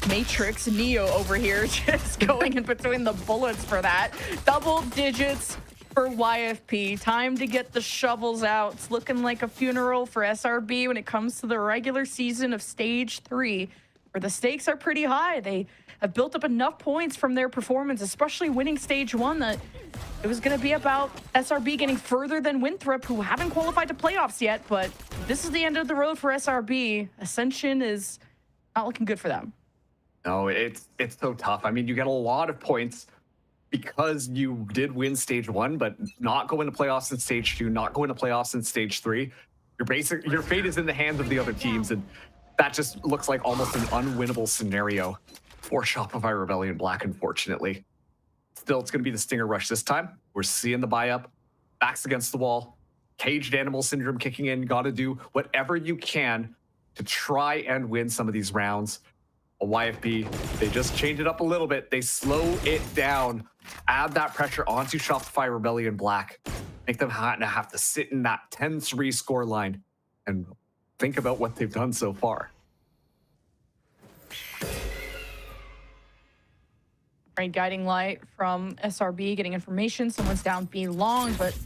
Matrix Neo over here just going in between the bullets for that. Double digits for YFP. Time to get the shovels out. It's looking like a funeral for SRB when it comes to the regular season of Stage 3. Where the stakes are pretty high. They have built up enough points from their performance, especially winning Stage 1, that it was going to be about SRB getting further than Winthrop, who haven't qualified to playoffs yet, but this is the end of the road for SRB. Ascension is not looking good for them. No, it's so tough. I mean, you get a lot of points because you did win Stage 1, but not going to playoffs in Stage 2, not going to playoffs in Stage 3. Your fate is in the hands of the other teams, and that just looks like almost an unwinnable scenario for Shopify Rebellion Black, unfortunately. Still, it's going to be the Stinger Rush this time. We're seeing the buy-up, backs against the wall, caged animal syndrome kicking in. Got to do whatever you can to try and win some of these rounds. A YFP, they just change it up a little bit. They slow it down, add that pressure onto Shopify Rebellion Black, make them have to sit in that 10-3 score line and think about what they've done so far. Right, guiding light from SRB, getting information. Someone's down B long, but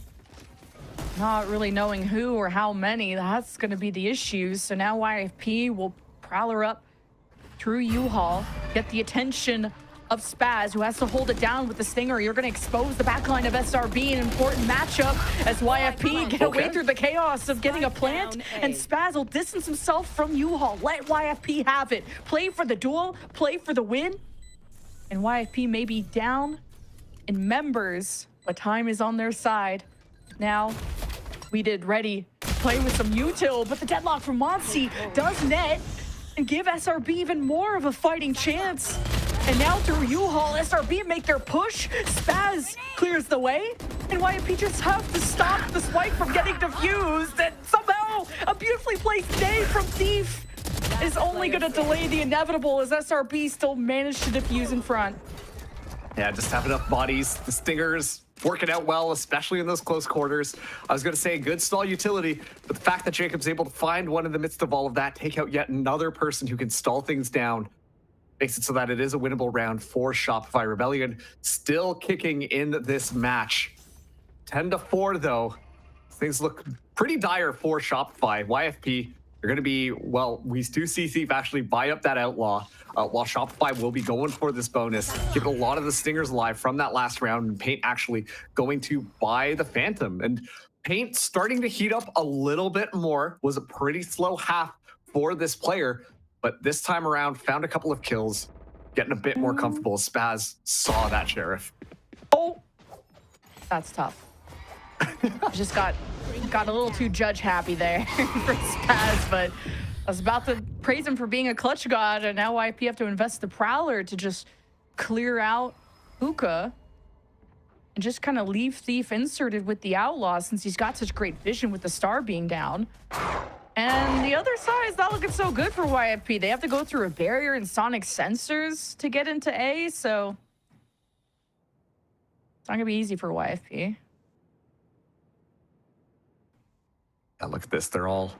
not really knowing who or how many. That's going to be the issue. So now YFP will prowler up through U-Haul, get the attention of Spaz, who has to hold it down with the Stinger. You're going to expose the backline of SRB, an important matchup as YFP get away through the chaos of getting a plant, and Spaz will distance himself from U-Haul. Let YFP have it. Play for the duel, play for the win. And YFP may be down in members, but time is on their side. Now, we did ready to play with some util, but the deadlock from Monsi does net and give SRB even more of a fighting chance. And now through U-Haul, SRB make their push. Spaz clears the way, and YFP just have to stop the swipe from getting defused. And somehow, a beautifully placed nade from Thief is only going to delay the inevitable as SRB still managed to defuse in front. Yeah, just have enough bodies. The Stingers working out well, especially in those close quarters. I was going to say good stall utility, but the fact that Jacob's able to find one in the midst of all of that, take out yet another person who can stall things down, makes it so that it is a winnable round for Shopify Rebellion. Still kicking in this match. 10-4 though. Things look pretty dire for Shopify. YFP, they're going to be, well, we do see Thief actually buy up that Outlaw, while Shopify will be going for this bonus. Give a lot of the Stingers alive from that last round, and Paint actually going to buy the Phantom. And Paint starting to heat up a little bit more. Was a pretty slow half for this player, but this time around found a couple of kills, getting a bit more comfortable. Spaz saw that Sheriff. Oh, that's tough. Just got a little too judge happy there for Spaz, but I was about to praise him for being a clutch god, and now YP have to invest the Prowler to just clear out Hookah and just kind of leave Thief inserted with the Outlaw, since he's got such great vision with the Star being down. And the other side is not looking so good for YFP. They have to go through a barrier and sonic sensors to get into A, so it's not gonna be easy for YFP. Yeah, look at this. They're all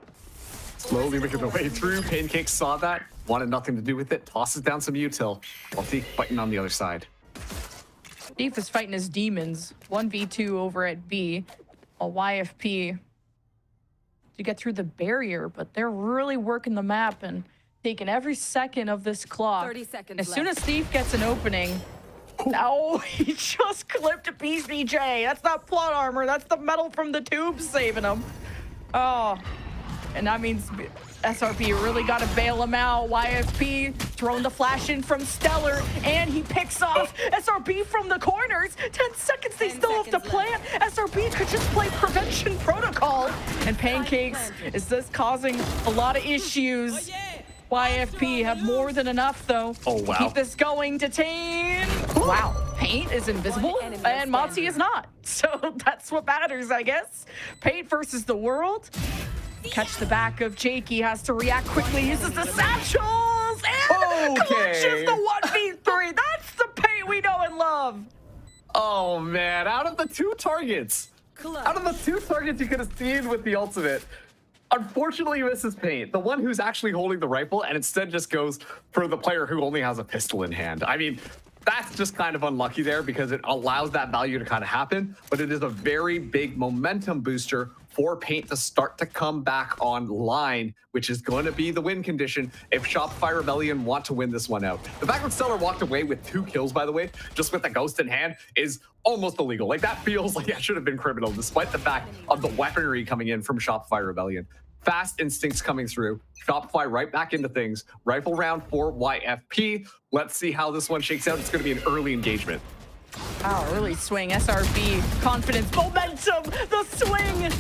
slowly making their way through. Pancake saw that, wanted nothing to do with it, tosses down some util, while Thief fighting on the other side. Thief is fighting his demons, 1v2 over at B, while YFP to get through the barrier, but they're really working the map, and taking every second of this clock. 30 seconds As soon as left. Steve gets an opening, oh, he just clipped BCJ. That's not plot armor. That's the metal from the tube saving him. Oh, and that means SRB really got to bail him out. YFP throwing the flash in from Stellar, and he picks off SRB from the corners. 10 seconds, they still have to plant. SRB could just play prevention protocol. And Pancakes, is this causing a lot of issues? YFP have more than enough, though. Oh, wow. To keep this going. Detain. Wow. Paint is invisible, and Monty is not. So that's what matters, I guess. Paint versus the world. Catch the back of Jake. He has to react quickly. Uses the satchels and clutches the 1v3. That's the Paint we know and love. Oh, man. Out of the two targets you could have seen with the ultimate, unfortunately misses Paint, the one who's actually holding the rifle, and instead just goes for the player who only has a pistol in hand. I mean, that's just kind of unlucky there because it allows that value to kind of happen, but it is a very big momentum booster for Paint to start to come back online, which is going to be the win condition if Shopify Rebellion want to win this one out. The fact that Stellar walked away with 2 kills, by the way, just with the ghost in hand, is almost illegal. Like, that feels like that should have been criminal, despite the fact of the weaponry coming in from Shopify Rebellion. Fast instincts coming through. Shopify right back into things. Rifle round for YFP. Let's see how this one shakes out. It's going to be an early engagement. Wow, early swing. SRB, confidence, momentum, the swing.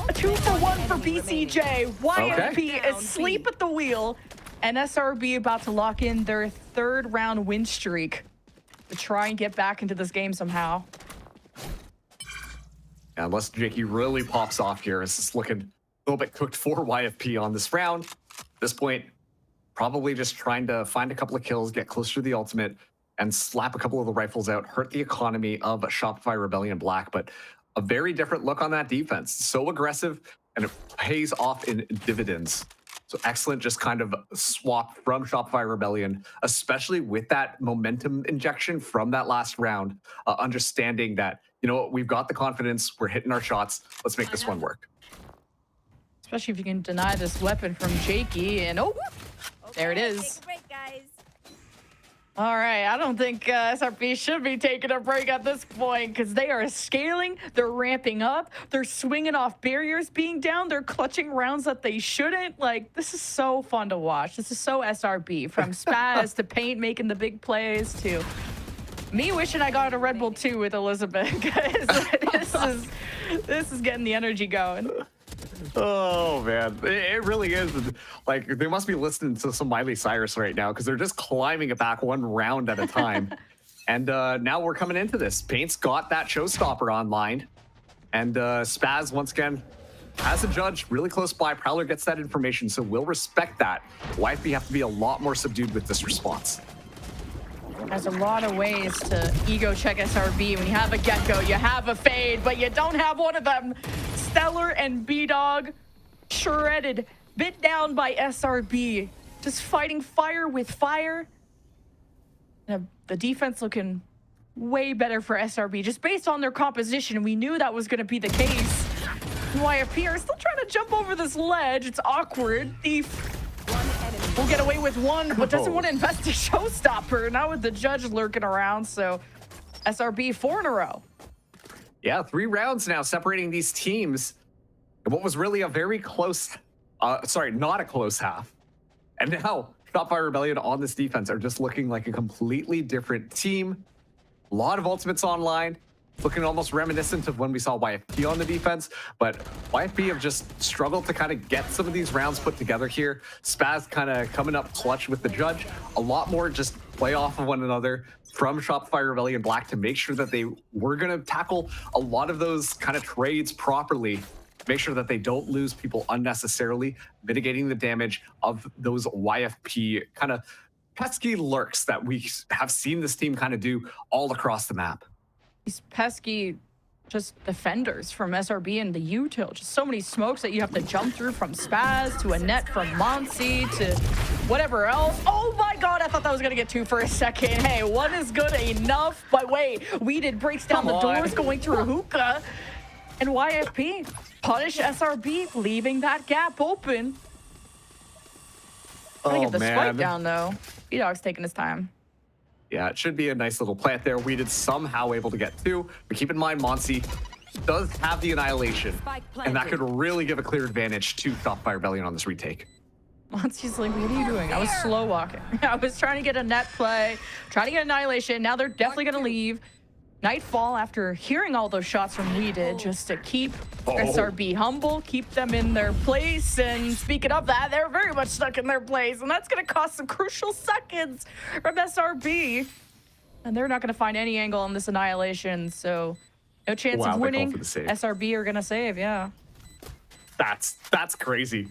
A 2-for-1 for BCJ. YFP is asleep at the wheel. And SRB about to lock in their 3rd round win streak to try and get back into this game somehow. Yeah, unless Jakey really pops off here, it's just looking a little bit cooked for YFP on this round. At this point, probably just trying to find a couple of kills, get closer to the ultimate, and slap a couple of the rifles out, hurt the economy of Shopify Rebellion Black, but a very different look on that defense. So aggressive, and it pays off in dividends. So excellent just kind of swap from Shopify Rebellion, especially with that momentum injection from that last round, understanding that, you know what, we've got the confidence, we're hitting our shots, let's make this one work. Especially if you can deny this weapon from Jakey, and there it is. All right, I don't think SRB should be taking a break at this point because they are scaling, they're ramping up, they're swinging off barriers being down, they're clutching rounds that they shouldn't. Like, this is so fun to watch. This is so SRB, from Spaz to Paint making the big plays to me wishing I got a Red Bull 2 with Elizabeth. This is getting the energy going. Oh, man. It really is. Like, they must be listening to some Miley Cyrus right now because they're just climbing it back one round at a time. And now we're coming into this. Paint's got that showstopper online. And Spaz, once again, as a judge, really close by. Prowler gets that information, so we'll respect that. YFP have to be a lot more subdued with this response. There's a lot of ways to ego check SRB. When you have a Gecko, you have a Fade, but you don't have one of them. Stellar and B-Dog shredded, bit down by SRB. Just fighting fire with fire. The defense looking way better for SRB, just based on their composition. We knew that was going to be the case. YFP are still trying to jump over this ledge. It's awkward. Thief will get away with one, but doesn't want to invest a showstopper. Not with the judge lurking around, so SRB 4 in a row. Yeah, 3 rounds now separating these teams. And what was really a very close, not a close half. And now Shopify Rebellion on this defense are just looking like a completely different team. A lot of ultimates online. Looking almost reminiscent of when we saw YFP on the defense, but YFP have just struggled to kind of get some of these rounds put together here. Spaz kind of coming up clutch with the judge. A lot more just play off of one another from Shopify Rebellion Black to make sure that they were going to tackle a lot of those kind of trades properly. Make sure that they don't lose people unnecessarily, mitigating the damage of those YFP kind of pesky lurks that we have seen this team kind of do all across the map. These pesky just defenders from SRB and the util. Just so many smokes that you have to jump through, from Spaz to a net from Monsi to whatever else. Oh my God, I thought that was gonna get 2 for a second. Hey, 1 is good enough, but wait, Weeded breaks down the doors going through a hookah. And YFP punish SRB, leaving that gap open. Trying to Oh, get the spike man. down, though. B-Dog's taking his time. Yeah, it should be a nice little plant there. We did somehow able to get 2, but keep in mind, Monsi does have the Annihilation, and that could really give a clear advantage to Shopify Rebellion on this retake. Monty's like, what are you doing? I was slow walking. I was trying to get a net play, trying to get Annihilation. Now they're definitely going to leave. Nightfall, after hearing all those shots from We Did, just to keep SRB humble, keep them in their place. And speaking of that, they're very much stuck in their place. And that's going to cost some crucial seconds from SRB. And they're not going to find any angle on this Annihilation. So no chance of winning. SRB are going to save, yeah. That's crazy.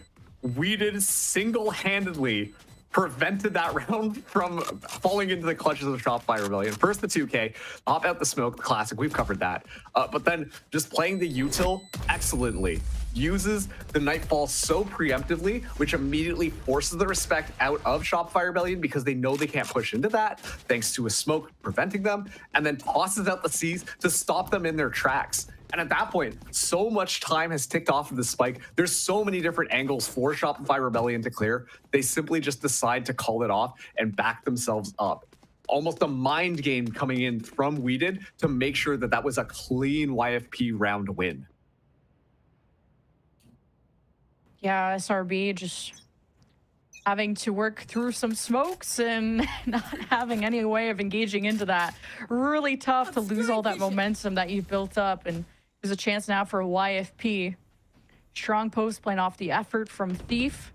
We Did single-handedly prevented that round from falling into the clutches of Shopify Rebellion. First the 2K, hop out the smoke, the classic, we've covered that. But then just playing the util excellently. Uses the Nightfall so preemptively, which immediately forces the respect out of Shopify Rebellion because they know they can't push into that, thanks to a smoke preventing them, and then tosses out the C's to stop them in their tracks. And at that point, so much time has ticked off of the spike. There's so many different angles for Shopify Rebellion to clear. They simply just decide to call it off and back themselves up. Almost a mind game coming in from We Did to make sure that that was a clean YFP round win. Yeah, SRB just having to work through some smokes and not having any way of engaging into that. Really tough to lose all that momentum that you've built up. And there's a chance now for a YFP. Strong post playing off the effort from Thief.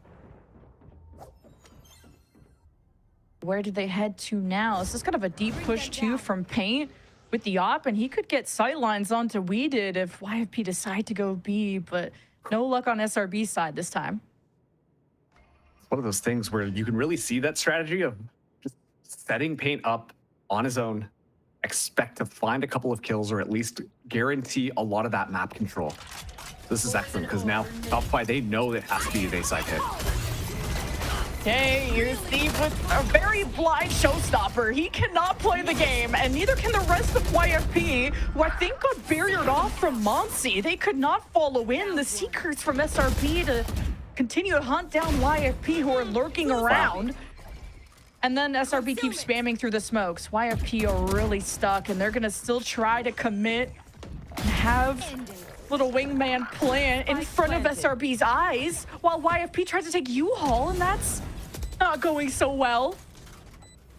Where did they head to now? This is kind of a deep push too from Paint with the op, and he could get sightlines onto We Did if YFP decide to go B, but no luck on SRB's side this time. It's one of those things where you can really see that strategy of just setting Paint up on his own, expect to find a couple of kills or at least guarantee a lot of that map control. This is excellent because now Shopify, they know it has to be an A-side hit. Okay, here's Steve with a very blind showstopper. He cannot play the game, and neither can the rest of YFP, who I think got barriered off from Monsi. They could not follow in the Seekers from SRB to continue to hunt down YFP, who are lurking around. And then SRB keeps spamming through the smokes. YFP are really stuck, and they're going to still try to commit and have little wingman plan in front of SRB's eyes while YFP tries to take U-Haul, and that's not going so well.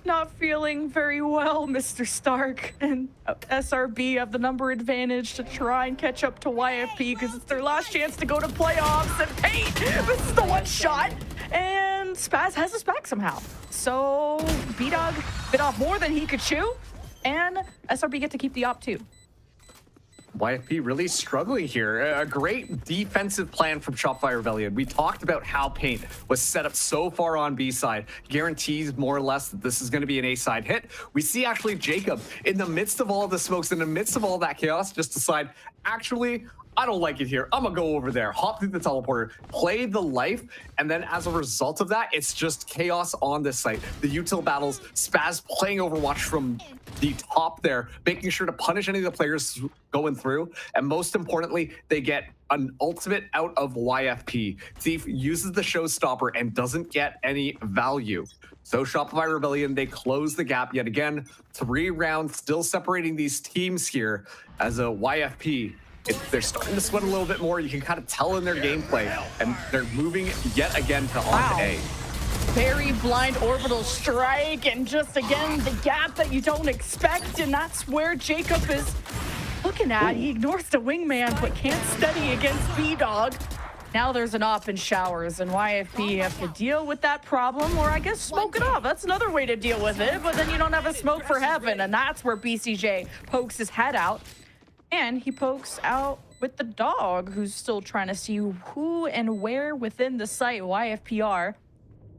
Not feeling very well, Mr. Stark, and SRB have the number advantage to try and catch up to YFP because it's their last chance to go to playoffs, and Paint misses the one shot, and Spaz has us back somehow. So B-Dog bit off more than he could chew, and SRB get to keep the op too. YFP really struggling here. A great defensive plan from Shopify Rebellion. We talked about how Paint was set up so far on B side, guarantees more or less that this is going to be an A side hit. We see actually Jacob in the midst of all the smokes, in the midst of all that chaos, just decide, actually, I don't like it here. I'm gonna go over there, hop through the teleporter, play the life, and then as a result of that, it's just chaos on this site. The util battles, Spaz playing Overwatch from the top there, making sure to punish any of the players going through, and most importantly, they get an ultimate out of YFP. Thief uses the showstopper and doesn't get any value. So Shopify Rebellion, they close the gap yet again. 3 rounds still separating these teams here as a YFP. They're starting to sweat a little bit more. You can kind of tell in their gameplay, and they're moving yet again to on to A. Very blind orbital strike, and just again the gap that you don't expect, and that's where Jacob is looking at. He ignores the wingman, but can't steady against B-Dog. Now there's an op in showers, and YFP have to deal with that problem, or I guess smoke it off. That's another way to deal with it, but then you don't have a smoke for heaven, and that's where BCJ pokes his head out. And he pokes out with the dog, who's still trying to see who and where within the site. YFPR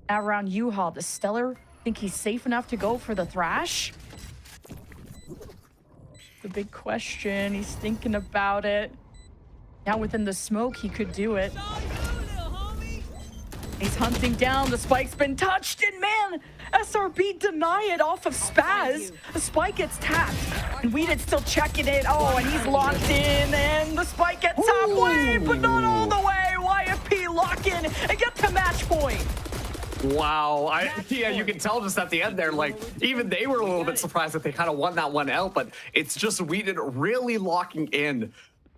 now around U-Haul. Does Stellar think he's safe enough to go for the Thrash? The big question. He's thinking about it. Now within the smoke, he could do it. He's hunting down. The spike's been touched, and man, SRB deny it off of Spaz. The spike gets tapped, and We Did still checking it. Oh, and he's locked in, and the spike gets halfway, but not all the way. YFP lock in and get to match point. Wow. Yeah, you can tell just at the end there, like, even they were a little bit surprised that they kind of won that one out, but it's just Weeded really locking in.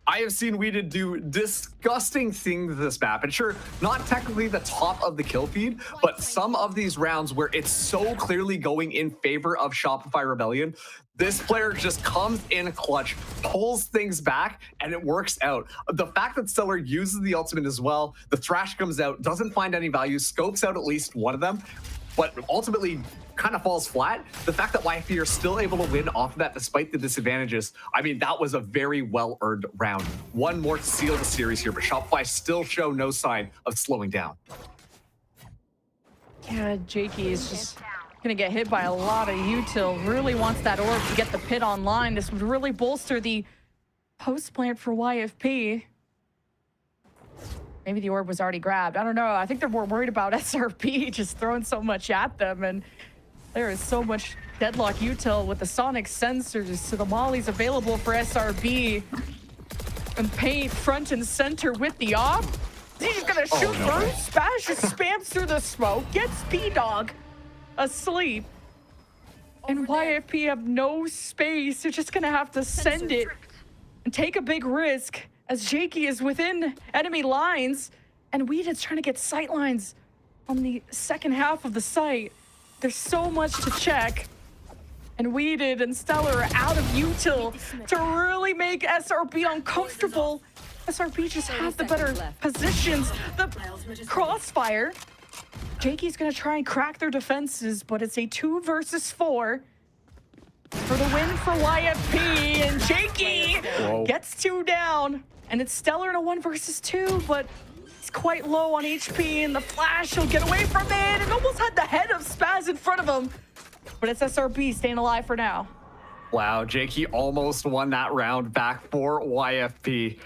I have seen Weeded do disgusting things this map. And sure, not technically the top of the kill feed, but some of these rounds where it's so clearly going in favor of Shopify Rebellion, this player just comes in clutch, pulls things back, and it works out. The fact that Stellar uses the ultimate as well, the Thrash comes out, doesn't find any value, scopes out at least one of them, but ultimately kind of falls flat. The fact that YFP are still able to win off of that despite the disadvantages, I mean, that was a very well-earned round. One more to seal the series here, but Shopify still show no sign of slowing down. Yeah, Jakey is just gonna get hit by a lot of util. Really wants that orb to get the pit online. This would really bolster the post plant for YFP. Maybe the orb was already grabbed. I don't know. I think they're more worried about SRB just throwing so much at them. And there is so much deadlock util with the sonic sensors to the mollies available for SRB. And Paint front and center with the op. He's gonna shoot through. Spash just spams through the smoke. Gets P-Dog asleep. And YFP have no space. They're just gonna have to send it and take a big risk as Jakey is within enemy lines. And Weeded's trying to get sight lines on the second half of the site. There's so much to check. And Weeded and Stellar are out of util to really make SRB uncomfortable. SRB just have the better positions. The crossfire. Jakey's gonna try and crack their defenses, but it's a 2 versus 4 for the win for YFP. And Jakey gets 2 down. And it's Stellar in a 1 versus 2, but he's quite low on HP, and the flash will get away from it and almost had the head of Spaz in front of him. But it's SRB staying alive for now. Wow, Jakey almost won that round back for YFP.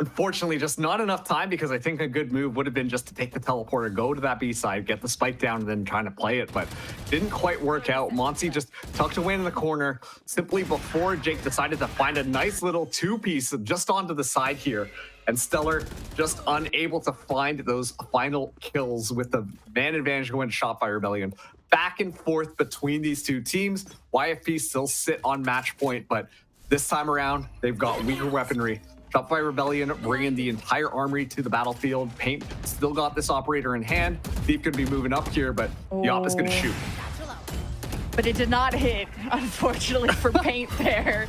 Unfortunately, just not enough time, because I think a good move would have been just to take the teleporter, go to that B side, get the spike down, and then trying to play it, but didn't quite work out. Monty just tucked away in the corner simply before Jake decided to find a nice little 2-piece just onto the side here. And Stellar just unable to find those final kills with the man advantage going to Shopify Rebellion. Back and forth between these two teams. YFP still sit on match point, but this time around, they've got weaker weaponry. Shopify Rebellion bringing the entire armory to the battlefield. Paint still got this operator in hand. Thief could be moving up here, but the op is going to shoot. But it did not hit, unfortunately, for Paint there.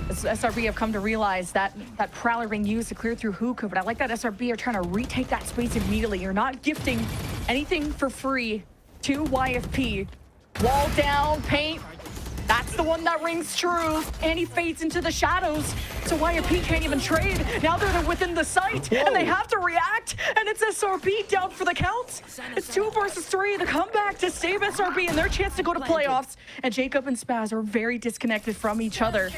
SRB have come to realize that Prowler being used to clear through Hookah, but I like that SRB are trying to retake that space immediately. You're not gifting anything for free to YFP. Wall down, Paint. That's the one that rings true, and he fades into the shadows, so YFP can't even trade. Now they're within the site, and they have to react, and it's SRB down for the count. It's 2 versus 3, the comeback to save SRB and their chance to go to playoffs, and Jacob and Spaz are very disconnected from each other.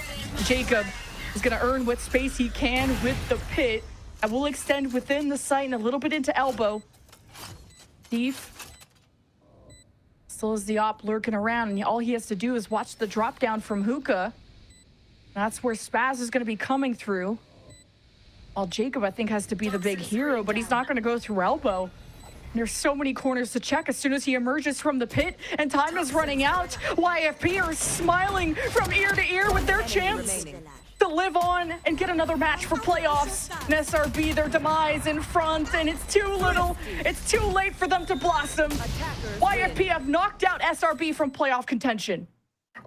Jacob is going to earn what space he can with the pit, and will extend within the site and a little bit into elbow. Thief still is the op lurking around, and all he has to do is watch the drop down from Hookah. That's where Spaz is going to be coming through. While Jacob, I think, has to be the big hero, but he's not going to go through elbow. And there's so many corners to check as soon as he emerges from the pit, and time is running out. YFP are smiling from ear to ear with their chance to live on and get another match for playoffs. And SRB, their demise in front, and it's too little. It's too late for them to blossom. YFP have knocked out SRB from playoff contention.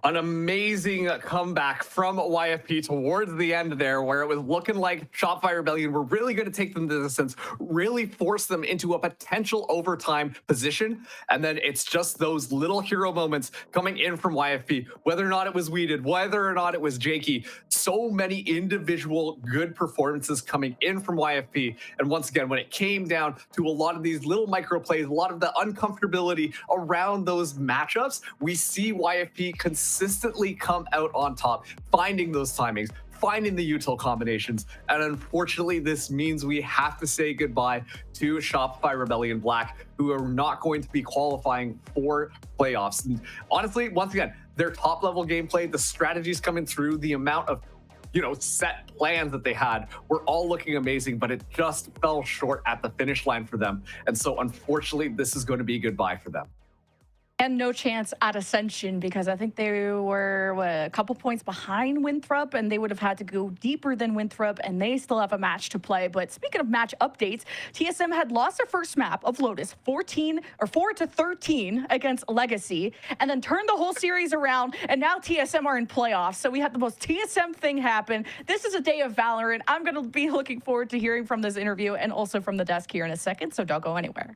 An amazing comeback from YFP towards the end there, where it was looking like Shopify Rebellion were really going to take them to the distance, really force them into a potential overtime position. And then it's just those little hero moments coming in from YFP, whether or not it was Weeded, whether or not it was Jakey. So many individual good performances coming in from YFP. And once again, when it came down to a lot of these little micro plays, a lot of the uncomfortability around those matchups, we see YFP consistently come out on top, finding those timings, finding the util combinations. And unfortunately, this means we have to say goodbye to Shopify Rebellion Black, who are not going to be qualifying for playoffs. And honestly, once again, their top level gameplay, the strategies coming through, the amount of set plans that they had were all looking amazing, but it just fell short at the finish line for them. And so unfortunately, this is going to be a goodbye for them. And no chance at Ascension because I think they were a couple points behind Winthrop and they would have had to go deeper than Winthrop and they still have a match to play. But speaking of match updates, TSM had lost their first map of Lotus 4-13 against Legacy and then turned the whole series around and now TSM are in playoffs. So we had the most TSM thing happen. This is a day of Valorant. I'm going to be looking forward to hearing from this interview and also from the desk here in a second. So don't go anywhere.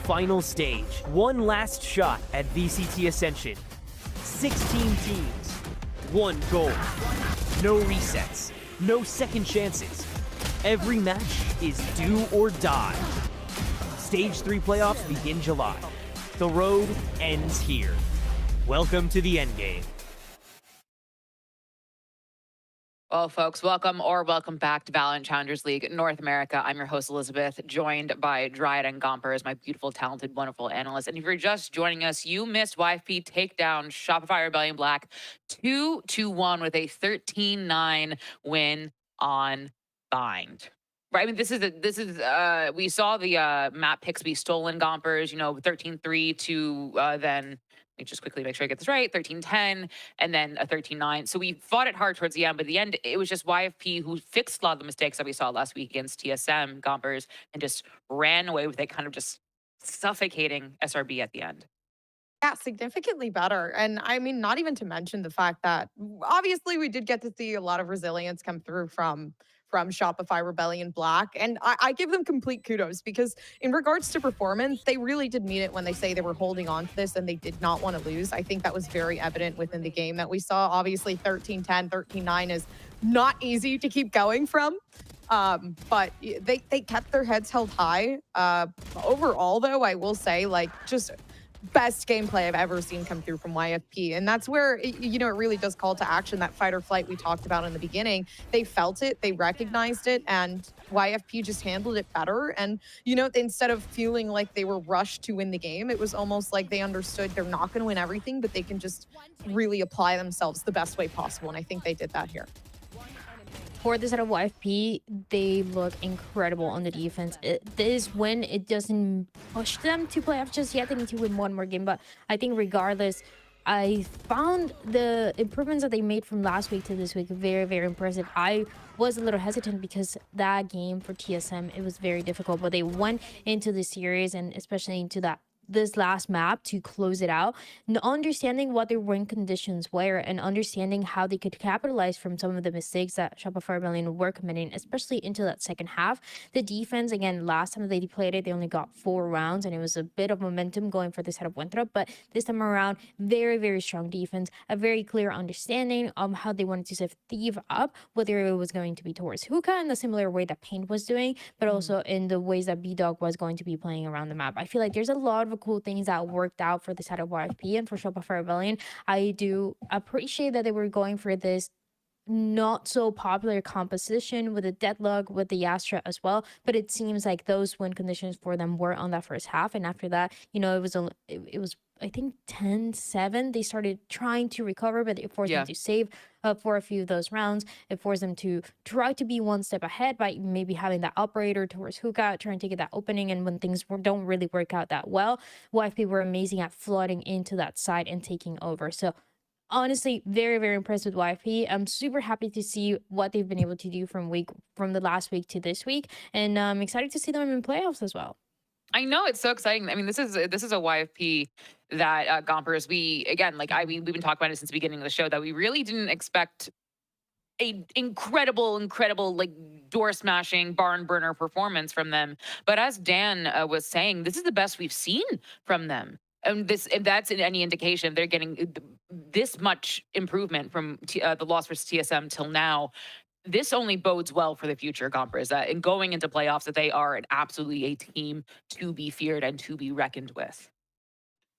Final stage. One last shot at VCT Ascension. 16 teams. One goal. No resets. No second chances. Every match is do or die. Stage 3 playoffs begin July. The road ends here. Welcome to the endgame. Well, folks, welcome back to VALORANT Challengers League North America. I'm your host, Elizabeth, joined by Dryad and Gomper as my beautiful, talented, wonderful analyst. And if you're just joining us, you missed YFP take down Shopify Rebellion Black 2-1 with a 13-9 win on Bind. Right, I mean, we saw the map picks be stolen, Gompers, 13-3 to then, let me just quickly make sure I get this right, 13-10, and then a 13-9. So we fought it hard towards the end, but at the end, it was just YFP who fixed a lot of the mistakes that we saw last week against TSM, Gompers, and just ran away with it, kind of just suffocating SRB at the end. Yeah, significantly better. And I mean, not even to mention the fact that obviously we did get to see a lot of resilience come through from from Shopify Rebellion Black. And I give them complete kudos because in regards to performance, they really did mean it when they say they were holding on to this and they did not want to lose. I think that was very evident within the game that we saw. Obviously, 13-10, 13-9 is not easy to keep going from. But they kept their heads held high. Overall, though, I will say, like, just best gameplay I've ever seen come through from YFP. And that's where, it really does call to action, that fight or flight we talked about in the beginning. They felt it, they recognized it, and YFP just handled it better. And, instead of feeling like they were rushed to win the game, it was almost like they understood they're not going to win everything, but they can just really apply themselves the best way possible. And I think they did that here. For this set of YFP, they look incredible on the defense. This win, it doesn't push them to playoffs just yet. They need to win one more game, but I think regardless, I found the improvements that they made from last week to this week very, very impressive. I was a little hesitant because that game for TSM, it was very difficult, but they went into the series and especially into this last map to close it out, understanding what their win conditions were and understanding how they could capitalize from some of the mistakes that Shopify Rebellion were committing, especially into that second half. The defense, again, last time they played it, they only got 4 rounds and it was a bit of momentum going for this head of Winthrop, but this time around, very, very strong defense, a very clear understanding of how they wanted to set Thief up, whether it was going to be towards Hookah in the similar way that Paint was doing, but also in the ways that B-Dog was going to be playing around the map. I feel like there's a lot of cool things that worked out for the side of YFP and for Shopify Rebellion. I do appreciate that they were going for this not so popular composition with the Deadlock, with the Astra as well, but it seems like those win conditions for them were on that first half, and after that, it was I think 10-7. They started trying to recover, but it forced them to save for a few of those rounds. It forced them to try to be one step ahead by maybe having that operator towards Hookah, trying to get that opening. And when things don't really work out that well, YFP were amazing at flooding into that side and taking over. So honestly, very, very impressed with YFP. I'm super happy to see what they've been able to do from the last week to this week, and I'm excited to see them in playoffs as well. I know, it's so exciting. I mean, this is a YFP that Gompers, we've been talking about it since the beginning of the show, that we really didn't expect a incredible like door smashing barn burner performance from them. But as Dan was saying, this is the best we've seen from them. And that's any indication they're getting this much improvement from the loss versus TSM till now. This only bodes well for the future, Gompers, that in going into playoffs, that they are absolutely a team to be feared and to be reckoned with.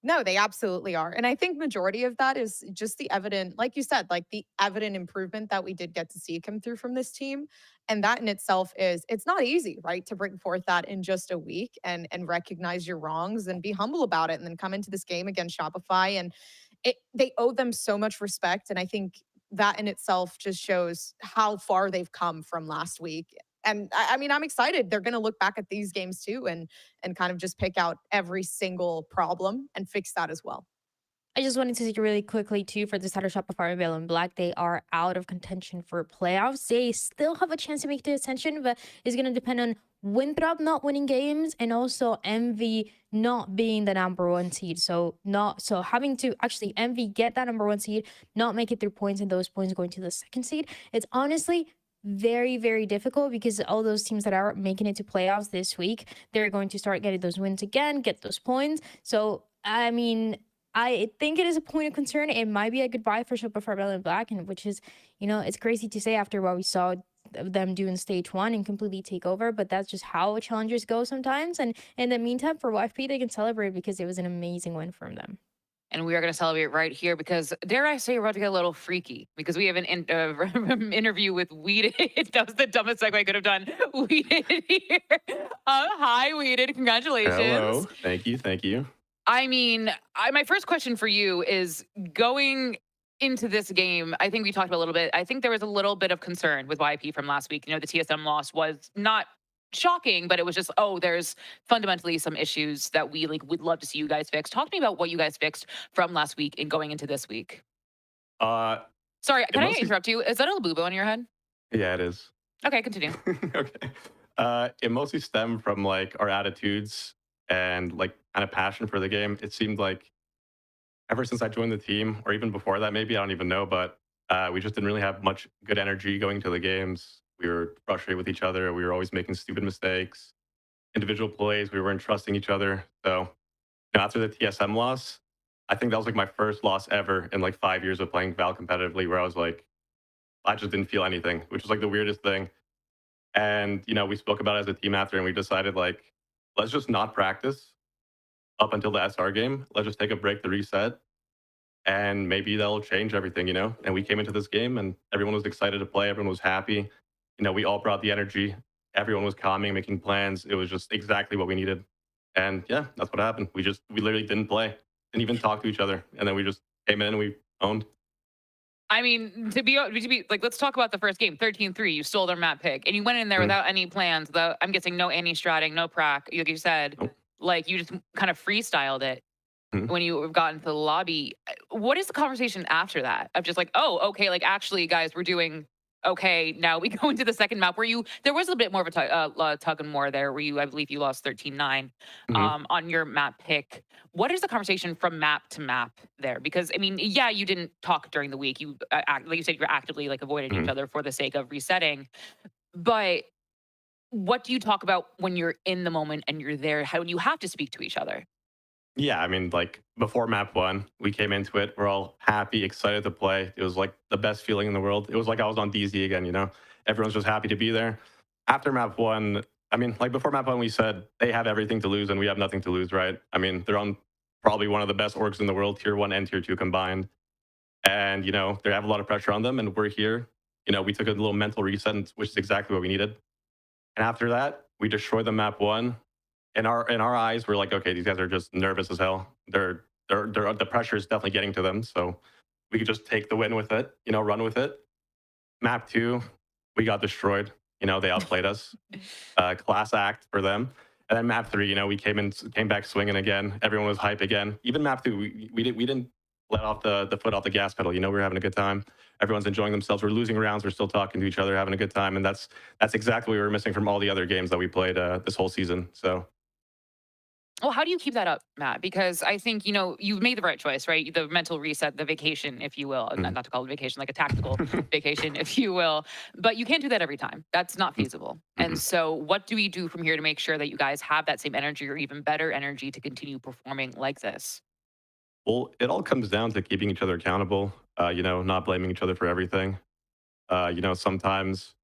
No, they absolutely are. And I think majority of that is just the evident, like you said, like the evident improvement that we did get to see come through from this team. And that in itself it's not easy, right? To bring forth that in just a week and recognize your wrongs and be humble about it and then come into this game against Shopify. And they owe them so much respect. And I think that in itself just shows how far they've come from last week. And I mean, I'm excited. They're going to look back at these games too and kind of just pick out every single problem and fix that as well. I just wanted to say really quickly too, for the side of Shopify Rebellion Black, they are out of contention for playoffs. They still have a chance to make the Ascension, but it's going to depend on Winthrop not winning games and also Envy not being the #1 seed. So having to actually Envy get that #1 seed, not make it through points, and those points going to the 2nd seed. It's honestly very, very difficult because all those teams that are making it to playoffs this week, they're going to start getting those wins again, get those points. So I mean, I think it is a point of concern. It might be a goodbye for Shopify Rebellion Black, and which is, it's crazy to say after what we saw them do in stage 1 and completely take over, but that's just how challengers go sometimes. And in the meantime, for YFP, they can celebrate because it was an amazing win from them. And we are going to celebrate right here because, dare I say, we're about to get a little freaky because we have an interview with Weeded. That was the dumbest segue I could have done. Weeded here. Hi, Weeded. Congratulations. Hello. Thank you. I mean, my first question for you is, going into this game, I think we talked about a little bit. I think there was a little bit of concern with YP from last week. The TSM loss was not shocking, but it was just, there's fundamentally some issues that we would love to see you guys fix. Talk to me about what you guys fixed from last week and going into this week. Sorry, can I interrupt you? Is that a Labubo on your head? Yeah, it is. Okay, continue. Okay. It mostly stemmed from our attitudes and kind of passion for the game. It seemed like ever since I joined the team, or even before that, maybe, I don't even know, but we just didn't really have much good energy going to the games. We were frustrated with each other. We were always making stupid mistakes, individual plays. We weren't trusting each other. So, after the TSM loss, I think that was like my first loss ever in like 5 years of playing Val competitively, where I was like, I just didn't feel anything, which was like the weirdest thing. And we spoke about it as a team after, and we decided like, let's just not practice up until the SR game. Let's just take a break to reset, and maybe that'll change everything. And we came into this game, and everyone was excited to play. Everyone was happy. We all brought the energy. Everyone was calming, making plans. It was just exactly what we needed. And yeah, that's what happened. We literally didn't play, didn't even talk to each other, and then we just came in and we owned. I mean, to be like, let's talk about the first game, 13-3. You stole their map pick, and you went in there without any plans. Without, I'm guessing, no anti-stratting, no prac. Like you said, like you just kind of freestyled it when you got into the lobby. What is the conversation after that? Of just like, oh, okay, like actually, guys, we're doing okay. Now we go into the second map where there was a bit more of a tug and war there, where I believe you lost 13-9 on your map pick. What is the conversation from map to map there? Because I mean, yeah, you didn't talk during the week. You like you said, you're actively like avoiding each other for the sake of resetting. But what do you talk about when you're in the moment and you're there? How you have to speak to each other? Yeah, I mean, like before map 1, we came into it. We're all happy, excited to play. It was like the best feeling in the world. It was like I was on DZ again. Everyone's just happy to be there. After map 1, I mean, like before map 1, we said they have everything to lose and we have nothing to lose, right? I mean, they're on probably one of the best orgs in the world, tier 1 and tier 2 combined. And, they have a lot of pressure on them, and we're here. We took a little mental reset, which is exactly what we needed. And after that, we destroyed the map 1. In our eyes, we're like, okay, these guys are just nervous as hell. The pressure is definitely getting to them. So we could just take the win with it, run with it. Map 2, we got destroyed. They outplayed us. Class act for them. And then map 3, we came back swinging again. Everyone was hype again. Even map 2, we didn't let off the foot off the gas pedal. We were having a good time. Everyone's enjoying themselves. We're losing rounds. We're still talking to each other, having a good time. And that's exactly what we were missing from all the other games that we played this whole season. So. Well, how do you keep that up, Matt? Because I think, you've made the right choice, right? The mental reset, the vacation, if you will. Not to call it vacation, like a tactical vacation, if you will. But you can't do that every time. That's not feasible. And so what do we do from here to make sure that you guys have that same energy or even better energy to continue performing like this? Well, it all comes down to keeping each other accountable, not blaming each other for everything. Sometimes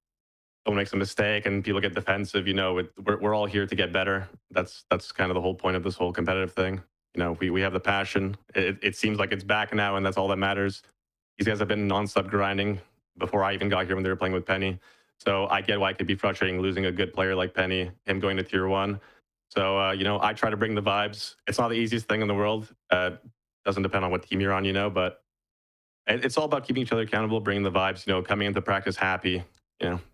someone makes a mistake and people get defensive. We're all here to get better. That's kind of the whole point of this whole competitive thing. We have the passion. It seems like it's back now, and that's all that matters. These guys have been non-stop grinding before I even got here when they were playing with Penny. So I get why it could be frustrating losing a good player like Penny, him going to tier 1. So, I try to bring the vibes. It's not the easiest thing in the world. Doesn't depend on what team you're on, but it's all about keeping each other accountable, bringing the vibes, coming into practice happy.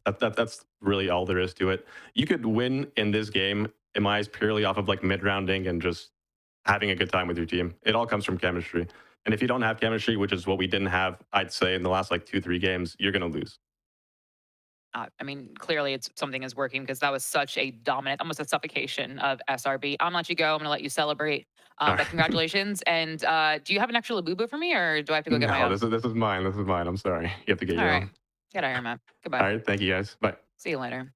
That's really all there is to it. You could win in this game, in my eyes, purely off of like mid-rounding and just having a good time with your team. It all comes from chemistry. And if you don't have chemistry, which is what we didn't have, I'd say in the last like 2-3 games, you're going to lose. I mean, clearly something is working, because that was such a dominant, almost a suffocation of SRB. I'm going to let you go. I'm going to let you celebrate. But congratulations. And do you have an extra Labubu for me, or do I have to go get my own? This is mine. This is mine. I'm sorry. You have to get your own. Get out of here, man. Goodbye. All right. Thank you, guys. Bye. See you later.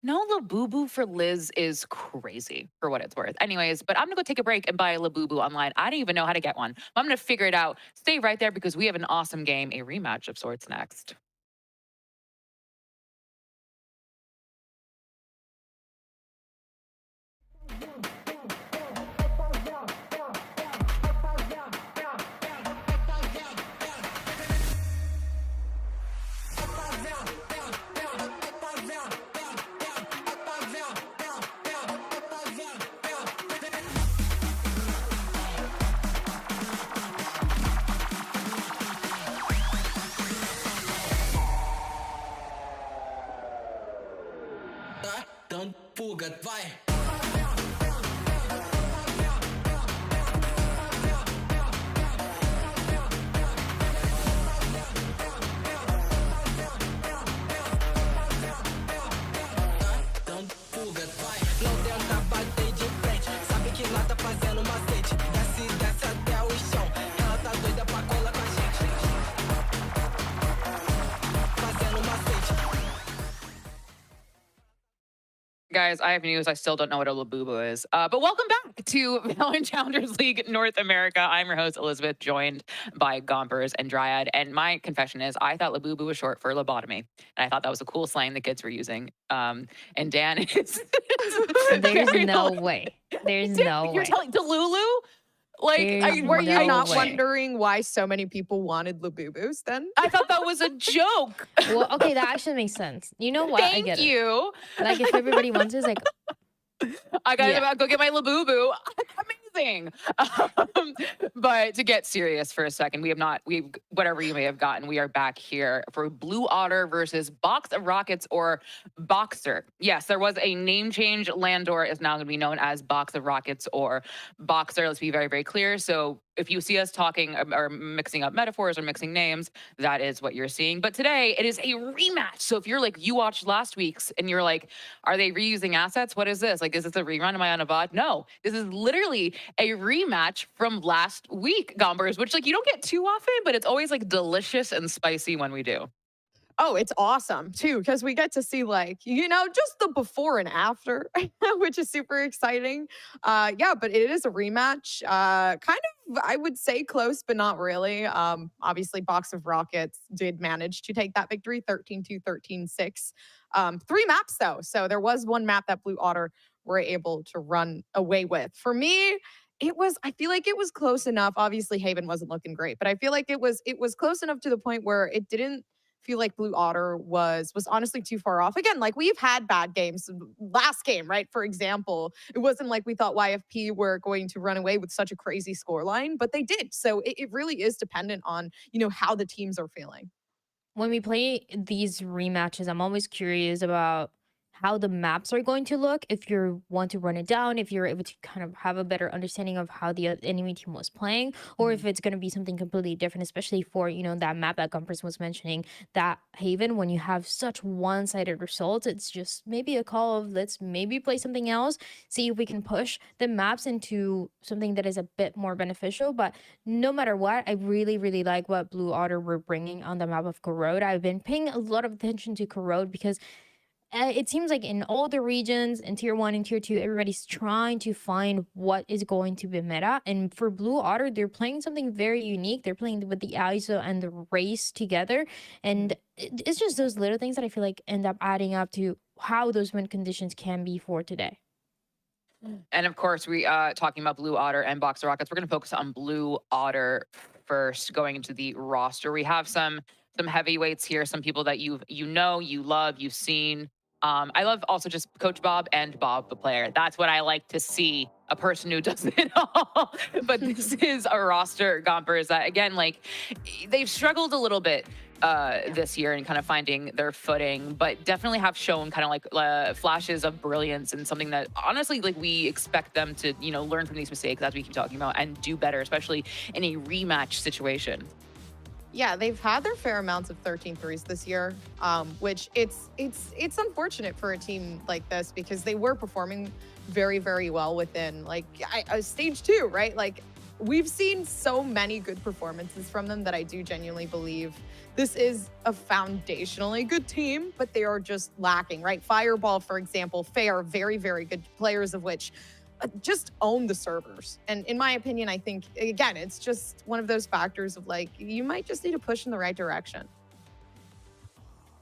No Labubu for Liz is crazy, for what it's worth. Anyways, but I'm going to go take a break and buy a Labubu online. I don't even know how to get one. I'm going to figure it out. Stay right there, because we have an awesome game, a rematch of sorts next. Done fugat, vai! guys, I have news. I still don't know what a Labubu is. But welcome back to VALORANT Challengers League North America. I'm your host, Elizabeth, joined by Gompers and Dryad. And my confession is I thought Labubu was short for lobotomy. And I thought that was a cool slang the kids were using. And Dan is... There's no way. There's no way. You're telling Delulu? Like, Were you not way. wondering why so many people wanted Labubus then? I thought that was a joke. Well, okay, that actually makes sense. You know what? I Thank get you. it. Like, if everybody wants it, it's like, I gotta Yeah. go get my Labubu. Amazing. But to get serious for a second, we've whatever you may have gotten, we are back here for Blue Otter versus Box of Rockets or BOXR. Yes, there was a name change. Landor is now going to be known as Box of Rockets or BOXR. Let's be very, very clear. So if you see us talking or mixing up metaphors or mixing names, that is what you're seeing. But today it is a rematch. So if you're like, you watched last week's and you're like, are they reusing assets? What is this? Like, is this a rerun? Am I on a VOD? No, this is literally a rematch from last week, Gombers, which like you don't get too often, but it's always like delicious and spicy when we do. Oh, it's awesome too, because we get to see like, just the before and after, which is super exciting. Yeah, but it is a rematch. Kind of, I would say close, but not really. Obviously, Box of Rockets did manage to take that victory, 13-2, 13-6. 3 maps though. So there was one map that Blue Otter were able to run away with. For me, I feel like it was close enough. Obviously, Haven wasn't looking great, but I feel like it was close enough to the point where it didn't feel like Blue Otter was honestly too far off. Again, like we've had bad games. Last game, right? For example, it wasn't like we thought YFP were going to run away with such a crazy scoreline, but they did. So it really is dependent on, how the teams are feeling. when we play these rematches, I'm always curious about how the maps are going to look. If you want to run it down, if you're able to kind of have a better understanding of how the enemy team was playing, or if it's going to be something completely different, especially for, that map that Gumpers was mentioning, that Haven, when you have such one-sided results, it's just maybe a call of let's maybe play something else, see if we can push the maps into something that is a bit more beneficial. But no matter what, I really, really like what Blue Otter were bringing on the map of Corrode. I've been paying a lot of attention to Corrode because it seems like in all the regions, in tier 1 and tier 2, everybody's trying to find what is going to be meta. And for Blue Otter, they're playing something very unique. They're playing with the ISO and the race together. And it's just those little things that I feel like end up adding up to how those win conditions can be for today. And of course, we talking about Blue Otter and BOXR Rockets. We're going to focus on Blue Otter first, going into the roster. We have some heavyweights here, some people that you love, you've seen. I love also just Coach Bob and Bob the player. That's what I like to see, a person who does it all. But this is a roster, Gompers, that again, like they've struggled a little bit this year in kind of finding their footing, but definitely have shown kind of like flashes of brilliance and something that honestly, like we expect them to, learn from these mistakes as we keep talking about and do better, especially in a rematch situation. Yeah, they've had their fair amounts of 13-3s this year, which it's unfortunate for a team like this because they were performing very, very well within like stage 2, right? Like we've seen so many good performances from them that I do genuinely believe this is a foundationally good team, but they are just lacking, right? Fireball, for example, Fair, very, very good players of which just own the servers. And in my opinion, I think, again, it's just one of those factors of like, you might just need to push in the right direction.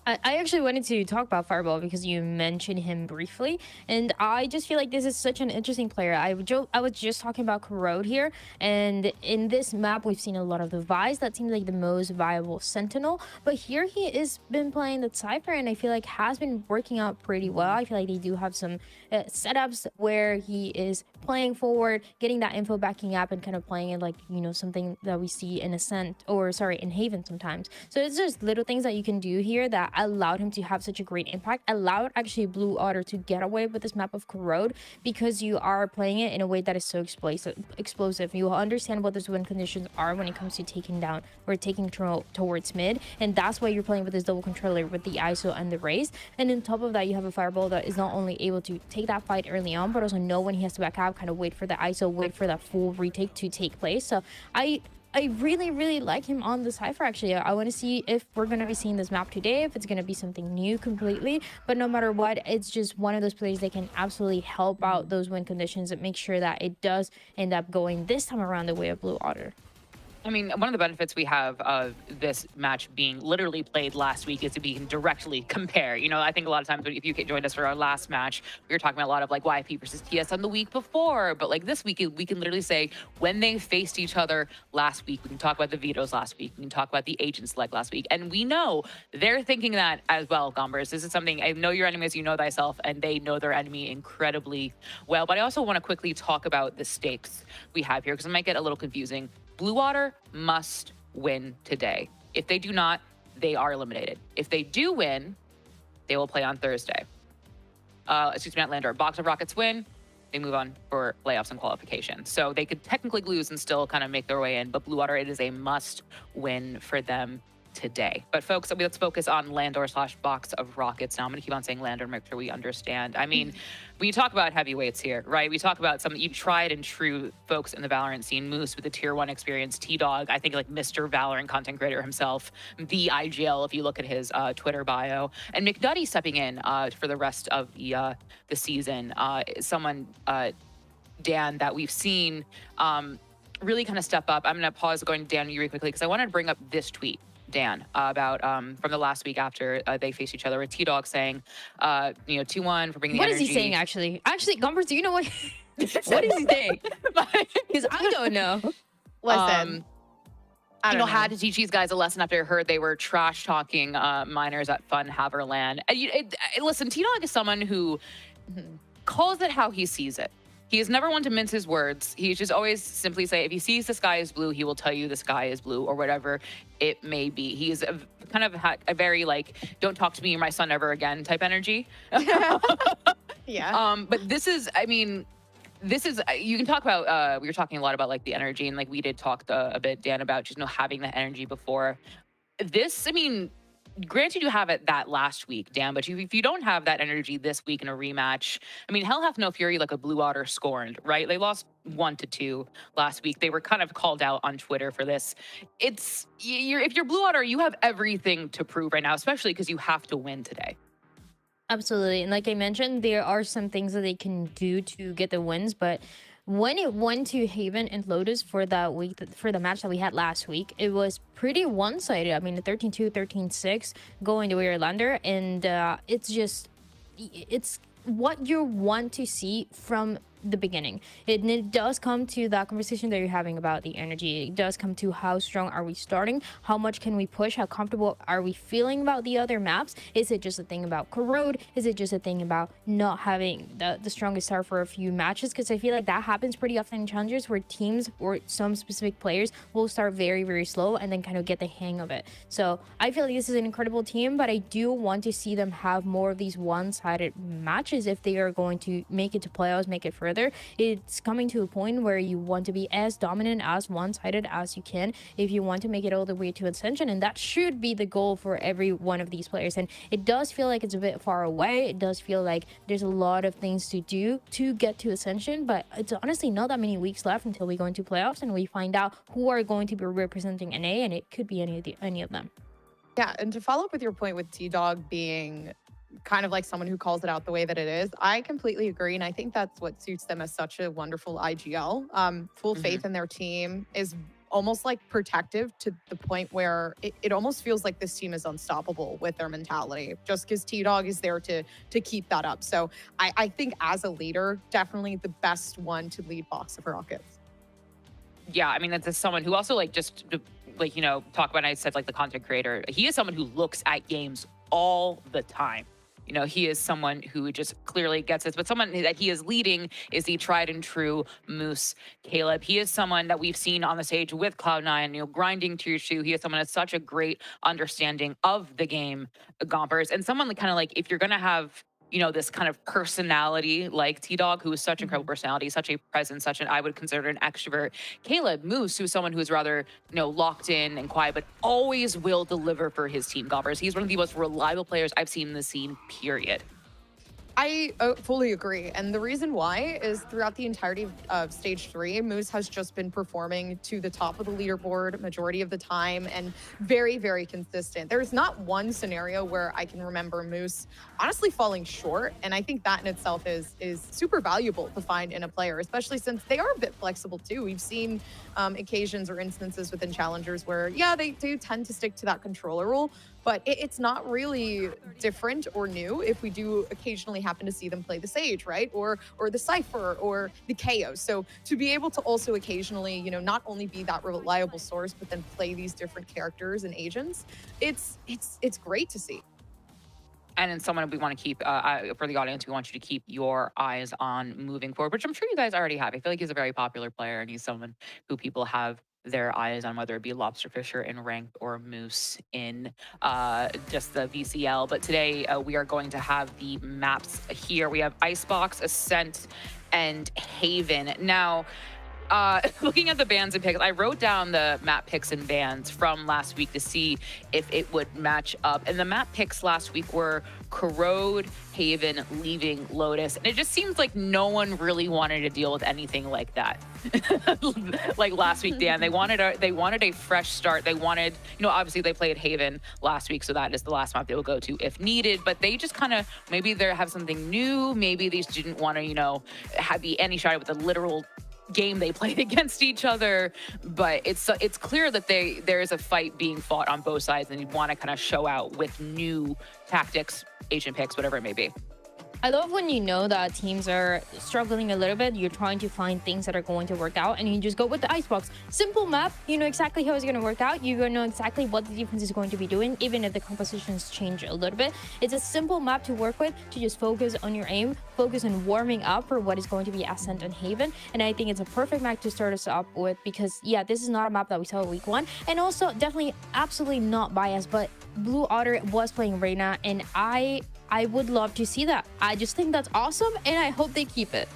I actually wanted to talk about Fireball because you mentioned him briefly, and I just feel like this is such an interesting player. I was just talking about Corrode here, and in this map we've seen a lot of the Vice. That seems like the most viable Sentinel, but here he is been playing the Cypher, and I feel like has been working out pretty well. I feel like they do have some setups where he is playing forward, getting that info backing up, and kind of playing it like, something that we see in in Haven sometimes. So it's just little things that you can do here that allowed him to have such a great impact, allowed actually Blue Otter to get away with this map of Corrode because you are playing it in a way that is so explosive. You will understand what those win conditions are when it comes to taking down or taking control towards mid, and that's why you're playing with this double controller with the ISO and the raise. And on top of that, you have a Fireball that is not only able to take that fight early on, but also know when he has to back up, kind of wait for the ISO, wait for that full retake to take place. So I I really, really like him on the Cypher, actually. I want to see if we're going to be seeing this map today, if it's going to be something new completely. But no matter what, it's just one of those players that can absolutely help out those win conditions and make sure that it does end up going this time around the way of Blue Water. I mean, one of the benefits we have of this match being literally played last week is that we can directly compare. You know, I think a lot of times if you joined us for our last match, we were talking about a lot of like YFP versus TSM the week before. But like this week, we can literally say when they faced each other last week, we can talk about the vetoes last week, we can talk about the agent select last week. And we know they're thinking that as well, Gombers. This is something, I know your enemy as you know thyself, and they know their enemy incredibly well. But I also want to quickly talk about the stakes we have here, because it might get a little confusing. Blue Water must win today. If they do not, they are eliminated. If they do win, they will play on Thursday. Excuse me, not Lander. BOXR Rockets win, they move on for playoffs and qualification. So they could technically lose and still kind of make their way in, but Blue Water, it is a must win for them today. But folks, let's focus on Landor/Box of Rockets. Now I'm going to keep on saying Landor, make sure we understand. I mean, when you talk about heavyweights here, right? We talk about some you tried and true folks in the Valorant scene. Moose with the tier 1 experience, T-Dog, I think like Mr. Valorant content creator himself, the IGL if you look at his Twitter bio, and McNutty stepping in for the rest of the season. Someone, Dan, that we've seen really kind of step up. I'm going to pause going to Dan really quickly because I wanted to bring up this tweet, Dan, about from the last week after they faced each other with T-Dog saying, you know, 2-1 for bringing the What energy. is he saying, actually? Actually, Gombers, do you know what? What is he saying? Because I don't know. Listen, I don't know. Had to teach these guys a lesson after I heard they were trash talking minors at Fun Haverland. Listen, T-Dog is someone who calls it how he sees it. He is never one to mince his words. He's just always simply say, if he sees the sky is blue, he will tell you the sky is blue or whatever it may be. He is kind of a very like, don't talk to me or my son ever again type energy. Yeah. But this is, I mean, this is, you can talk about, we were talking a lot about like the energy and like we did talk a bit, Dan, about just having that energy before. This, I mean, granted, you have it that last week, Dan, but if you don't have that energy this week in a rematch, I mean, hell hath no fury like a Blue Water scorned, right? They lost 1-2 last week. They were kind of called out on Twitter for this. If you're Blue Water, you have everything to prove right now, especially because you have to win today. Absolutely. And like I mentioned, there are some things that they can do to get the wins, but when it went to Haven and Lotus for that week, for the match that we had last week, it was pretty one-sided. I mean, 13-2, 13-6 going to Lander, and it's what you want to see from the beginning. It does come to that conversation that you're having about the energy. It does come to how strong are we starting, how much can we push, how comfortable are we feeling about the other maps. Is it just a thing about corrode? Is it just a thing about not having the strongest start for a few matches? Because I feel like that happens pretty often in challengers where teams or some specific players will start very, very slow and then kind of get the hang of it. So I feel like this is an incredible team, but I do want to see them have more of these one-sided matches if they are going to make it to playoffs, make it further. It's coming to a point where you want to be as dominant, as one-sided as you can if you want to make it all the way to Ascension, and that should be the goal for every one of these players. And it does feel like it's a bit far away. It does feel like there's a lot of things to do to get to Ascension, but it's honestly not that many weeks left until we go into playoffs and we find out who are going to be representing NA, and it could be any of them. Yeah, and to follow up with your point with T-Dog being kind of like someone who calls it out the way that it is, I completely agree, and I think that's what suits them as such a wonderful IGL. Full faith in their team is almost like protective to the point where it almost feels like this team is unstoppable with their mentality, just because T-Dog is there to keep that up. So I think as a leader, definitely the best one to lead BOXR Rockets. Yeah, I mean, that's someone who also like just like, you know, talk about, I said like the content creator. He is someone who looks at games all the time. You know, he is someone who just clearly gets this, but someone that he is leading is the tried and true Moose Caleb. He is someone that we've seen on the stage with Cloud9, you know, grinding tier 2. He is someone that's such a great understanding of the game, Gompers, and someone kind of like, if you're going to have, you know, this kind of personality like T-Dog, who is such incredible personality, such a presence, such an, I would consider an extrovert. Caleb Moose, who's someone who's rather, you know, locked in and quiet, but always will deliver for his team, Gompers. He's one of the most reliable players I've seen in the scene, period. I fully agree. And the reason why is throughout the entirety of stage 3, Moose has just been performing to the top of the leaderboard majority of the time and very, very consistent. There's not one scenario where I can remember Moose honestly falling short. And I think that in itself is super valuable to find in a player, especially since they are a bit flexible too. We've seen occasions or instances within challengers where, yeah, they do tend to stick to that controller role, but it's not really different or new if we do occasionally happen to see them play the Sage, right? Or the Cypher or the Chaos. So to be able to also occasionally, you know, not only be that reliable source, but then play these different characters and agents, it's great to see. And then someone we want to keep, for the audience, we want you to keep your eyes on moving forward, which I'm sure you guys already have. I feel like he's a very popular player and he's someone who people have their eyes on, whether it be Lobster Fisher in ranked or Moose in just the VCL. But today we are going to have the maps here. We have Icebox, Ascent, and Haven. Now, looking at the bans and picks, I wrote down the map picks and bans from last week to see if it would match up. And the map picks last week were Corrode, Haven, Leaving, Lotus. And it just seems like no one really wanted to deal with anything like that. Like last week, Dan, they wanted a fresh start. They wanted, you know, obviously they played Haven last week, so that is the last map they will go to if needed. But they just kind of, maybe they have something new. Maybe they just didn't want to, you know, be any shy with the literal game they played against each other. But it's clear that there is a fight being fought on both sides, and you want to kind of show out with new tactics, agent picks, whatever it may be. I love when you know that teams are struggling a little bit, you're trying to find things that are going to work out, and you just go with the Icebox. Simple map, you know exactly how it's going to work out. You're going to know exactly what the defense is going to be doing, even if the compositions change a little bit. It's a simple map to work with, to just focus on your aim, focus on warming up for what is going to be Ascent and Haven. And I think it's a perfect map to start us up with because, yeah, this is not a map that we saw week 1. And also, definitely, absolutely not biased, but Blue Otter was playing Reyna, and I would love to see that. I just think that's awesome, and I hope they keep it.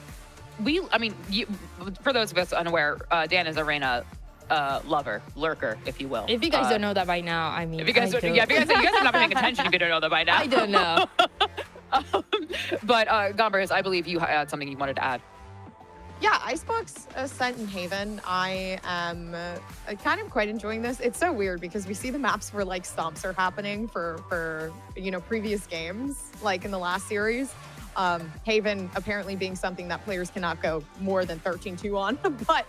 I mean, for those of us unaware, Dan is a Reyna lover, lurker, if you will. If you guys don't know that by now, I mean, if you guys, you guys have not been paying attention if you don't know that by now. I don't know. But Gombers, I believe you had something you wanted to add. Yeah, Icebox, Ascent, and Haven. I am kind of quite enjoying this. It's so weird because we see the maps where like stomps are happening for you know, previous games, like in the last series. Haven apparently being something that players cannot go more than 13-2 on, but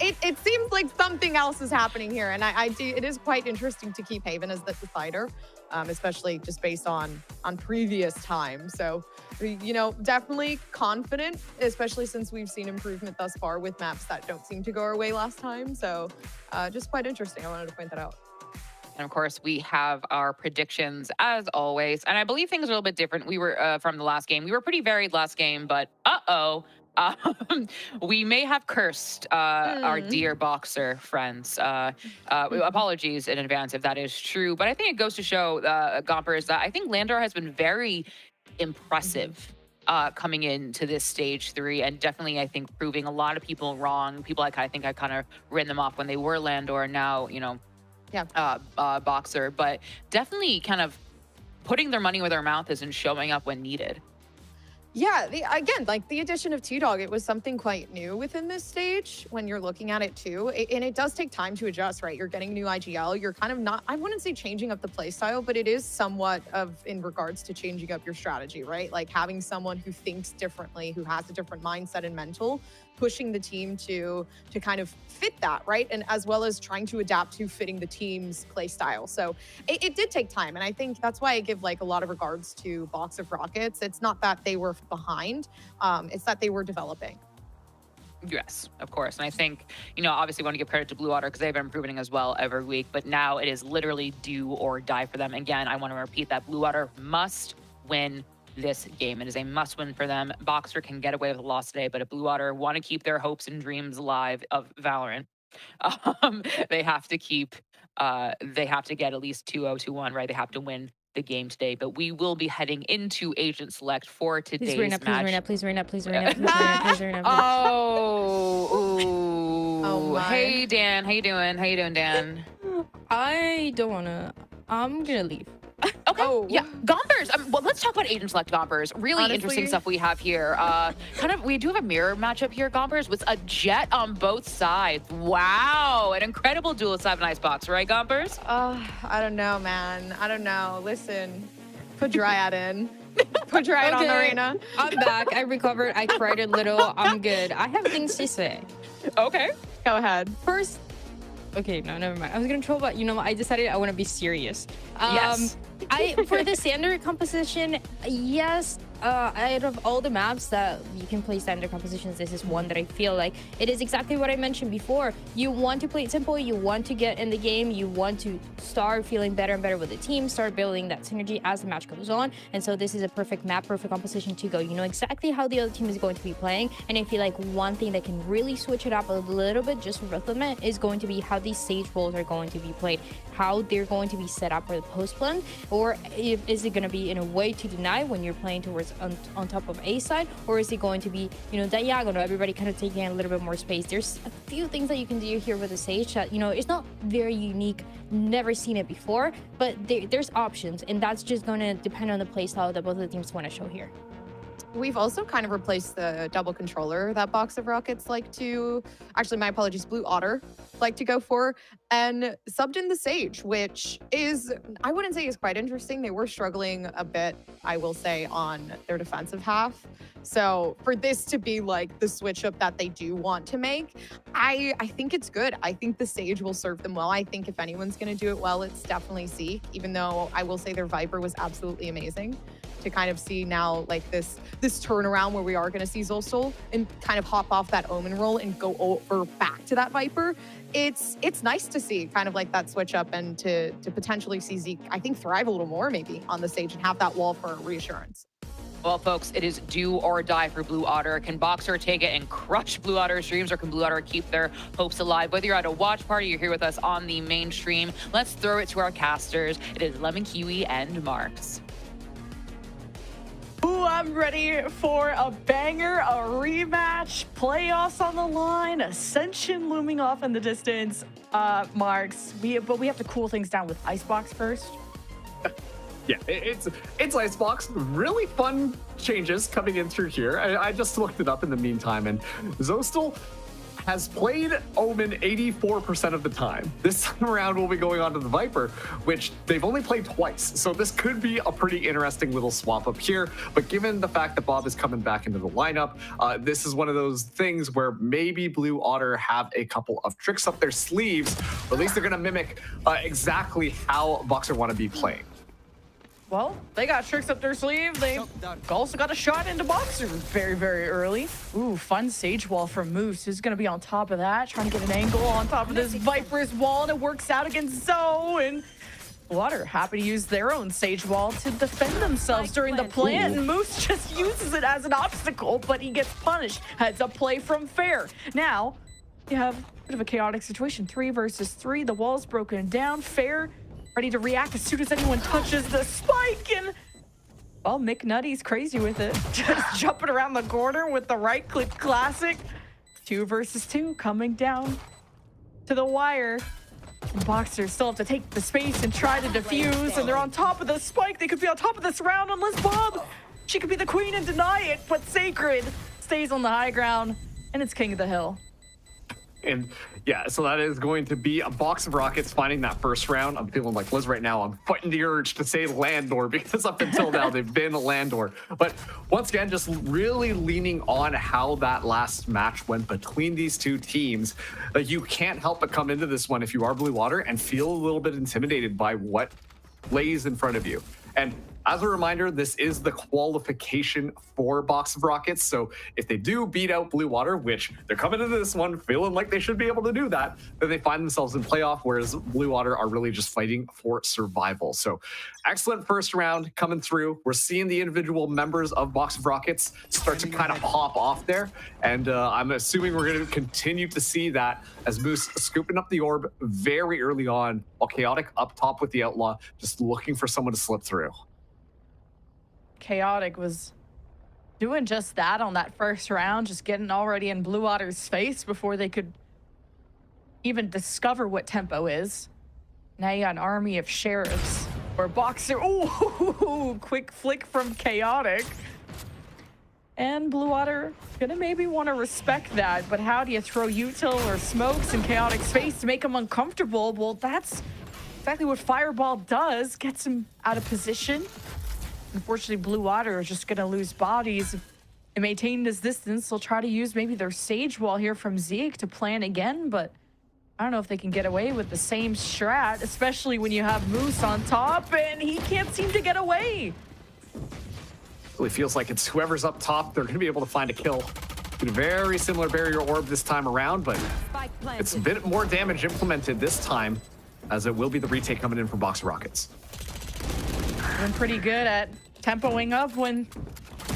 it seems like something else is happening here, and it is quite interesting to keep Haven as the decider, especially just based on previous time. So, you know, definitely confident, especially since we've seen improvement thus far with maps that don't seem to go our way last time. So, just quite interesting. I wanted to point that out. And of course, we have our predictions as always. And I believe things are a little bit different. We were from the last game. We were pretty varied last game, but we may have cursed our dear BOXR friends. Apologies in advance if that is true. But I think it goes to show, Gompers, that I think Landor has been very impressive coming into this stage 3, and definitely I think proving a lot of people wrong. People I kind of ran them off when they were Landor. Now, you know, BOXR, but definitely kind of putting their money where their mouth is and showing up when needed. Yeah, again, like the addition of T-Dog, it was something quite new within this stage when you're looking at it too. And it does take time to adjust, right? You're getting new IGL. You're kind of not, I wouldn't say changing up the play style, but it is somewhat of in regards to changing up your strategy, right? Like having someone who thinks differently, who has a different mindset and mental, pushing the team to kind of fit that, right? And as well as trying to adapt to fitting the team's play style. So it did take time. And I think that's why I give like a lot of regards to Box of Rockets. It's not that they were behind, it's that they were developing. Yes, of course. And I think, you know, obviously we want to give credit to Blue Otter because they've been improving as well every week, but now it is literally do or die for them. Again, I want to repeat that Blue Otter must win this game. It is a must-win for them. BOXR can get away with a loss today, but if Blue Otter want to keep their hopes and dreams alive of Valorant, they have to keep, they have to get at least 2-0, 2-1, right? They have to win the game today. But we will be heading into Agent Select for today's match. Please rain up. Oh, hey Dan, how you doing? How you doing, Dan? I don't wanna. I'm gonna leave. Okay. Oh. Yeah. Gompers. Well, let's talk about Agent Select Gompers. Really interesting Honestly- stuff we have here. We do have a mirror matchup here, Gompers, with a Jet on both sides. Wow. An incredible duel of 7 Icebox, right, Gompers? I don't know, man. I don't know. Listen, put Dryad in. Put Dryad on the arena. I'm back. I recovered. I cried a little. I'm good. I have things to say. Okay. Go ahead. First, okay, no, never mind. I was gonna troll, but you know what? I decided I want to be serious. Yes. For the standard composition, yes. Out of all the maps that you can play standard compositions, this is one that I feel like it is exactly what I mentioned before. You want to play it simple. You want to get in the game. You want to start feeling better and better with the team. Start building that synergy as the match goes on. And so this is a perfect map, perfect composition to go. You know exactly how the other team is going to be playing. And I feel like one thing that can really switch it up a little bit, just for both of them, is going to be how these sage roles are going to be played, how they're going to be set up for the post blend, or is it going to be in a way to deny when you're playing towards on top of A side, or is it going to be, you know, diagonal, everybody kind of taking a little bit more space? There's a few things that you can do here with the sage that, you know, it's not very unique, never seen it before, but there's options, and that's just going to depend on the playstyle that both of the teams want to show here. We've also kind of replaced the double controller that Box of Rockets like to, actually my apologies, Blue Otter like to go for, and subbed in the Sage, which is, I wouldn't say is quite interesting. They were struggling a bit, I will say, on their defensive half. So for this to be like the switch up that they do want to make, I think it's good. I think the Sage will serve them well. I think if anyone's going to do it well, it's definitely Zeke, even though I will say their Viper was absolutely amazing. To kind of see now like this turnaround where we are going to see Zosol and kind of hop off that Omen roll and go over back to that Viper. It's nice to see kind of like that switch up and to potentially see Zeke, I think, thrive a little more maybe on the stage and have that wall for reassurance. Well, folks, it is do or die for Blue Otter. Can BOXR take it and crush Blue Otter's dreams, or can Blue Otter keep their hopes alive? Whether you're at a watch party, you're here with us on the main stream, let's throw it to our casters. It is Lemon Kiwi and Marks. Ooh, I'm ready for a banger, a rematch, playoffs on the line, Ascension looming off in the distance. Marks, but we have to cool things down with Icebox first. Yeah, it's Icebox. Really fun changes coming in through here. I just looked it up in the meantime, and Zostel has played Omen 84% of the time. This time around, we'll be going on to the Viper, which they've only played twice. So this could be a pretty interesting little swap up here. But given the fact that Bob is coming back into the lineup, this is one of those things where maybe Blue Otter have a couple of tricks up their sleeves, or at least they're going to mimic exactly how BOXR want to be playing. Well, they got tricks up their sleeve. They also got a shot into BOXR very, very early. Ooh, fun Sage wall from Moose. Who's going to be on top of that, trying to get an angle on top of this Viper's wall, and it works out against Zoe. And Water happy to use their own Sage wall to defend themselves during the plant. And Moose just uses it as an obstacle, but he gets punished. Heads up play from Fair. Now, you have a bit of a chaotic situation. 3 versus 3. The wall's broken down. Fair ready to react as soon as anyone touches the spike, and well, McNutty's crazy with it. Just jumping around the corner with the right click classic. 2 versus 2 coming down to the wire. And BOXR still have to take the space and try to defuse, and they're on top of the spike. They could be on top of this round unless Bob, she could be the queen and deny it, but Sacred stays on the high ground, and it's king of the hill. And yeah, so that is going to be a Box of Rockets finding that first round. I'm feeling like Liz right now. I'm fighting the urge to say Landor because up until now they've been a Landor. But once again, just really leaning on how that last match went between these two teams. You can't help but come into this one if you are Blue Water and feel a little bit intimidated by what lays in front of you. And as a reminder, this is the qualification for Box of Rockets. So if they do beat out Blue Water, which they're coming into this one feeling like they should be able to do that, then they find themselves in playoff, whereas Blue Water are really just fighting for survival. So excellent first round coming through. We're seeing the individual members of Box of Rockets start to kind of pop off there. And I'm assuming we're going to continue to see that as Moose scooping up the orb very early on, while Chaotic up top with the Outlaw, just looking for someone to slip through. Chaotic was doing just that on that first round, just getting already in Blue Otter's face before they could even discover what tempo is. Now you got an army of sheriffs Or BOXR. Oh, quick flick from Chaotic. And Blue Water gonna maybe want to respect that, but how do you throw util or smokes in Chaotic's face to make him uncomfortable? Well, that's exactly what Fireball does, gets him out of position. Unfortunately, Blue Water is just gonna lose bodies. And maintain his distance. They'll try to use maybe their Sage Wall here from Zeke to plan again, but I don't know if they can get away with the same strat, especially when you have Moose on top and he can't seem to get away. Really feels like it's whoever's up top, they're going to be able to find a kill. A very similar barrier orb this time around, but it's a bit more damage implemented this time, as it will be the retake coming in from BOXR Rockets. Been pretty good at tempoing up when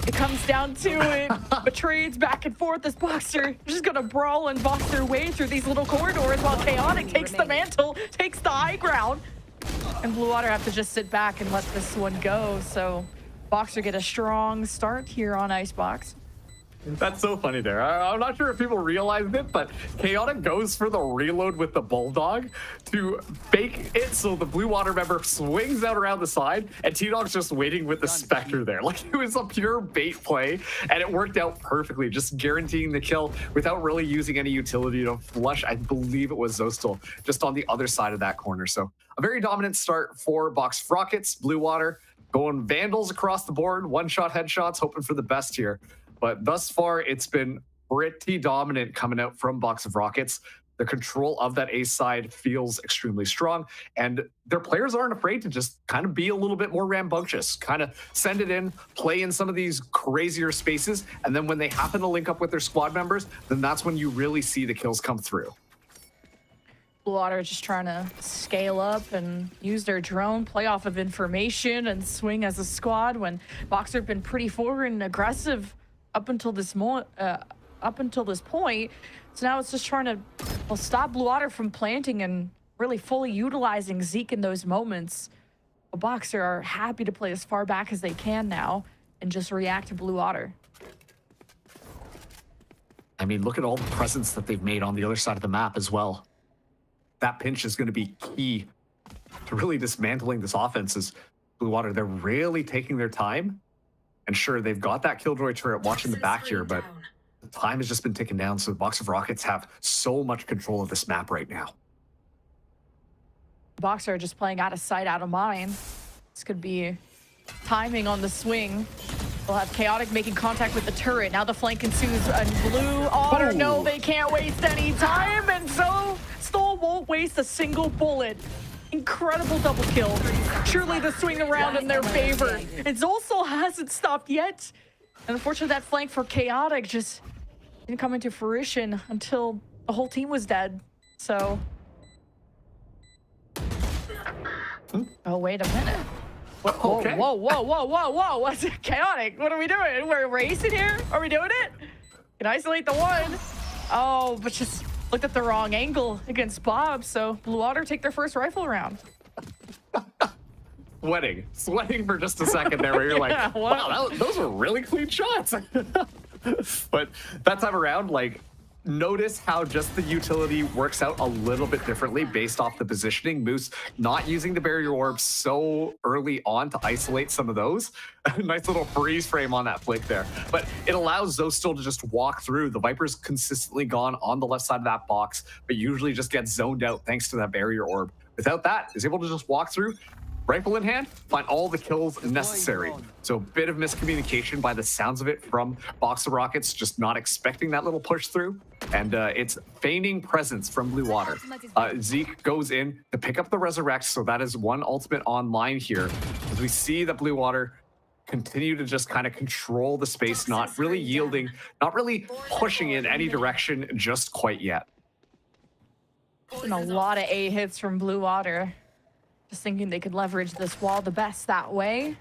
it comes down to it. But trades back and forth as BOXR just gonna brawl and box their way through these little corridors while Chaotic takes the mantle, takes the high ground. And Blue Water have to just sit back and let this one go. So BOXR get a strong start here on Icebox. That's so funny there. I'm not sure if people realized it, but Chaotic goes for the reload with the Bulldog to fake it so the Blue Water member swings out around the side, and T-Dog's just waiting with the Spectre there. Like, it was a pure bait play, and it worked out perfectly, just guaranteeing the kill without really using any utility to flush. I believe it was Zostal just on the other side of that corner. So a very dominant start for BOXR Rockets. Blue Water going Vandals across the board, one-shot headshots, hoping for the best here. But thus far, it's been pretty dominant coming out from BOXR Rockets. The control of that ace side feels extremely strong, and their players aren't afraid to just kind of be a little bit more rambunctious, kind of send it in, play in some of these crazier spaces, and then when they happen to link up with their squad members, then that's when you really see the kills come through. Blue Water just trying to scale up and use their drone, play off of information, and swing as a squad when BOXR have been pretty forward and aggressive up until this point. So now it's just trying to stop Blue Water from planting and really fully utilizing Zeke in those moments. But BOXR are happy to play as far back as they can now and just react to Blue Water. I mean, look at all the presence that they've made on the other side of the map as well. That pinch is going to be key to really dismantling this offense. As Blue Water, they're really taking their time. And sure, they've got that Killjoy turret watching the back here, but the time has just been ticking down, so the BOXR Rockets have so much control of this map right now. BOXR are just playing out of sight, out of mind. This could be timing on the swing. They'll have Chaotic making contact with the turret. Now the flank ensues, and Blue Water, no, they can't waste any time, and so Stoll won't waste a single bullet. Incredible double kill. Surely the swing around in their favor. And Zolsol hasn't stopped yet. And unfortunately, that flank for Chaotic just didn't come into fruition until the whole team was dead. So. Oh, wait a minute. Whoa, Okay. whoa, whoa, whoa, whoa, whoa. What's it? Chaotic? What are we doing? We're racing here? Are we doing it? Can isolate the one. Oh, but just looked at the wrong angle against Bob, so Blue Water take their first rifle round. Sweating for just a second there, where you're Yeah, like, wow, those were really clean shots. But that time around, like, notice how just the utility works out a little bit differently based off the positioning. Moose not using the barrier orb so early on to isolate some of those. Nice little freeze frame on that flick there. But it allows Zostal to just walk through. The Viper's consistently gone on the left side of that box, but usually just gets zoned out thanks to that barrier orb. Without that, is able to just walk through, rifle in hand, find all the kills necessary. So a bit of miscommunication by the sounds of it from BOXR Rockets, just not expecting that little push through. And it's feigning presence from Blue Water. Zeke goes in to pick up the Resurrect, so that is one ultimate online here. As we see that Blue Water continue to just kind of control the space, not really yielding, not really pushing in any direction just quite yet. And a lot of A hits from Blue Water. Just thinking they could leverage this wall the best that way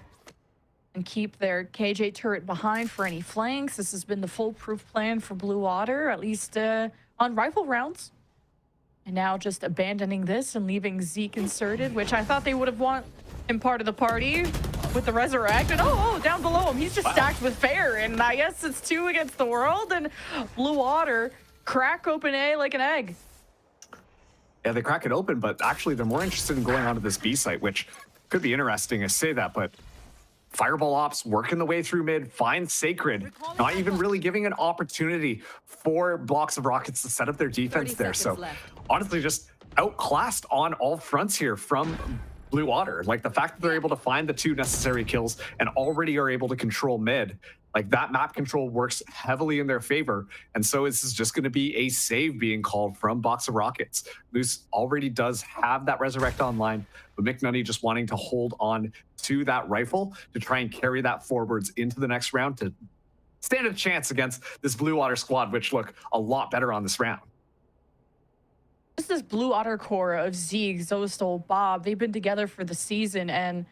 and keep their KJ turret behind for any flanks. This has been the foolproof plan for Blue Water, at least on rifle rounds. And now just abandoning this and leaving Zeke inserted, which I thought they would have want him part of the party with the Resurrect. And oh, down below him, he's just stacked with Fair. And I guess it's 2 against the world. And Blue Water crack open A like an egg. Yeah, they crack it open, but actually they're more interested in going onto this B site, which could be interesting to say that, but Fireball Ops working the way through mid, find Sacred, not even really giving an opportunity for Blocks of Rockets to set up their defense there. So honestly, just outclassed on all fronts here from Blue Water. Like the fact that they're able to find the 2 necessary kills and already are able to control mid, like that map control works heavily in their favor. And so this is just going to be a save being called from Box of Rockets. Moose already does have that Resurrect online, but McNutty just wanting to hold on to that rifle to try and carry that forwards into the next round to stand a chance against this Blue Water squad, which look a lot better on this round. Just this Blue Otter core of Zeke, Zostal, Bob, they've been together for the season and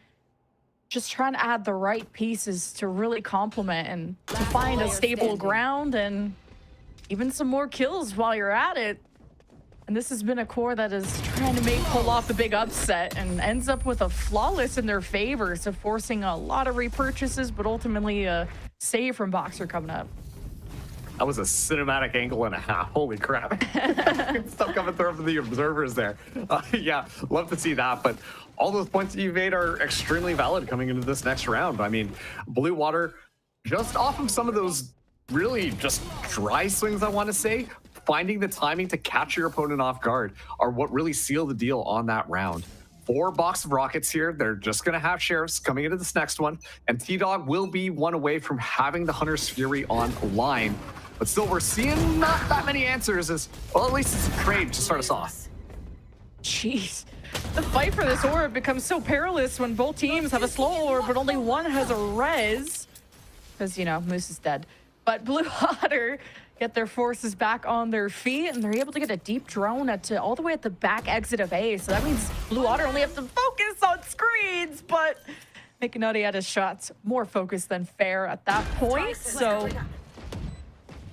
just trying to add the right pieces to really complement and to find a stable ground and even some more kills while you're at it. And this has been a core that is trying to pull off the big upset and ends up with a flawless in their favor, so forcing a lot of repurchases, but ultimately a save from BOXR coming up. That was a cinematic angle and a half. Holy crap. Stuff coming through from the observers there. Yeah, love to see that. But all those points that you made are extremely valid coming into this next round. I mean, Blue Water, just off of some of those really just dry swings, I want to say, finding the timing to catch your opponent off guard are what really seal the deal on that round. 4 Box of Rockets here. They're just going to have Sheriffs coming into this next one. And T-Dog will be one away from having the Hunter's Fury online. But still, we're seeing not that many answers as, well, at least it's a trade to start us off. Jeez. The fight for this orb becomes so perilous when both teams have a slow orb, but only one has a res. Because, you know, Moose is dead. But Blue Water get their forces back on their feet, and they're able to get a deep drone all the way at the back exit of A. So that means Blue Water only have to focus on screens, but McNutty had his shots more focused than fair at that point. So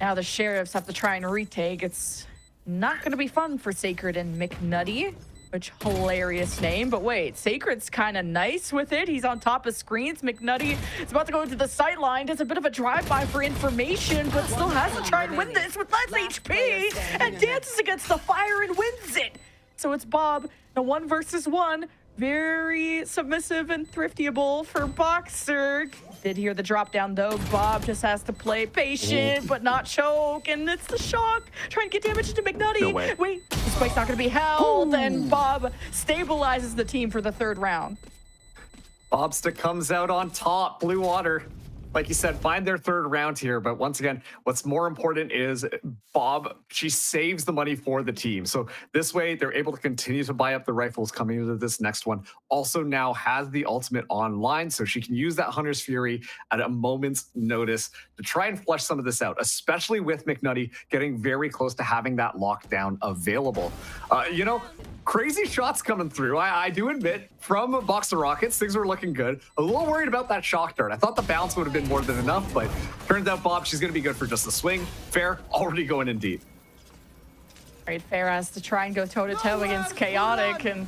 now the Sheriffs have to try and retake. It's not going to be fun for Sacred and McNutty, which hilarious name. But wait, Sacred's kind of nice with it. He's on top of screens. McNutty is about to go into the sideline, does a bit of a drive-by for information, but still has to try and win this with less HP, and dances against the fire and wins it. So it's Bob, the 1 versus 1. Very submissive and thriftyable for BOXR. Did hear the drop down though. Bob just has to play patient, but not choke. And it's the shock. Trying to get damage to McNutty. No way. Wait, this spike's not going to be held. And Bob stabilizes the team for the 3rd round. Bobstick comes out on top. Blue Water, like you said, find their 3rd round here. But once again, what's more important is Bob, she saves the money for the team. So this way, they're able to continue to buy up the rifles coming into this next one. Also now has the ultimate online, so she can use that Hunter's Fury at a moment's notice to try and flush some of this out, especially with McNutty getting very close to having that lockdown available. You know, crazy shots coming through. I do admit, from a Box of Rockets, things were looking good. A little worried about that shock dart. I thought the bounce would have been more than enough, but turns out Bob, she's going to be good for just a swing. Fair, already going in deep. Right, Fair has to try and go toe-to-toe against Chaotic, and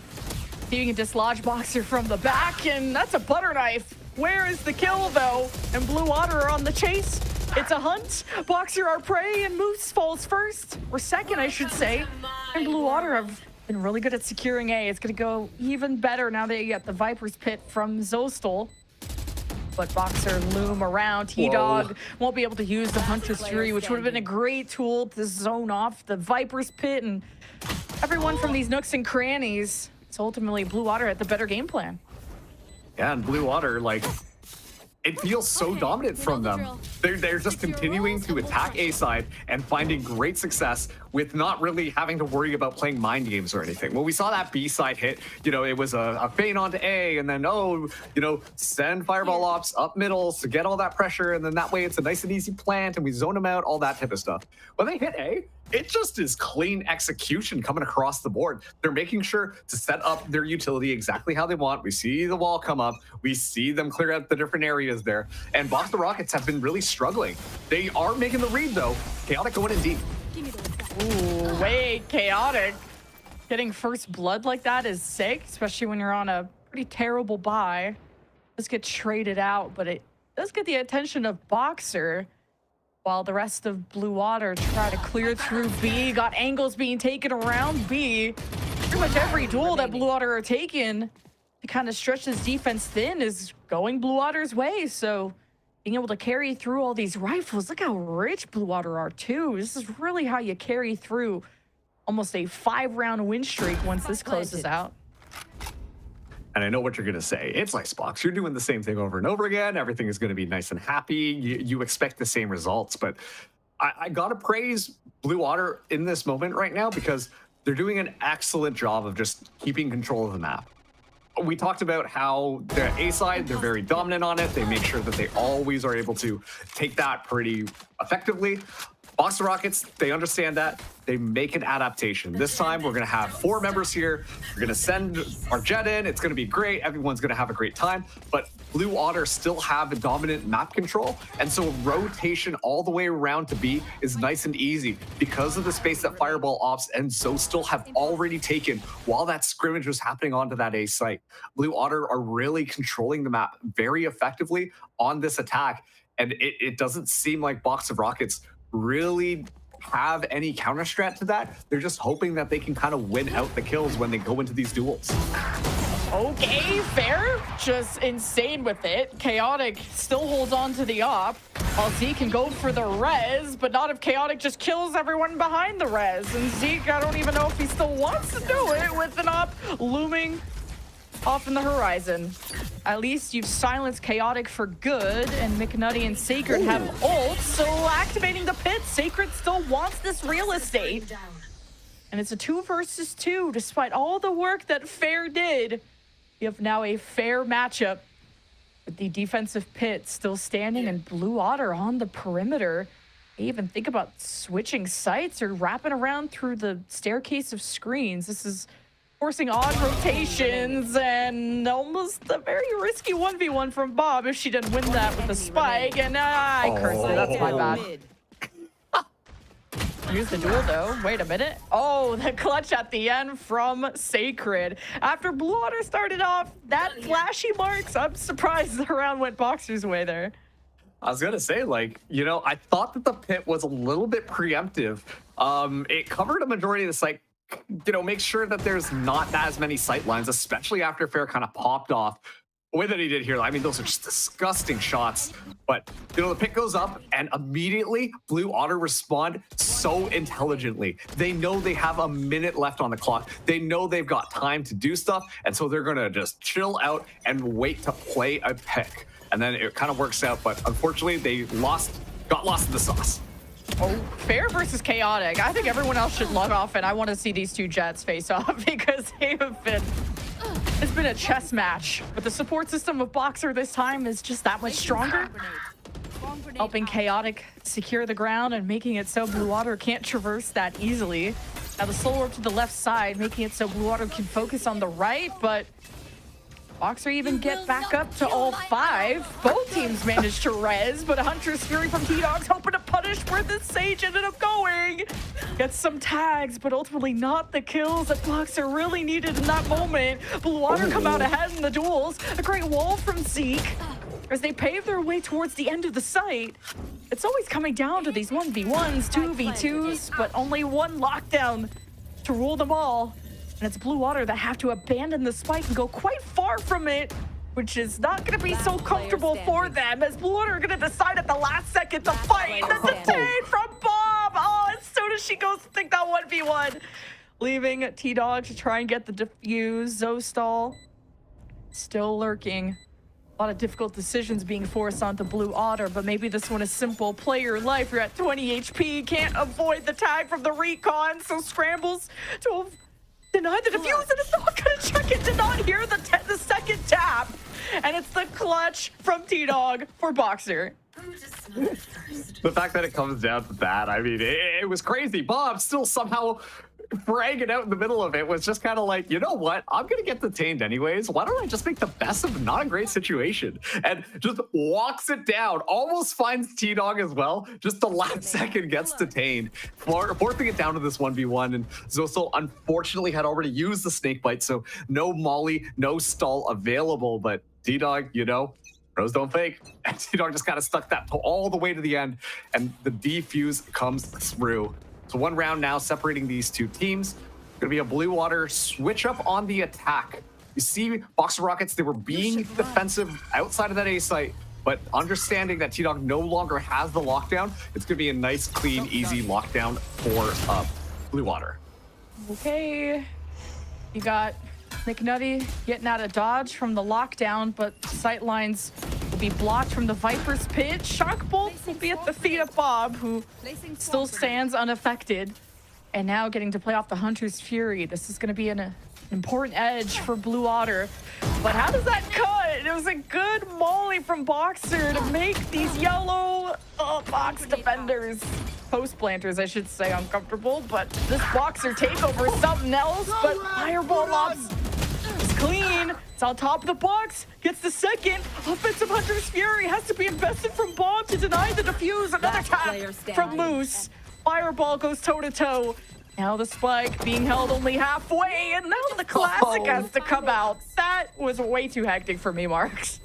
see if you can dislodge BOXR from the back, and that's a butter knife. Where is the kill, though? And Blue Water are on the chase. It's a hunt. BOXR are prey, and Moose falls first, or second, I should say. And Blue Water have been really good at securing A. It's going to go even better now that you get the Viper's Pit from Zostal. But BOXR loom around. T-Dog won't be able to use the Hunter's Fury, which would have been a great tool to zone off the Viper's Pit and everyone from these nooks and crannies. So ultimately, Blue Water had the better game plan. Yeah, and Blue Water, like, it feels so dominant from them. They're just continuing to attack A side and finding great success with not really having to worry about playing mind games or anything. When we saw that B side hit, you know, it was a feint onto A, and then, oh, you know, send Fireball Ops up middle to get all that pressure, and then that way it's a nice and easy plant, and we zone them out, all that type of stuff. When they hit A, it just is clean execution coming across the board. They're making sure to set up their utility exactly how they want. We see the wall come up. We see them clear out the different areas there. And Box the Rockets have been really struggling. They are making the read, though. Chaotic going in deep. Ooh, wait, Chaotic. Getting first blood like that is sick, especially when you're on a pretty terrible buy. Just get traded out, but it does get the attention of BOXR. While the rest of Blue Water try to clear through B. Got angles being taken around B. Pretty much every duel that Blue Water are taking to kind of stretch this defense thin is going Blue Water's way. So being able to carry through all these rifles, look how rich Blue Water are too. This is really how you carry through almost a 5-round win streak once this closes out. And I know what you're going to say. It's Icebox. You're doing the same thing over and over again. Everything is going to be nice and happy. You expect the same results. But I got to praise Blue Water in this moment right now because they're doing an excellent job of just keeping control of the map. We talked about how the A side, they're very dominant on it. They make sure that they always are able to take that pretty effectively. BOXR Rockets, they understand that. They make an adaptation. This time, we're going to have 4 members here. We're going to send our jet in. It's going to be great. Everyone's going to have a great time. But Blue Water still have a dominant map control. And so rotation all the way around to B is nice and easy because of the space that Fireball Ops and so still have already taken while that scrimmage was happening onto that A site. Blue Water are really controlling the map very effectively on this attack. And it doesn't seem like BOXR Rockets really have any counter strat to that. They're just hoping that they can kind of win out the kills when they go into these duels. Okay, fair. Just insane with it. Chaotic still holds on to the op. While Zeke can go for the res, but not if Chaotic just kills everyone behind the res. And Zeke, I don't even know if he still wants to do it with an op looming off in the horizon. At least you've silenced Chaotic for good, and McNutty and Sacred have ults, so activating the pit, Sacred still wants this real estate. And it's a 2 versus 2, despite all the work that Fair did. You have now a fair matchup with the defensive pit still standing and Blue Water on the perimeter. They even think about switching sites or wrapping around through the staircase of screens. This is forcing odd rotations and almost a very risky 1v1 from Bob if she didn't win that with a spike. And I cursed it. That's my bad. Use the duel though. Wait a minute. Oh, the clutch at the end from Sacred. After Blue Water started off that flashy marks, I'm surprised the round went BOXR's way there. I was gonna say, like, you know, I thought that the pit was a little bit preemptive. It covered a majority of the site, you know, make sure that there's not as many sight lines, especially after Fair kind of popped off. The way that he did here, I mean, those are just disgusting shots. But, you know, the pick goes up and immediately Blue Water respond so intelligently. They know they have a minute left on the clock. They know they've got time to do stuff. And so they're going to just chill out and wait to play a pick. And then it kind of works out. But unfortunately, they got lost in the sauce. Oh, Fair versus Chaotic. I think everyone else should log off, and I want to see these two Jets face off because they have been... It's been a chess match, but the support system of BOXR this time is just that much stronger. Helping Chaotic secure the ground and making it so Blue Water can't traverse that easily. Now the slow warp to the left side, making it so Blue Water can focus on the right, but BOXR even get back up to all 5. Both teams managed to res, but a Hunter's Fury from T-Dogs hoping to punish where this Sage ended up going. Gets some tags, but ultimately not the kills that BOXR really needed in that moment. Blue Water come out ahead in the duels. A great wall from Zeke as they pave their way towards the end of the site. It's always coming down to these 1v1s, 2v2s, but only one lockdown to rule them all. And it's Blue Water that have to abandon the spike and go quite far from it, which is not going to be so comfortable for them, as Blue Water are going to decide at the last second to fight. The detain from Bob! Oh, as soon as she goes to take that 1v1, leaving T-Dog to try and get the defuse. Zostal still lurking. A lot of difficult decisions being forced onto Blue Otter, but maybe this one is simple. Play your life. You're at 20 HP, can't avoid the tag from the recon, so scrambles to deny the defuse, and it's not gonna check it. Did not hear the second tap, and it's the clutch from T-Dog for BOXR. The fact that it comes down to that, I mean, it was crazy. Bob still somehow fragging out in the middle of it was just kind of like, you know what? I'm going to get detained anyways. Why don't I just make the best of not a great situation? And just walks it down, almost finds T-Dog as well. Just the last second gets detained, forcing it down to this 1v1. And Zostal unfortunately had already used the snake bite, so no molly, no stall available. But T-Dog, you know, pros don't fake. And T-Dog just kind of stuck that all the way to the end, and the defuse comes through. So one round now separating these two teams. Gonna be a Blue Water switch up on the attack. You see BOXR Rockets, they were being defensive outside of that A site, but understanding that T-Dog no longer has the lockdown, it's going to be a nice, clean, easy lockdown for Blue Water. Okay. You got McNutty getting out of dodge from the lockdown, but sight lines will be blocked from the Viper's pit. Shock Bolt will be at the feet of Bob, who still stands unaffected. And now getting to play off the Hunter's Fury. This is going to be an important edge for Blue Otter. But how does that cut? It was a good molly from BOXR to make these yellow box defenders, post planters, I should say, uncomfortable. But this BOXR takeover is something else. But Fireball Ops is clean. It's on top of the box. Gets the second. Offensive Hunter's Fury has to be invested from Bob to deny the defuse. Another tap from Moose. Fireball goes toe-to-toe. Now the spike being held only halfway, and now the classic has to come out. That was way too hectic for me, Marks.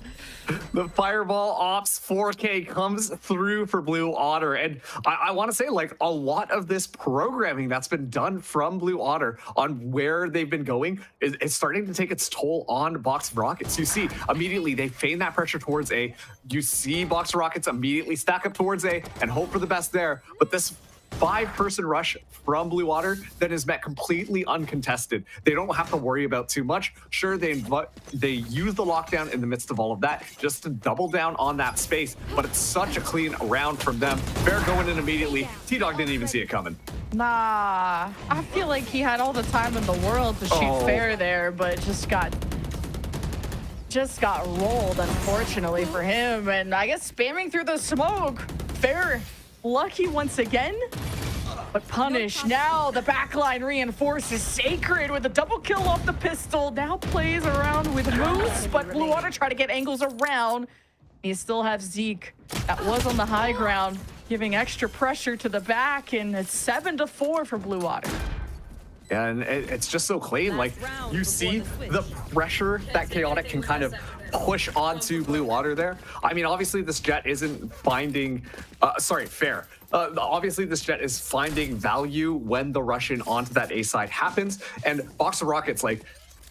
The Fireball Ops 4K comes through for Blue Otter. And I want to say, like, a lot of this programming that's been done from Blue Otter on where they've been going is starting to take its toll on BOXR Rockets. You see, immediately they feign that pressure towards A. You see BOXR Rockets immediately stack up towards A and hope for the best there. But this 5-person rush from Blue Water that is met completely uncontested. They don't have to worry about too much. Sure, they use the lockdown in the midst of all of that just to double down on that space, but it's such a clean round from them. Fair going in immediately. T-Dog didn't even see it coming. Nah, I feel like he had all the time in the world to shoot Fair there, but just got rolled, unfortunately for him. And I guess spamming through the smoke. Fair lucky once again, but punish. Now the backline reinforces. Sacred with a double kill off the pistol. Now plays around with Moose, but Blue Water try to get angles around. You still have Zeke. That was on the high ground, giving extra pressure to the back, and it's 7-4 for Blue Water. And it's just so clean. Like, you see the pressure that Chaotic can kind of push onto Blue Water there. I mean, obviously this Jet isn't finding, Fair. Obviously this Jet is finding value when the rush in onto that A side happens. And BOXR Rockets, like,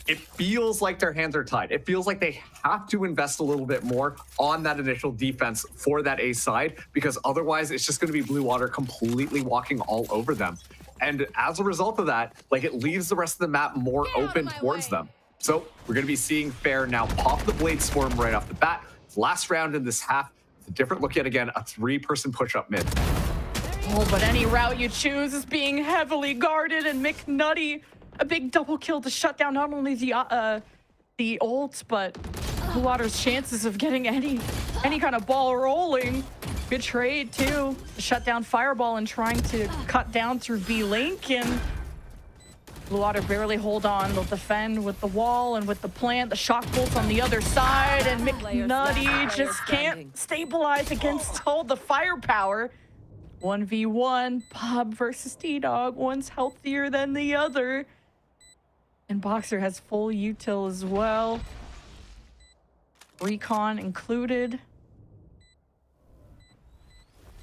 it feels like their hands are tied. It feels like they have to invest a little bit more on that initial defense for that A side, because otherwise it's just going to be Blue Water completely walking all over them. And as a result of that, like, it leaves the rest of the map more open towards them. So we're going to be seeing Fair now pop the Blade Swarm right off the bat. Last round in this half, it's a different look yet again, a 3-person push-up mid. Oh, but any route you choose is being heavily guarded, and McNutty, a big double kill to shut down not only the ult, but Blue Water's chances of getting any kind of ball rolling. Good trade, too, to shut down Fireball and trying to cut down through B-Link, and Blue Water barely hold on. They'll defend with the wall and with the plant. The shock bolts on the other side, and McNutty just can't stabilize against all the firepower. 1v1, Bob versus T-Dog. One's healthier than the other. And BOXR has full util as well. Recon included.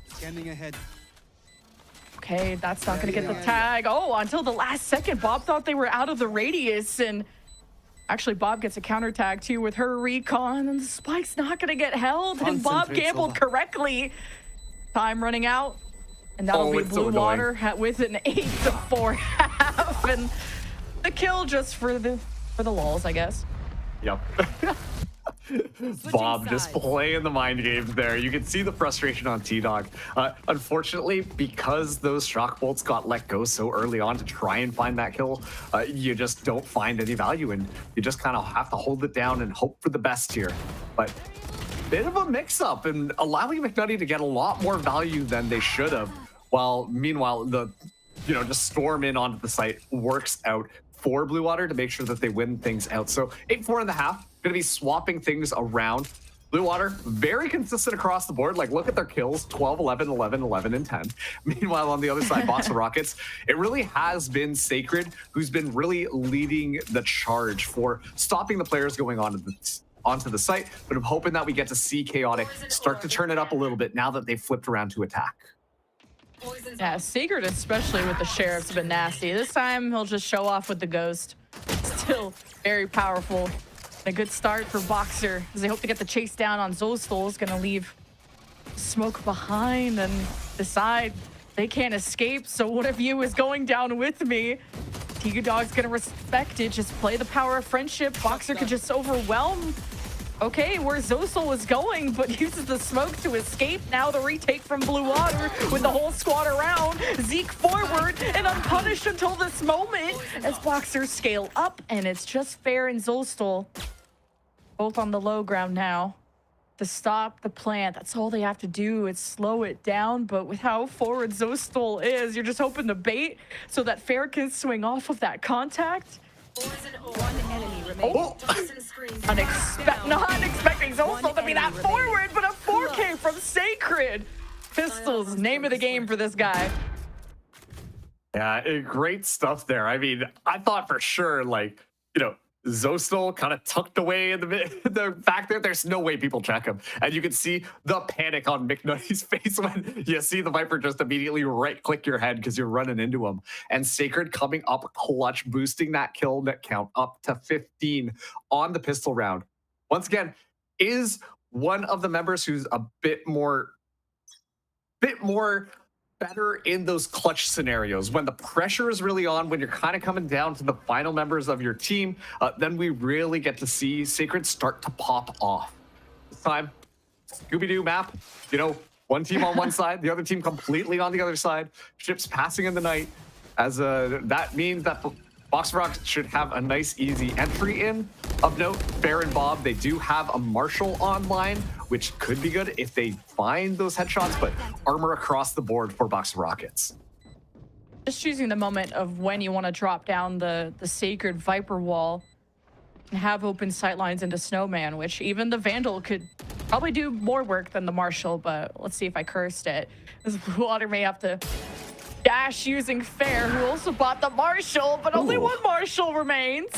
Scanning ahead. Okay, that's not going to get the tag. Oh, until the last second, Bob thought they were out of the radius, and actually Bob gets a counter tag too with her recon, and the spike's not going to get held, and Bob gambled correctly. Time running out, and that'll be Blue Water with an 8-4 half, and the kill just for the lulz, I guess. Yep. Bob just playing the mind games there. You can see the frustration on T-Dog. Unfortunately, because those shock bolts got let go so early on to try and find that kill, you just don't find any value, and you just kind of have to hold it down and hope for the best here. But bit of a mix-up and allowing McNutty to get a lot more value than they should have, while meanwhile the just storm in onto the site works out for Blue Water to make sure that they win things out. So 8-4.5. Going to be swapping things around. Blue Water, very consistent across the board. Like, look at their kills, 12, 11, 11, 11, and 10. Meanwhile, on the other side, BOXR Rockets, it really has been Sacred who's been really leading the charge for stopping the players going onto the site, but I'm hoping that we get to see Chaotic start to turn it up a little bit now that they've flipped around to attack. Yeah, Sacred, especially with the Sheriff's, been nasty. This time, he'll just show off with the Ghost. still very powerful. A good start for BOXR as they hope to get the chase down on Zostol. Is going to leave smoke behind and decide they can't escape. So one of you is going down with me. Tiga Dog's going to respect it. Just play the power of friendship. BOXR could just overwhelm. Okay, where Zostol was going, but uses the smoke to escape. Now the retake from Blue Water with the whole squad around. Zeke forward and unpunished until this moment as BOXR scale up, and it's just Fair and Zostol both on the low ground now to stop the plant. That's all they have to do is slow it down, but with how forward Zostol is, you're just hoping to bait so that Fair can swing off of that contact. One enemy remaining. Not expecting Zostol to be that forward, but a 4K from Sacred. Pistols, name of the game for this guy. Yeah, great stuff there. I mean, I thought for sure, like, you know, Zostol kind of tucked away in the fact that there's no way people check him. And you can see the panic on McNutty's face when you see the Viper just immediately right-click your head because you're running into him. And Sacred coming up clutch, boosting that kill net count up to 15 on the pistol round. Once again, is one of the members who's a bit more better in those clutch scenarios when the pressure is really on, when you're kind of coming down to the final members of your team. Then we really get to see Sacred start to pop off. This time, Scooby-Doo map, you know, one team on one side, the other team completely on the other side, ships passing in the night, as that means that BOXR should have a nice easy entry in. Of note, Fair and Bob, they do have a Marshall online, which could be good if they find those headshots, but armor across the board for BOXR. Just choosing the moment of when you want to drop down the Sacred Viper wall and have open sightlines into Snowman, which even the Vandal could probably do more work than the Marshall, but let's see if I cursed it. This Blue Water may have to dash using Fair, who also bought the Marshall, but only one Marshall remains.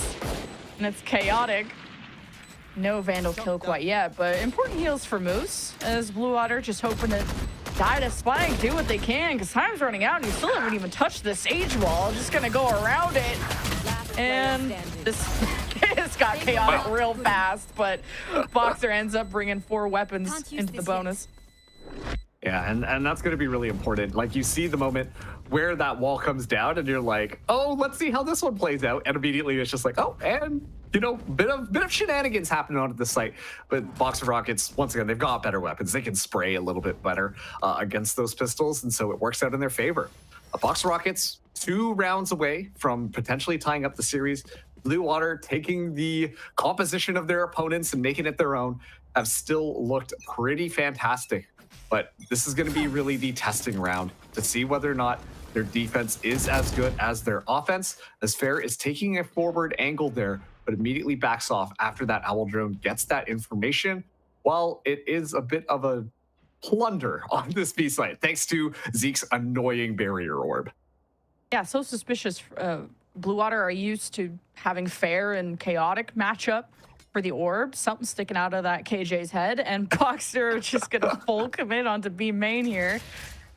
And it's Chaotic. No Vandal kill quite yet, but important heals for Moose, as Blue Water just hoping to die to Spike, do what they can, because time's running out, and you still haven't even touched the Sage Wall. Just gonna go around it. And this got Chaotic real fast, but BOXR ends up bringing 4 weapons into the bonus. Yeah, and that's going to be really important. Like, you see the moment where that wall comes down and you're like, oh, let's see how this one plays out. And immediately it's just like, oh, and, you know, bit of shenanigans happening on the site. But BOXR, once again, they've got better weapons. They can spray a little bit better against those pistols. And so it works out in their favor. BOXR, 2 rounds away from potentially tying up the series. Blue Water taking the composition of their opponents and making it their own have still looked pretty fantastic. But this is going to be really the testing round to see whether or not their defense is as good as their offense, as Fair is taking a forward angle there, but immediately backs off after that Owl Drone gets that information. While it is a bit of a plunder on this B site, thanks to Zeke's annoying barrier orb. Yeah, so suspicious. Blue Water are used to having Fair and Chaotic matchup for the orb. Something sticking out of that KJ's head, and BOXR just gonna full commit onto B main here.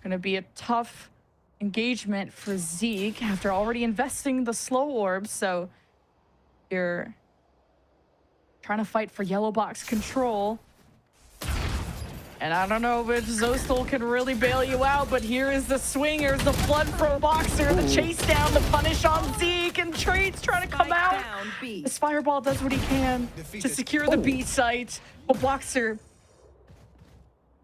Gonna be a tough engagement for Zeke after already investing the slow orb. So you're trying to fight for yellow box control. And I don't know if Zostol can really bail you out, but here is the swingers, the flood from BOXR, the chase down, the punish on Zeke, and Trade's trying to come out. This Fireball does what he can to secure the B site. But BOXR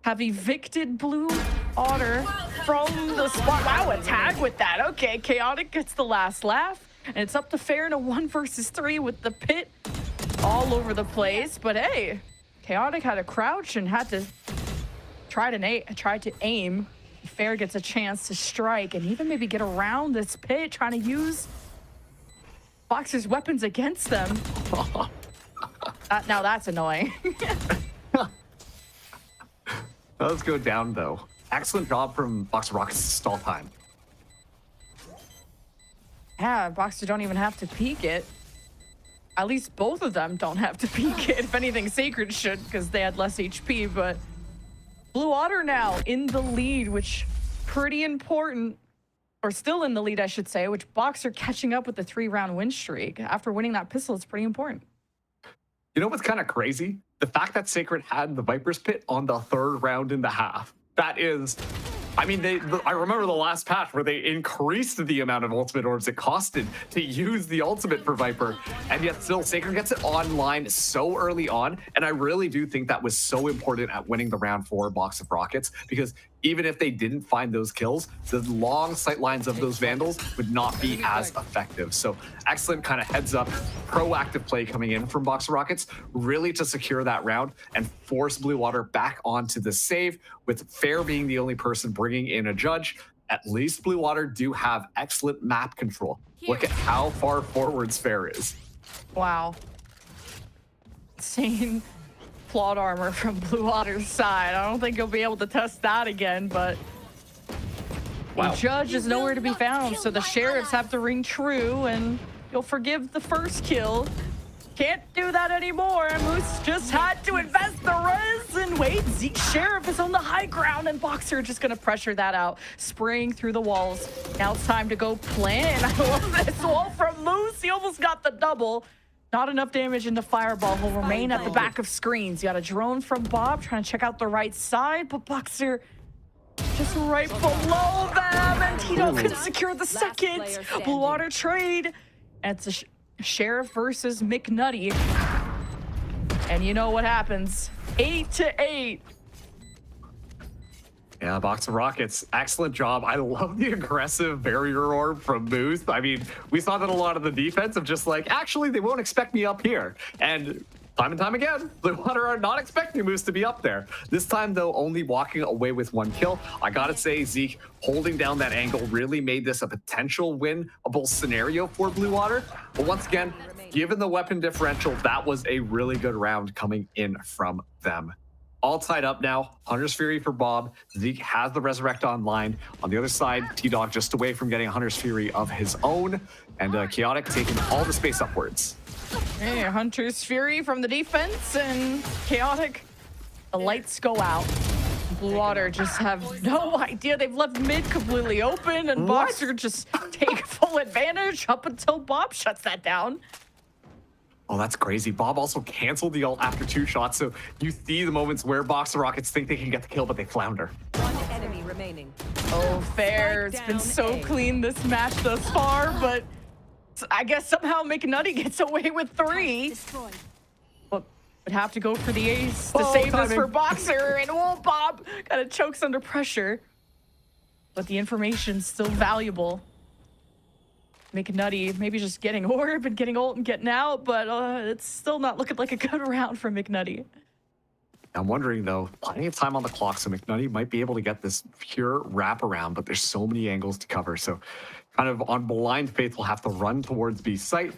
have evicted Blue Otter from the spot. Wow, a tag with that. Okay, Chaotic gets the last laugh, and it's up to Fair in a 1 versus 3 with the pit all over the place. But hey, Chaotic had to crouch and had to try to aim. Fair gets a chance to strike and even maybe get around this pit, trying to use BOXR's weapons against them. Now that's annoying. Let's go down, though. Excellent job from BOXR stall time. Yeah, BOXR don't even have to peek it. At least both of them don't have to peek it. If anything, Sacred should, because they had less HP, but Blue Water now in the lead, which pretty important or still in the lead, I should say, which BOXR catching up with the 3-round win streak. After winning that pistol, it's pretty important. You know what's kind of crazy? The fact that Sacred had the Viper's Pit on the 3rd round in the half. That is, I mean, I remember the last patch where they increased the amount of ultimate orbs it costed to use the ultimate for Viper, and yet still Sacred gets it online so early on, and I really do think that was so important at winning the round 4 box of rockets, because even if they didn't find those kills, the long sight lines of those Vandals would not be as effective. So excellent kind of heads up, proactive play coming in from Box of Rockets, really to secure that round and force Blue Water back onto the save, with Fair being the only person bringing in a judge. At least Blue Water do have excellent map control. Look at how far forwards Fair is. Wow. Insane plot armor from Blue Water's side. I don't think you'll be able to test that again, but wow. The judge is nowhere to be found, so the sheriffs have to ring true, and you'll forgive the first kill. Can't do that anymore. Moose just had to invest the res, and wait, Zeke Sheriff is on the high ground, and BOXR just gonna pressure that out, spraying through the walls. Now it's time to go plan. I love this wall from Moose. He almost got the double. Not enough damage into Fireball. Will remain at the back of screens. You got a drone from Bob trying to check out the right side, but BOXR just right below them, and Tito can secure the second. Blue Water trade. And it's a Sheriff versus McNutty. And you know what happens. 8-8. Yeah, Box of Rockets, excellent job. I love the aggressive barrier orb from Moose. I mean, we saw that a lot of the defense of just like, actually, they won't expect me up here. And time again, Blue Water are not expecting Moose to be up there. This time, though, only walking away with 1 kill. I gotta say, Zeke holding down that angle really made this a potential winnable scenario for Blue Water. But once again, given the weapon differential, that was a really good round coming in from them. All tied up now. Hunter's Fury for Bob. Zeke has the Resurrect online. On the other side, T-Dog just away from getting a Hunter's Fury of his own. And Chaotic taking all the space upwards. Hey, Hunter's Fury from the defense, and Chaotic, the lights go out. Blue Water just have no idea. They've left mid completely open, and BOXR just take full advantage up until Bob shuts that down. Oh, that's crazy. Bob also canceled the ult after 2 shots, so you see the moments where Box of Rockets think they can get the kill, but they flounder. 1 enemy remaining. Oh, fair. It's been so clean this match thus far, but I guess somehow McNutty gets away with 3. But would have to go for the ace to save this for BOXR, and Bob kind of chokes under pressure. But the information's still valuable. McNutty maybe just getting orb and getting ult and getting out, but it's still not looking like a good round for McNutty. I'm wondering, though, plenty of time on the clock, so McNutty might be able to get this pure wraparound, but there's so many angles to cover. So kind of on blind faith, we'll have to run towards B site.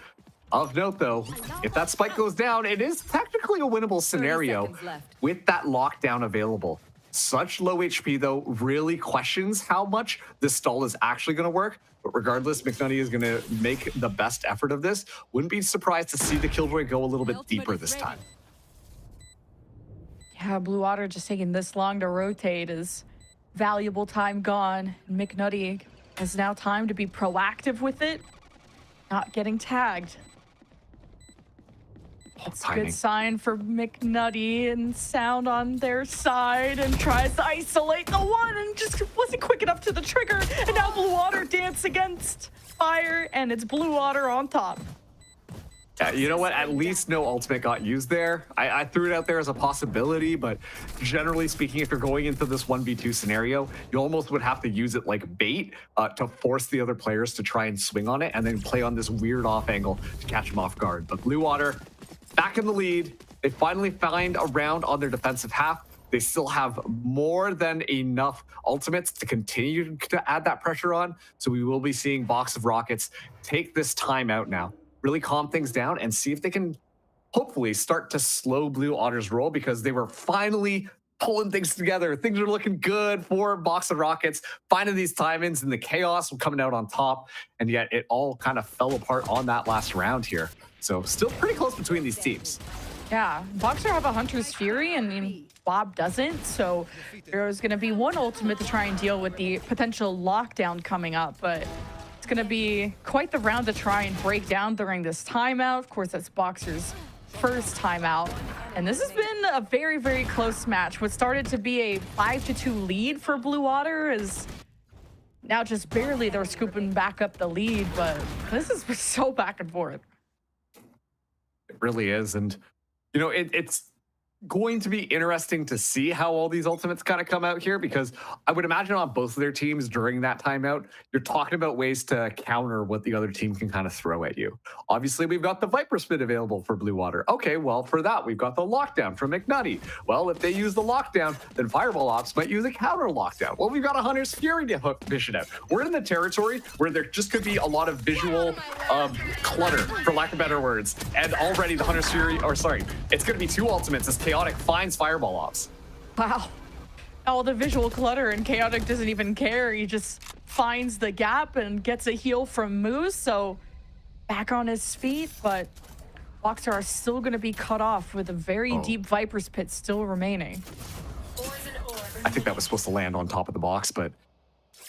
Of note, though, if that spike goes down, it is technically a winnable scenario with that lockdown available. Such low HP, though, really questions how much this stall is actually going to work. But regardless, McNutty is going to make the best effort of this. Wouldn't be surprised to see the Killjoy go a little bit deeper this time. Yeah, Blue Water just taking this long to rotate is valuable time gone. McNutty has now time to be proactive with it, not getting tagged. It's a good sign for McNutty, and Sound on their side and tries to isolate the one and just wasn't quick enough to the trigger. And now Blue Water dance against fire, and it's Blue Water on top. Yeah, you know what? At least no ultimate got used there. I threw it out there as a possibility, but generally speaking, if you're going into this 1v2 scenario, you almost would have to use it like bait to force the other players to try and swing on it and then play on this weird off angle to catch them off guard. But Blue Water back in the lead. They finally find a round on their defensive half. They still have more than enough ultimates to continue to add that pressure on. So we will be seeing Box of Rockets take this time out now, really calm things down and see if they can hopefully start to slow Blue Otter's roll, because they were finally pulling things together. Things are looking good for Box of Rockets, finding these time-ins and the chaos coming out on top. And yet it all kind of fell apart on that last round here. So still pretty close between these teams. Yeah, BOXR have a Hunter's Fury and Bob doesn't, so there's going to be one ultimate to try and deal with the potential lockdown coming up, but it's going to be quite the round to try and break down during this timeout. Of course, that's BOXR's first timeout, and this has been a very, very close match. What started to be a 5-2 lead for Blue Water is now just barely they're scooping back up the lead, but this is so back and forth. It really is, and you know, it's going to be interesting to see how all these ultimates kind of come out here, because I would imagine on both of their teams during that timeout, you're talking about ways to counter what the other team can kind of throw at you. Obviously, we've got the Viper Spit available for Blue Water. Okay, well, for that, we've got the lockdown from McNutty. Well, if they use the lockdown, then Fireball Ops might use a counter lockdown. Well, we've got a Hunter's Fury to hook Vision out. We're in the territory where there just could be a lot of visual clutter, for lack of better words. And already the Hunter's Fury, or sorry, it's going to be two ultimates as Chaotic finds Fireball Ops. Wow. All the visual clutter, and Chaotic doesn't even care. He just finds the gap and gets a heal from Moose, so back on his feet, but BOXR are still going to be cut off with a very deep Viper's Pit still remaining. I think that was supposed to land on top of the box, but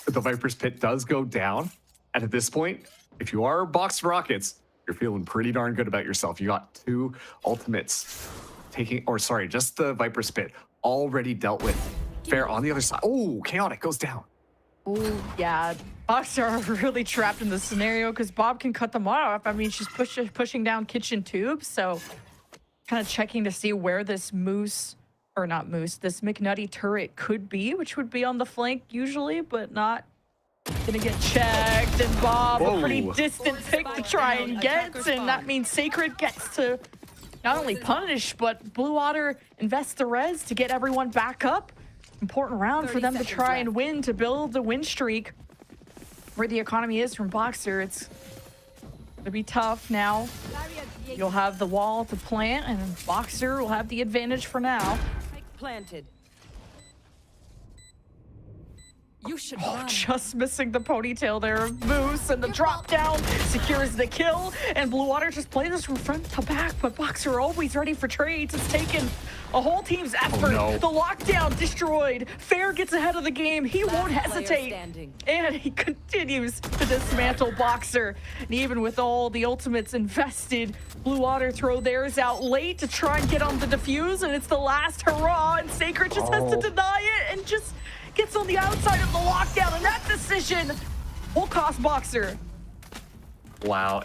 the Viper's Pit does go down. And at this point, if you are Box Rockets, you're feeling pretty darn good about yourself. You got two ultimates taking, or sorry, just the Viper's Pit already dealt with. Fair on the other side. Oh, Chaotic goes down. Oh, yeah. BOXR are really trapped in this scenario because Bob can cut them off. I mean, she's pushing down kitchen tubes, so kind of checking to see where this Moose, or not Moose, this McNutty turret could be, which would be on the flank usually, but not gonna get checked. And Bob, a pretty distant pick to try and get, and that means Sacred gets to not only punish, but Blue Water invests the res to get everyone back up. Important round for them to try and win, to build the win streak. Where the economy is from BOXR, it's gonna be tough now. You'll have the wall to plant, and BOXR will have the advantage for now. Planted. You should just missing the ponytail there of Moose, and the drop down secures the kill, and Blue Water just play this from front to back, but BOXR always ready for trades. It's taken a whole team's effort. The lockdown destroyed. Fair gets ahead of the game. He won't hesitate, and he continues to dismantle BOXR. And even with all the ultimates invested, Blue Water throw theirs out late to try and get on the defuse, and it's the last hurrah, and Sacred just has to deny it and just gets on the outside of the lockdown, and that decision will cost BOXR. Wow,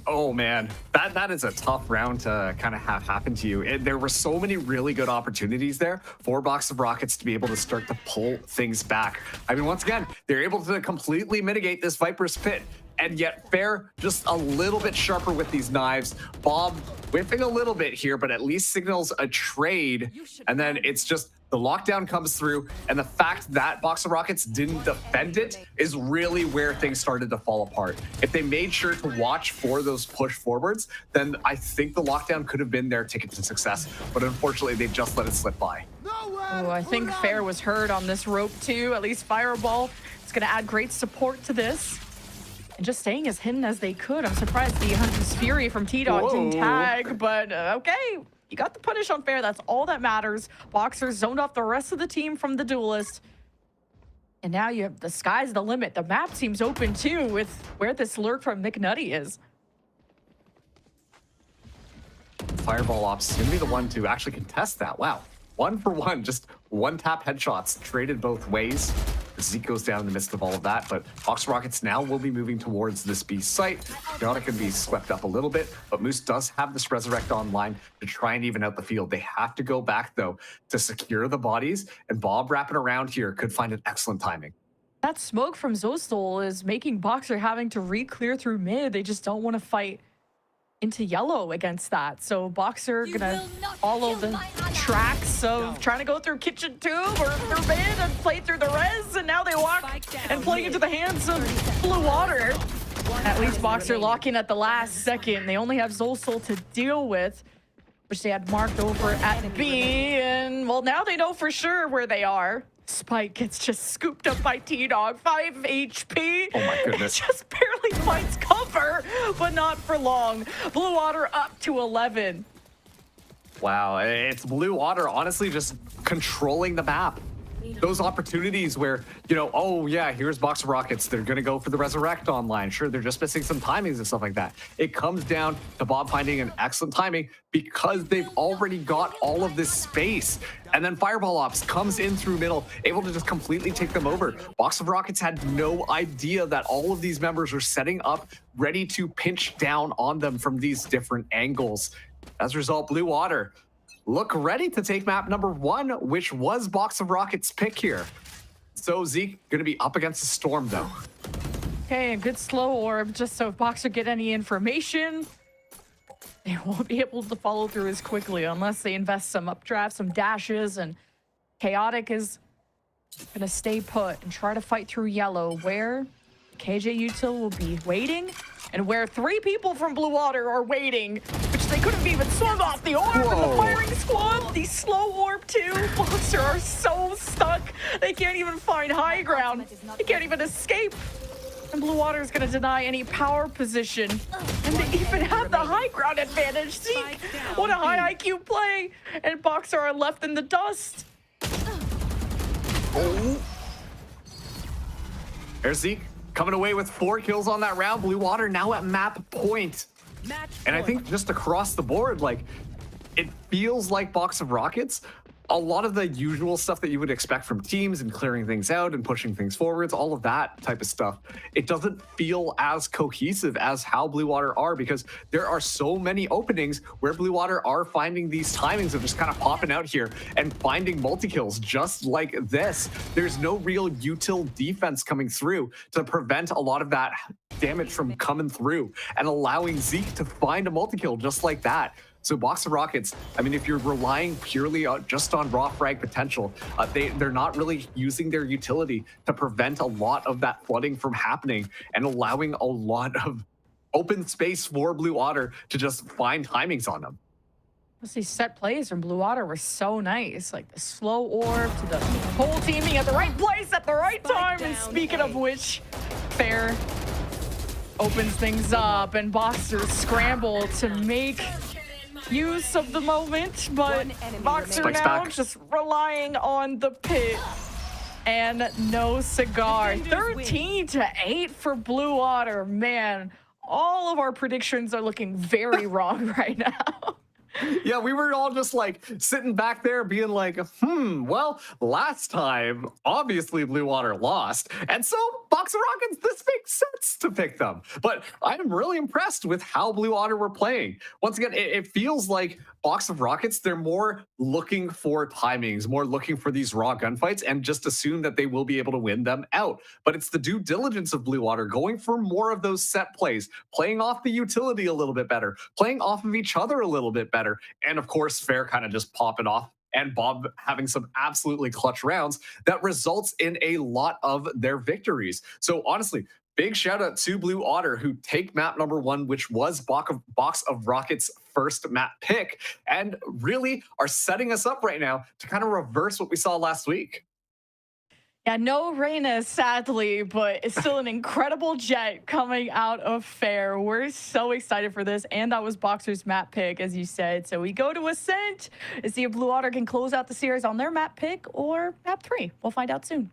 oh man, that is a tough round to kind of have happen to you. There were so many really good opportunities there for Box of Rockets to be able to start to pull things back. I mean, once again, they're able to completely mitigate this Viper's Pit, and yet Fair just a little bit sharper with these knives. Bob whiffing a little bit here, but at least signals a trade, and then it's just the lockdown comes through, and the fact that Box of Rockets didn't defend it is really where things started to fall apart. If they made sure to watch for those push forwards, then I think the lockdown could have been their ticket to success, but unfortunately they just let it slip by. Oh, I think Fair was hurt on this rope too, at least Fireball. It's gonna add great support to this. And just staying as hidden as they could. I'm surprised the Hunter's Fury from T-Dog didn't tag, but okay. You got the punish on Fair. That's all that matters. BOXR zoned off the rest of the team from the duelist. And now you have the sky's the limit. The map seems open too with where this lurk from McNutty is. Fireball Ops is going to be the one to actually contest that. Wow. 1 for 1, just one tap headshots traded both ways. Zeke goes down in the midst of all of that, but Box Rockets now will be moving towards this B site. Chaotic can be swept up a little bit, but Moose does have this Resurrect online to try and even out the field. They have to go back, though, to secure the bodies, and Bob wrapping around here could find an excellent timing. That smoke from Zostol is making BOXR having to re-clear through mid. They just don't want to fight into yellow against that. So BOXR gonna follow the tracks of trying to go through kitchen tube or through mid and play through the res, and now they walk and play into the hands of Blue Water. At least BOXR locking at the last second. They only have Zolsol to deal with, which they had marked over at B, and well, now they know for sure where they are. Spike gets just scooped up by T-Dog, 5 HP. Oh my goodness. It just barely finds cover, but not for long. Blue Water up to 11. Wow, it's Blue Water honestly just controlling the map. Those opportunities where, you know, oh yeah, here's BOXR Rockets. They're going to go for the Resurrect online. Sure, they're just missing some timings and stuff like that. It comes down to Bob finding an excellent timing because they've already got all of this space. And then Fireball Ops comes in through middle, able to just completely take them over. BOXR Rockets had no idea that all of these members were setting up, ready to pinch down on them from these different angles. As a result, Blue Water look ready to take map number 1, which was BOXR Rockets' pick here. So Zeke gonna be up against the Storm though. Okay, a good slow orb, just so if BOXR get any information, they won't be able to follow through as quickly unless they invest some updrafts, some dashes, and Chaotic is gonna stay put and try to fight through yellow, where KJ Util will be waiting, and where 3 people from Blue Water are waiting, which they couldn't even swung off the orb. And the firing squad, the slow orb too. BOXR are so stuck. They can't even find high ground. They can't even escape. And Blue Water is going to deny any power position. And they even have the high ground advantage. Zeke, what a high IQ play. And BOXR are left in the dust. Oh. There's Zeke coming away with 4 kills on that round. Blue Water now at map point. And I think just across the board, like, it feels like BOXR Rockets, a lot of the usual stuff that you would expect from teams and clearing things out and pushing things forwards, all of that type of stuff, it doesn't feel as cohesive as how Blue Water are, because there are so many openings where Blue Water are finding these timings of just kind of popping out here and finding multi-kills just like this. There's no real util defense coming through to prevent a lot of that damage from coming through and allowing Zeke to find a multi-kill just like that. So BOXR Rockets, I mean, if you're relying purely just on raw frag potential, they're not really using their utility to prevent a lot of that flooding from happening and allowing a lot of open space for Blue Water to just find timings on them. These set plays from Blue Water were so nice, like the slow orb to the whole teaming at the right place at the right time. And speaking of which, Fair opens things up and BOXR scramble to make use of the moment, but BOXR now just relying on the pit and no cigar. 13-8 for Blue Water. Man, all of our predictions are looking very wrong right now. Yeah, we were all just like sitting back there being like, well, last time, obviously Blue Water lost. And so BOXR Rockets, this makes sense to pick them. But I'm really impressed with how Blue Water were playing. Once again, it feels like BOXR Rockets, they're more looking for timings, more looking for these raw gunfights and just assume that they will be able to win them out. But it's the due diligence of Blue Water, going for more of those set plays, playing off the utility a little bit better, playing off of each other a little bit better. And of course, Fair kind of just popping off and Bob having some absolutely clutch rounds that results in a lot of their victories. So honestly, big shout out to Blue Water, who take map number 1, which was BOXR Rockets' first map pick, and really are setting us up right now to kind of reverse what we saw last week. Yeah, no Reyna, sadly, but it's still an incredible jet coming out of Fair. We're so excited for this, and that was BOXR's map pick, as you said. So we go to Ascent to see if Blue Water can close out the series on their map pick or map 3. We'll find out soon.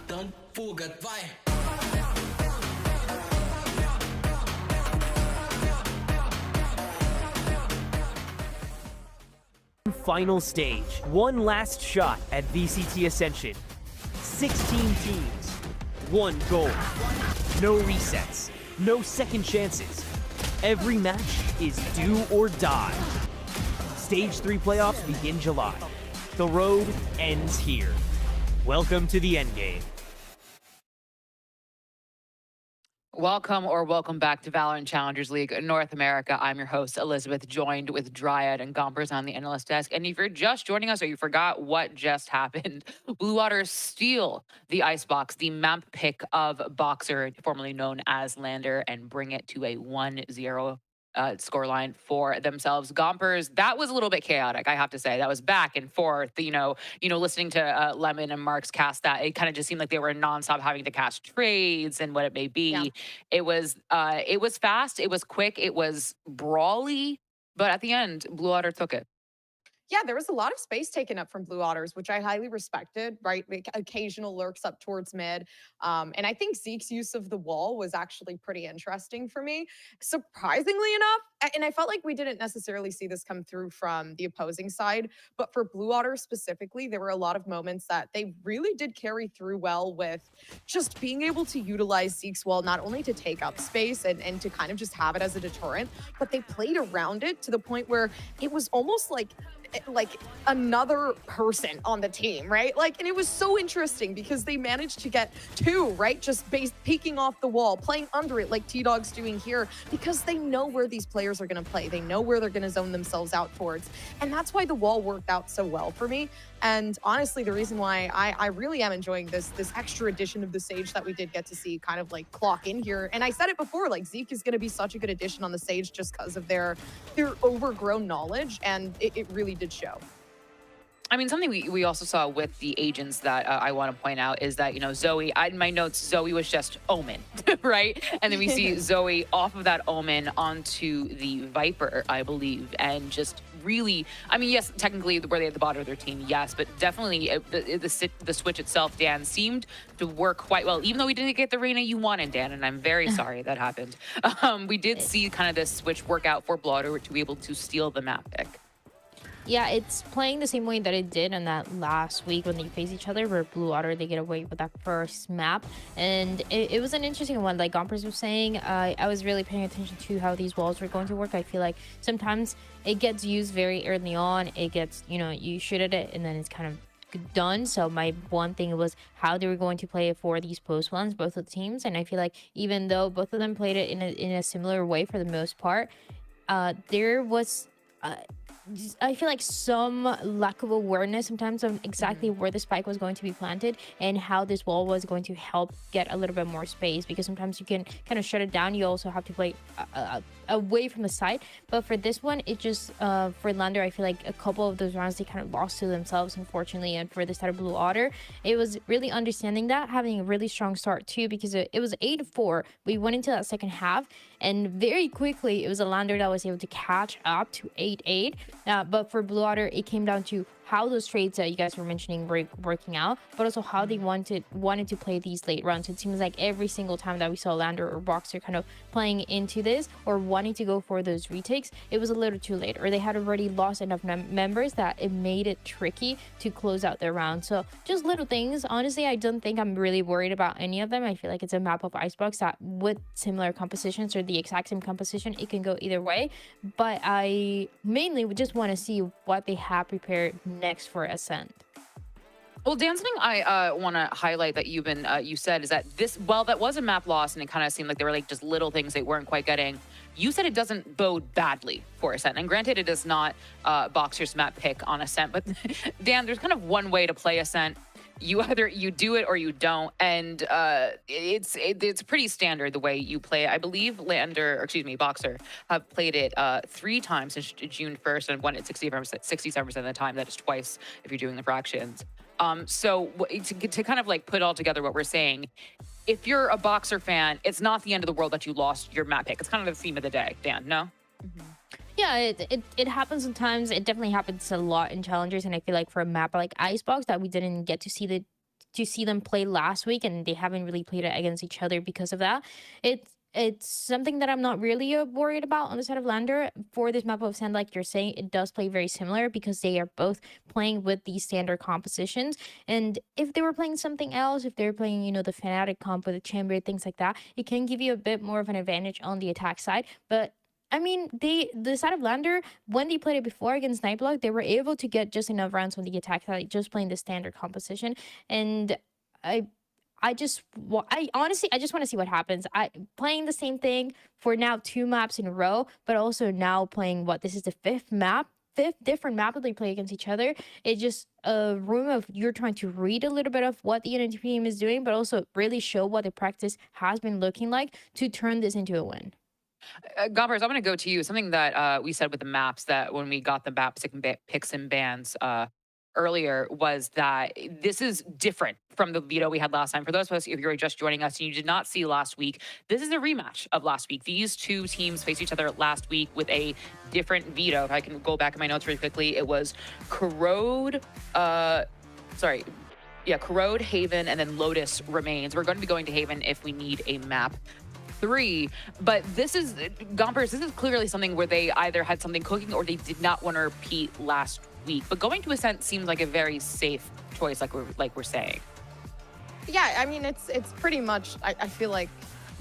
Don't forget why. Final stage. One last shot at VCT Ascension. 16 teams. One goal. No resets. No second chances. Every match is do or die. Stage 3 playoffs begin July. The road ends here. Welcome to the endgame. Welcome back to VALORANT Challengers League North America. I'm your host, Elizabeth, joined with Dryad and Gompers on the analyst desk. And if you're just joining us or you forgot what just happened, Blue Water steal the Icebox, the map pick of BOXR, formerly known as Lander, and bring it to a 1-0 scoreline for themselves. Gompers, that was a little bit chaotic, I have to say. That was back and forth. Listening to Lemon and Mark's cast that, it kind of just seemed like they were nonstop having to cast trades and what it may be. Yeah. It was fast, it was quick, it was brawly, but at the end, Blue Water took it. Yeah, there was a lot of space taken up from Blue Otters, which I highly respected, right? Like, occasional lurks up towards mid. And I think Zeke's use of the wall was actually pretty interesting for me. Surprisingly enough, and I felt like we didn't necessarily see this come through from the opposing side, but for Blue Otters specifically, there were a lot of moments that they really did carry through well with just being able to utilize Zeke's wall, not only to take up space and to kind of just have it as a deterrent, but they played around it to the point where it was almost like another person on the team, right? And it was so interesting because they managed to get two, right? Just peeking off the wall, playing under it like T-Dog's doing here, because they know where these players are going to play. They know where they're going to zone themselves out towards. And that's why the wall worked out so well for me. And honestly, the reason why I really am enjoying this extra addition of the Sage that we did get to see kind of clock in here. And I said it before, Zeke is going to be such a good addition on the Sage just because of their overgrown knowledge. And it really did show. I mean, something we also saw with the agents that I want to point out is that, Zoe, in my notes, Zoe was just Omen, right? And then we see Zoe off of that Omen onto the Viper, I believe, and just really, I mean, yes, technically were they at the bottom of their team, yes, but definitely the switch itself, Dan, seemed to work quite well, even though we didn't get the Reyna you wanted, Dan, and I'm very sorry that happened. We did see kind of this switch work out for Blotter to be able to steal the map pick. Yeah, it's playing the same way that it did in that last week when they face each other, where Blue Water, they get away with that first map. And it was an interesting one. Like Gompers was saying, I was really paying attention to how these walls were going to work. I feel like sometimes it gets used very early on. It gets, you shoot at it and then it's kind of done. So my one thing was how they were going to play it for these post ones, both of the teams. And I feel like even though both of them played it in a similar way for the most part, there was... I feel like some lack of awareness sometimes of exactly where the spike was going to be planted and how this wall was going to help get a little bit more space, because sometimes you can kind of shut it down. You also have to play away from the side. But for this one, it just, for Lander, I feel like a couple of those rounds, they kind of lost to themselves, unfortunately. And for the side of Blue Otter, it was really understanding that, having a really strong start too, because it was 8-4. We went into that second half, and very quickly, it was a Lander that was able to catch up to 8-8. But for Blue Otter, it came down to how those trades that you guys were mentioning were working out, but also how they wanted to play these late runs. It seems like every single time that we saw Lander or BOXR kind of playing into this or wanting to go for those retakes, it was a little too late, or they had already lost enough members that it made it tricky to close out their round. So just little things. Honestly, I don't think I'm really worried about any of them. I feel like it's a map of Icebox that with similar compositions or the exact same composition, it can go either way. But I mainly would just want to see what they have prepared next for Ascent. Well, Dan, something I want to highlight that you said is that that was a map loss, and it kind of seemed like they were just little things they weren't quite getting. You said it doesn't bode badly for Ascent, and granted, it is not BOXR's map pick on Ascent, but Dan, there's kind of one way to play Ascent. Either you do it or you don't, and it's pretty standard the way you play it. I believe BOXR have played it 3 times since June 1st and won it 67% of the time. That is twice if you're doing the fractions. So to kind of put all together what we're saying, if you're a BOXR fan, it's not the end of the world that you lost your map pick. It's kind of the theme of the day, Dan, no? Mm-hmm. Yeah, it happens sometimes. It definitely happens a lot in Challengers, and I feel like for a map like Icebox that we didn't get to see the to see them play last week, and they haven't really played it against each other because of that. It's something that I'm not really worried about on the side of Lander. For this map of Sand, like you're saying, it does play very similar because they are both playing with these standard compositions. And if they were playing something else, if they're playing, you know, the Fnatic comp with the Chamber, things like that, it can give you a bit more of an advantage on the attack side. But I mean, the side of Lander, when they played it before against Nightblock, they were able to get just enough rounds on the attack side, just playing the standard composition. And I honestly just want to see what happens. Playing the same thing for now 2 maps in a row, but also now playing this is the 5th different map that they play against each other. It's just a room of you're trying to read a little bit of what the Unity team is doing, but also really show what the practice has been looking like to turn this into a win. Gompers, I'm going to go to you. Something that we said with the maps that when we got the map picks and bans earlier was that this is different from the veto we had last time. For those of us, if you're just joining us and you did not see last week, this is a rematch of last week. These 2 teams faced each other last week with a different veto. If I can go back in my notes really quickly, it was Corrode, Corrode, Haven, and then Lotus remains. We're going to be going to Haven if we need a map 3, but this is Gompers. This is clearly something where they either had something cooking or they did not want to repeat last week. But going to Ascent seems like a very safe choice, like we're saying. Yeah, I mean, it's pretty much, I feel like,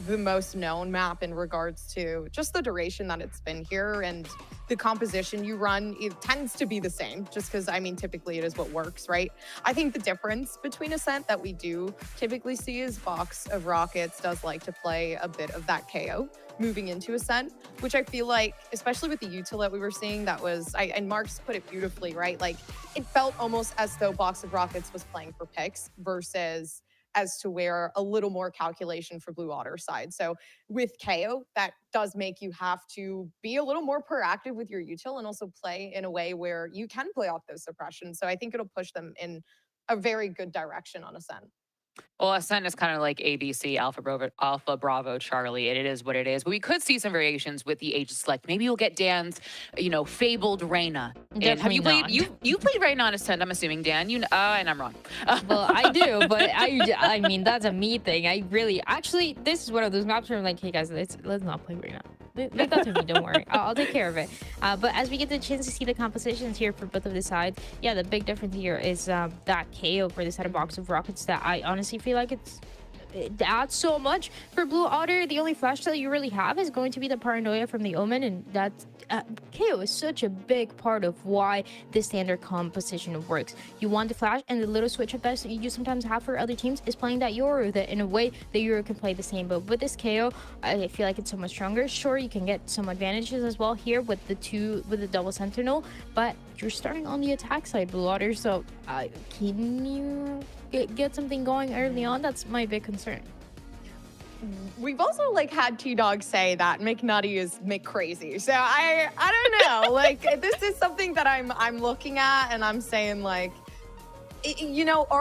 the most known map in regards to just the duration that it's been here, and the composition you run, it tends to be the same, just because, I mean, typically it is what works, right? I think the difference between Ascent that we do typically see is Box of Rockets does like to play a bit of that KO moving into Ascent, which I feel like, especially with the util that we were seeing, that was, and Mark's put it beautifully, right? Like, it felt almost as though Box of Rockets was playing for picks versus as to where a little more calculation for Blue Otter side. So with KO, that does make you have to be a little more proactive with your util and also play in a way where you can play off those suppressions. So I think it'll push them in a very good direction on Ascent. Well, Ascent is kind of like ABC, Alpha Bravo, Charlie, and it is what it is. But we could see some variations with the age select. Maybe you'll get Dan's, fabled Reyna. And have you played? You played Reyna on Ascent, I'm assuming, Dan. And I'm wrong. Well, I do, but I mean that's a me thing. Actually, this is one of those maps where I'm like, hey guys, let's not play Reyna. Leave that to me, don't worry. I'll take care of it. But as we get the chance to see the compositions here for both of the sides, yeah, the big difference here is that KO for the side of Box of Rockets that I honestly feel like it adds so much for Blue Otter. The only flash that you really have is going to be the Paranoia from the Omen, and that's KO is such a big part of why the standard composition works. You want the flash, and the little switch up that you sometimes have for other teams is playing that Yoru that in a way that Yoru can play the same. But with this KO, I feel like it's so much stronger. Sure, you can get some advantages as well here with the double sentinel, but you're starting on the attack side, Blue Otter. So can you get something going early on? That's my big concern. We've also had T-Dog say that McNutty is McCrazy. So I don't know. This is something that I'm looking at and I'm saying are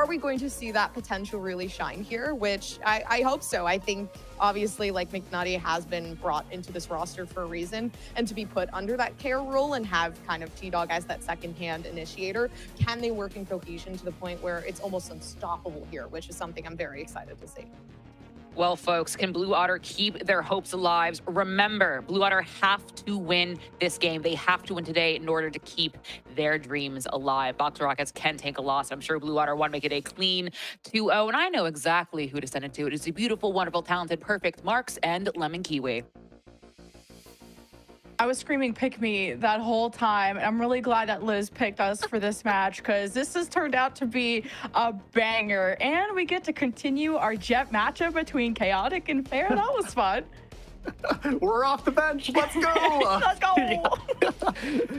we going to see that potential really shine here? Which I hope so. I think obviously McNutty has been brought into this roster for a reason, and to be put under that care role and have kind of T-Dog as that second-hand initiator, can they work in cohesion to the point where it's almost unstoppable here, which is something I'm very excited to see. Well, folks, can Blue Otter keep their hopes alive? Remember, Blue Otter have to win this game. They have to win today in order to keep their dreams alive. Box Rockets can take a loss. I'm sure Blue Otter want to make it a clean 2-0, and I know exactly who to send it to. It is the beautiful, wonderful, talented, perfect Marks and Lemon Kiwi. I was screaming pick me that whole time, and I'm really glad that Liz picked us for this match, because this has turned out to be a banger, and we get to continue our Jet matchup between Chaotic and Fair. That was fun. We're off the bench. Let's go. Let's go.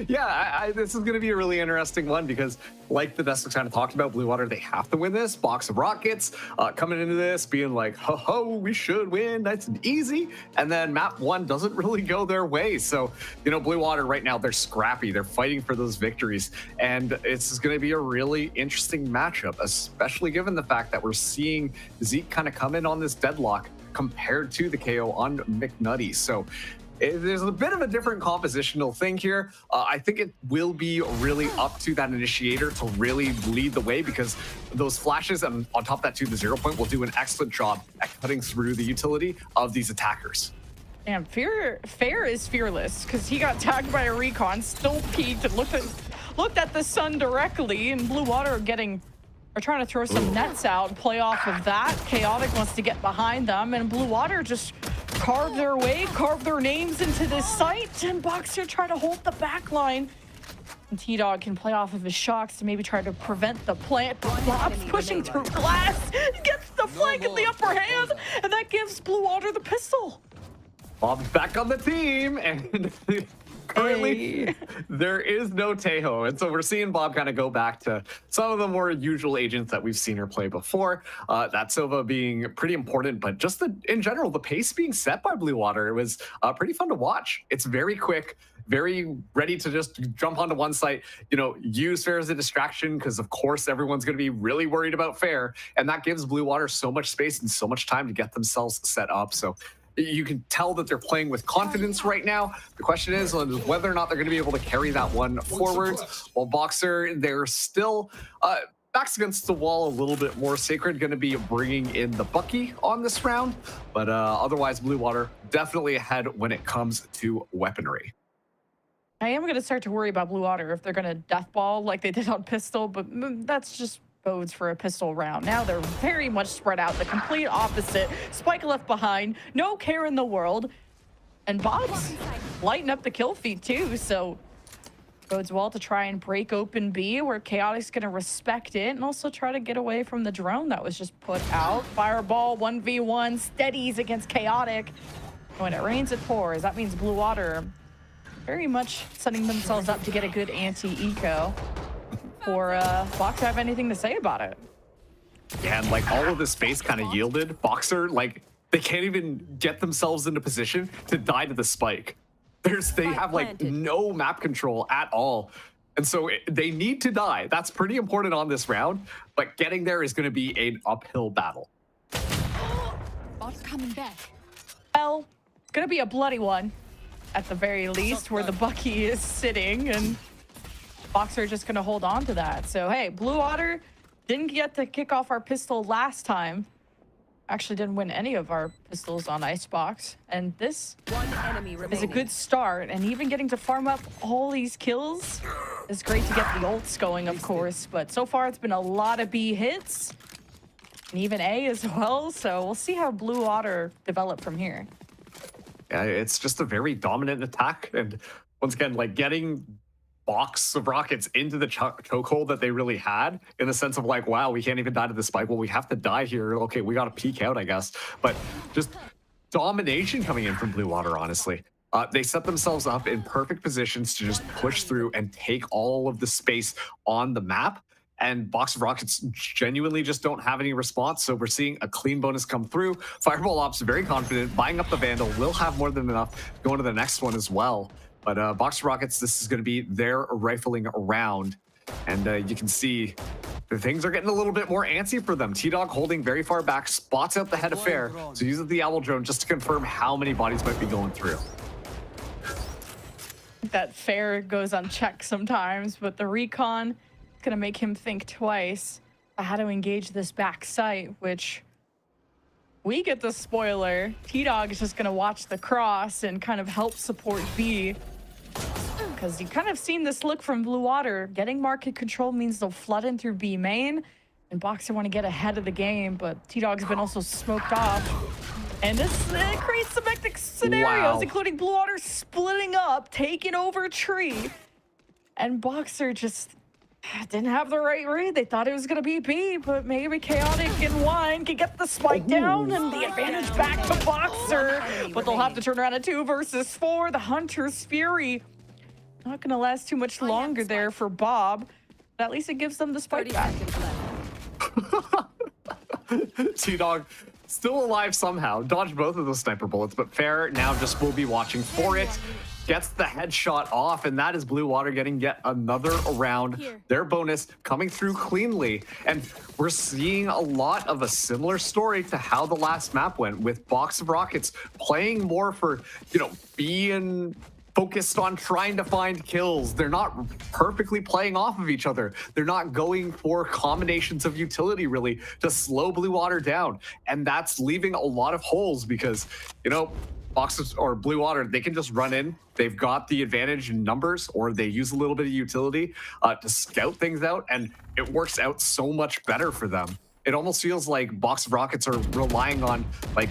Yeah, this is going to be a really interesting one because, like the Desks kind of talked about, Blue Water, they have to win this. Box of Rockets coming into this being like, ho, we should win. Nice and easy. And then map 1 doesn't really go their way. So, Blue Water right now, they're scrappy. They're fighting for those victories. And it's going to be a really interesting matchup, especially given the fact that we're seeing Zeke kind of come in on this deadlock compared to the KO on McNutty. So There's a bit of a different compositional thing here. I think it will be really up to that initiator to really lead the way, because those flashes and on top of that too, the 0 point will do an excellent job at cutting through the utility of these attackers. And Fair is fearless because he got tagged by a recon, still peeked and looked at the sun directly, and Blue Water are trying to throw some nets out and play off of that. Chaotic wants to get behind them, and Blue Water just carve their names into this site, and BOXR try to hold the back line. And T-Dog can play off of his shocks to maybe try to prevent the plant. Bob's pushing through glass, gets the flank in the upper hand, and that gives Blue Water the pistol. Bob's back on the team, and currently there is no Tejo, and so we're seeing Bob kind of go back to some of the more usual agents that we've seen her play before. That Sova being pretty important, but just in general, the pace being set by Blue Water, it was pretty fun to watch. It's very quick, very ready to just jump onto one site, use Fair as a distraction, because of course everyone's going to be really worried about Fair, and that gives Blue Water so much space and so much time to get themselves set up. So you can tell that they're playing with confidence right now. The question is whether or not they're going to be able to carry that one forwards. While BOXR, they're still backs against the wall a little bit more. Sacred going to be bringing in the Bucky on this round, but otherwise Blue Water definitely ahead when it comes to weaponry. I am going to start to worry about Blue Water if they're going to deathball like they did on Pistol, but that's just bodes for a pistol round. Now they're very much spread out, the complete opposite. Spike left behind, no care in the world, and Bob's lighting up the kill feed too, so bodes well to try and break open B, where Chaotic's gonna respect it and also try to get away from the drone that was just put out. Fireball 1v1 steadies against Chaotic. When it rains, it pours. That means Blue Water very much setting themselves up to get a good anti-eco. Or BOXR have anything to say about it. Yeah, and like all of the space kind of yielded. BOXR, like they can't even get themselves into position to die to the spike. They have like no map control at all. And so they need to die. That's pretty important on this round, but getting there is going to be an uphill battle. Bot's coming back. Well, it's going to be a bloody one at the very least, where the Bucky is sitting, and BOXR just going to hold on to that. So, hey, Blue Water didn't get to kick off our pistol last time. Actually didn't win any of our pistols on Icebox. And this is a good start. And even getting to farm up all these kills is great to get the ults going, of course. But so far, it's been a lot of B hits. And even A as well. So we'll see how Blue Water develop from here. Yeah, it's just a very dominant attack. And once again, like getting box of rockets into the chokehold that they really had, in the sense of like, wow, we can't even die to the spike. Well, we have to die here. Okay, we got to peek out, I guess. But just domination coming in from Blue Water, honestly. They set themselves up in perfect positions to just push through and take all of the space on the map. And Box of Rockets genuinely just don't have any response. So we're seeing a clean bonus come through. Fireball Ops very confident, buying up the Vandal, will have more than enough going to the next one as well. But Box of Rockets, this is going to be their rifling round. And you can see the things are getting a little bit more antsy for them. T-Dog holding very far back, spots out the head of Fair. So uses the Owl Drone just to confirm how many bodies might be going through. That Fair goes unchecked sometimes, but the recon is going to make him think twice about how to engage this back site, which we get the spoiler. T-Dog is just going to watch the cross and kind of help support B. Because you've kind of seen this look from Blue Water. Getting market control means they'll flood in through B main, and BOXR want to get ahead of the game, but T-Dog's been also smoked off. And this creates some hectic scenarios, including Blue Water splitting up, taking over tree. And BOXR just didn't have the right read. They thought it was going to be B, but maybe Chaotic and Wine can get the spike down and the advantage back to BOXR. But they'll have to turn around at 2 versus 4. The Hunter's Fury not going to last too much longer there for Bob, but at least it gives them the spike back. T-Dog still alive somehow. Dodged both of those sniper bullets, but Fair now just will be watching for it. gets the headshot off, and that is Blue Water getting yet another round. Their bonus coming through cleanly, and we're seeing a lot of a similar story to how the last map went, with BOXR Rockets playing more for, you know, being focused on trying to find kills. They're not perfectly playing off of each other. They're not going for combinations of utility really to slow Blue Water down. And that's leaving a lot of holes because, you know, BOXR or Blue Water, they can just run in. They've got the advantage in numbers, or they use a little bit of utility to scout things out, and it works out so much better for them. It almost feels like BOXR Rockets are relying on, like,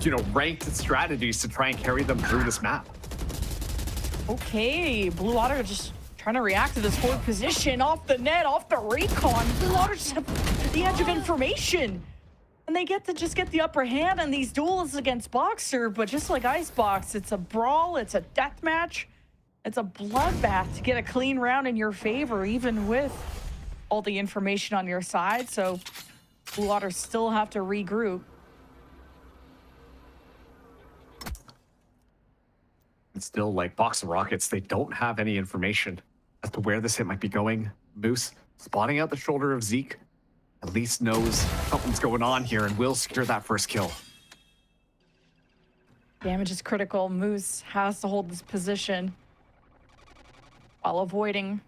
you know, ranked strategies to try and carry them through this map. Okay, Blue Water just trying to react to this forward position off the net, off the recon. Blue Water just have the edge of information. And they get to just get the upper hand in these duels against BOXR, but just like Icebox, it's a brawl, it's a death match, it's a bloodbath to get a clean round in your favor, even with all the information on your side. So Blue Water still have to regroup. And still, like BOXR Rockets, they don't have any information as to where this hit might be going. Moose spotting out the shoulder of Zeke, at least knows something's going on here and will secure that first kill. Damage is critical. Moose has to hold this position while avoiding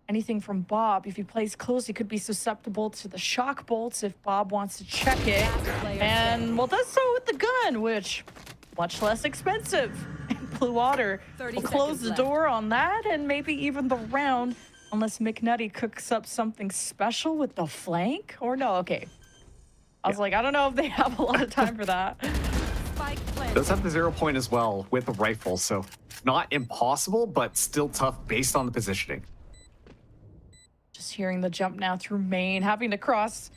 anything from Bob. If he plays close, he could be susceptible to the shock bolts if Bob wants to check it. And, well, does so with the gun, which much less expensive. Blue Water will close the door on that and maybe even the round, unless McNutty cooks up something special with the flank. Or no, okay. I was like, I don't know if they have a lot of time for that. Does have the 0 point as well with a rifle, so not impossible, but still tough based on the positioning. Just hearing the jump now through main, having to cross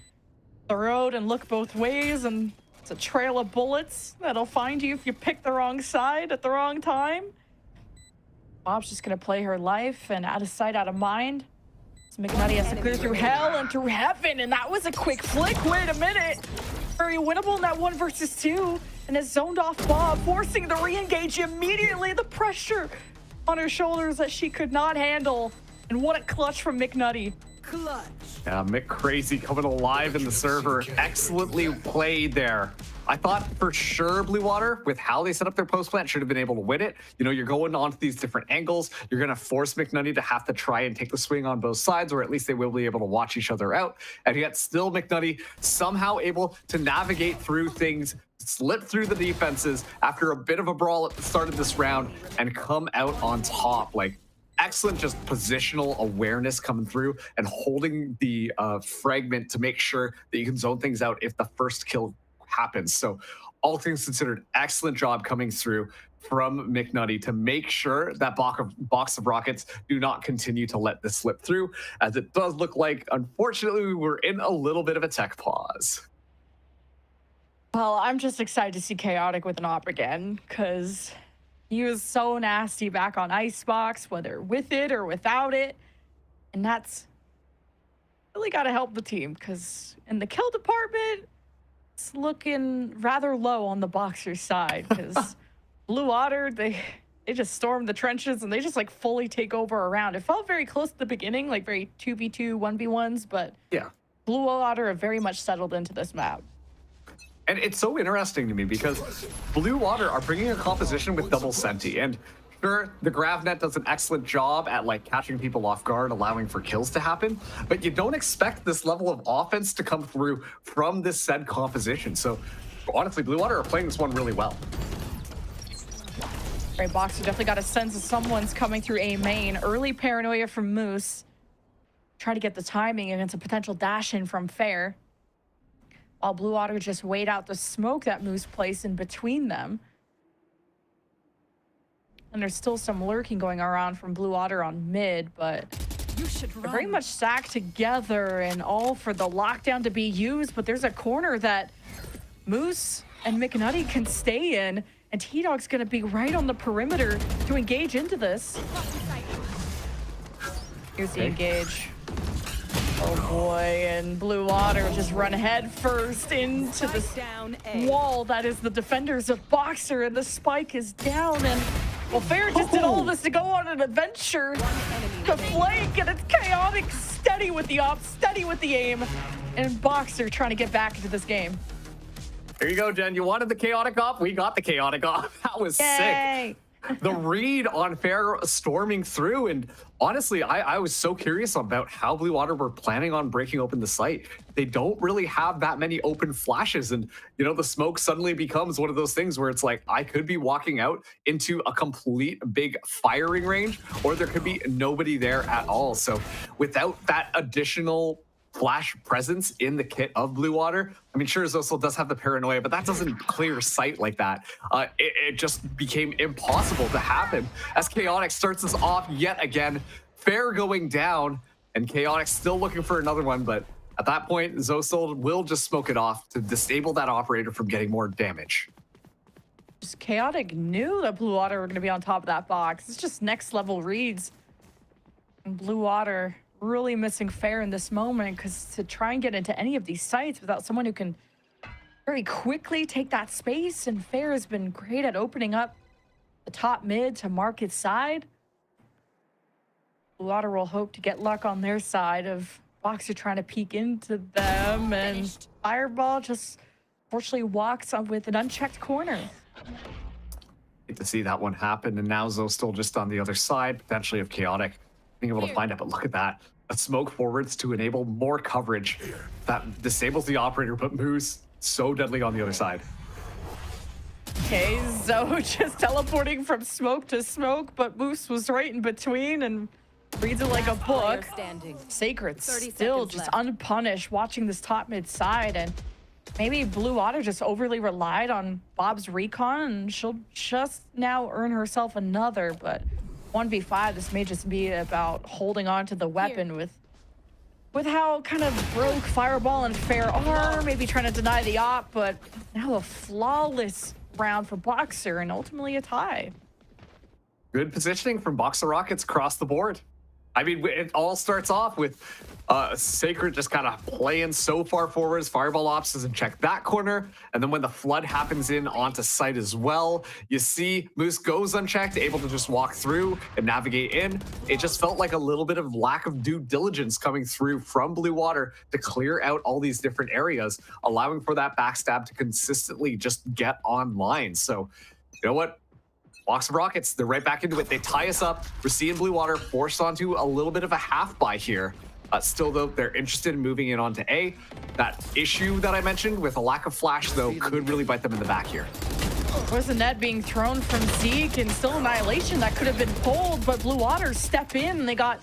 the road and look both ways, and it's a trail of bullets that'll find you if you pick the wrong side at the wrong time. Bob's just gonna play her life and out of sight, out of mind. So McNutty has to clear through hell and through heaven, and that was a quick flick. Wait a minute. Very winnable in that 1 versus 2, and has zoned off Bob, forcing the re-engage immediately. The pressure on her shoulders that she could not handle. And what a clutch from McNutty. Clutch. Yeah, Mick Crazy coming alive in the server. Excellently played there. I thought for sure Blue Water, with how they set up their post plant, should have been able to win it. You know, you're going onto these different angles. You're going to force McNutty to have to try and take the swing on both sides, or at least they will be able to watch each other out. And yet still McNutty somehow able to navigate through things, slip through the defenses after a bit of a brawl at the start of this round, and come out on top. Like, excellent just positional awareness coming through and holding the fragment to make sure that you can zone things out if the first kill happens. So all things considered, excellent job coming through from McNutty to make sure that BOXR Rockets do not continue to let this slip through, as it does look like, unfortunately, we're in a little bit of a tech pause. Well, I'm just excited to see Chaotic with an op again, because he was so nasty back on Icebox, whether with it or without it. And that's really got to help the team, because in the kill department, it's looking rather low on the BOXR side, because Blue Water, they just storm the trenches and they just like fully take over a round. It felt very close at the beginning, like very 2v2, 1v1s, but yeah, Blue Water have very much settled into this map. And it's so interesting to me because Blue Water are bringing a composition with double Senti, and sure, the GravNet does an excellent job at like catching people off guard, allowing for kills to happen, but you don't expect this level of offense to come through from this said composition. So honestly, Blue Water are playing this one really well. Right, BOXR definitely got a sense of someone's coming through A main. Early paranoia from Moose. Try to get the timing against a potential dash in from Fair, while Blue Water just wait out the smoke that Moose placed in between them. And there's still some lurking going around from Blue Water on mid, but they're very much stacked together and all for the lockdown to be used. But there's a corner that Moose and McNutty can stay in, and T-Dog's going to be right on the perimeter to engage into this. Here's the engage. Oh boy, and Blue Water just run head first into the wall that is the defenders of BOXR, and the spike is down, and Well, Fair just did all this to go on an adventure to flank, and it's Chaotic steady with the op, steady with the aim, and BOXR trying to get back into this game. There you go, Jen. You wanted the Chaotic op? We got the Chaotic op. That was Yay. sick. The read on Fair storming through, and honestly, I was so curious about how Blue Water were planning on breaking open the site. They don't really have that many open flashes, and you know, the smoke suddenly becomes one of those things where it's like, I could be walking out into a complete big firing range, or there could be nobody there at all. So without that additional flash presence in the kit of Blue Water, I mean, sure, Zosel does have the paranoia, but that doesn't clear sight like that. It just became impossible to happen as Chaotic starts us off yet again. Fair going down, and Chaotic still looking for another one, but at that point, Zosel will just smoke it off to disable that operator from getting more damage. Just Chaotic knew that Blue Water were going to be on top of that box. It's just next level reads. And Blue Water really missing Fair in this moment, because to try and get into any of these sites without someone who can very quickly take that space, and Fair has been great at opening up the top mid to market side. Blue Water will hope to get luck on their side of BOXR trying to peek into them, and Fireball just fortunately walks up with an unchecked corner. Hate to see that one happen, and now Zoe still just on the other side, potentially of Chaotic being able to find it, but look at that. A smoke forwards to enable more coverage. That disables the operator, but Moose so deadly on the other side. Okay, Zoe just teleporting from smoke to smoke, but Moose was right in between and reads it like a book. Sacred still just unpunished watching this top mid side, and maybe Blue Water just overly relied on Bob's recon, and she'll just now earn herself another, but 1v5, this may just be about holding on to the weapon with how kind of broke Fireball and Fair are, maybe trying to deny the op, but now a flawless round for BOXR and ultimately a tie. Good positioning from BOXR Rockets across the board. I mean, it all starts off with Sacred just kind of playing so far forwards. Fireball Ops doesn't check that corner. And then when the flood happens in onto site as well, you see Moose goes unchecked, able to just walk through and navigate in. It just felt like a little bit of lack of due diligence coming through from Blue Water to clear out all these different areas, allowing for that backstab to consistently just get online. So, you know what? BOXR Rockets, they're right back into it. They tie us up. We're seeing Blue Water forced onto a little bit of a half buy here. Still, though, they're interested in moving it onto A. That issue that I mentioned with a lack of flash, though, could really bite them in the back here. Was a net being thrown from Zeke, and still Annihilation that could have been pulled, but Blue Water step in, and they got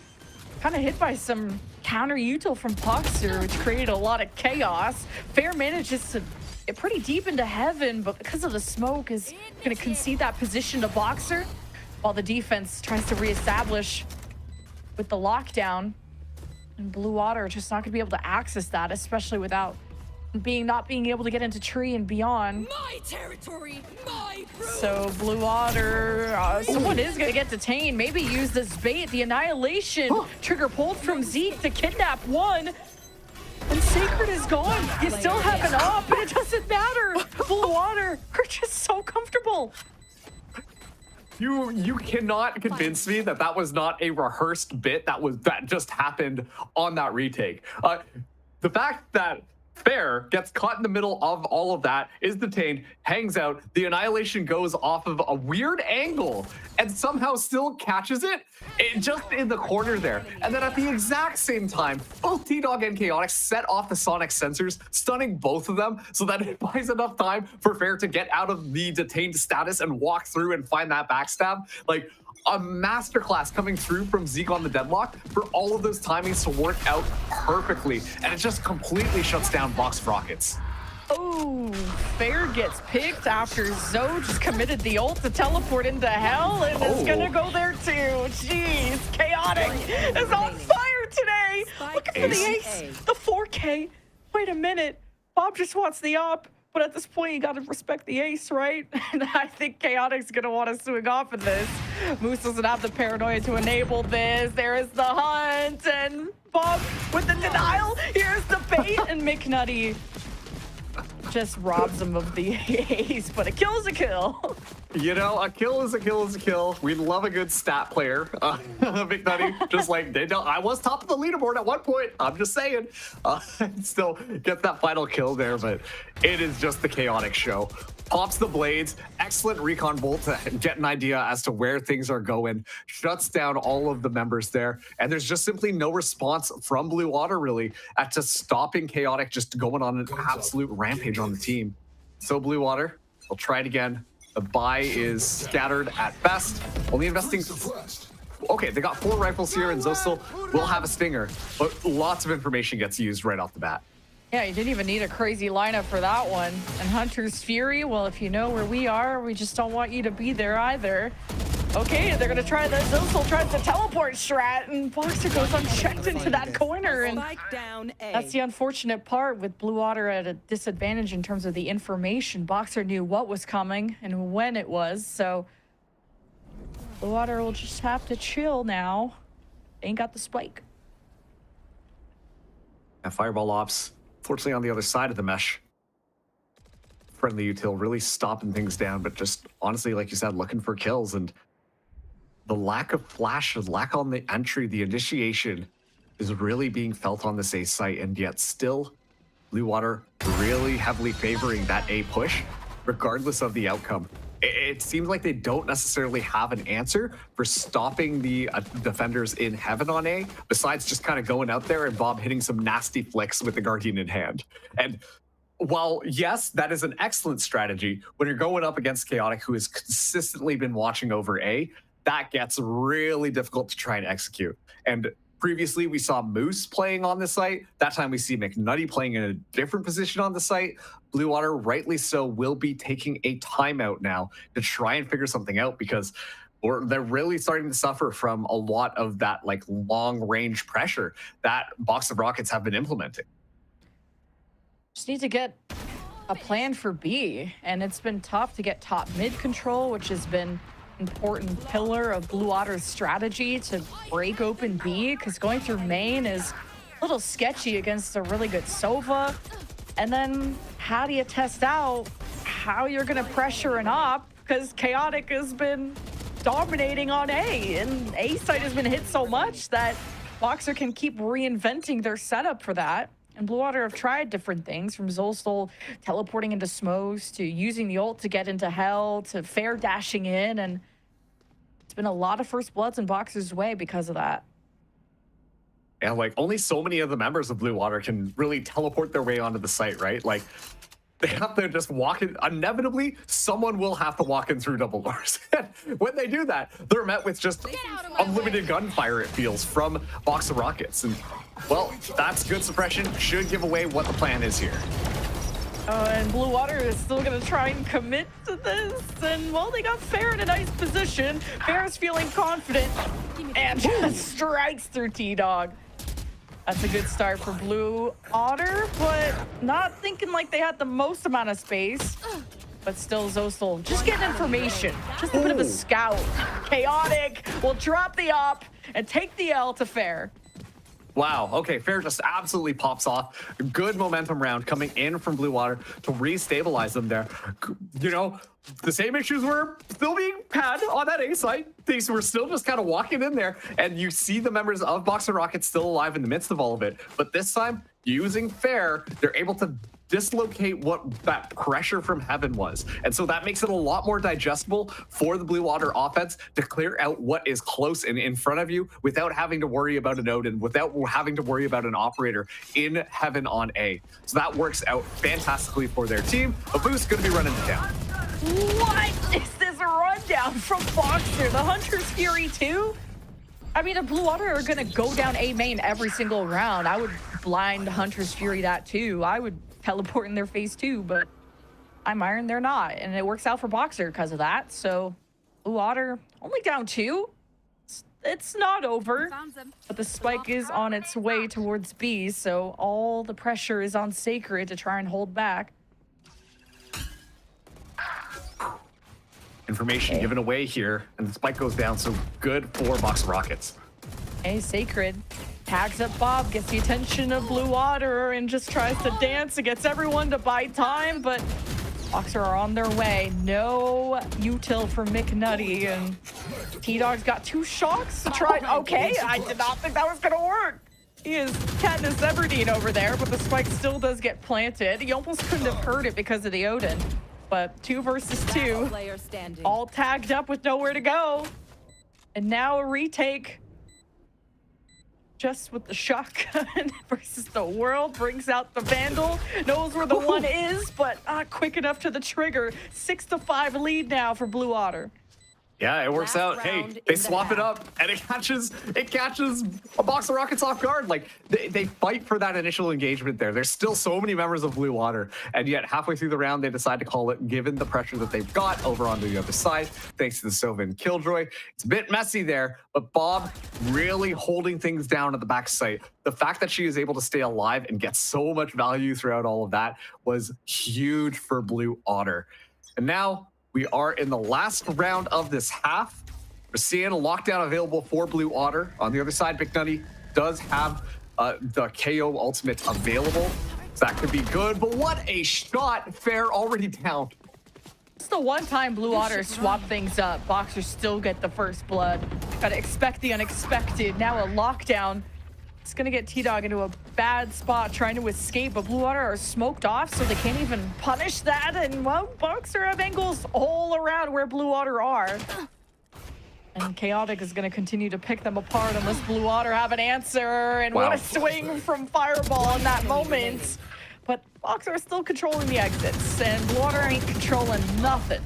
kind of hit by some counter util from BOXR, which created a lot of chaos. Fair manages to get pretty deep into heaven, but because of the smoke is going to concede that position to BOXR, while the defense tries to reestablish with the lockdown. And Blue Water just not going to be able to access that, especially without not being able to get into tree and beyond. My territory, my rules. So Blue Water, someone is going to get detained. Maybe use this bait, the Annihilation trigger pulled from Zeke to kidnap one. And Sacred is gone. You still have an op, but it doesn't matter. Blue Water are just so comfortable. You cannot convince me that that was not a rehearsed bit that just happened on that retake. The fact that Fair gets caught in the middle of all of that, is detained, hangs out, the Annihilation goes off of a weird angle and somehow still catches it just in the corner there. And then at the exact same time, both T-Dog and Chaotic set off the sonic sensors, stunning both of them so that it buys enough time for Fair to get out of the detained status and walk through and find that backstab. Like, a masterclass coming through from Zeke on the deadlock for all of those timings to work out perfectly. And it just completely shuts down BOXR Rockets. Oh, Fair gets picked after Zoe just committed the ult to teleport into hell, and is gonna go there too. Jeez, Chaotic is on fire today. Looking for the ace, the 4K. Wait a minute, Bob just wants the op. But at this point, you gotta respect the ace, right? And I think Chaotic's gonna want to swing off of this. Moose doesn't have the paranoia to enable this. There is the hunt, and Bob with the denial. Here's the bait, and McNutty just robs him of the ace, but a kill is a kill. You know, a kill is a kill is a kill. We love a good stat player. McNutty, just like they don't. I was top of the leaderboard at one point. I'm just saying. Still get that final kill there, but it is just the chaotic show. Pops the blades, excellent recon bolt to get an idea as to where things are going, shuts down all of the members there, and there's just simply no response from Blue Water really at just stopping chaotic just going on an absolute rampage on the team. So Blue Water, we'll try it again. The buy is scattered at best, only investing. Okay, they got 4 rifles here, and Zostel will have a stinger, but lots of information gets used right off the bat. Yeah, you didn't even need a crazy lineup for that one. And Hunter's Fury, well, if you know where we are, we just don't want you to be there either. Okay, they're gonna try the Zostel tries to teleport strat, and BOXR goes unchecked into that corner, and that's the unfortunate part with Blue Water at a disadvantage in terms of the information. BOXR knew what was coming and when it was, so Blue Water will just have to chill now. Ain't got the spike. And Fireball Ops, fortunately on the other side of the mesh. Friendly util really stopping things down, but just honestly, like you said, looking for kills, and the lack of flash, the lack on the entry, the initiation is really being felt on this A site, and yet still Blue Water really heavily favoring that A push, regardless of the outcome. It seems like they don't necessarily have an answer for stopping the defenders in heaven on A, besides just kind of going out there and Bob hitting some nasty flicks with the Guardian in hand. And while, yes, that is an excellent strategy, when you're going up against Chaotic, who has consistently been watching over A, that gets really difficult to try and execute. And previously, we saw Moose playing on the site. That time, we see McNutty playing in a different position on the site. Blue Water, rightly so, will be taking a timeout now to try and figure something out, because they're really starting to suffer from a lot of that like long-range pressure that Box of Rockets have been implementing. Just need to get a plan for B, and it's been tough to get top mid control, which has been important pillar of Blue Water's strategy to break open B, because going through main is a little sketchy against a really good Sova. And then how do you test out how you're going to pressure an op, because Chaotic has been dominating on A, and A site has been hit so much that BOXR can keep reinventing their setup for that. And Blue Water have tried different things, from Zolstol teleporting into smokes to using the ult to get into hell to fair dashing in, and it's been a lot of first bloods in BOXR's way because of that. And like only so many of the members of Blue Water can really teleport their way onto the site, right? Like they have to just walk in. Inevitably, someone will have to walk in through double doors. When they do that, they're met with just unlimited gunfire, it feels, from Box of Rockets. And well, that's good suppression. Should give away what the plan is here. Oh, and Blue Water is still going to try and commit to this. And, well, they got Fair in a nice position. Fair is feeling confident and just strikes through T-Dog. That's a good start for Blue Otter, but not thinking like they had the most amount of space. But still, Zostel just getting information. Just a bit of a scout. Chaotic will drop the op and take the L to Fair. Wow, okay, Fair just absolutely pops off. Good momentum round coming in from Blue Water to re-stabilize them there. You know, the same issues were still being had on that A site. These were still just kind of walking in there, and you see the members of Box of Rockets still alive in the midst of all of it. But this time, using Fair, they're able to dislocate what that pressure from heaven was. And so that makes it a lot more digestible for the Blue Water offense to clear out what is close and in front of you without having to worry about a node and without having to worry about an operator in heaven on A. So that works out fantastically for their team. A boost going to be running it down. What is this rundown from BOXR? The Hunter's Fury 2? I mean, if Blue Water are going to go down A main every single round, I would blind Hunter's Fury that too. I would teleport in their face too, but I'm Iron, they're not. And it works out for BOXR because of that. So Blue Water only down 2. It's not over, but the spike is on its way towards B, so all the pressure is on Sacred to try and hold back. Information given away here, and the spike goes down, so good for Box of Rockets. Hey, Sacred Tags up Bob, gets the attention of Blue Water, and just tries to dance and gets everyone to buy time, but BOXR are on their way. No util for McNutty, and T-Dog's got 2 shocks to try. Okay, I did not think that was gonna work. He is Katniss Everdeen over there, but the spike still does get planted. He almost couldn't have heard it because of the Odin, but 2 versus 2, all tagged up with nowhere to go. And now a retake. Just with the shotgun versus the world, brings out the Vandal, knows where the one is, but not quick enough to the trigger. 6-5 lead now for Blue Water. Yeah, it works out. Hey, they swap it up, and it catches a box of rockets off guard. Like, they fight for that initial engagement there. There's still so many members of Blue Water, and yet halfway through the round, they decide to call it, given the pressure that they've got over on the other side, thanks to the Sylvan Killjoy. It's a bit messy there, but Bob really holding things down at the back site. The fact that she is able to stay alive and get so much value throughout all of that was huge for Blue Otter. And now, we are in the last round of this half. We're seeing a lockdown available for Blue Otter. On the other side, McNutty does have the KO ultimate available. So that could be good, but what a shot. Fair already down. It's the one time Blue Otter swap things up. BOXR still get the first blood. Gotta expect the unexpected. Now a lockdown. It's gonna get T-Dog into a bad spot trying to escape, but Blue Water are smoked off, so they can't even punish that. And well, BOXR have angles all around where Blue Water are. And Chaotic is gonna continue to pick them apart unless Blue Water have an answer. And what a swing from Fireball in that moment. But BOXR are still controlling the exits, and Blue Water ain't controlling nothing.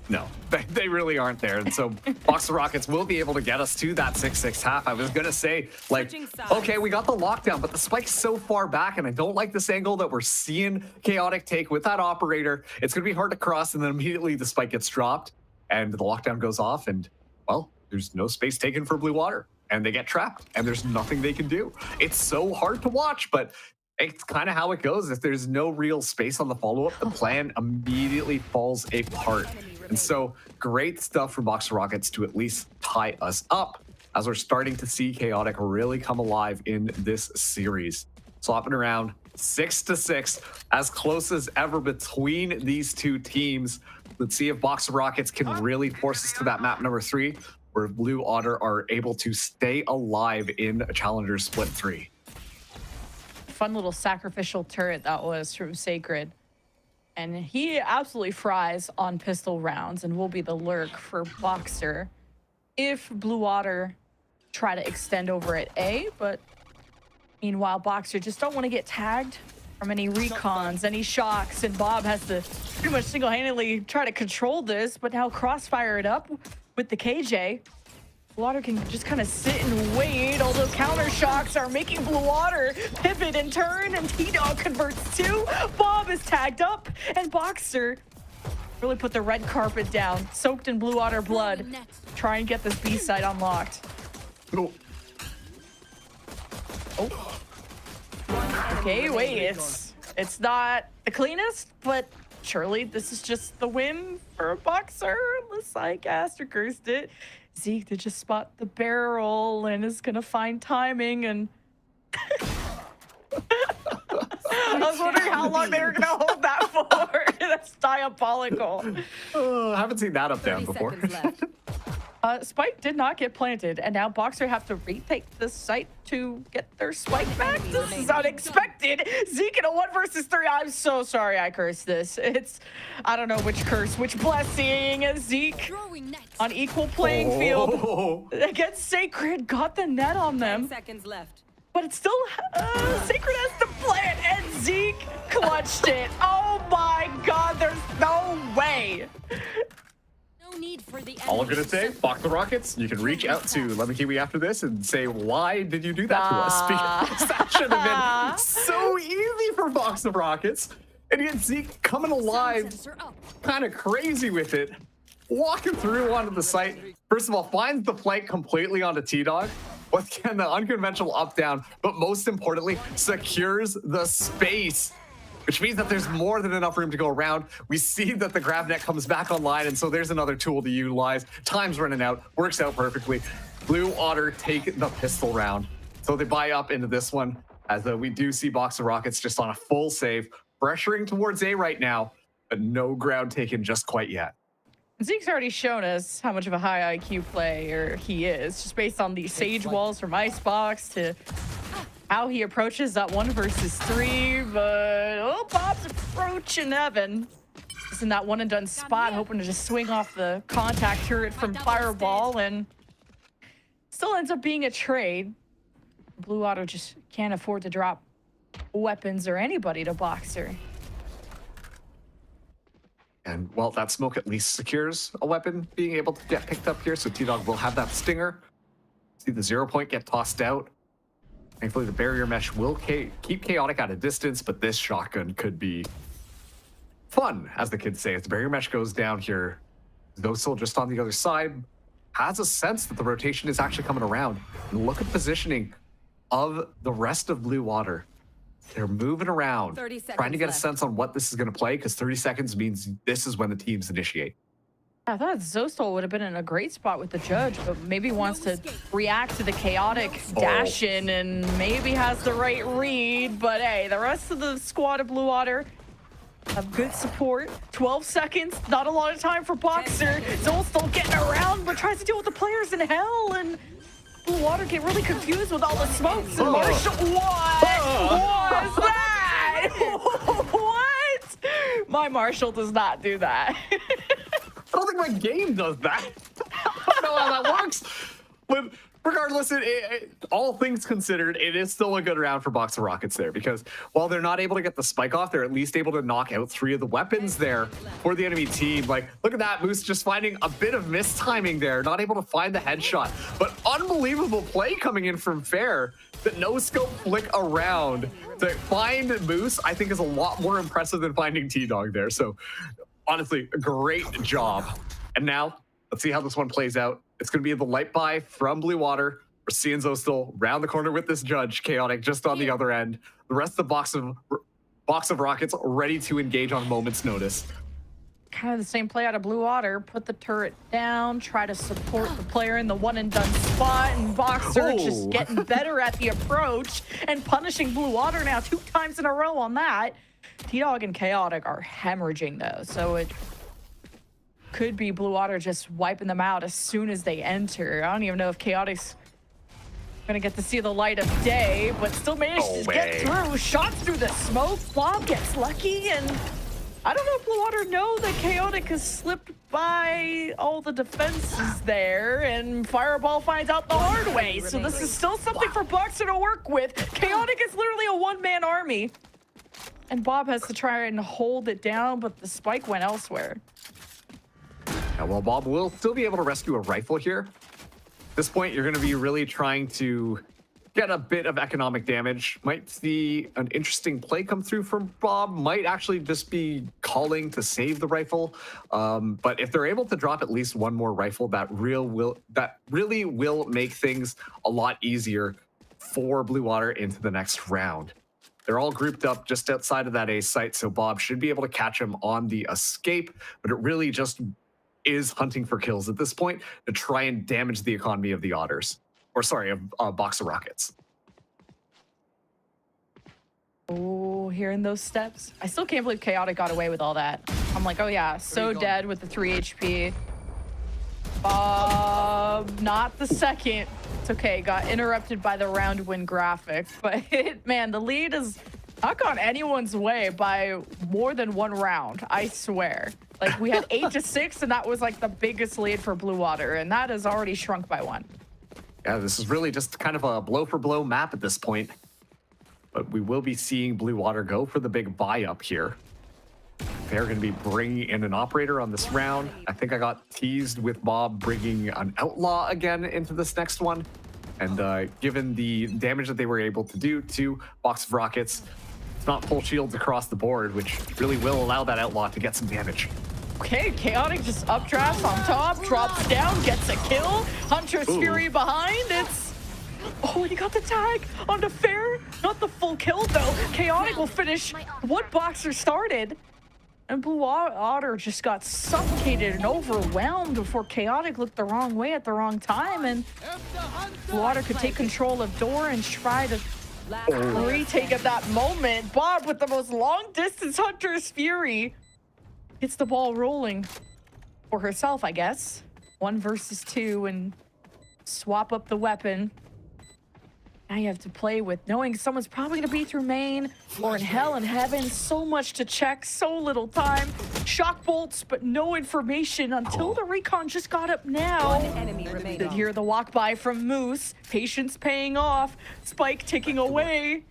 No, they really aren't there. And so BOXR Rockets will be able to get us to that 6-6 half. I was going to say, like, okay, we got the lockdown, but the spike's so far back, and I don't like this angle that we're seeing Chaotic take with that operator. It's going to be hard to cross, and then immediately the spike gets dropped, and the lockdown goes off, and, well, there's no space taken for Blue Water, and they get trapped, and there's nothing they can do. It's so hard to watch, but it's kind of how it goes. If there's no real space on the follow-up, the plan immediately falls apart. And so great stuff from BOXR Rockets to at least tie us up as we're starting to see Chaotic really come alive in this series. Swapping around 6-6, as close as ever between these two teams. Let's see if BOXR Rockets can really force us to that map number 3, where Blue Otter are able to stay alive in a Challenger Split 3. Fun little sacrificial turret that was from Sacred. And he absolutely fries on pistol rounds and will be the lurk for BOXR if Blue Water try to extend over at A. But meanwhile, BOXR just don't want to get tagged from any recons, any shocks, and Bob has to pretty much single-handedly try to control this, but now crossfire it up with the KJ. Blue Water can just kind of sit and wait, although counter shocks are making Blue Water pivot and turn, and T-Dog converts too. Bob is tagged up, and BOXR really put the red carpet down, soaked in Blue Water blood. Try and get this B site unlocked. Oh. Okay, wait, it's not the cleanest, but surely this is just the win for BOXR, unless I cast or cursed it. Zeke to just spot the barrel and is gonna find timing, and I was wondering how long they were gonna hold that for. That's diabolical. I haven't seen that up down before. Spike did not get planted, and now BOXR have to retake the site to get their spike back. This is unexpected. Zeke in a 1 versus 3. I'm so sorry I cursed this. It's, I don't know which curse, which blessing. Zeke on equal playing field against Sacred, got the net on them. 10 seconds left. But it's still, Sacred has to play it, and Zeke clutched it. Oh my God, there's no way. Need for the All I'm going to say, BOXR Rockets, you can reach out to Lemikiwi after this and say, why did you do that to us? Because that should have been so easy for BOXR Rockets. And yet Zeke coming alive, kind of crazy with it, walking through onto the site. First of all, finds the flank completely onto T-Dog. With again, the unconventional up-down, but most importantly, secures the space, which means that there's more than enough room to go around. We see that the grab net comes back online, and so there's another tool to utilize. Time's running out, works out perfectly. Blue Otter take the pistol round. So they buy up into this one, as we do see BOXR Rockets just on a full save, pressuring towards A right now, but no ground taken just quite yet. Zeke's already shown us how much of a high IQ player he is, just based on the Sage walls from Icebox to how he approaches that 1 versus 3. But oh, Bob's approaching Evan. Just in that one and done spot, hoping to just swing off the contact turret from Fireball, and still ends up being a trade. Blue Auto just can't afford to drop weapons or anybody to BOXR. And, well, that smoke at least secures a weapon being able to get picked up here, so T-Dog will have that stinger. See the 0 point get tossed out. Thankfully, the barrier mesh will keep Chaotic at a distance, but this shotgun could be fun, as the kids say. As the barrier mesh goes down here, Zosel just on the other side has a sense that the rotation is actually coming around. And look at the positioning of the rest of Blue Water. They're moving around, trying to get a sense on what this is going to play, because 30 seconds means this is when the teams initiate. I thought Zosel would have been in a great spot with the judge, but maybe wants to react to the Chaotic dash in and maybe has the right read. But hey, the rest of the squad of Blue Water have good support. 12 seconds, not a lot of time for BOXR. Zosel getting around, but tries to deal with the players in hell, and Blue Water get really confused with all the smokes. And Marshall, what was that? What? My Marshall does not do that. I don't think my game does that. I don't know how that works. But regardless, all things considered, it is still a good round for BOXR Rockets there, because while they're not able to get the spike off, they're at least able to knock out 3 of the weapons there for the enemy team. Like, look at that, Moose just finding a bit of mistiming there, not able to find the headshot. But unbelievable play coming in from Fair. The no-scope flick around to find Moose, I think, is a lot more impressive than finding T-Dog there. So, honestly, a great job. And now, let's see how this one plays out. It's going to be the light buy from Blue Water. We're seeing Zosel round the corner with this judge, Chaotic just on the other end. The rest of the box of Rockets ready to engage on a moment's notice. Kind of the same play out of Blue Water. Put the turret down, try to support the player in the one and done spot, and BOXR just getting better at the approach and punishing Blue Water now 2 times in a row on that. T-Dog and Chaotic are hemorrhaging though, so it could be Blue Water just wiping them out as soon as they enter. I don't even know if Chaotic's gonna get to see the light of day, but still managed to get through. Shots through the smoke. Bob gets lucky, and I don't know if Blue Water know that Chaotic has slipped by all the defenses there, and Fireball finds out the hard way. So this is still something for BOXR to work with. Chaotic is literally a one-man army, and Bob has to try and hold it down, but the spike went elsewhere. Yeah, well, Bob will still be able to rescue a rifle here. At this point, you're going to be really trying to get a bit of economic damage. Might see an interesting play come through from Bob. Might actually just be calling to save the rifle. But if they're able to drop at least one more rifle, that really will make things a lot easier for Blue Water into the next round. They're all grouped up just outside of that A site, so Bob should be able to catch him on the escape, but it really just is hunting for kills at this point to try and damage the economy of the Otters. Or sorry, of BOXR Rockets. Oh, hearing those steps. I still can't believe Chaotic got away with all that. I'm like, oh yeah, so dead with the 3 HP. Not the second. It's okay, got interrupted by the round win graphic. But man, the lead is not gone anyone's way by more than 1 round, I swear. Like, we had 8-6, and that was like the biggest lead for Blue Water, and that has already shrunk by 1. Yeah, this is really just kind of a blow-for-blow map at this point. But we will be seeing Blue Water go for the big buy-up here. They're going to be bringing in an operator on this round. I think I got teased with Bob bringing an outlaw again into this next one. And given the damage that they were able to do to BOXR Rockets, it's not full shields across the board, which really will allow that outlaw to get some damage. Okay, Chaotic just updrafts on top, drops down, gets a kill. Hunter's Fury behind. It's... Oh, he got the tag onto Fair. Not the full kill, though. Chaotic will finish what BOXR started. And Blue Otter just got suffocated and overwhelmed before Chaotic looked the wrong way at the wrong time. And Blue Otter could take control of door and try to retake at that moment. Bob with the most long-distance Hunter's Fury gets the ball rolling for herself, I guess. 1 versus 2 and swap up the weapon. Now you have to play with knowing someone's probably going to be through main or in hell and heaven. So much to check, so little time. Shock bolts, but no information until the recon just got up now. One enemy remaining. Did hear the walk by from Moose. Patience paying off. Spike ticking away.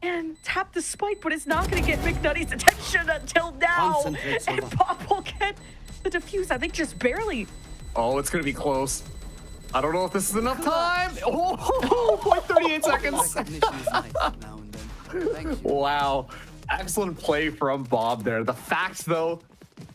And tap the spike, but it's not going to get McNutty's attention until now. And Bob will get the defuse, I think just barely. Oh, it's going to be close. I don't know if this is enough time. Oh, 38 seconds. Wow. Excellent play from Bob there. The fact, though,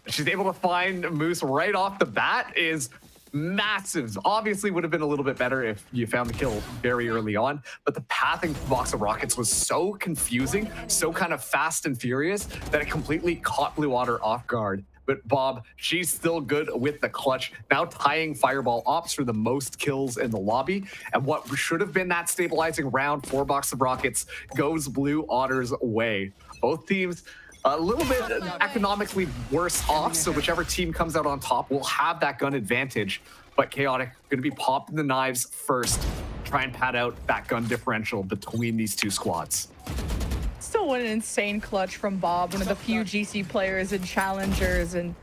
she's able to find Moose right off the bat is massive. Obviously would have been a little bit better if you found the kill very early on, but the pathing for BOXR Rockets was so confusing, so kind of fast and furious that it completely caught Blue Otter off guard. But Bob, she's still good with the clutch, now tying Fireball Ops for the most kills in the lobby. And what should have been that stabilizing round for BOXR Rockets goes Blue Otter's way. Both teams a little bit economically worse off, so whichever team comes out on top will have that gun advantage. But Chaotic going to be popping the knives first, try and pad out that gun differential between these two squads. Still an insane clutch from Bob, one of the few GC players in Challengers, and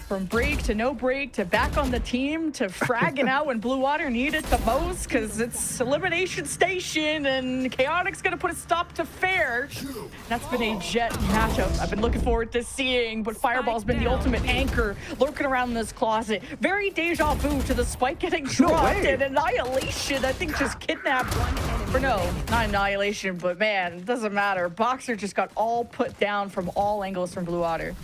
from break to no break to back on the team to fragging out when Blue Water need it the most because it's elimination station and Chaotic's gonna put a stop to Fair. That's been a Jet matchup I've been looking forward to seeing, but Fireball's been the ultimate anchor lurking around this closet. Very deja vu to the spike getting dropped and Annihilation, I think, just kidnapped. Or no, not Annihilation, but man, it doesn't matter. BOXR just got all put down from all angles from Blue Water.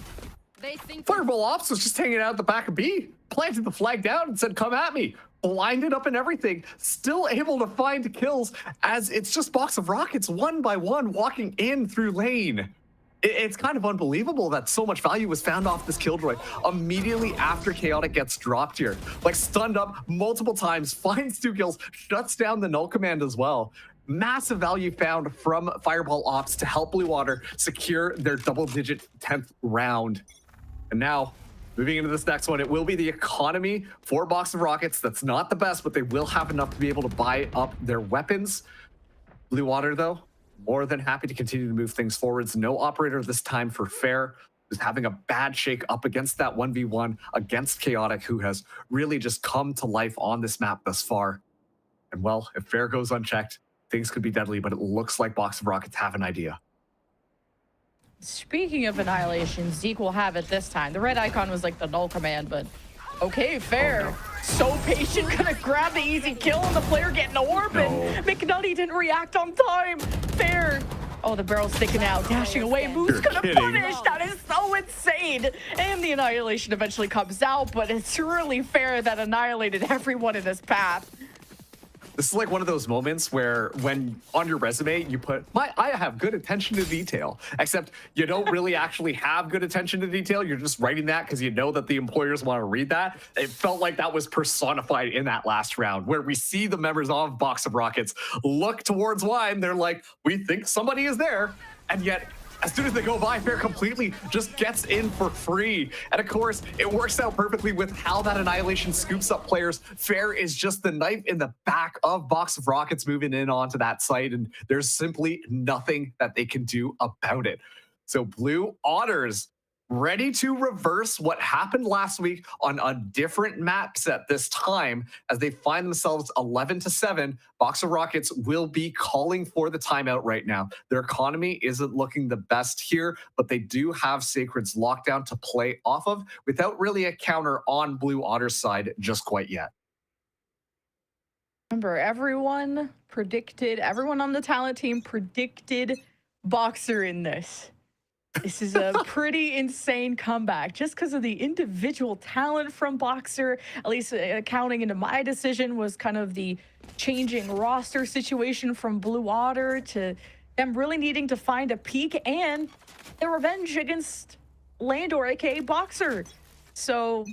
Fireball Ops was just hanging out the back of B, planted the flag down and said, come at me. Blinded up and everything. Still able to find kills as it's just BOXR Rockets one by one walking in through lane. It's kind of unbelievable that so much value was found off this Killjoy immediately after Chaotic gets dropped here. Like stunned up multiple times, finds 2 kills, shuts down the null command as well. Massive value found from Fireball Ops to help Blue Water secure their double-digit 10th round. And now, moving into this next one, it will be the economy for BOXR Rockets. That's not the best, but they will have enough to be able to buy up their weapons. Blue Water, though, more than happy to continue to move things forwards. No operator this time for Fair, who's having a bad shake up against that 1v1 against Chaotic, who has really just come to life on this map thus far. And well, if Fair goes unchecked, things could be deadly, but it looks like BOXR Rockets have an idea. Speaking of Annihilation, Zeke will have it this time. The red icon was like the null command, but okay, Fair. Oh, no. So patient, gonna grab the easy kill and the player getting orb, and McNutty didn't react on time. Fair. Oh, the barrel's sticking out, dashing away. Moose gonna punish. That is so insane. And the Annihilation eventually comes out, but it's really Fair that annihilated everyone in this path. This is like one of those moments where when on your resume you put, I have good attention to detail, except you don't really actually have good attention to detail. You're just writing that because you know that the employers want to read that. It felt like that was personified in that last round where we see the members of BOXR Rockets look towards Wine. They're like, we think somebody is there. And yet, as soon as they go by, Fair completely just gets in for free. And of course, it works out perfectly with how that Annihilation scoops up players. Fair is just the knife in the back of BOXR Rockets moving in onto that site, and there's simply nothing that they can do about it. So Blue Otters ready to reverse what happened last week on a different map set this time as they find themselves 11-7. BOXR Rockets will be calling for the timeout right now. Their economy isn't looking the best here, but they do have Sacred's lockdown to play off of without really a counter on Blue Otter's side just quite yet. Remember, everyone on the talent team predicted BOXR in this. This is a pretty insane comeback just because of the individual talent from BOXR, at least accounting into my decision was kind of the changing roster situation from Blue Otter to them really needing to find a peak and their revenge against Landor, aka BOXR. So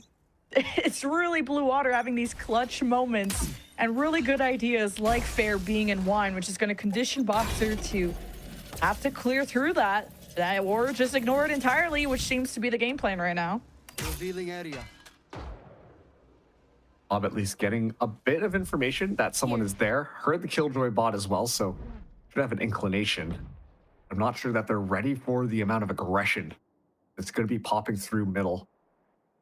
it's really Blue Water having these clutch moments and really good ideas like Fair being in wine, which is going to condition BOXR to have to clear through that or just ignore it entirely, which seems to be the game plan right now. Revealing area. I'm at least getting a bit of information that someone is there. Heard the Killjoy bot as well, so should have an inclination. I'm not sure that they're ready for the amount of aggression that's going to be popping through middle.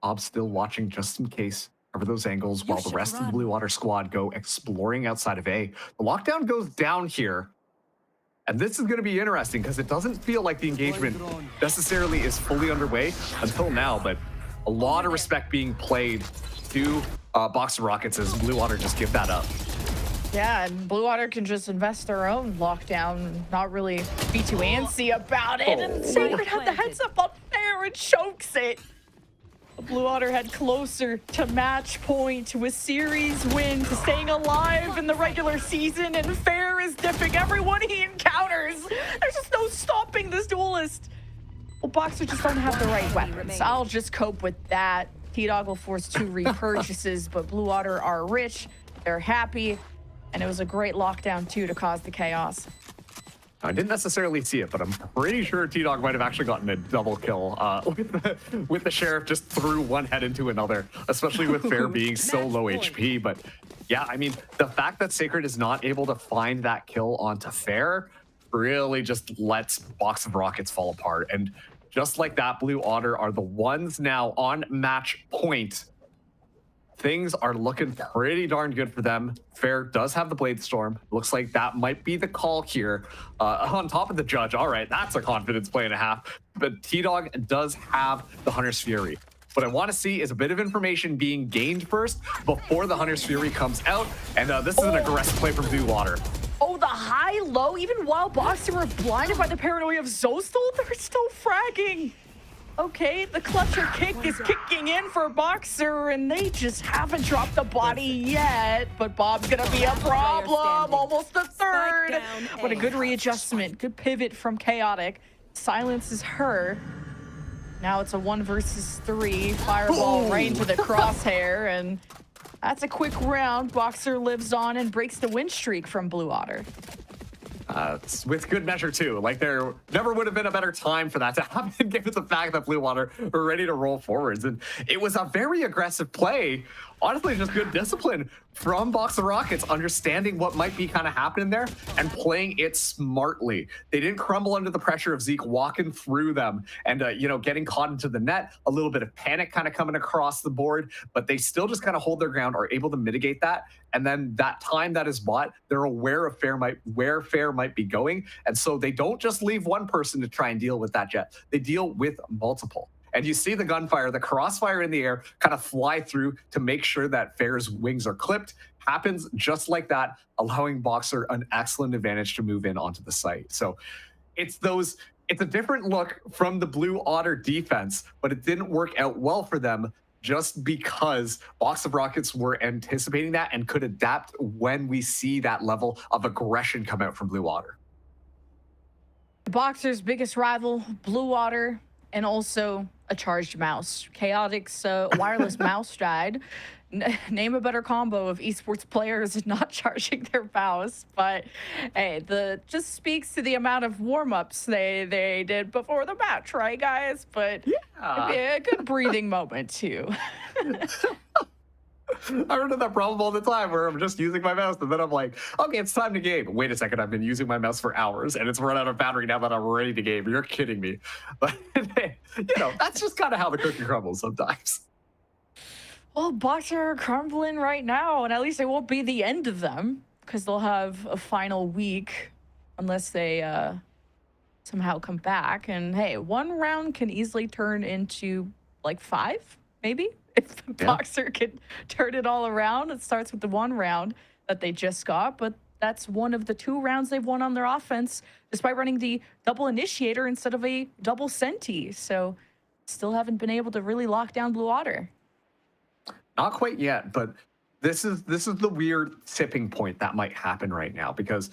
Ob's still watching just in case, cover those angles while the rest of the Blue Water squad go exploring outside of A. The lockdown goes down here. And this is going to be interesting because it doesn't feel like the engagement necessarily is fully underway until now, but a lot of respect being played to BOXR Rockets as Blue Water just give that up. Yeah, and Blue Water can just invest their own lockdown, not really be too antsy about it. And Sacred had the heads up on Fair and chokes it. Blue Water head closer to match point with series win to staying alive in the regular season, and Fair is dipping everyone he encounters. There's just no stopping this duelist. Well, BOXR just don't have the right weapons. I'll just cope with that. T-Dog will force 2 repurchases, but Blue Water are rich. They're happy. And it was a great lockdown, too, to cause the chaos. I didn't necessarily see it, but I'm pretty sure T-Dog might have actually gotten a double kill with the Sheriff just threw one head into another, especially with Fair being so low HP. But yeah, I mean, the fact that Sacred is not able to find that kill onto Fair really just lets BOXR Rockets fall apart. And just like that, Blue Water are the ones now on match point. Things are looking pretty darn good for them. Fair does have the Blade Storm. Looks like that might be the call here. On top of the Judge, all right, that's a confidence play and a half. But T-Dog does have the Hunter's Fury. What I want to see is a bit of information being gained first before the Hunter's Fury comes out. And this is an aggressive play from Blue Water. Oh, the high-low, even while BOXR were blinded by the paranoia of Zostal, they're still fragging. Okay, the clutcher kick is kicking in for BOXR, and they just haven't dropped the body yet. But Bob's gonna be a problem. Almost the third. What a good readjustment. Good pivot from Chaotic. Silences her. Now it's a 1 versus 3. Fireball right into the crosshair, and that's a quick round. BOXR lives on and breaks the win streak from Blue Water. It's with good measure, too. Like, there never would have been a better time for that to happen, given the fact that Blue Water were ready to roll forwards. And it was a very aggressive play. Honestly, just good discipline from BOXR Rockets, understanding what might be kind of happening there and playing it smartly. They didn't crumble under the pressure of Zeke walking through them and, getting caught into the net. A little bit of panic kind of coming across the board, but they still just kind of hold their ground, are able to mitigate that. And then that time that is bought, they're aware of where Fair might be going. And so they don't just leave one person to try and deal with that jet. They deal with multiple. And you see the gunfire, the crossfire in the air kind of fly through to make sure that Fair's wings are clipped. Happens just like that, allowing BOXR an excellent advantage to move in onto the site. So it's a different look from the Blue Otter defense, but it didn't work out well for them just because BOXR Rockets were anticipating that and could adapt when we see that level of aggression come out from Blue Water. BOXR's biggest rival, Blue Water, and also a charged mouse. Chaotic's wireless mouse died. Name a better combo of esports players not charging their mouse. But hey, just speaks to the amount of warm-ups they did before the match, right, guys? But yeah, a good breathing moment too. I run into that problem all the time where I'm just using my mouse and then I'm like, okay, it's time to game. Wait a second, I've been using my mouse for hours and it's run out of battery now that I'm ready to game. You're kidding me. But, that's just kind of how the cookie crumbles sometimes. Well, BOXR are crumbling right now, and at least it won't be the end of them because they'll have a final week unless they somehow come back. And hey, 1 round can easily turn into like 5, maybe? If BOXR can turn it all around. It starts with the 1 round that they just got, but that's one of the 2 rounds they've won on their offense, despite running the double initiator instead of a double senti. So still haven't been able to really lock down Blue Water. Not quite yet, but this is the weird tipping point that might happen right now because,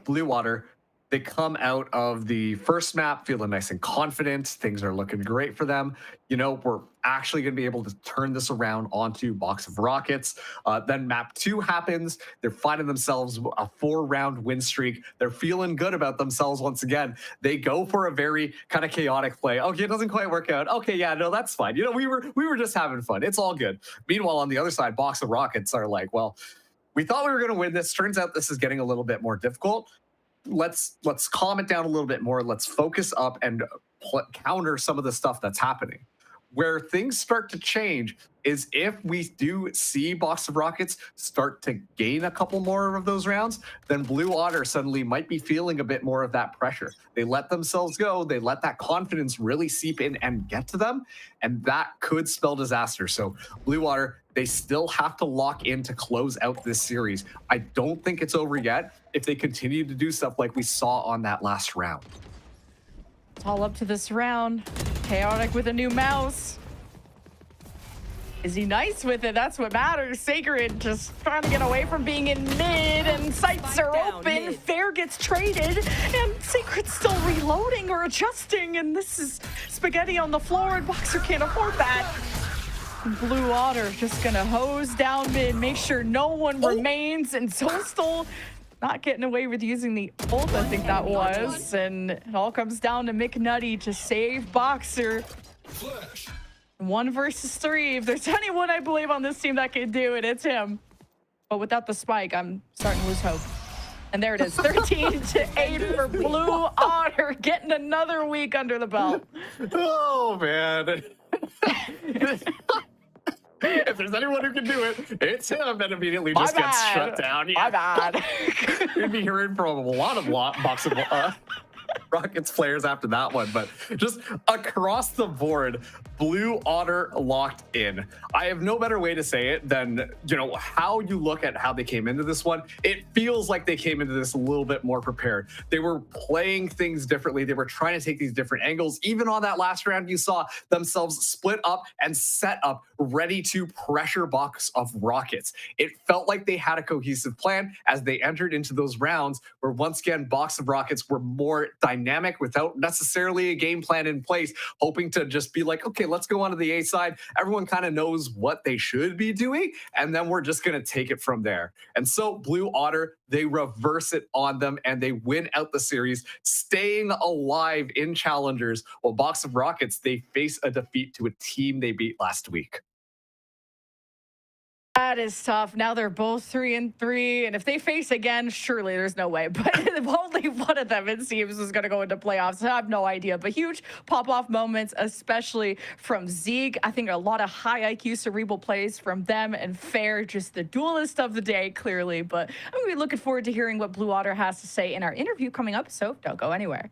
Blue Water, They come out of the first map feeling nice and confident. Things are looking great for them. You know, we're actually going to be able to turn this around onto Box of Rockets. Then map 2 happens. They're finding themselves a 4-round win streak. They're feeling good about themselves once again. They go for a very kind of chaotic play. Okay, it doesn't quite work out. Okay, yeah, no, that's fine. You know, we were just having fun. It's all good. Meanwhile, on the other side, Box of Rockets are like, well, we thought we were going to win this. Turns out this is getting a little bit more difficult. Let's calm it down a little bit more. Let's focus up and counter some of the stuff that's happening. Where things start to change is if we do see Box of Rockets start to gain a couple more of those rounds, then Blue Otter suddenly might be feeling a bit more of that pressure. They let themselves go. They let that confidence really seep in and get to them, and that could spell disaster. So Blue Otter, they still have to lock in to close out this series. I don't think it's over yet if they continue to do stuff like we saw on that last round. It's all up to this round. Chaotic with a new mouse. Is he nice with it? That's what matters. Sacred just trying to get away from being in mid, and sights are open. Fair gets traded, and Sacred's still reloading or adjusting, and this is spaghetti on the floor, and BOXR can't afford that. Blue Otter just gonna hose down mid, make sure no one remains, and Toastal not getting away with using the ult, I think that was. And it all comes down to McNutty to save BOXR. 1 versus 3. If there's anyone I believe on this team that can do it, it's him. But without the spike, I'm starting to lose hope. And there it is, 13-8 for Blue Otter, getting another week under the belt. Oh, man. If there's anyone who can do it, it's him. And immediately just gets shut down. Yeah. My bad. You'd be hearing from a lot of Box of Rockets players after that one, but just across the board, Blue Otter locked in. I have no better way to say it than, you know, how you look at how they came into this one. It feels like they came into this a little bit more prepared. They were playing things differently. They were trying to take these different angles. Even on that last round, you saw themselves split up and set up, ready to pressure Box of Rockets. It felt like they had a cohesive plan as they entered into those rounds where, once again, Box of Rockets were more dynamic without necessarily a game plan in place, hoping to just be like, okay, let's go on to the A side. Everyone kind of knows what they should be doing, and then we're just going to take it from there. And so Blue Otter, they reverse it on them, and they win out the series, staying alive in Challengers, while Box of Rockets, they face a defeat to a team they beat last week. That is tough. Now they're both 3-3, and if they face again, surely there's no way. But only one of them, it seems, is going to go into playoffs. I have no idea. But huge pop-off moments, especially from Zeke. I think a lot of high IQ cerebral plays from them, and Fair, just the duelist of the day, clearly. But I'm going to be looking forward to hearing what Blue Otter has to say in our interview coming up, so don't go anywhere.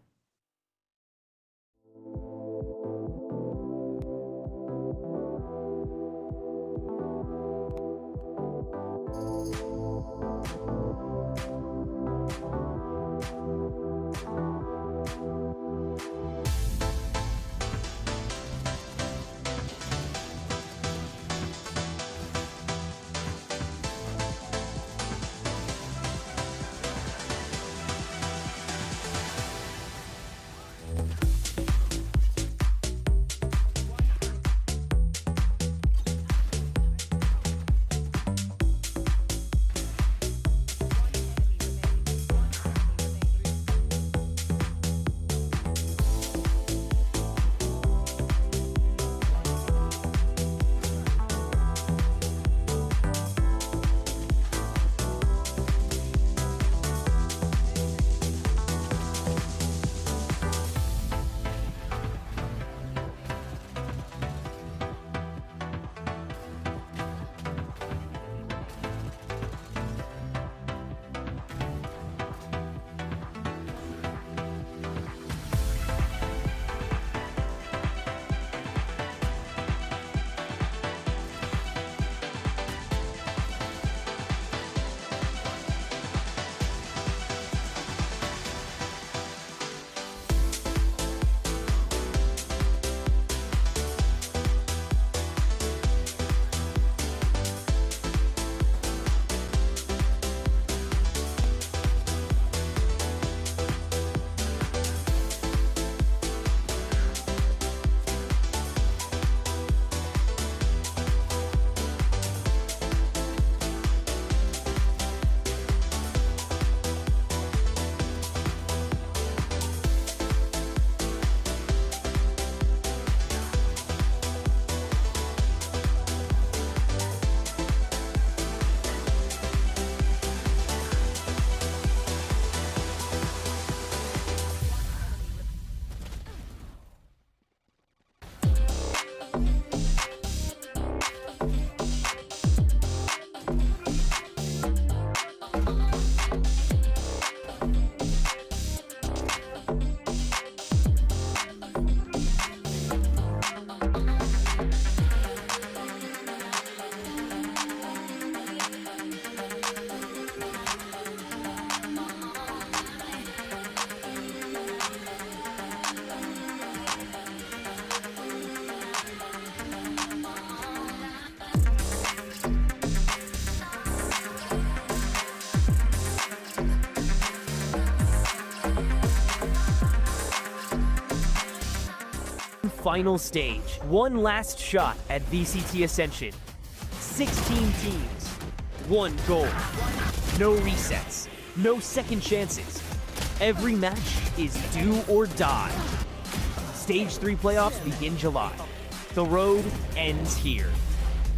final stage. One last shot at VCT Ascension. 16 teams, one goal. No resets, no second chances. Every match is do or die. Stage 3 playoffs begin July. The road ends here.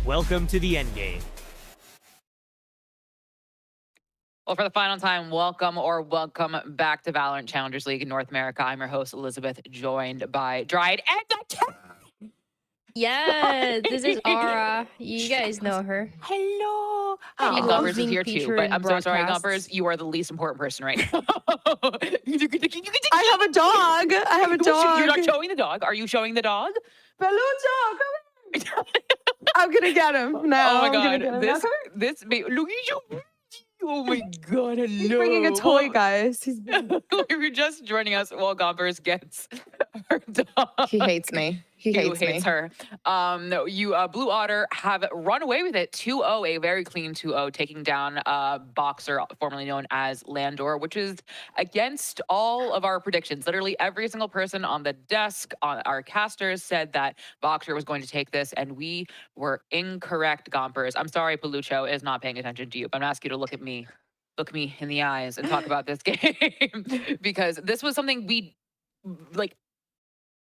Welcome to the endgame. Well, for the final time, welcome back to Valorant Challengers League in North America. I'm your host, Elizabeth, joined by Dryad and the chat. Yes, this is Aura. You guys know her. Hello. She And loves Gumpers is being here too, featured but in I'm so sorry, broadcasts. Gumpers. You are the least important person right now. I have a dog. I have a dog. You're not showing the dog. Are you showing the dog? Belucho, come here. I'm gonna get him. No, Oh my I'm gonna god. get him. Look at you. Oh my god, hello. He's bringing a toy, guys. He's If you're just joining us, well, Gompers gets her dog. He hates me. He hates me. her. No, you Blue Otter have run away with it 2-0, a very clean 2-0, taking down BOXR, formerly known as Landor, which is against all of our predictions. Literally every single person on the desk, on our casters, said that BOXR was going to take this, and we were incorrect, Gompers. I'm sorry, Palucho is not paying attention to you, but I'm asking you to look me in the eyes and talk about this game because this was something we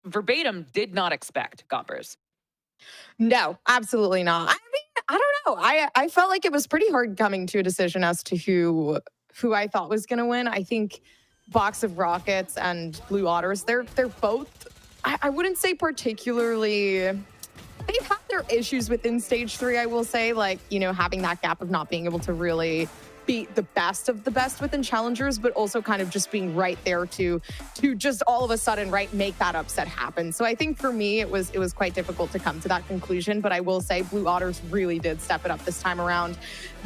verbatim did not expect, Gompers. No, absolutely not. I mean, I don't know. I felt like it was pretty hard coming to a decision as to who I thought was going to win. I think Box of Rockets and Blue Otters, they're both, I wouldn't say particularly, they've had their issues within stage 3, I will say, like, you know, having that gap of not being able to really beat the best of the best within challengers, but also kind of just being right there to just all of a sudden, right, make that upset happen. So I think for me, it was quite difficult to come to that conclusion, but I will say Blue Otters really did step it up this time around.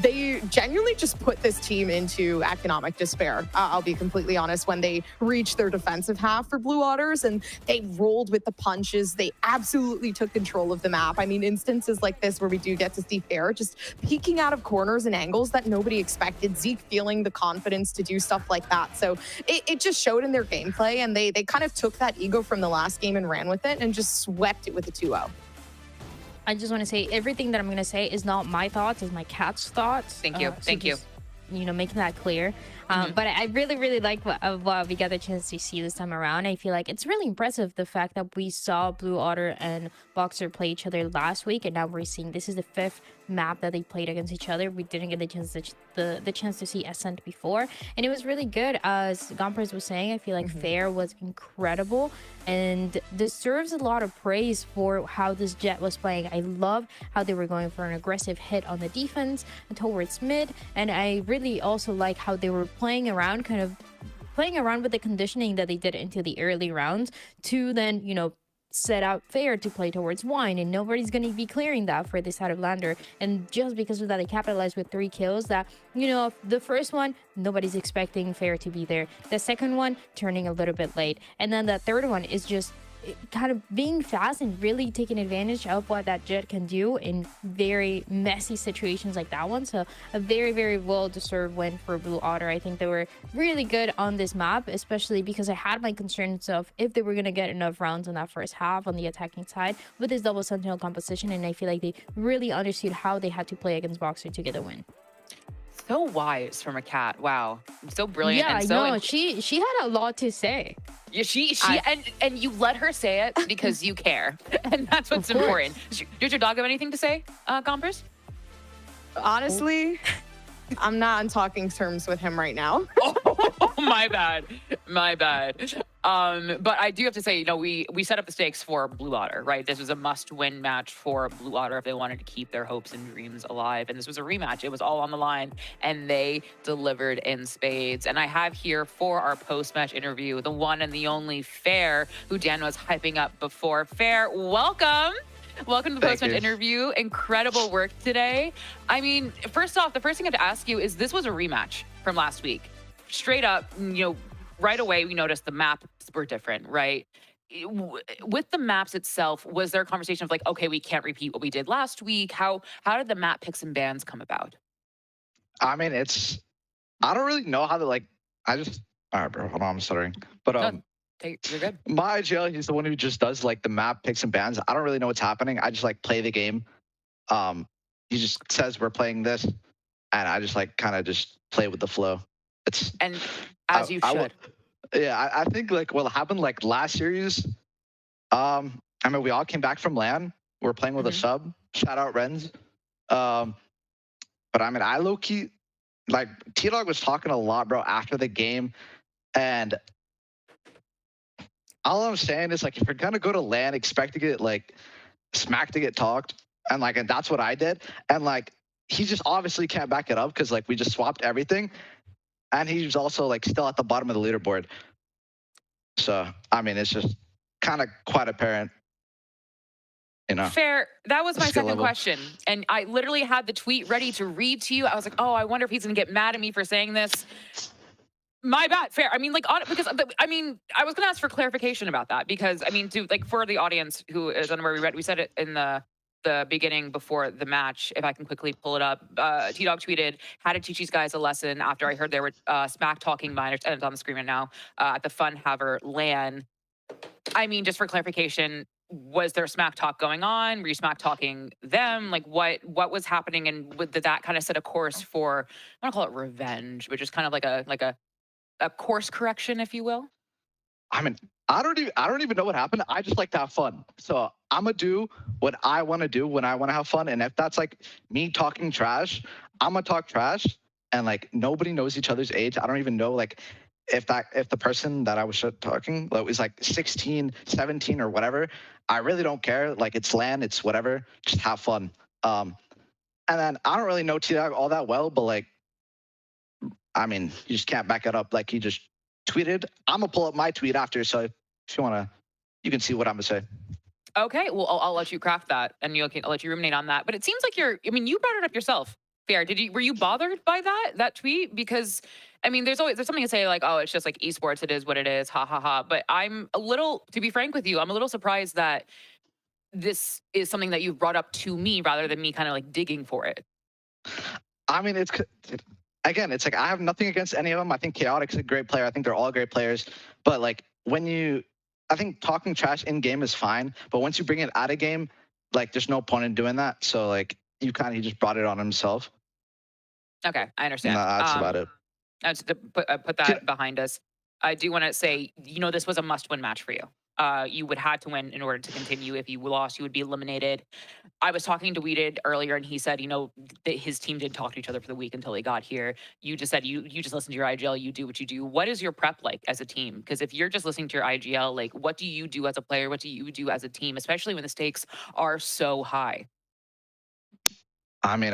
They genuinely just put this team into economic despair. I'll be completely honest, when they reached their defensive half for Blue Otters and they rolled with the punches, they absolutely took control of the map. I mean, instances like this where we do get to see Fair just peeking out of corners and angles that nobody expected. Zeke feeling the confidence to do stuff like that. So it just showed in their gameplay, and they kind of took that ego from the last game and ran with it and just swept it with a 2-0. I just want to say everything that I'm going to say is not my thoughts, it's my cat's thoughts. Thank you. Thank you. You know, making that clear. But I really like what we got the chance to see this time around. I feel like it's really impressive, the fact that we saw Blue Otter and BOXR play each other last week, and now we're seeing this is the 5th map that they played against each other. We didn't get the chance to see Ascent before, and it was really good. As Gompers was saying, I feel like Fair was incredible and deserves a lot of praise for how this Jet was playing. I love how they were going for an aggressive hit on the defense and towards mid, and I really also like how they were playing around with the conditioning that they did into the early rounds to then, you know, set out Fair to play towards wine, and nobody's going to be clearing that for this side of Lander. And just because of that, they capitalized with 3 kills that, you know, the first one, nobody's expecting Fair to be there. The second one, turning a little bit late. And then the third one is just kind of being fast and really taking advantage of what that Jet can do in very messy situations like that one. So a very well-deserved win for Blue Otter. I think they were really good on this map, especially because I had my concerns of if they were going to get enough rounds on that first half on the attacking side with this double sentinel composition, and I feel like they really understood how they had to play against BOXR to get a win. So wise from a cat. Wow. So brilliant. Yeah, and so I know. She had a lot to say. Yeah, and you let her say it because you care. And that's what's important. Does your dog have anything to say, Gompers? Honestly, I'm not on talking terms with him right now. Oh, my bad. But I do have to say, you know, we set up the stakes for Blue Otter, right? This was a must-win match for Blue Otter if they wanted to keep their hopes and dreams alive. And this was a rematch. It was all on the line, and they delivered in spades. And I have here for our post-match interview, the one and the only Fair, who Dan was hyping up before. Fair, welcome. Welcome to the post-match interview. Incredible work today. I mean, first off, the first thing I have to ask you is this was a rematch from last week. Straight up, you know, right away, we noticed the maps were different, right? With the maps itself, was there a conversation of like, okay, we can't repeat what we did last week? How did the map picks and bans come about? I mean, I don't really know how to all right, bro, hold on, I'm stuttering. But You're good. My IGL, he's the one who just does like the map picks and bans. I don't really know what's happening. I just like play the game. He just says we're playing this, and I just like kind of just play with the flow. It's and as you should. I think like what happened like last series. I mean, we all came back from LAN. We're playing with a sub. Shout out Renz. But I mean, I low key like T-Dog was talking a lot, bro, after the game, and all I'm saying is like if you're gonna go to LAN, expect to get like smack to get talked, and that's what I did, and like he just obviously can't back it up because like we just swapped everything, and he's also like still at the bottom of the leaderboard. So I mean, it's just kind of quite apparent. You know. Fair. That was my second level. question. And I literally had the tweet ready to read to you. I was like, oh, I wonder if he's going to get mad at me for saying this. My bad. Fair. I mean, like, because I mean, I was going to ask for clarification about that because I mean, to like for the audience who is unaware, we said it in the beginning before the match. If I can quickly pull it up, T-Dog tweeted, "How to teach these guys a lesson after I heard they were smack talking minors." And it's on the screen right now at the Fun Haver LAN. I mean, just for clarification. Was there smack talk going on? Were you smack talking them? Like what was happening, and did that kind of set a course for, I don't call it revenge, but just kind of like a course correction, if you will? I mean, I don't even know what happened. I just like to have fun. So I'm gonna do what I want to do when I want to have fun. And if that's like me talking trash, I'm gonna talk trash. And like nobody knows each other's age. I don't even know like if the person that I was talking was like 16, 17 or whatever. I really don't care. Like it's LAN, it's whatever. Just have fun. And then I don't really know T-Dog all that well, but like, I mean, you just can't back it up. Like he just tweeted. I'm gonna pull up my tweet after, so if you wanna, you can see what I'm gonna say. Okay, well, I'll let you craft that, and I'll let you ruminate on that. But it seems like I mean, you brought it up yourself. Fair. Were you bothered by that tweet? Because I mean, there's something to say like, oh, it's just like esports. It is what it is. Ha ha ha. But I'm a little, to be frank with you, I'm a little surprised that this is something that you've brought up to me rather than me kind of like digging for it. I mean, it's like I have nothing against any of them. I think Chaotic's a great player. I think they're all great players. But like I think talking trash in game is fine. But once you bring it out of game, like there's no point in doing that. So like he just brought it on himself. Okay, I understand. No, that's about it. That's to put that behind us. I do want to say, this was a must-win match for you. You would have to win in order to continue. If you lost, you would be eliminated. I was talking to Weeded earlier, and he said, that his team did talk to each other for the week until he got here. You just said you just listen to your IGL. You do what you do. What is your prep like as a team? Because if you're just listening to your IGL, like, what do you do as a player? What do you do as a team, especially when the stakes are so high? I mean,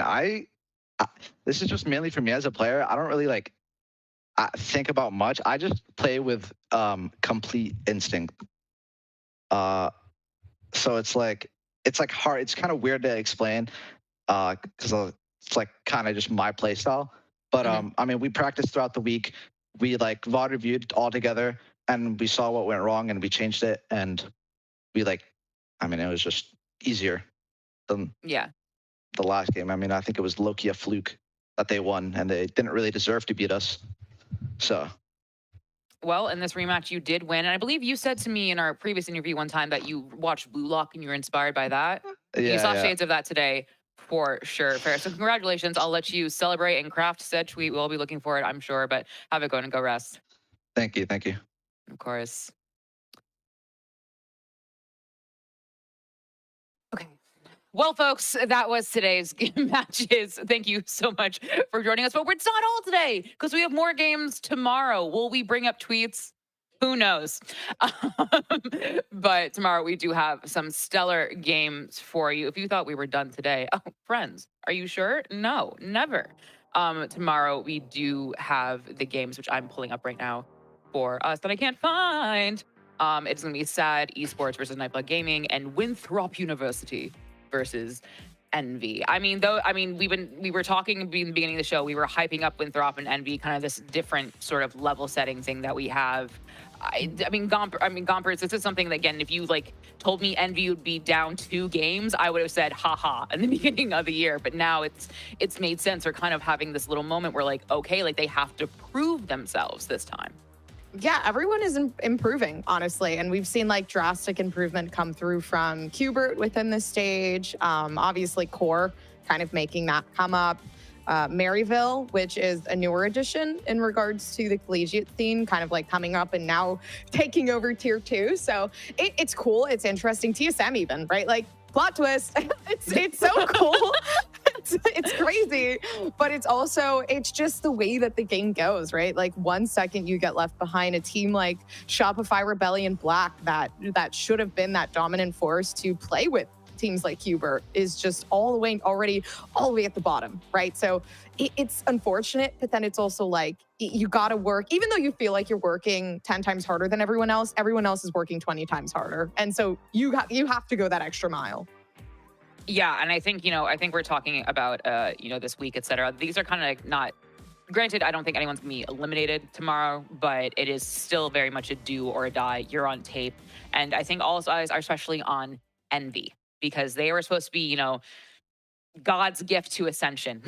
this is just mainly for me as a player. I don't really like think about much. I just play with complete instinct. So it's like hard. It's kind of weird to explain because it's like kind of just my play style. But I mean, we practiced throughout the week. We like VOD reviewed all together, and we saw what went wrong, and we changed it. And we it was just easier than the last game. I mean, I think it was low-key a fluke that they won, and they didn't really deserve to beat us. So. Well, in this rematch, you did win. And I believe you said to me in our previous interview one time that you watched Blue Lock and you were inspired by that. You saw shades of that today for sure. Fair. So congratulations. I'll let you celebrate and craft said tweet. We'll be looking for it, I'm sure. But have it go and go rest. Thank you. Thank you. Of course. Okay. Well, folks, that was today's matches. Thank you so much for joining us. But it's not all today because we have more games tomorrow. Will we bring up tweets? Who knows? But tomorrow we do have some stellar games for you. If you thought we were done today, friends, are you sure? No, never. Tomorrow we do have the games, which I'm pulling up right now for us that I can't find. It's going to be SAD Esports versus Nightblood Gaming and Winthrop University versus Envy. We were talking in the beginning of the show, we were hyping up Winthrop and Envy, kind of this different sort of level setting thing that we have. Gompers, this is something that, again, if you told me Envy would be down 2 games, I would have said, haha, in the beginning of the year. But now it's made sense. They're kind of having this little moment where okay, they have to prove themselves this time. Yeah, everyone is improving, honestly. And we've seen like drastic improvement come through from Qbert within the stage. Obviously, Core kind of making that come up. Maryville, which is a newer addition in regards to the collegiate scene, kind of like coming up and now taking over tier 2. So it's cool. It's interesting. TSM even, right? Like, plot twist. it's so cool. It's crazy, but it's just the way that the game goes, right? Like 1 second you get left behind, a team like Shopify Rebellion Black that should have been that dominant force to play with teams like Qbert is just all the way at the bottom, right? So it's unfortunate, but then it's also like you got to work, even though you feel like you're working 10 times harder than everyone else is working 20 times harder. And so you have to go that extra mile. Yeah, and I think we're talking about, this week, et cetera. These are kind of like not, granted, I don't think anyone's going to be eliminated tomorrow, but it is still very much a do or a die. You're on tape. And I think all eyes are especially on Envy, because they were supposed to be, God's gift to Ascension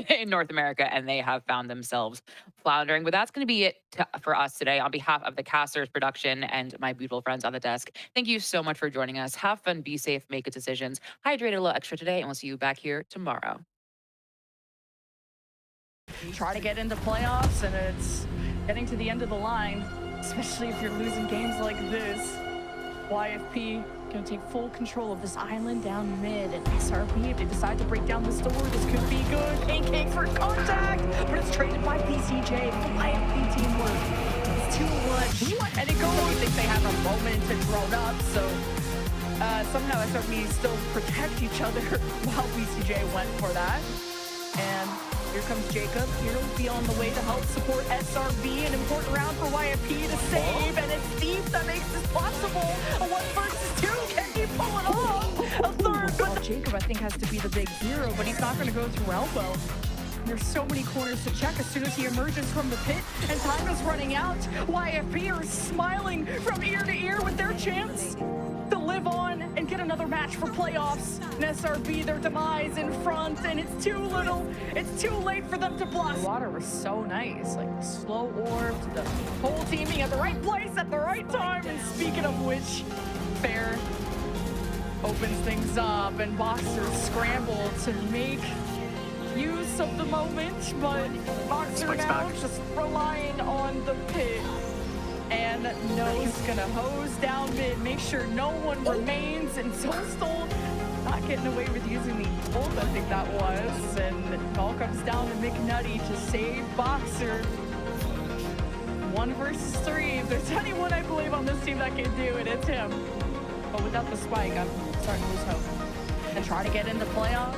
in North America, and they have found themselves floundering. But that's going to be it for us today. On behalf of the casters, production, and my beautiful friends on the desk, thank you so much for joining us. Have fun, be safe, make good decisions, hydrate a little extra today, and we'll see you back here tomorrow. Try to get into playoffs, and it's getting to the end of the line, especially if you're losing games like this. YFP gonna take full control of this island down mid, and SRB, if they decide to break down this door, this could be good. Pancake for contact, but it's traded by BCJ. YFP teamwork. It's 2-1, and it goes. I think they have a moment to grown up, so somehow SRB still protect each other while BCJ went for that. And here comes Jacob. He'll be on the way to help support SRB. An important round for YFP to save, and it's Steve that makes this possible. A 1 versus 2. Can he pull it off? A third, but Jacob, I think, has to be the big hero, but he's not going to go through elbow. There's so many corners to check as soon as he emerges from the pit, and time is running out. YFP are smiling from ear to ear with their chance to live on and get another match for playoffs. And SRB, their demise in front, and it's too little. It's too late for them to blossom. The water was so nice, like the slow orb to the whole team being at the right place at the right time. And speaking of which, Fair opens things up, and BOXR scramble to make use of the moment, but BOXR now just relying on the pit. And No's gonna hose down mid, make sure no one remains, and Toastal not getting away with using the ult, I think that was. And it all comes down to McNutty to save BOXR. 1 versus 3. If there's anyone I believe on this team that can do it, it's him. But without the spike, I'm starting to lose hope. And try to get into playoff.